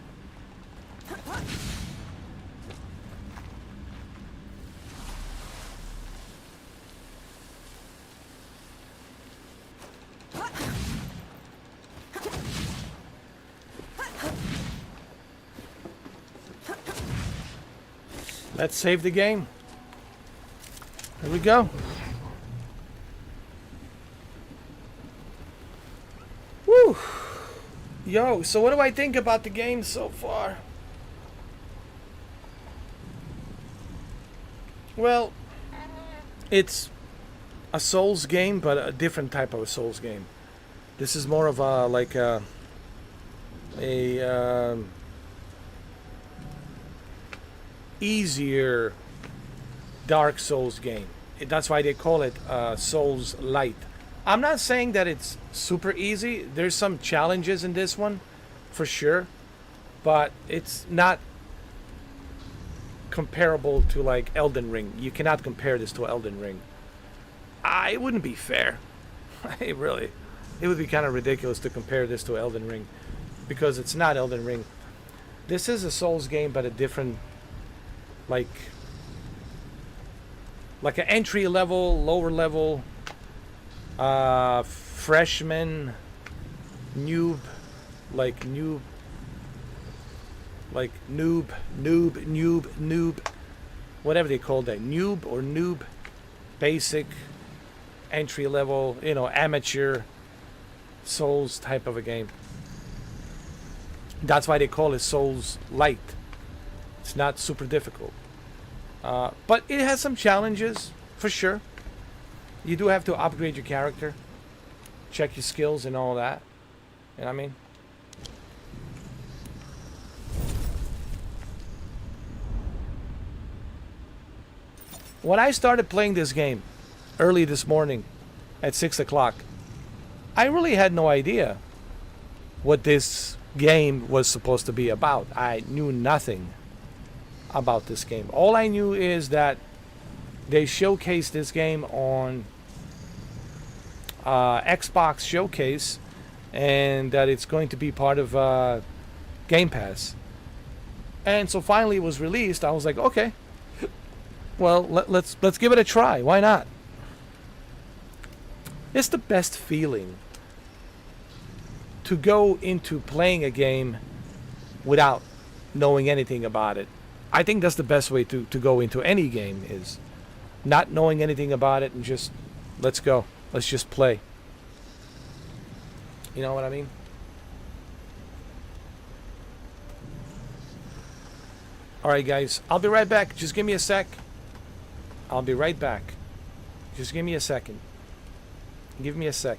Let's save the game. Here we go. Woo! Yo, so what do I think about the game so far? Well, it's a Souls game, but a different type of a Souls game. This is more of a like a easier Dark Souls game. That's why they call it Souls Light. I'm not saying that it's super easy. There's some challenges in this one, for sure, but it's not comparable to like Elden Ring. You cannot compare this to Elden Ring. It wouldn't be fair. It would be kind of ridiculous to compare this to Elden Ring, because it's not Elden Ring. This is a Souls game, but a different, like an entry level, lower level, freshman, noob, noob, whatever they call that, noob, basic, entry level, amateur Souls type of a game. That's why they call it Souls Light. It's not super difficult. But it has some challenges, for sure. You do have to upgrade your character, check your skills and all that. You know what I mean? When I started playing this game early this morning at 6 o'clock, I really had no idea what this game was supposed to be about. I knew nothing about this game. All I knew is that they showcased this game on Xbox Showcase, and that it's going to be part of Game Pass. And so finally it was released. I was like, okay, well, let's give it a try. Why not? It's the best feeling to go into playing a game without knowing anything about it I think that's the best way to go into any game, is not knowing anything about it and just let's go. Let's just play. You know what I mean? Alright guys, I'll be right back. Just give me a sec. I'll be right back. Just give me a second. Give me a sec.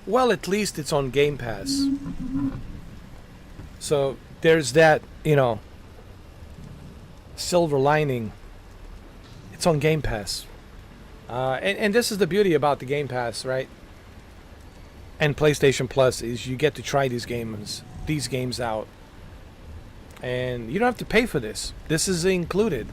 Well, at least it's on Game Pass. So there's that, you know, silver lining. It's on Game Pass. And this is the beauty about the Game Pass, right? And PlayStation Plus is you get to try these games out. And you don't have to pay for this. This is included.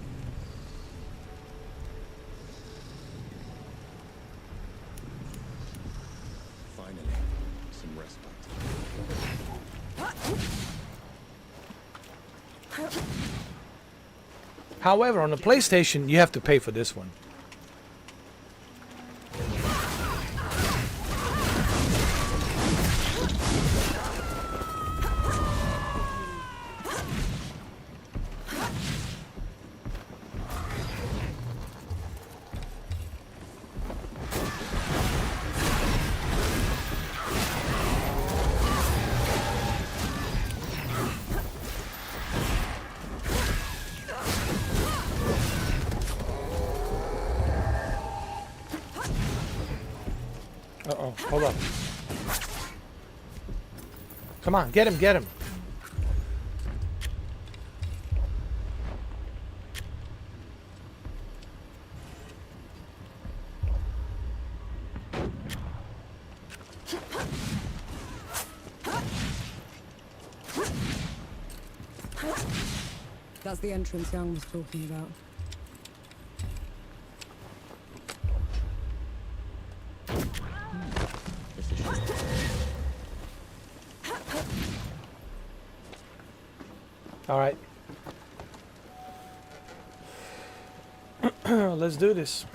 However, on the PlayStation, you have to pay for this one. Uh-oh, hold up. Come on, get him, get him. That's the entrance Young was talking about. All right. Let's do this.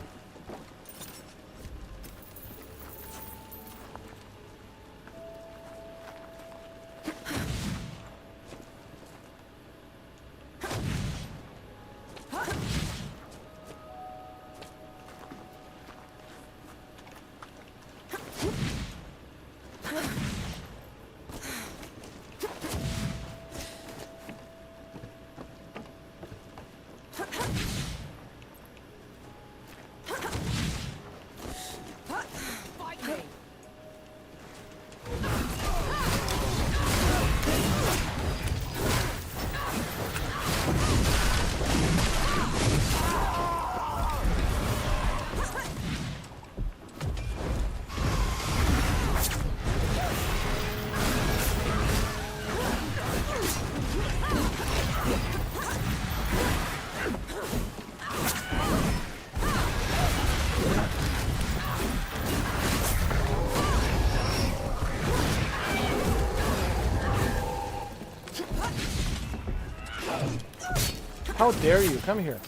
How dare you? Come here.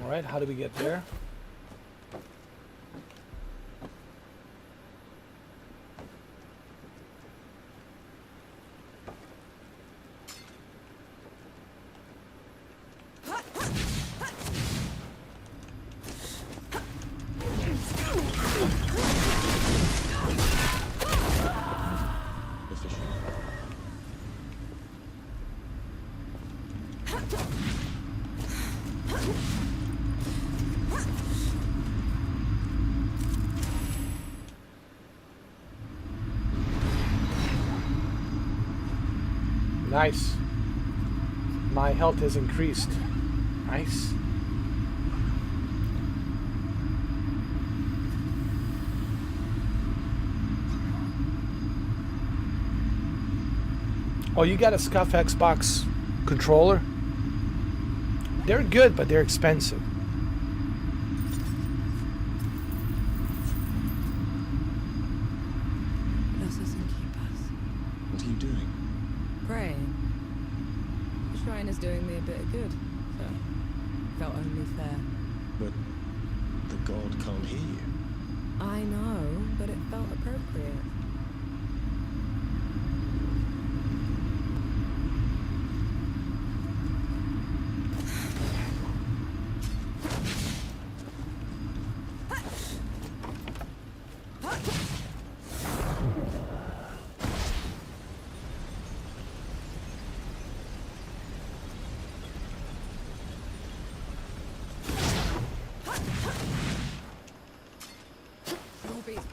All right, how do we get there? Nice. My health has increased. Nice. Oh, you got a Scuff Xbox controller? They're good, but they're expensive. Bless us and keep us. What are you doing? Praying. The shrine is doing me a bit of good, so felt only fair. But the god can't hear you. I know, but it felt appropriate.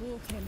Walking.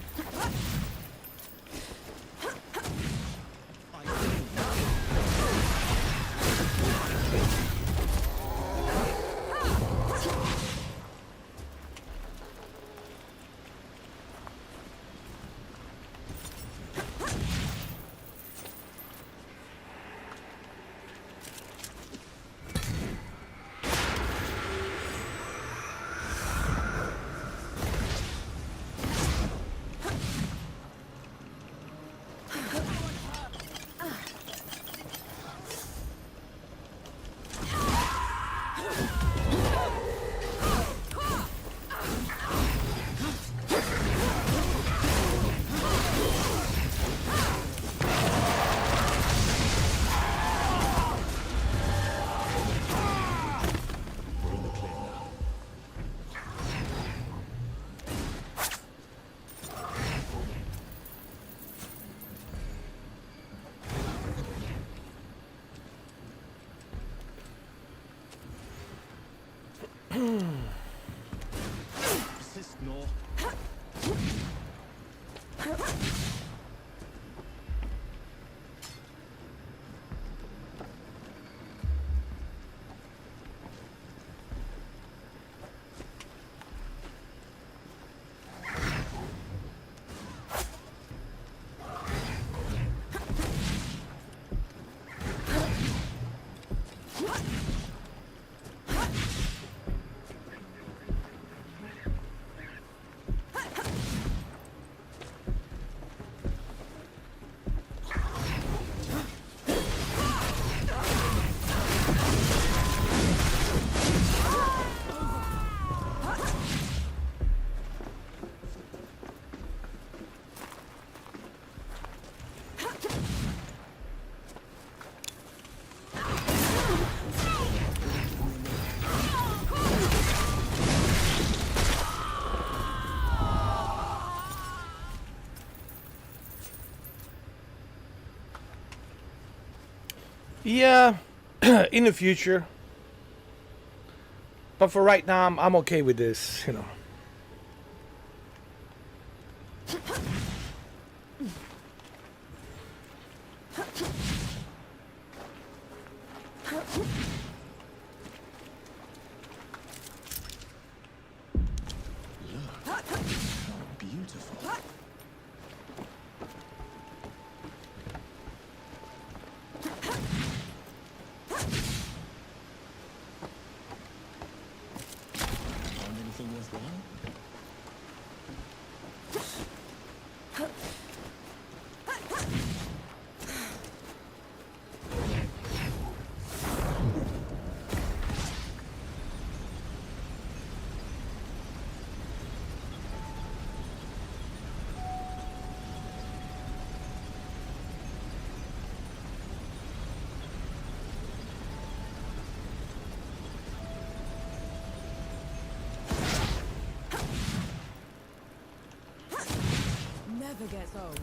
Yeah, in the future. But for right now, I'm okay with this, you know. Look, how beautiful. Find anything worthwhile? Never gets old.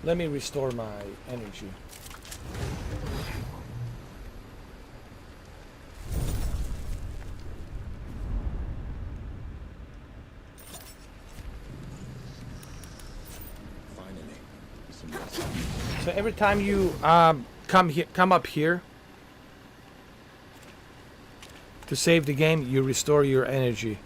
Let me restore my energy. Finally, some rest. So every time you come up here to save the game, you restore your energy.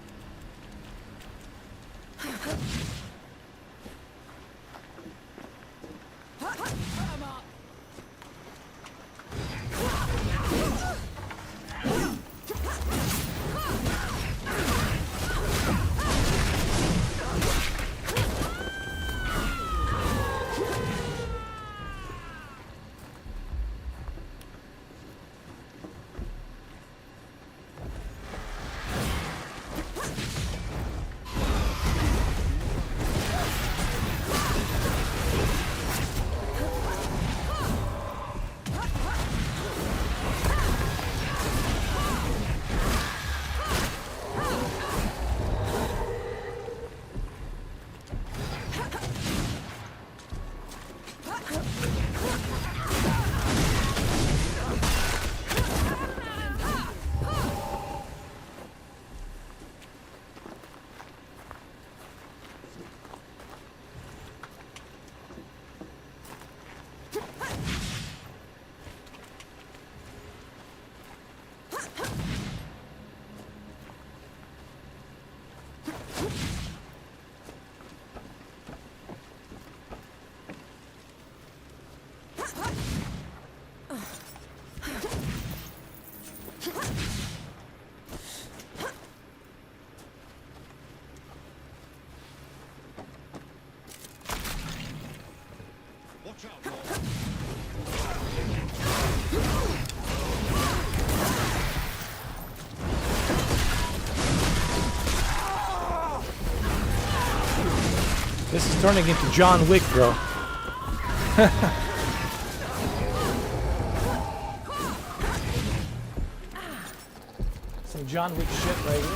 Watch out, Lord. This is turning into John Wick, bro. Some John Wick shit right here.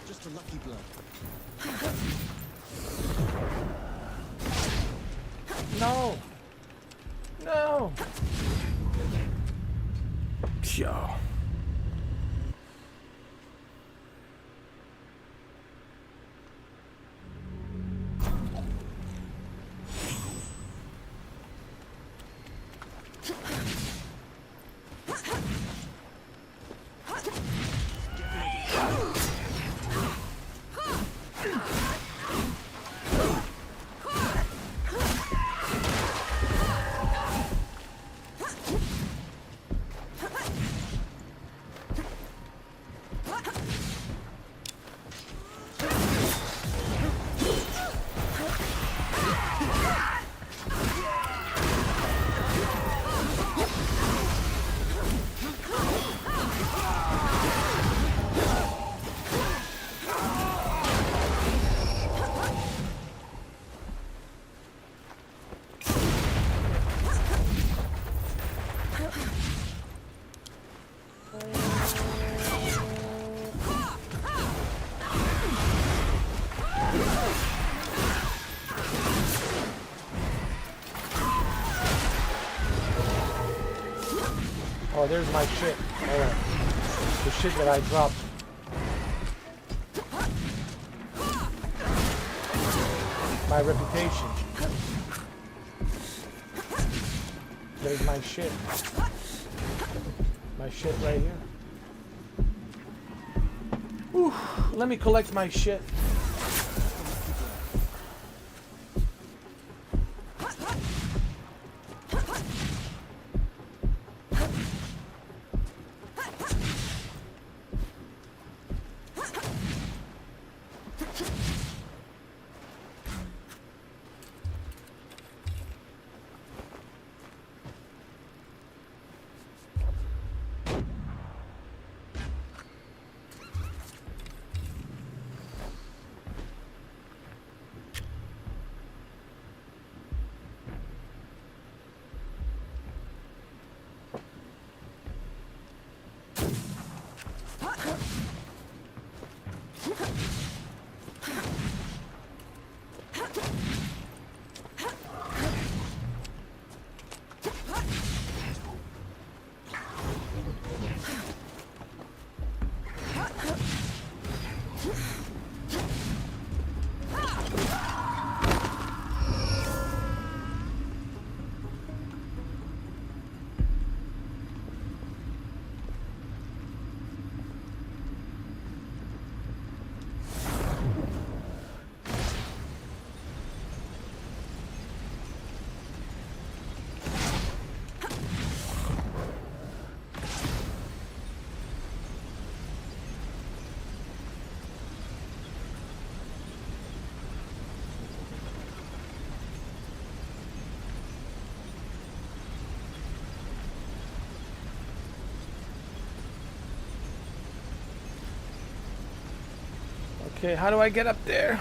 Just a lucky blow. No. No. Yo. Oh, there's my shit. Alright. The shit that I dropped. My reputation. There's my shit. My shit right here. Whew. Let me collect my shit. Okay, how do I get up there?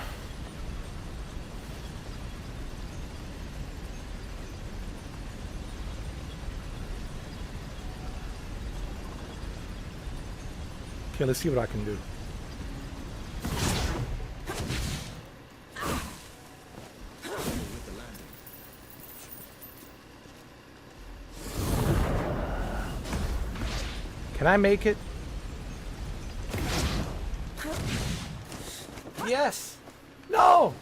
Okay, let's see what I can do. Can I make it? Yes! No!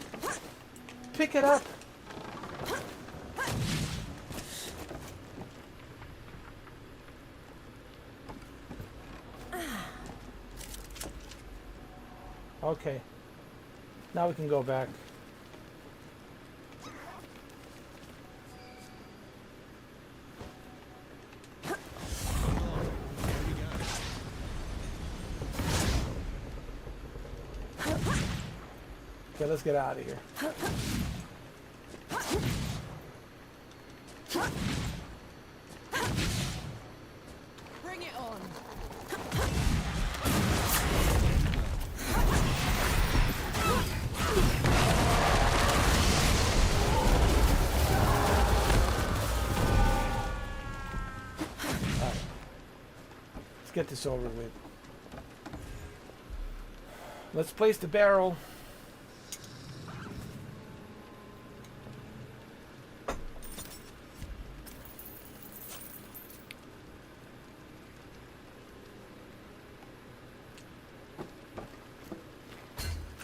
Pick it up! Okay. Now we can go back. Okay, let's get out of here. Bring it on. get this over with. Let's place the barrel.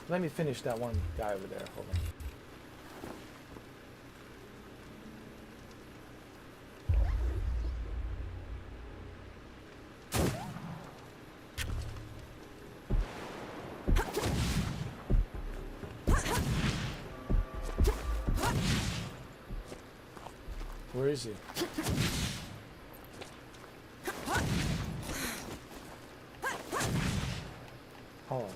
Let me finish that one guy over there. Hold on. Where is he? Hold on.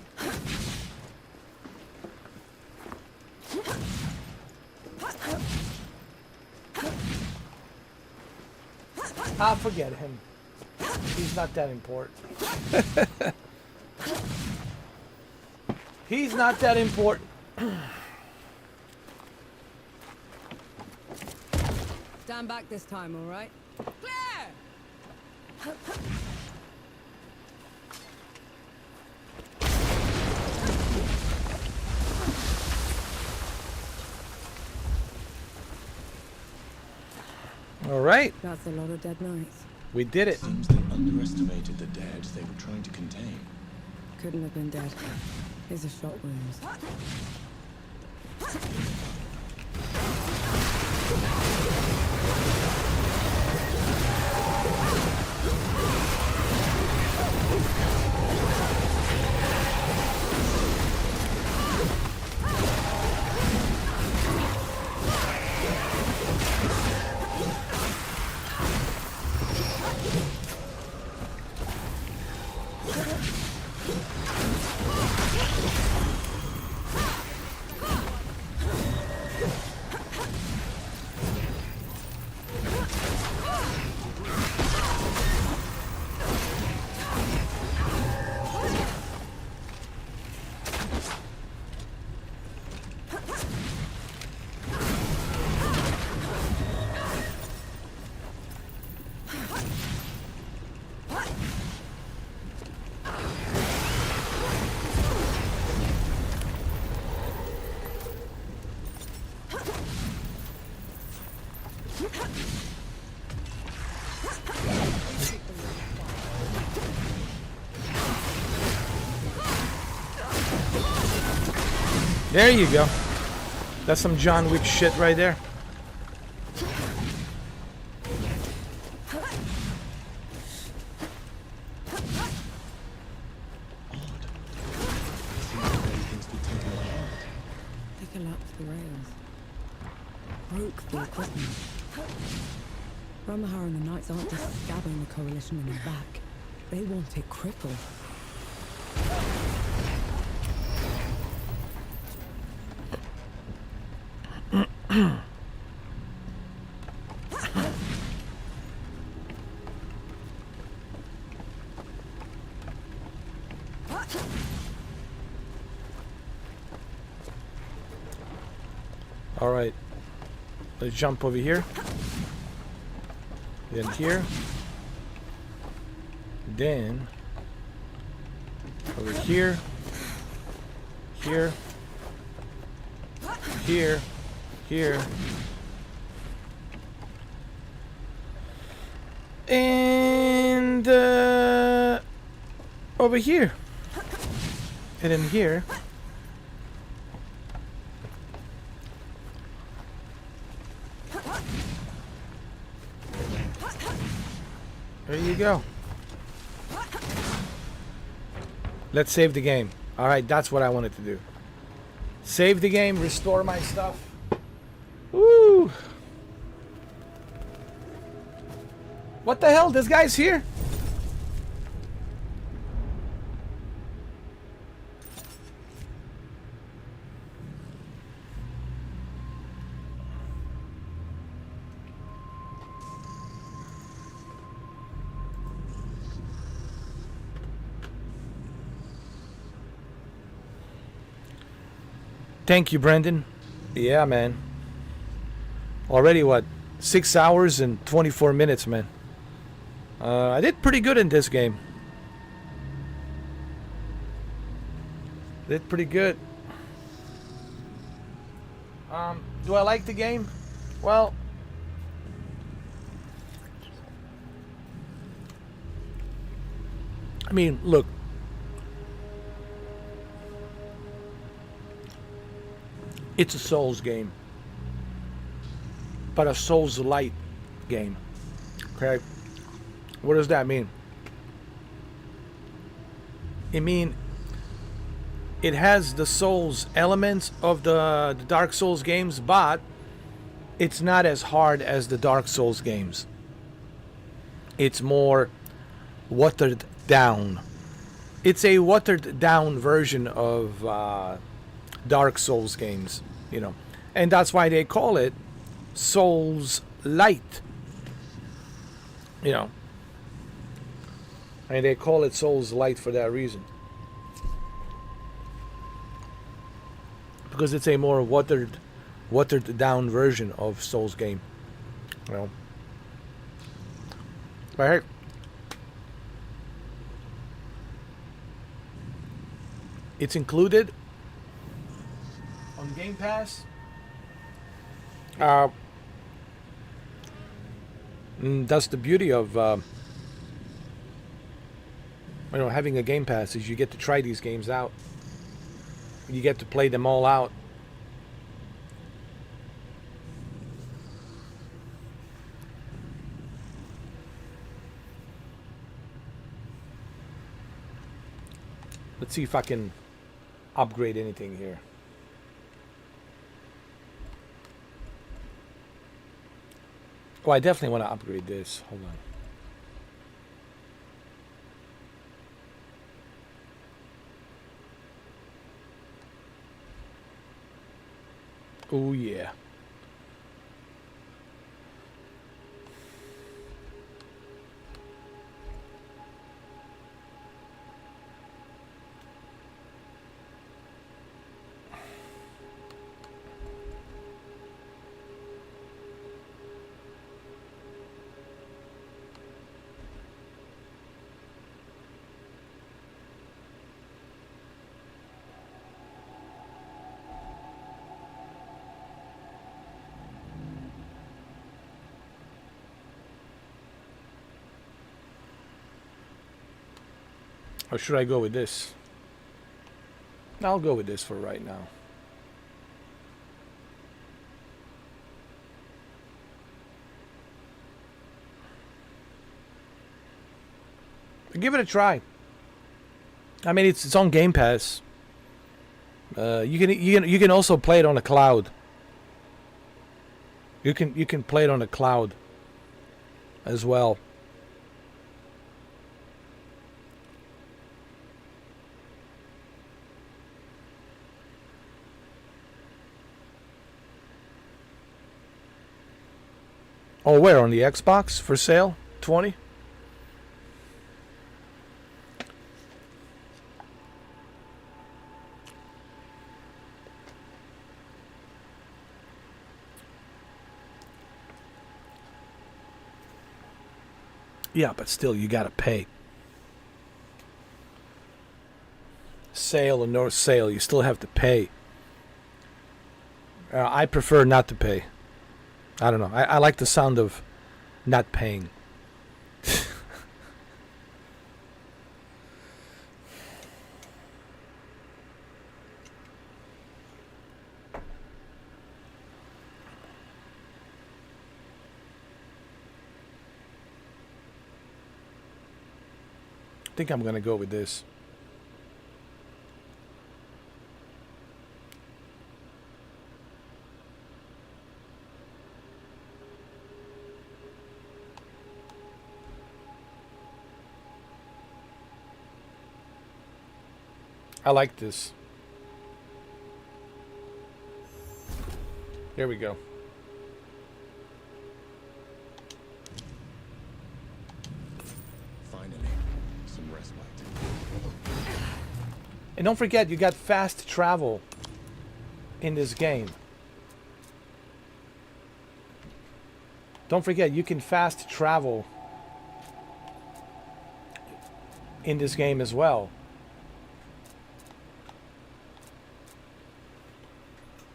I'll forget him. He's not that important. He's not that important. Stand back this time, all right? Clear! All right. That's a lot of dead knights. We did it. Seems they underestimated the dead they were trying to contain. Couldn't have been dead. These are shot wounds. There you go. That's some John Wick shit right there. They collapsed the rails. Broke the equipment. Ramahar and the Knights aren't just stabbing the Coalition in the back. They want it crippled. All right, let's jump over here, then here, then over here, here, here, here, and over here, and then here. There you go. Let's save the game. Alright, that's what I wanted to do. Save the game, restore my stuff. Woo! What the hell? This guy's here? Thank you, Brendan. Yeah, man. Already, what? 6 hours and 24 minutes, man. I did pretty good in this game. Did pretty good. Do I like the game? Well, I mean, look. It's a Souls game. But a Souls light game. Okay? What does that mean? It mean it has the Souls elements of the Dark Souls games, but it's not as hard as the Dark Souls games. It's more watered down. It's a watered down version of Dark Souls games, you know. And that's why they call it Souls Light. You know. And they call it Souls Light for that reason. Because it's a more watered down version of Souls game. You know. But hey, it's included on Game Pass. That's the beauty of having a Game Pass, is you get to try these games out. You get to play them all out. Let's see if I can upgrade anything here. Oh, I definitely want to upgrade this. Hold on. Oh, yeah. Or should I go with this? I'll go with this for right now. Give it a try. I mean, it's on Game Pass. You can also play it on a cloud. You can play it on a cloud as well. Oh, where? On the Xbox? For sale? 20? Yeah, but still, you gotta pay. Sale or no sale, you still have to pay. I prefer not to pay. I don't know. I like the sound of not paying. I think I'm going to go with this. I like this. Here we go. Finally, some respite. And don't forget, you got fast travel in this game. Don't forget, you can fast travel in this game as well.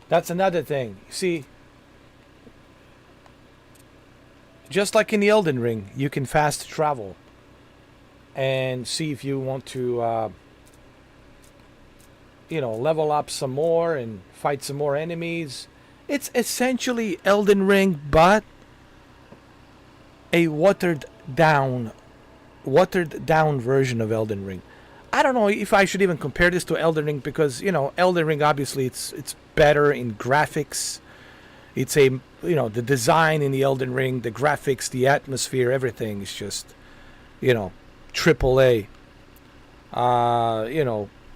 That's another thing. See, just like in the Elden Ring, you can fast travel and see if you want to, level up some more and fight some more enemies. It's essentially Elden Ring, but a watered down version of Elden Ring. I don't know if I should even compare this to Elden Ring because Elden Ring obviously it's better in graphics. It's the design in the Elden Ring, the graphics, the atmosphere, everything is just triple A.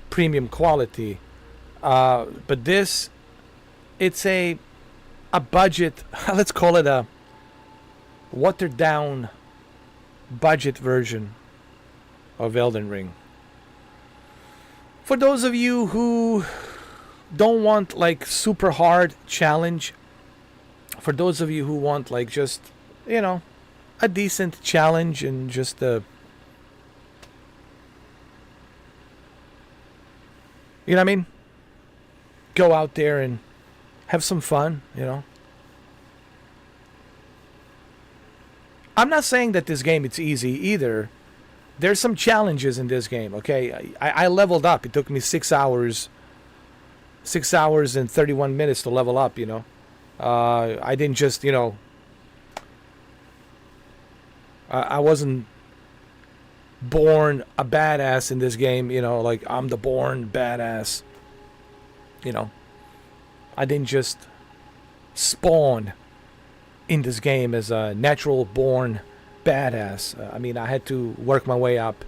Premium quality. But this, it's a budget. Let's call it a watered down budget version of Elden Ring. For those of you who don't want like super hard challenge, for those of you who want like just a decent challenge and just you know what I mean? Go out there and have some fun, I'm not saying that this game it's easy either. There's some challenges in this game, okay? I leveled up. It took me 6 hours. 6 hours and 31 minutes to level up, I didn't just, I wasn't born a badass in this game, like I'm the born badass. I didn't just spawn in this game as a natural born badass. I mean, I had to work my way up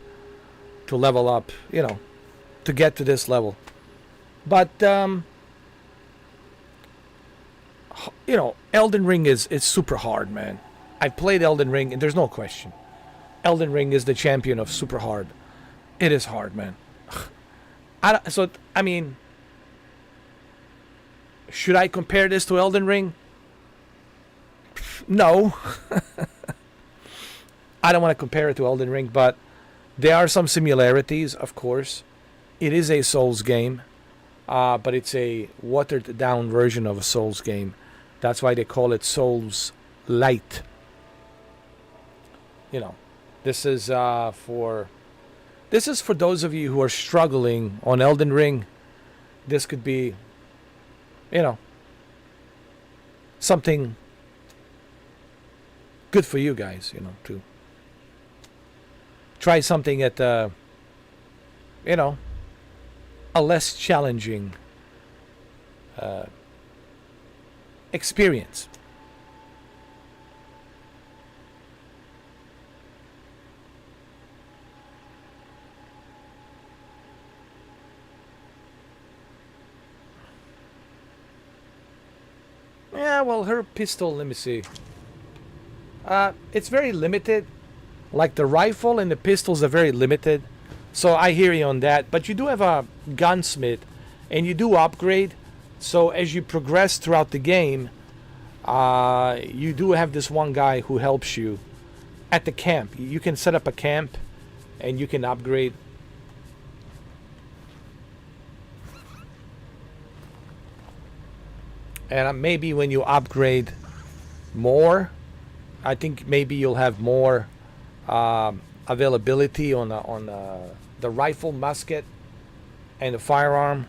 to level up, to get to this level. But Elden Ring is super hard, man. I played Elden Ring, and there's no question. Elden Ring is the champion of super hard. It is hard, man. I mean, should I compare this to Elden Ring? No. I don't want to compare it to Elden Ring, but there are some similarities, of course. It is a Souls game, but it's a watered down version of a Souls game. That's why they call it Souls Light. This is for those of you who are struggling on Elden Ring. This could be, something good for you guys, to try something at, a less challenging experience. Yeah, well, her pistol, let me see. It's very limited. Like the rifle and the pistols are very limited. So I hear you on that. But you do have a gunsmith and you do upgrade. So as you progress throughout the game, you do have this one guy who helps you at the camp. You can set up a camp and you can upgrade. And maybe when you upgrade more, I think maybe you'll have more availability on the rifle, musket, and the firearm.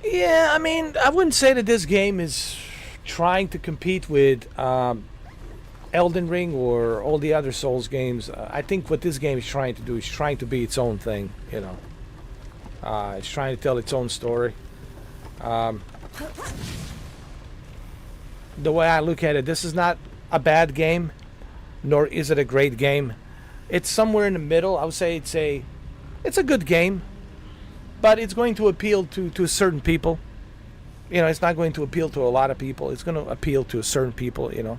Yeah, I mean, I wouldn't say that this game is trying to compete with Elden Ring or all the other Souls games. I think what this game is trying to do is trying to be its own thing, It's trying to tell its own story. The way I look at it, this is not a bad game, nor is it a great game. It's somewhere in the middle. I would say it's a good game. but it's going to appeal to certain people. You know, it's not going to appeal to a lot of people. It's going to appeal to certain people, you know,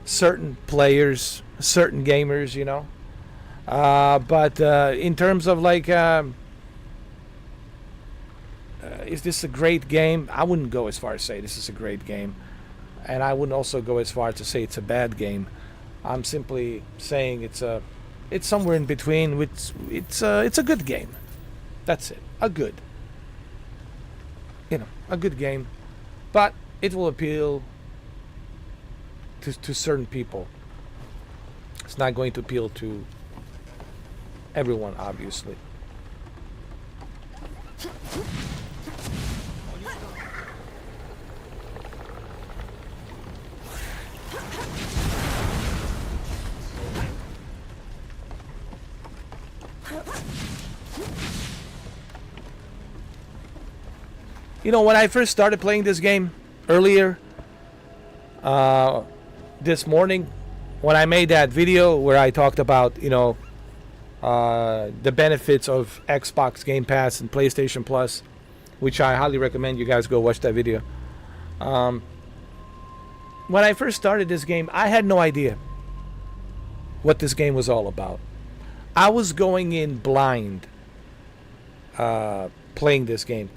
certain players, certain gamers, you know. But in terms of like, is this a great game? I wouldn't go as far as say this is a great game, and I wouldn't also go as far as to say it's a bad game. I'm simply saying it's somewhere in between. It's a good game. That's it. A good game, but it will appeal to certain people. It's not going to appeal to everyone, obviously. You know, when I first started playing this game earlier this morning, when I made that video where I talked about, you know, the benefits of Xbox Game Pass and PlayStation Plus, which I highly recommend you guys go watch that video. When I first started this game, I had no idea what this game was all about. I was going in blind playing this game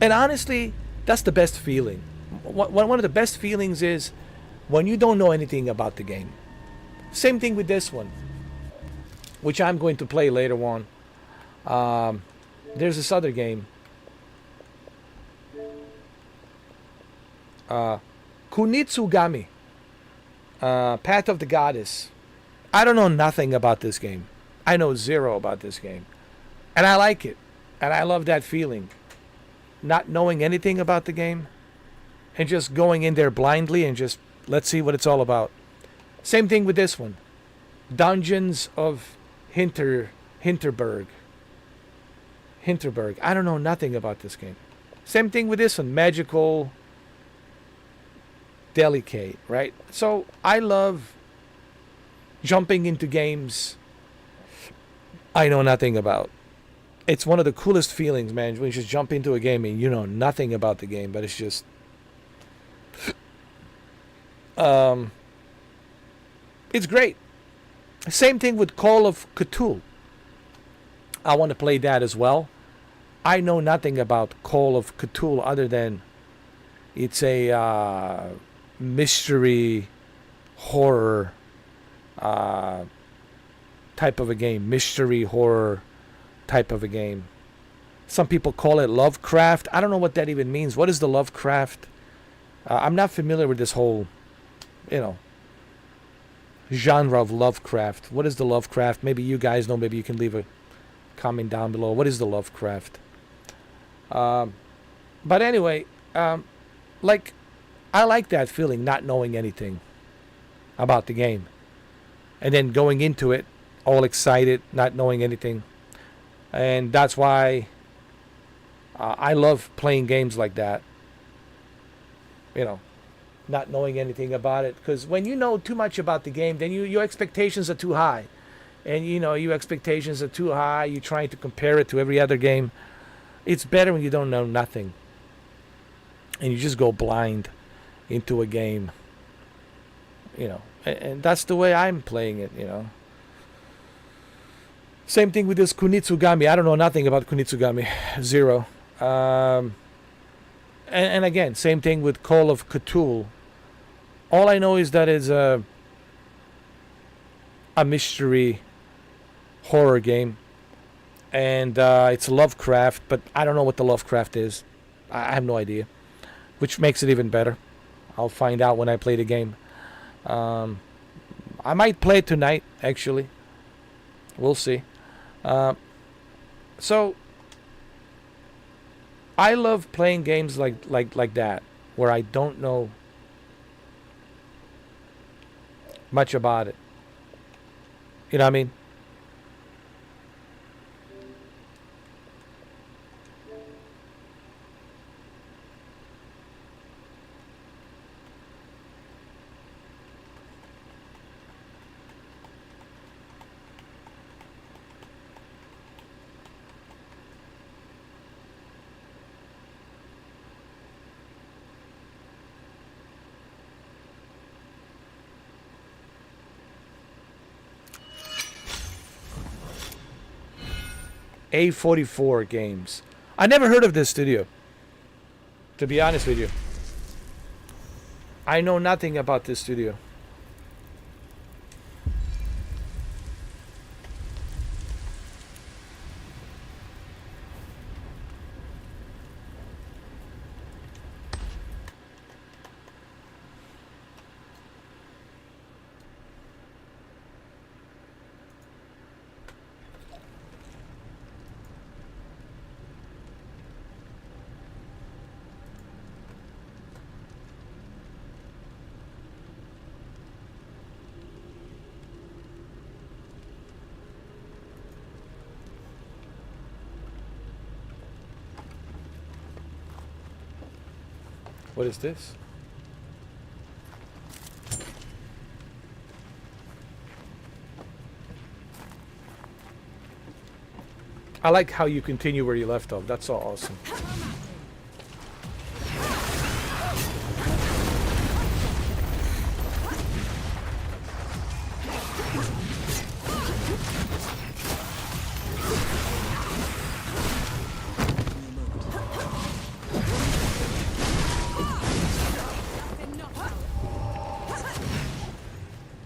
and honestly, that's the best feeling. One of the best feelings is when you don't know anything about the game. Same thing with this one, which I'm going to play later on. There's this other game, Kunitsugami, Path of the Goddess. I don't know nothing about this game. I know zero about this game, and I like it, and I love that feeling. Not knowing anything about the game and just going in there blindly and just let's see what it's all about. Same thing with this one. Dungeons of Hinterberg. I don't know nothing about this game. Same thing with this one. Magical Delicate, right? So I love jumping into games I know nothing about. It's one of the coolest feelings, man, when you just jump into a game and you know nothing about the game, but it's just it's great. Same thing with Call of Cthulhu. I want to play that as well. I know nothing about Call of Cthulhu other than it's a mystery horror type of a game. Mystery horror type of a game. Some people call it Lovecraft. I don't know what that even means. What is the Lovecraft? I'm not familiar with this whole, you know, genre of Lovecraft. What is the Lovecraft? Maybe you guys know. Maybe you can leave a comment down below. What is the Lovecraft? But anyway, like, I like that feeling, not knowing anything about the game, and then going into it all excited, not knowing anything. And that's why I love playing games like that. You know, not knowing anything about it. Because when you know too much about the game, then your expectations are too high. And, you know, your expectations are too high. You're trying to compare it to every other game. It's better when you don't know nothing. And you just go blind into a game. You know, and that's the way I'm playing it, you know. Same thing with this Kunitsugami. I don't know nothing about Kunitsugami. Zero. And again, same thing with Call of Cthulhu. All I know is that it's a mystery horror game. And it's Lovecraft, but I don't know what the Lovecraft is. I have no idea. Which makes it even better. I'll find out when I play the game. I might play it tonight, actually. We'll see. So I love playing games like that, where I don't know much about it. You know what I mean? A44 Games. I never heard of this studio, to be honest with you. I know nothing about this studio. What is this? I like how you continue where you left off. That's so awesome.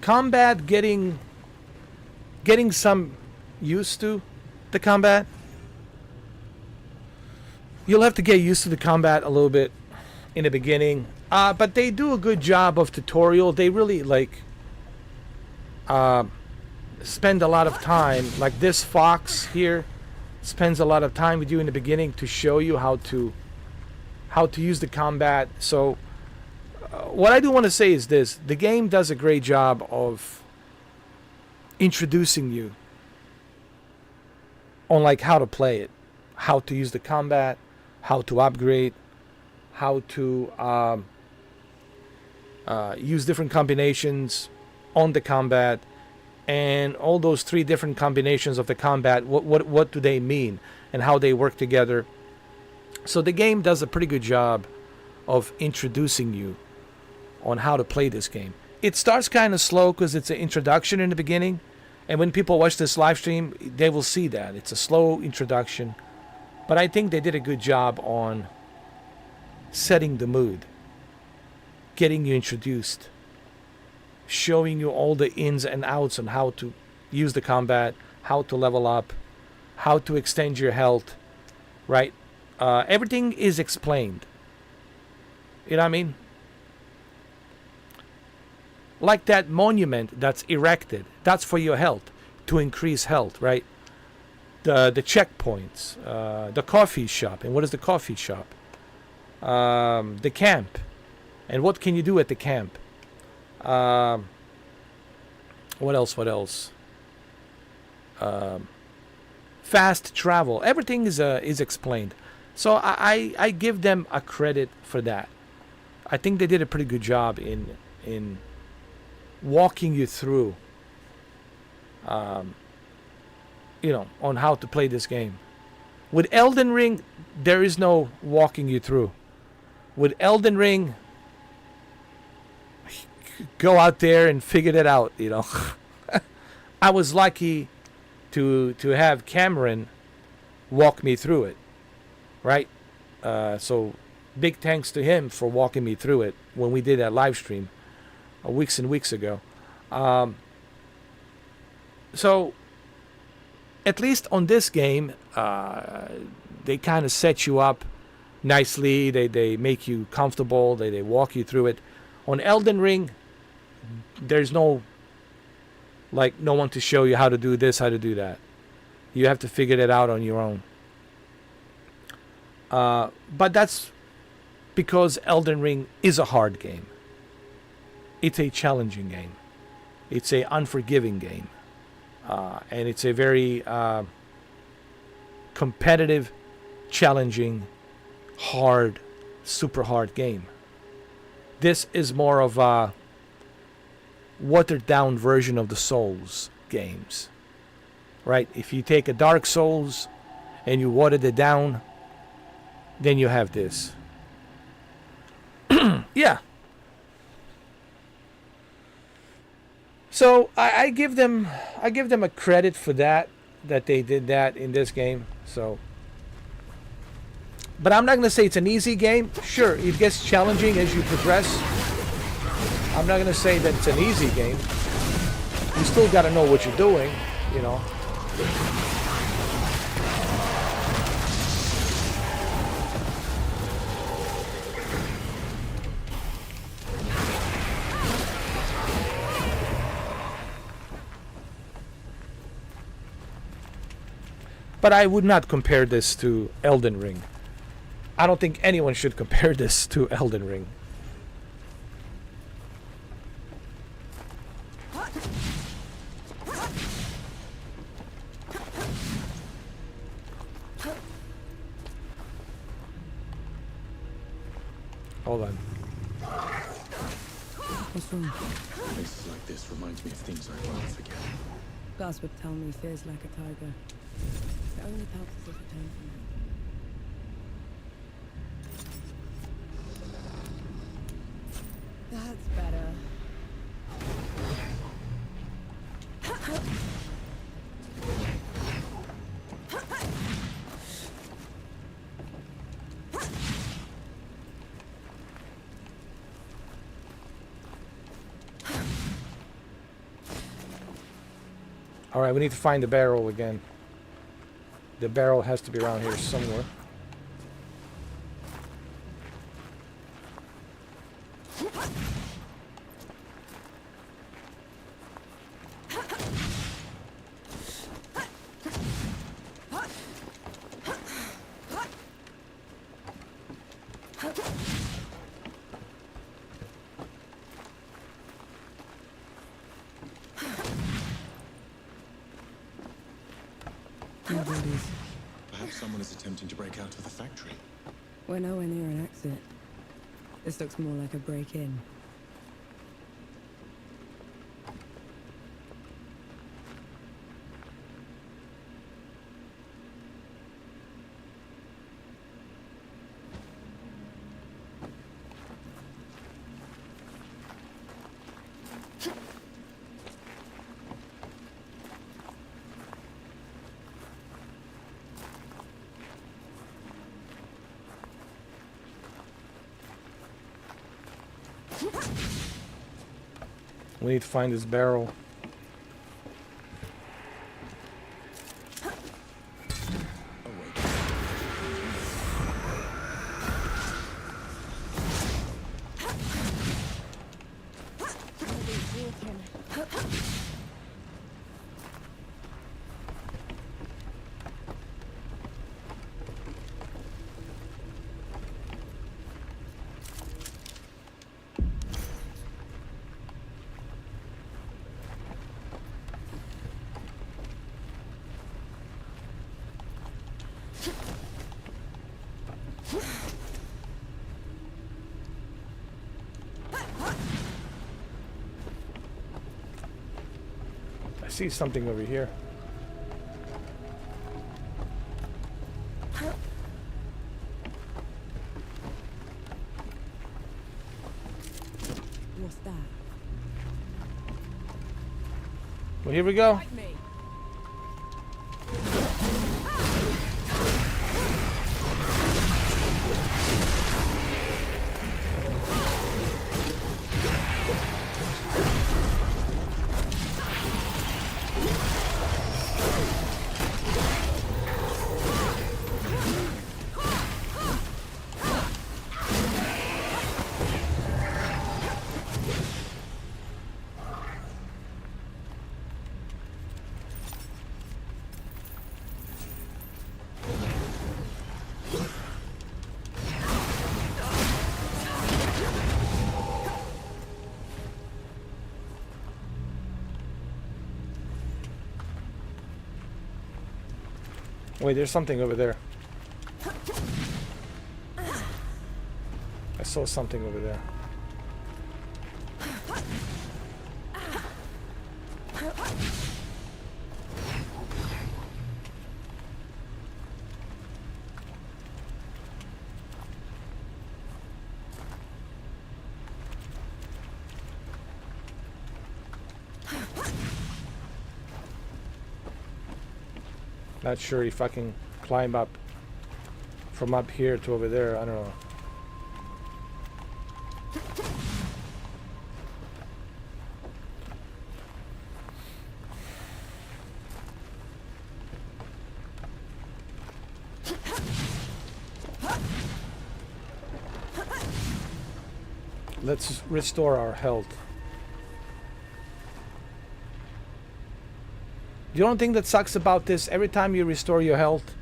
Combat getting some used to the combat. You'll have to get used to the combat a little bit in the beginning, but they do a good job of tutorial. They really spend a lot of time. Like this fox here spends a lot of time with you in the beginning to show you how to use the combat. So what I do want to say is this: the game does a great job of introducing you on like how to play it, how to use the combat, how to upgrade, how to use different combinations on the combat, and all those 3 different combinations of the combat. What do they mean and how they work together? So the game does a pretty good job of introducing you on how to play this game. It starts kind of slow because it's an introduction in the beginning, and when people watch this live stream, they will see that it's a slow introduction. But I think they did a good job on setting the mood, getting you introduced, showing you all the ins and outs on how to use the combat, how to level up, how to extend your health, right? Everything is explained. You know what I mean? Like that monument that's erected, that's for your health, to increase health, right? The checkpoints, the coffee shop, and what is the coffee shop? The camp, and what can you do at the camp? What else? Fast travel. Everything is explained. So I give them a credit for that. I think they did a pretty good job in walking you through, on how to play this game. With Elden Ring, there is no walking you through. With Elden Ring, go out there and figure it out, I was lucky to have Cameron walk me through it, right? So big thanks to him for walking me through it when we did that live stream weeks and weeks ago. So at least on this game, they kind of set you up nicely. They make you comfortable. They walk you through it. On Elden Ring, there's no one to show you how to do this, how to do that. You have to figure it out on your own. But that's because Elden Ring is a hard game. It's a challenging game. It's a unforgiving game. And it's a very competitive, challenging, hard, super hard game. This is more of a watered down version of the Souls games, right? If you take a Dark Souls and you watered it down, then you have this. Yeah. So I give them a credit for that they did that in this game. So, but I'm not gonna say it's an easy game. Sure, it gets challenging as you progress. I'm not gonna say that it's an easy game. You still got to know what you're doing, you know. But I would not compare this to Elden Ring. I don't think anyone should compare this to Elden Ring. Hold on. What's wrong? Places like this reminds me of things I'd rather forget. Gus would tell me fears like a tiger. It only helps if it turns from it. That's better. All right, we need to find the barrel again. The barrel has to be around here somewhere. Perhaps someone is attempting to break out of the factory. We're nowhere near an exit. This looks more like a break-in. We need to find this barrel. I see something over here. What's that? Well, here we go. Fight me. Wait, there's something over there. I saw something over there. Not sure he fucking climb up from up here to over there. I don't know. Let's restore our health. The only thing that sucks about this, every time you restore your health,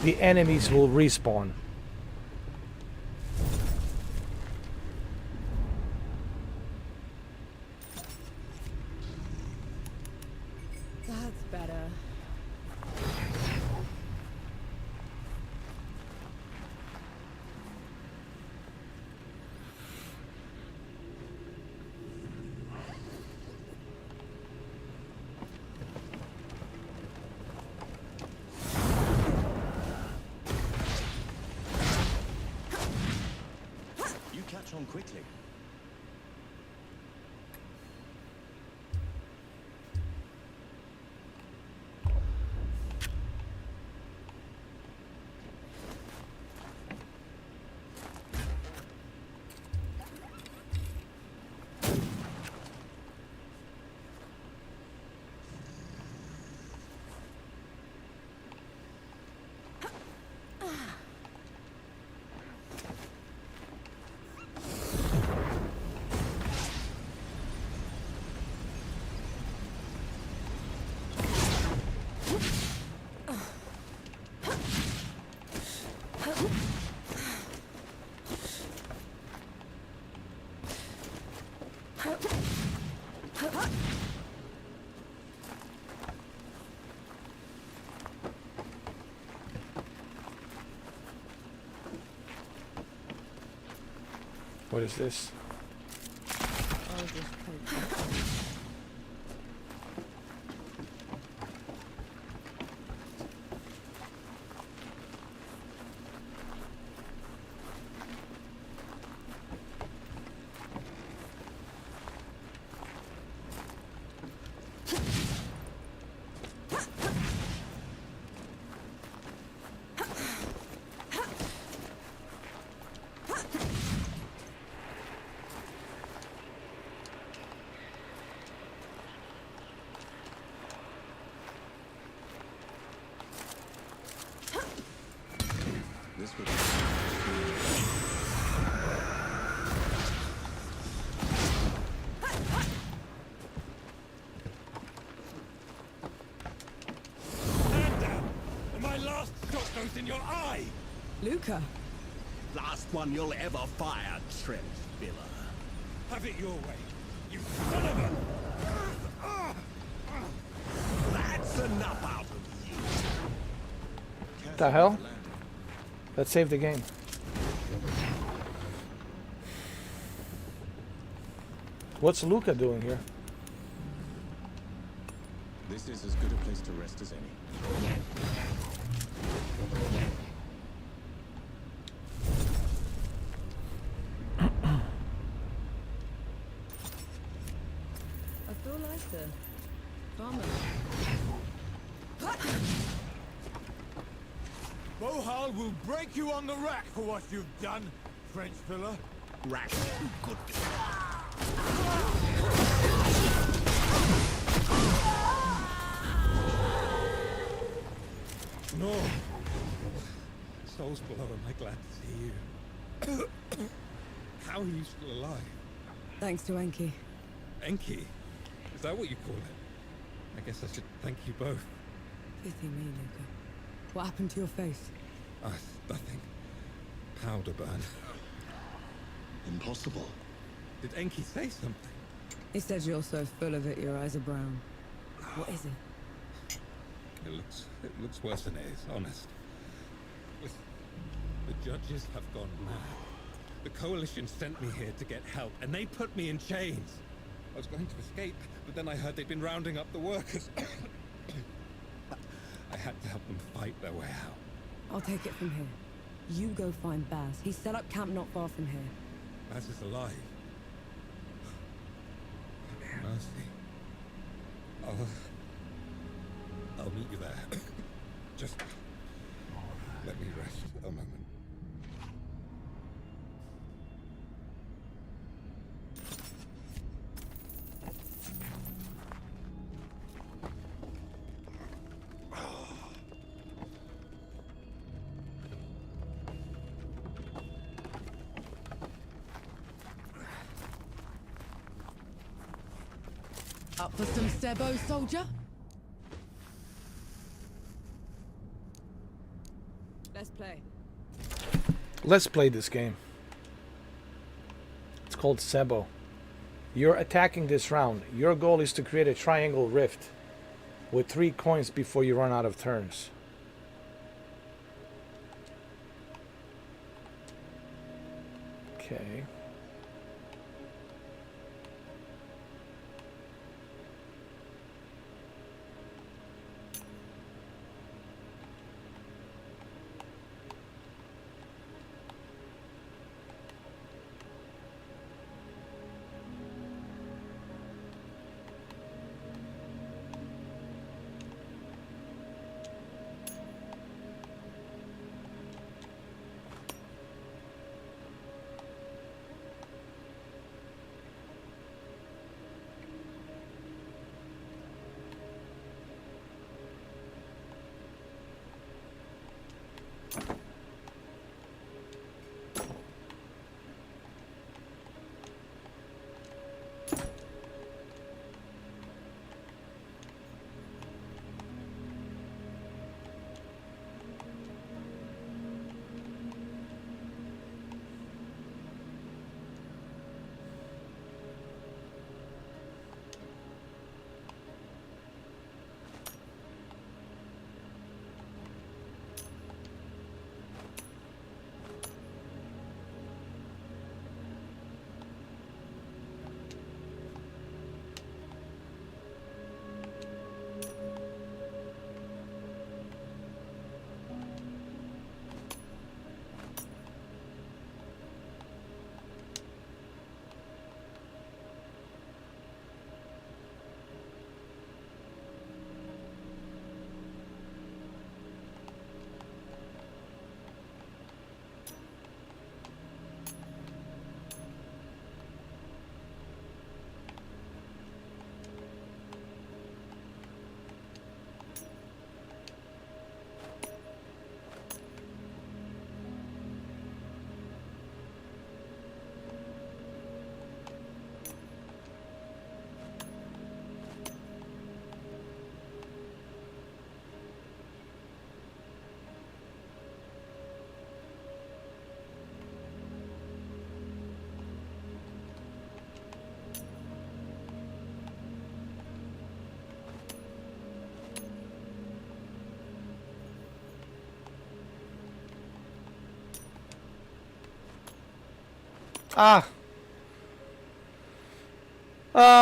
the enemies will respawn. That's better. You catch on quickly. What is this? I'll just take it. This would Stand down, and my last shot goes in your eye. Luca. Last one you'll ever fire, Trent Villa. Have it your way, you son of a... That's enough out of you. What the hell? Let's save the game. What's Luca doing here? This is as good a place to rest as any. I feel like the farmer. Bohal will break you on the rack for what you've done, French filler. Rack too good. No. Souls below, am I glad to see you. How are you still alive? Thanks to Enki. Enki? Is that what you call it? I guess I should thank you both. Pity me, Luca. What happened to your face? Nothing. Powder burn. Impossible. Did Enki say something? He said you're so full of it, your eyes are brown. What is it? It looks worse than it is, honest. Listen, the judges have gone mad. The Coalition sent me here to get help, and they put me in chains. I was going to escape, but then I heard they'd been rounding up the workers. I had to help them fight their way out. I'll take it from here. You go find Baz. He's set up camp not far from here. Baz is alive. Mercy. I'll meet you there. Just Up for some Sebo, soldier? Let's play. Let's play this game. It's called Sebo. You're attacking this round. Your goal is to create a triangle rift with 3 coins before you run out of turns. Okay.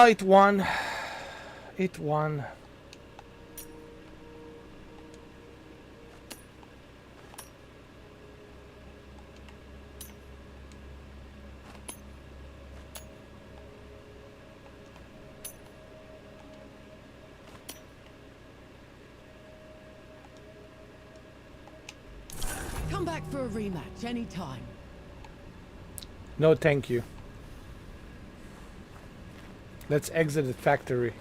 It won. It won. Come back for a rematch anytime. No, thank you. Let's exit the factory.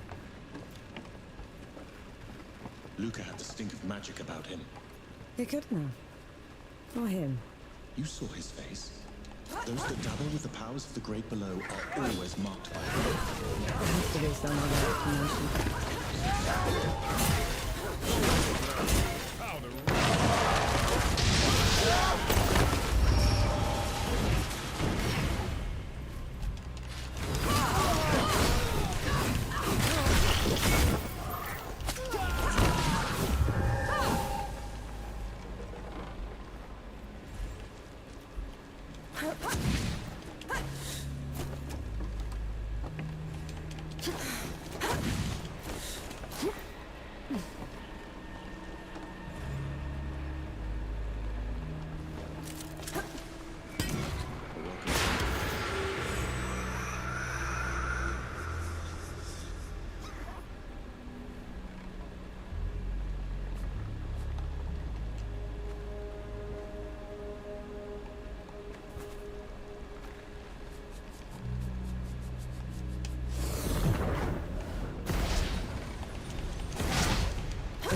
Luca had the stink of magic about him. He couldn't have. Or him. You saw his face. Those that dabble with the powers of the great below are always marked by him. There has to be some other explanation.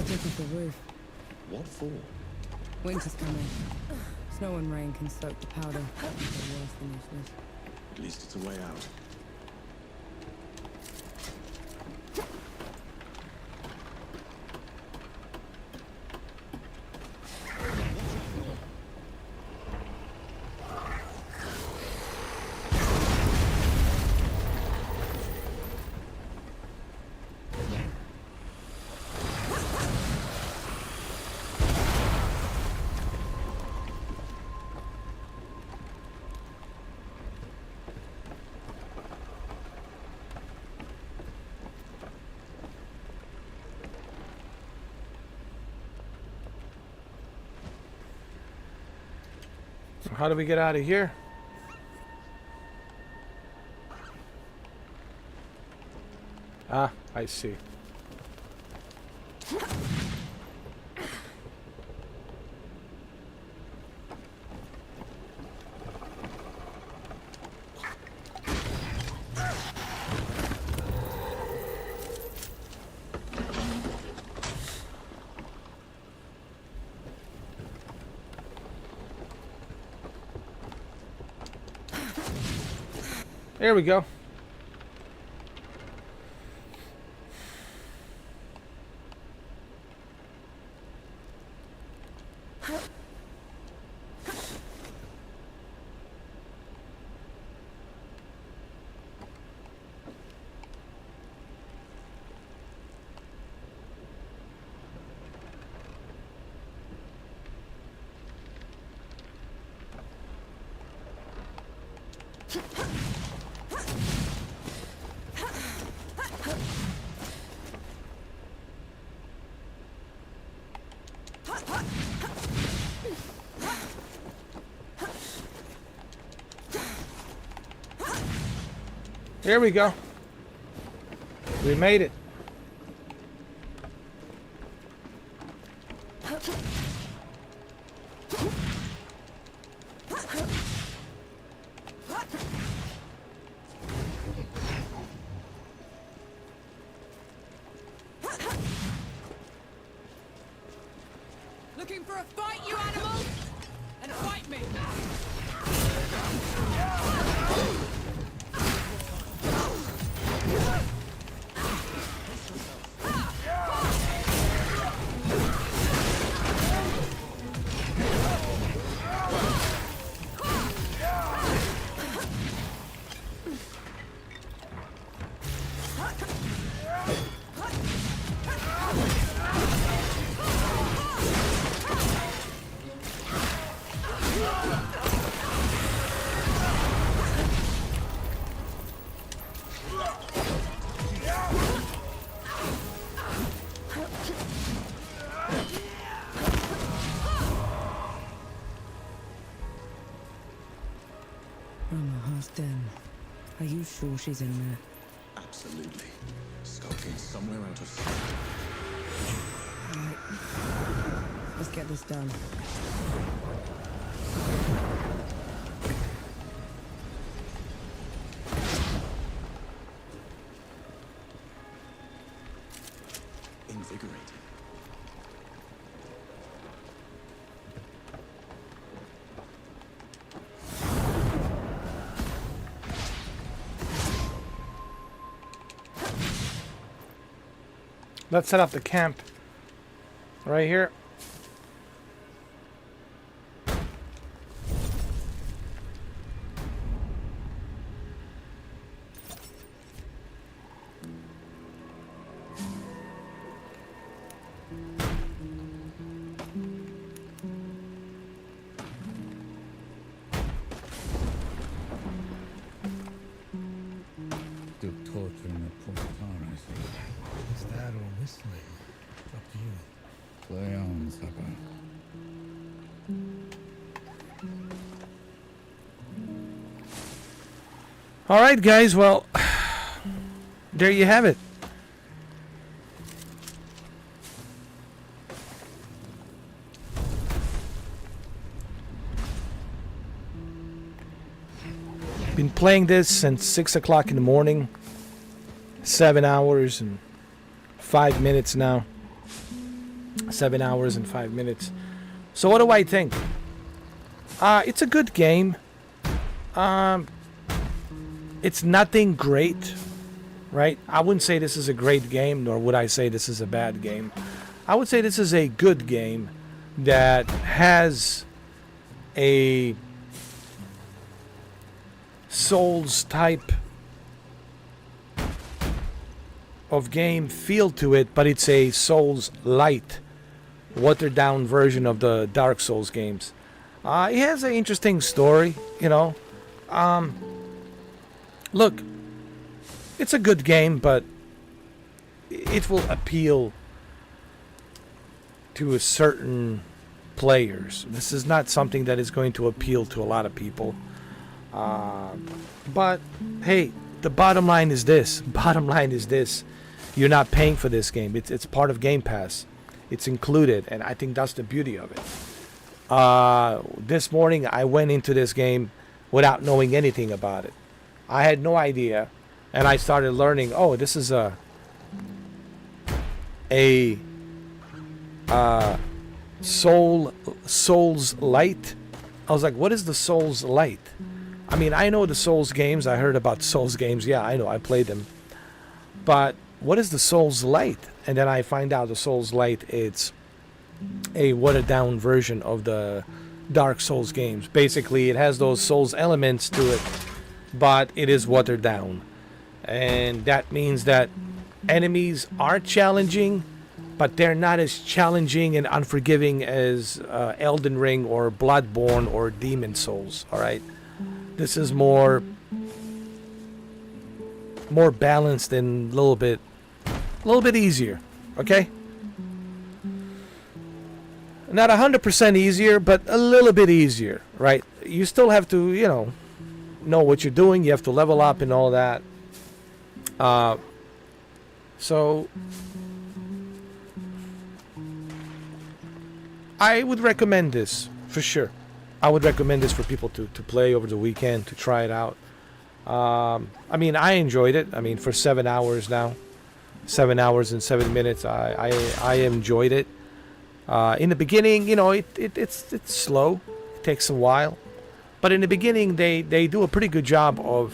Looking for the roof. What for? Winter's coming. Snow and rain can soak the powder. It's worse than useless. At least it's a way out. How do we get out of here? Ah, I see. There we go. There we go. We made it. Looking for a fight, you animals? And fight me! Omaha's den. Are you sure she's in there? Absolutely. Skulking somewhere out of sight. Right. Let's get this done. Invigorating. Let's set up the camp right here. Still torturing that poor car, I see. Is that or whistling? Up to you. Play on, sucker. All right, guys. Well, there you have it. Been playing this since 6 o'clock in the morning. 7 hours and 5 minutes now. 7 hours and 5 minutes. So what do I think? It's a good game. It's nothing great, right? I wouldn't say this is a great game, nor would I say this is a bad game. I would say this is a good game that has a Souls type of game feel to it, but it's a Souls light, watered down version of the Dark Souls games. It has an interesting story, you know. Look, it's a good game, but it will appeal to a certain players. This is not something that is going to appeal to a lot of people. But hey, the bottom line is this. Bottom line is this. You're not paying for this game. It's part of Game Pass. It's included, and I think that's the beauty of it. This morning I went into this game without knowing anything about it. I had no idea, and I started learning. Oh, this is a Souls Light. I was like, what is the Souls Light? I mean, I know the Souls games. I heard about Souls games. Yeah, I know. I played them. But what is the Souls Light? And then I find out the Souls Light, it's a watered down version of the Dark Souls games. Basically, it has those Souls elements to it, but it is watered down. And that means that enemies are challenging, but they're not as challenging and unforgiving as Elden Ring or Bloodborne or Demon Souls. All right, this is more balanced and a little bit easier. Okay, not 100% easier, but a little bit easier. Right? You still have to, know what you're doing. You have to level up and all that. So I would recommend this for sure. I would recommend this for people to play over the weekend, to try it out. I mean, I enjoyed it. I mean, for 7 hours now, 7 hours and 7 minutes, I enjoyed it. In the beginning, it's slow. It takes a while. But in the beginning, they do a pretty good job of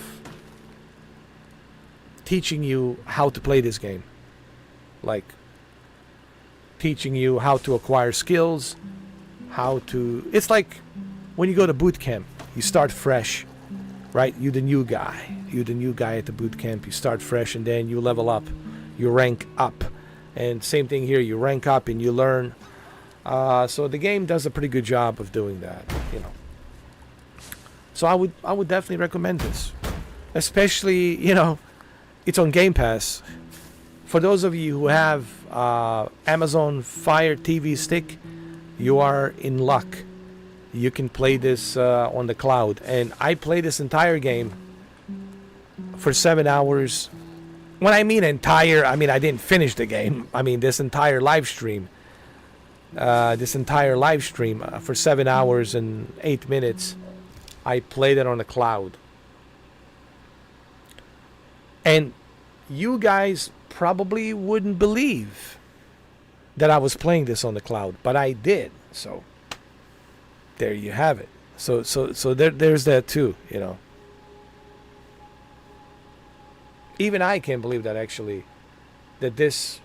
teaching you how to play this game. Like, teaching you how to acquire skills, it's like when you go to boot camp, you start fresh, right? You're the new guy at the boot camp. You start fresh and then you level up, you rank up, and same thing here, you rank up and you learn. So the game does a pretty good job of doing that, So I would definitely recommend this, especially, it's on Game Pass. For those of you who have Amazon Fire TV stick, you are in luck. You can play this on the cloud. And I played this entire game for 7 hours. When I mean entire, I mean I didn't finish the game. I mean this entire live stream. For 7 hours and 8 minutes, I played it on the cloud. And you guys probably wouldn't believe that I was playing this on the cloud, but I did. So there you have it. So there's that too, Even I can't believe that actually, that this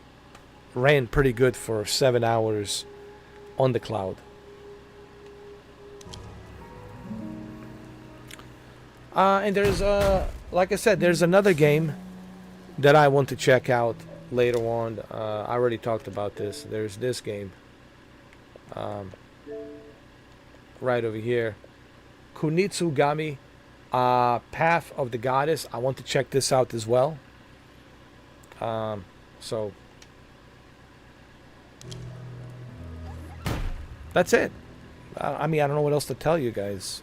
ran pretty good for 7 hours on the cloud. And there's like I said, there's another game that I want to check out later on. I already talked about this. There's this game right over here, Kunitsugami, Path of the Goddess. I want to check this out as well. So that's it. I mean, I don't know what else to tell you guys.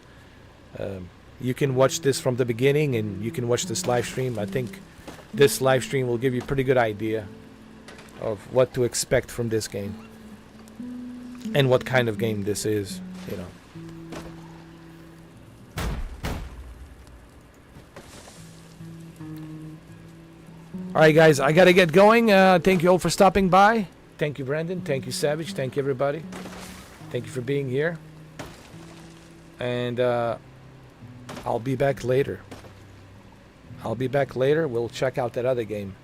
You can watch this from the beginning, and you can watch this live stream. I think this live stream will give you a pretty good idea of what to expect from this game and what kind of game this is, All right, guys, I gotta get going. Thank you all for stopping by. Thank you, Brandon. Thank you, Savage. Thank you, everybody. Thank you for being here. And I'll be back later. We'll check out that other game.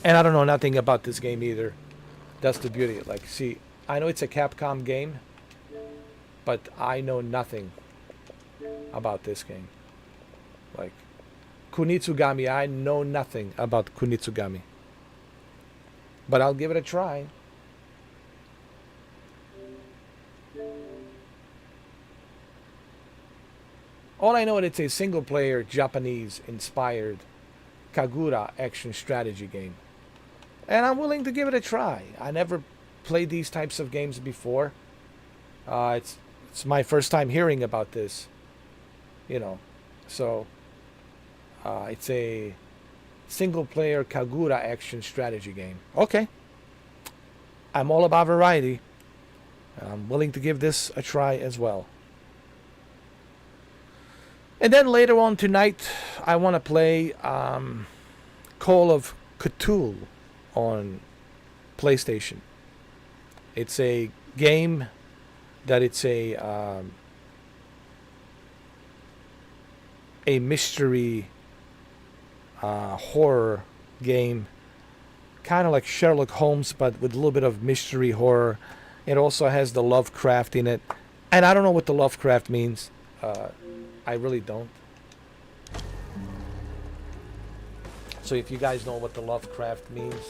And I don't know nothing about this game either. That's the beauty. Like, see, I know it's a Capcom game, but I know nothing about this game. Like, Kunitsugami, I know nothing about Kunitsugami. But I'll give it a try. All I know is it's a single-player, Japanese-inspired Kagura action strategy game. And I'm willing to give it a try. I never played these types of games before. It's my first time hearing about this, you know. So it's a single player Kagura action strategy game. Okay. I'm all about variety. I'm willing to give this a try as well. And then later on tonight, I want to play Call of Cthulhu on PlayStation. It's a game that it's a mystery horror game, kind of like Sherlock Holmes, but with a little bit of mystery horror. It also has the Lovecraft in it, and I don't know what the Lovecraft means. I really don't. So if you guys know what the Lovecraft means,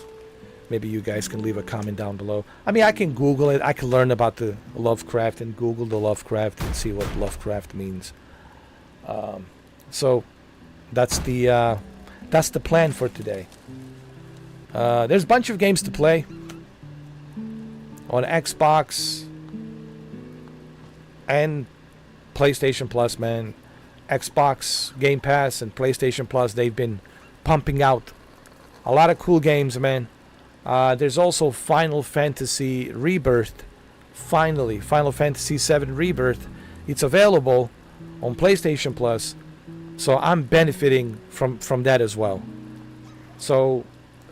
maybe you guys can leave a comment down below. I mean, I can Google it. I can learn about the Lovecraft and Google the Lovecraft and see what Lovecraft means. So that's the plan for today. There's a bunch of games to play on Xbox and PlayStation Plus, man. Xbox Game Pass and PlayStation Plus, they've been pumping out a lot of cool games, man. There's also Final Fantasy Rebirth. Finally, Final Fantasy VII Rebirth. It's available on PlayStation Plus, so I'm benefiting from that as well. So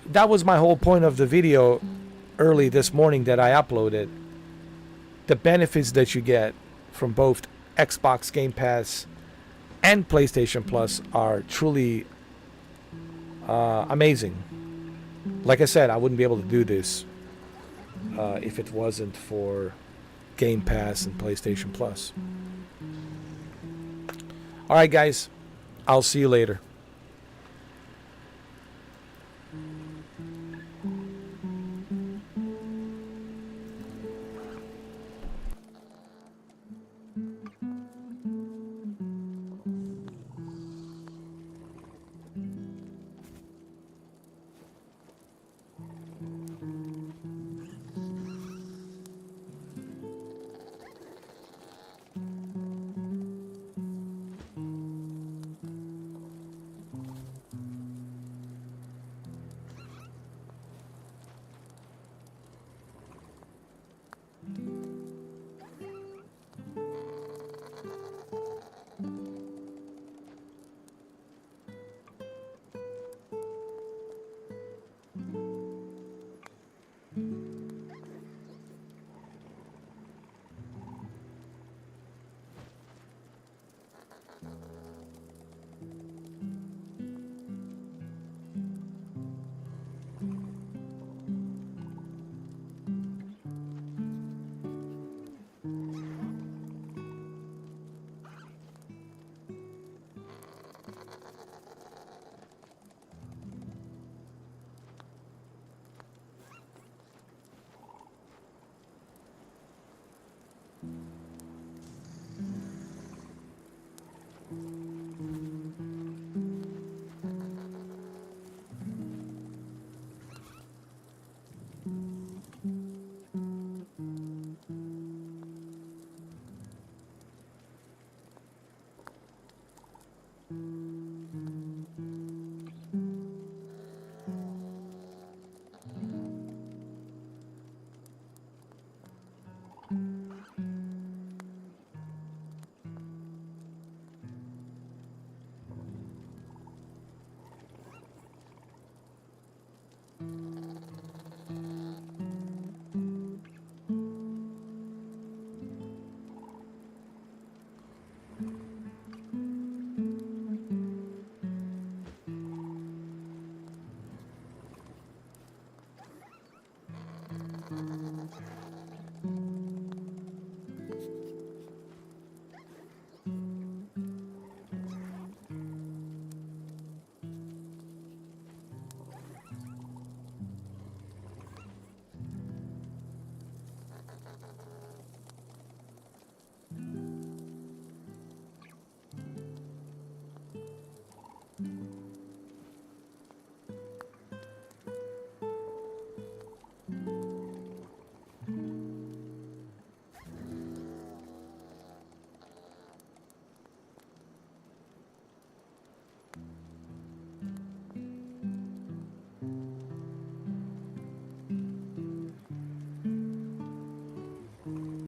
that was my whole point of the video early this morning that I uploaded. The benefits that you get from both Xbox Game Pass and PlayStation Plus are truly amazing. Like I said, I wouldn't be able to do this if it wasn't for Game Pass and PlayStation Plus. Alright guys, I'll see you later.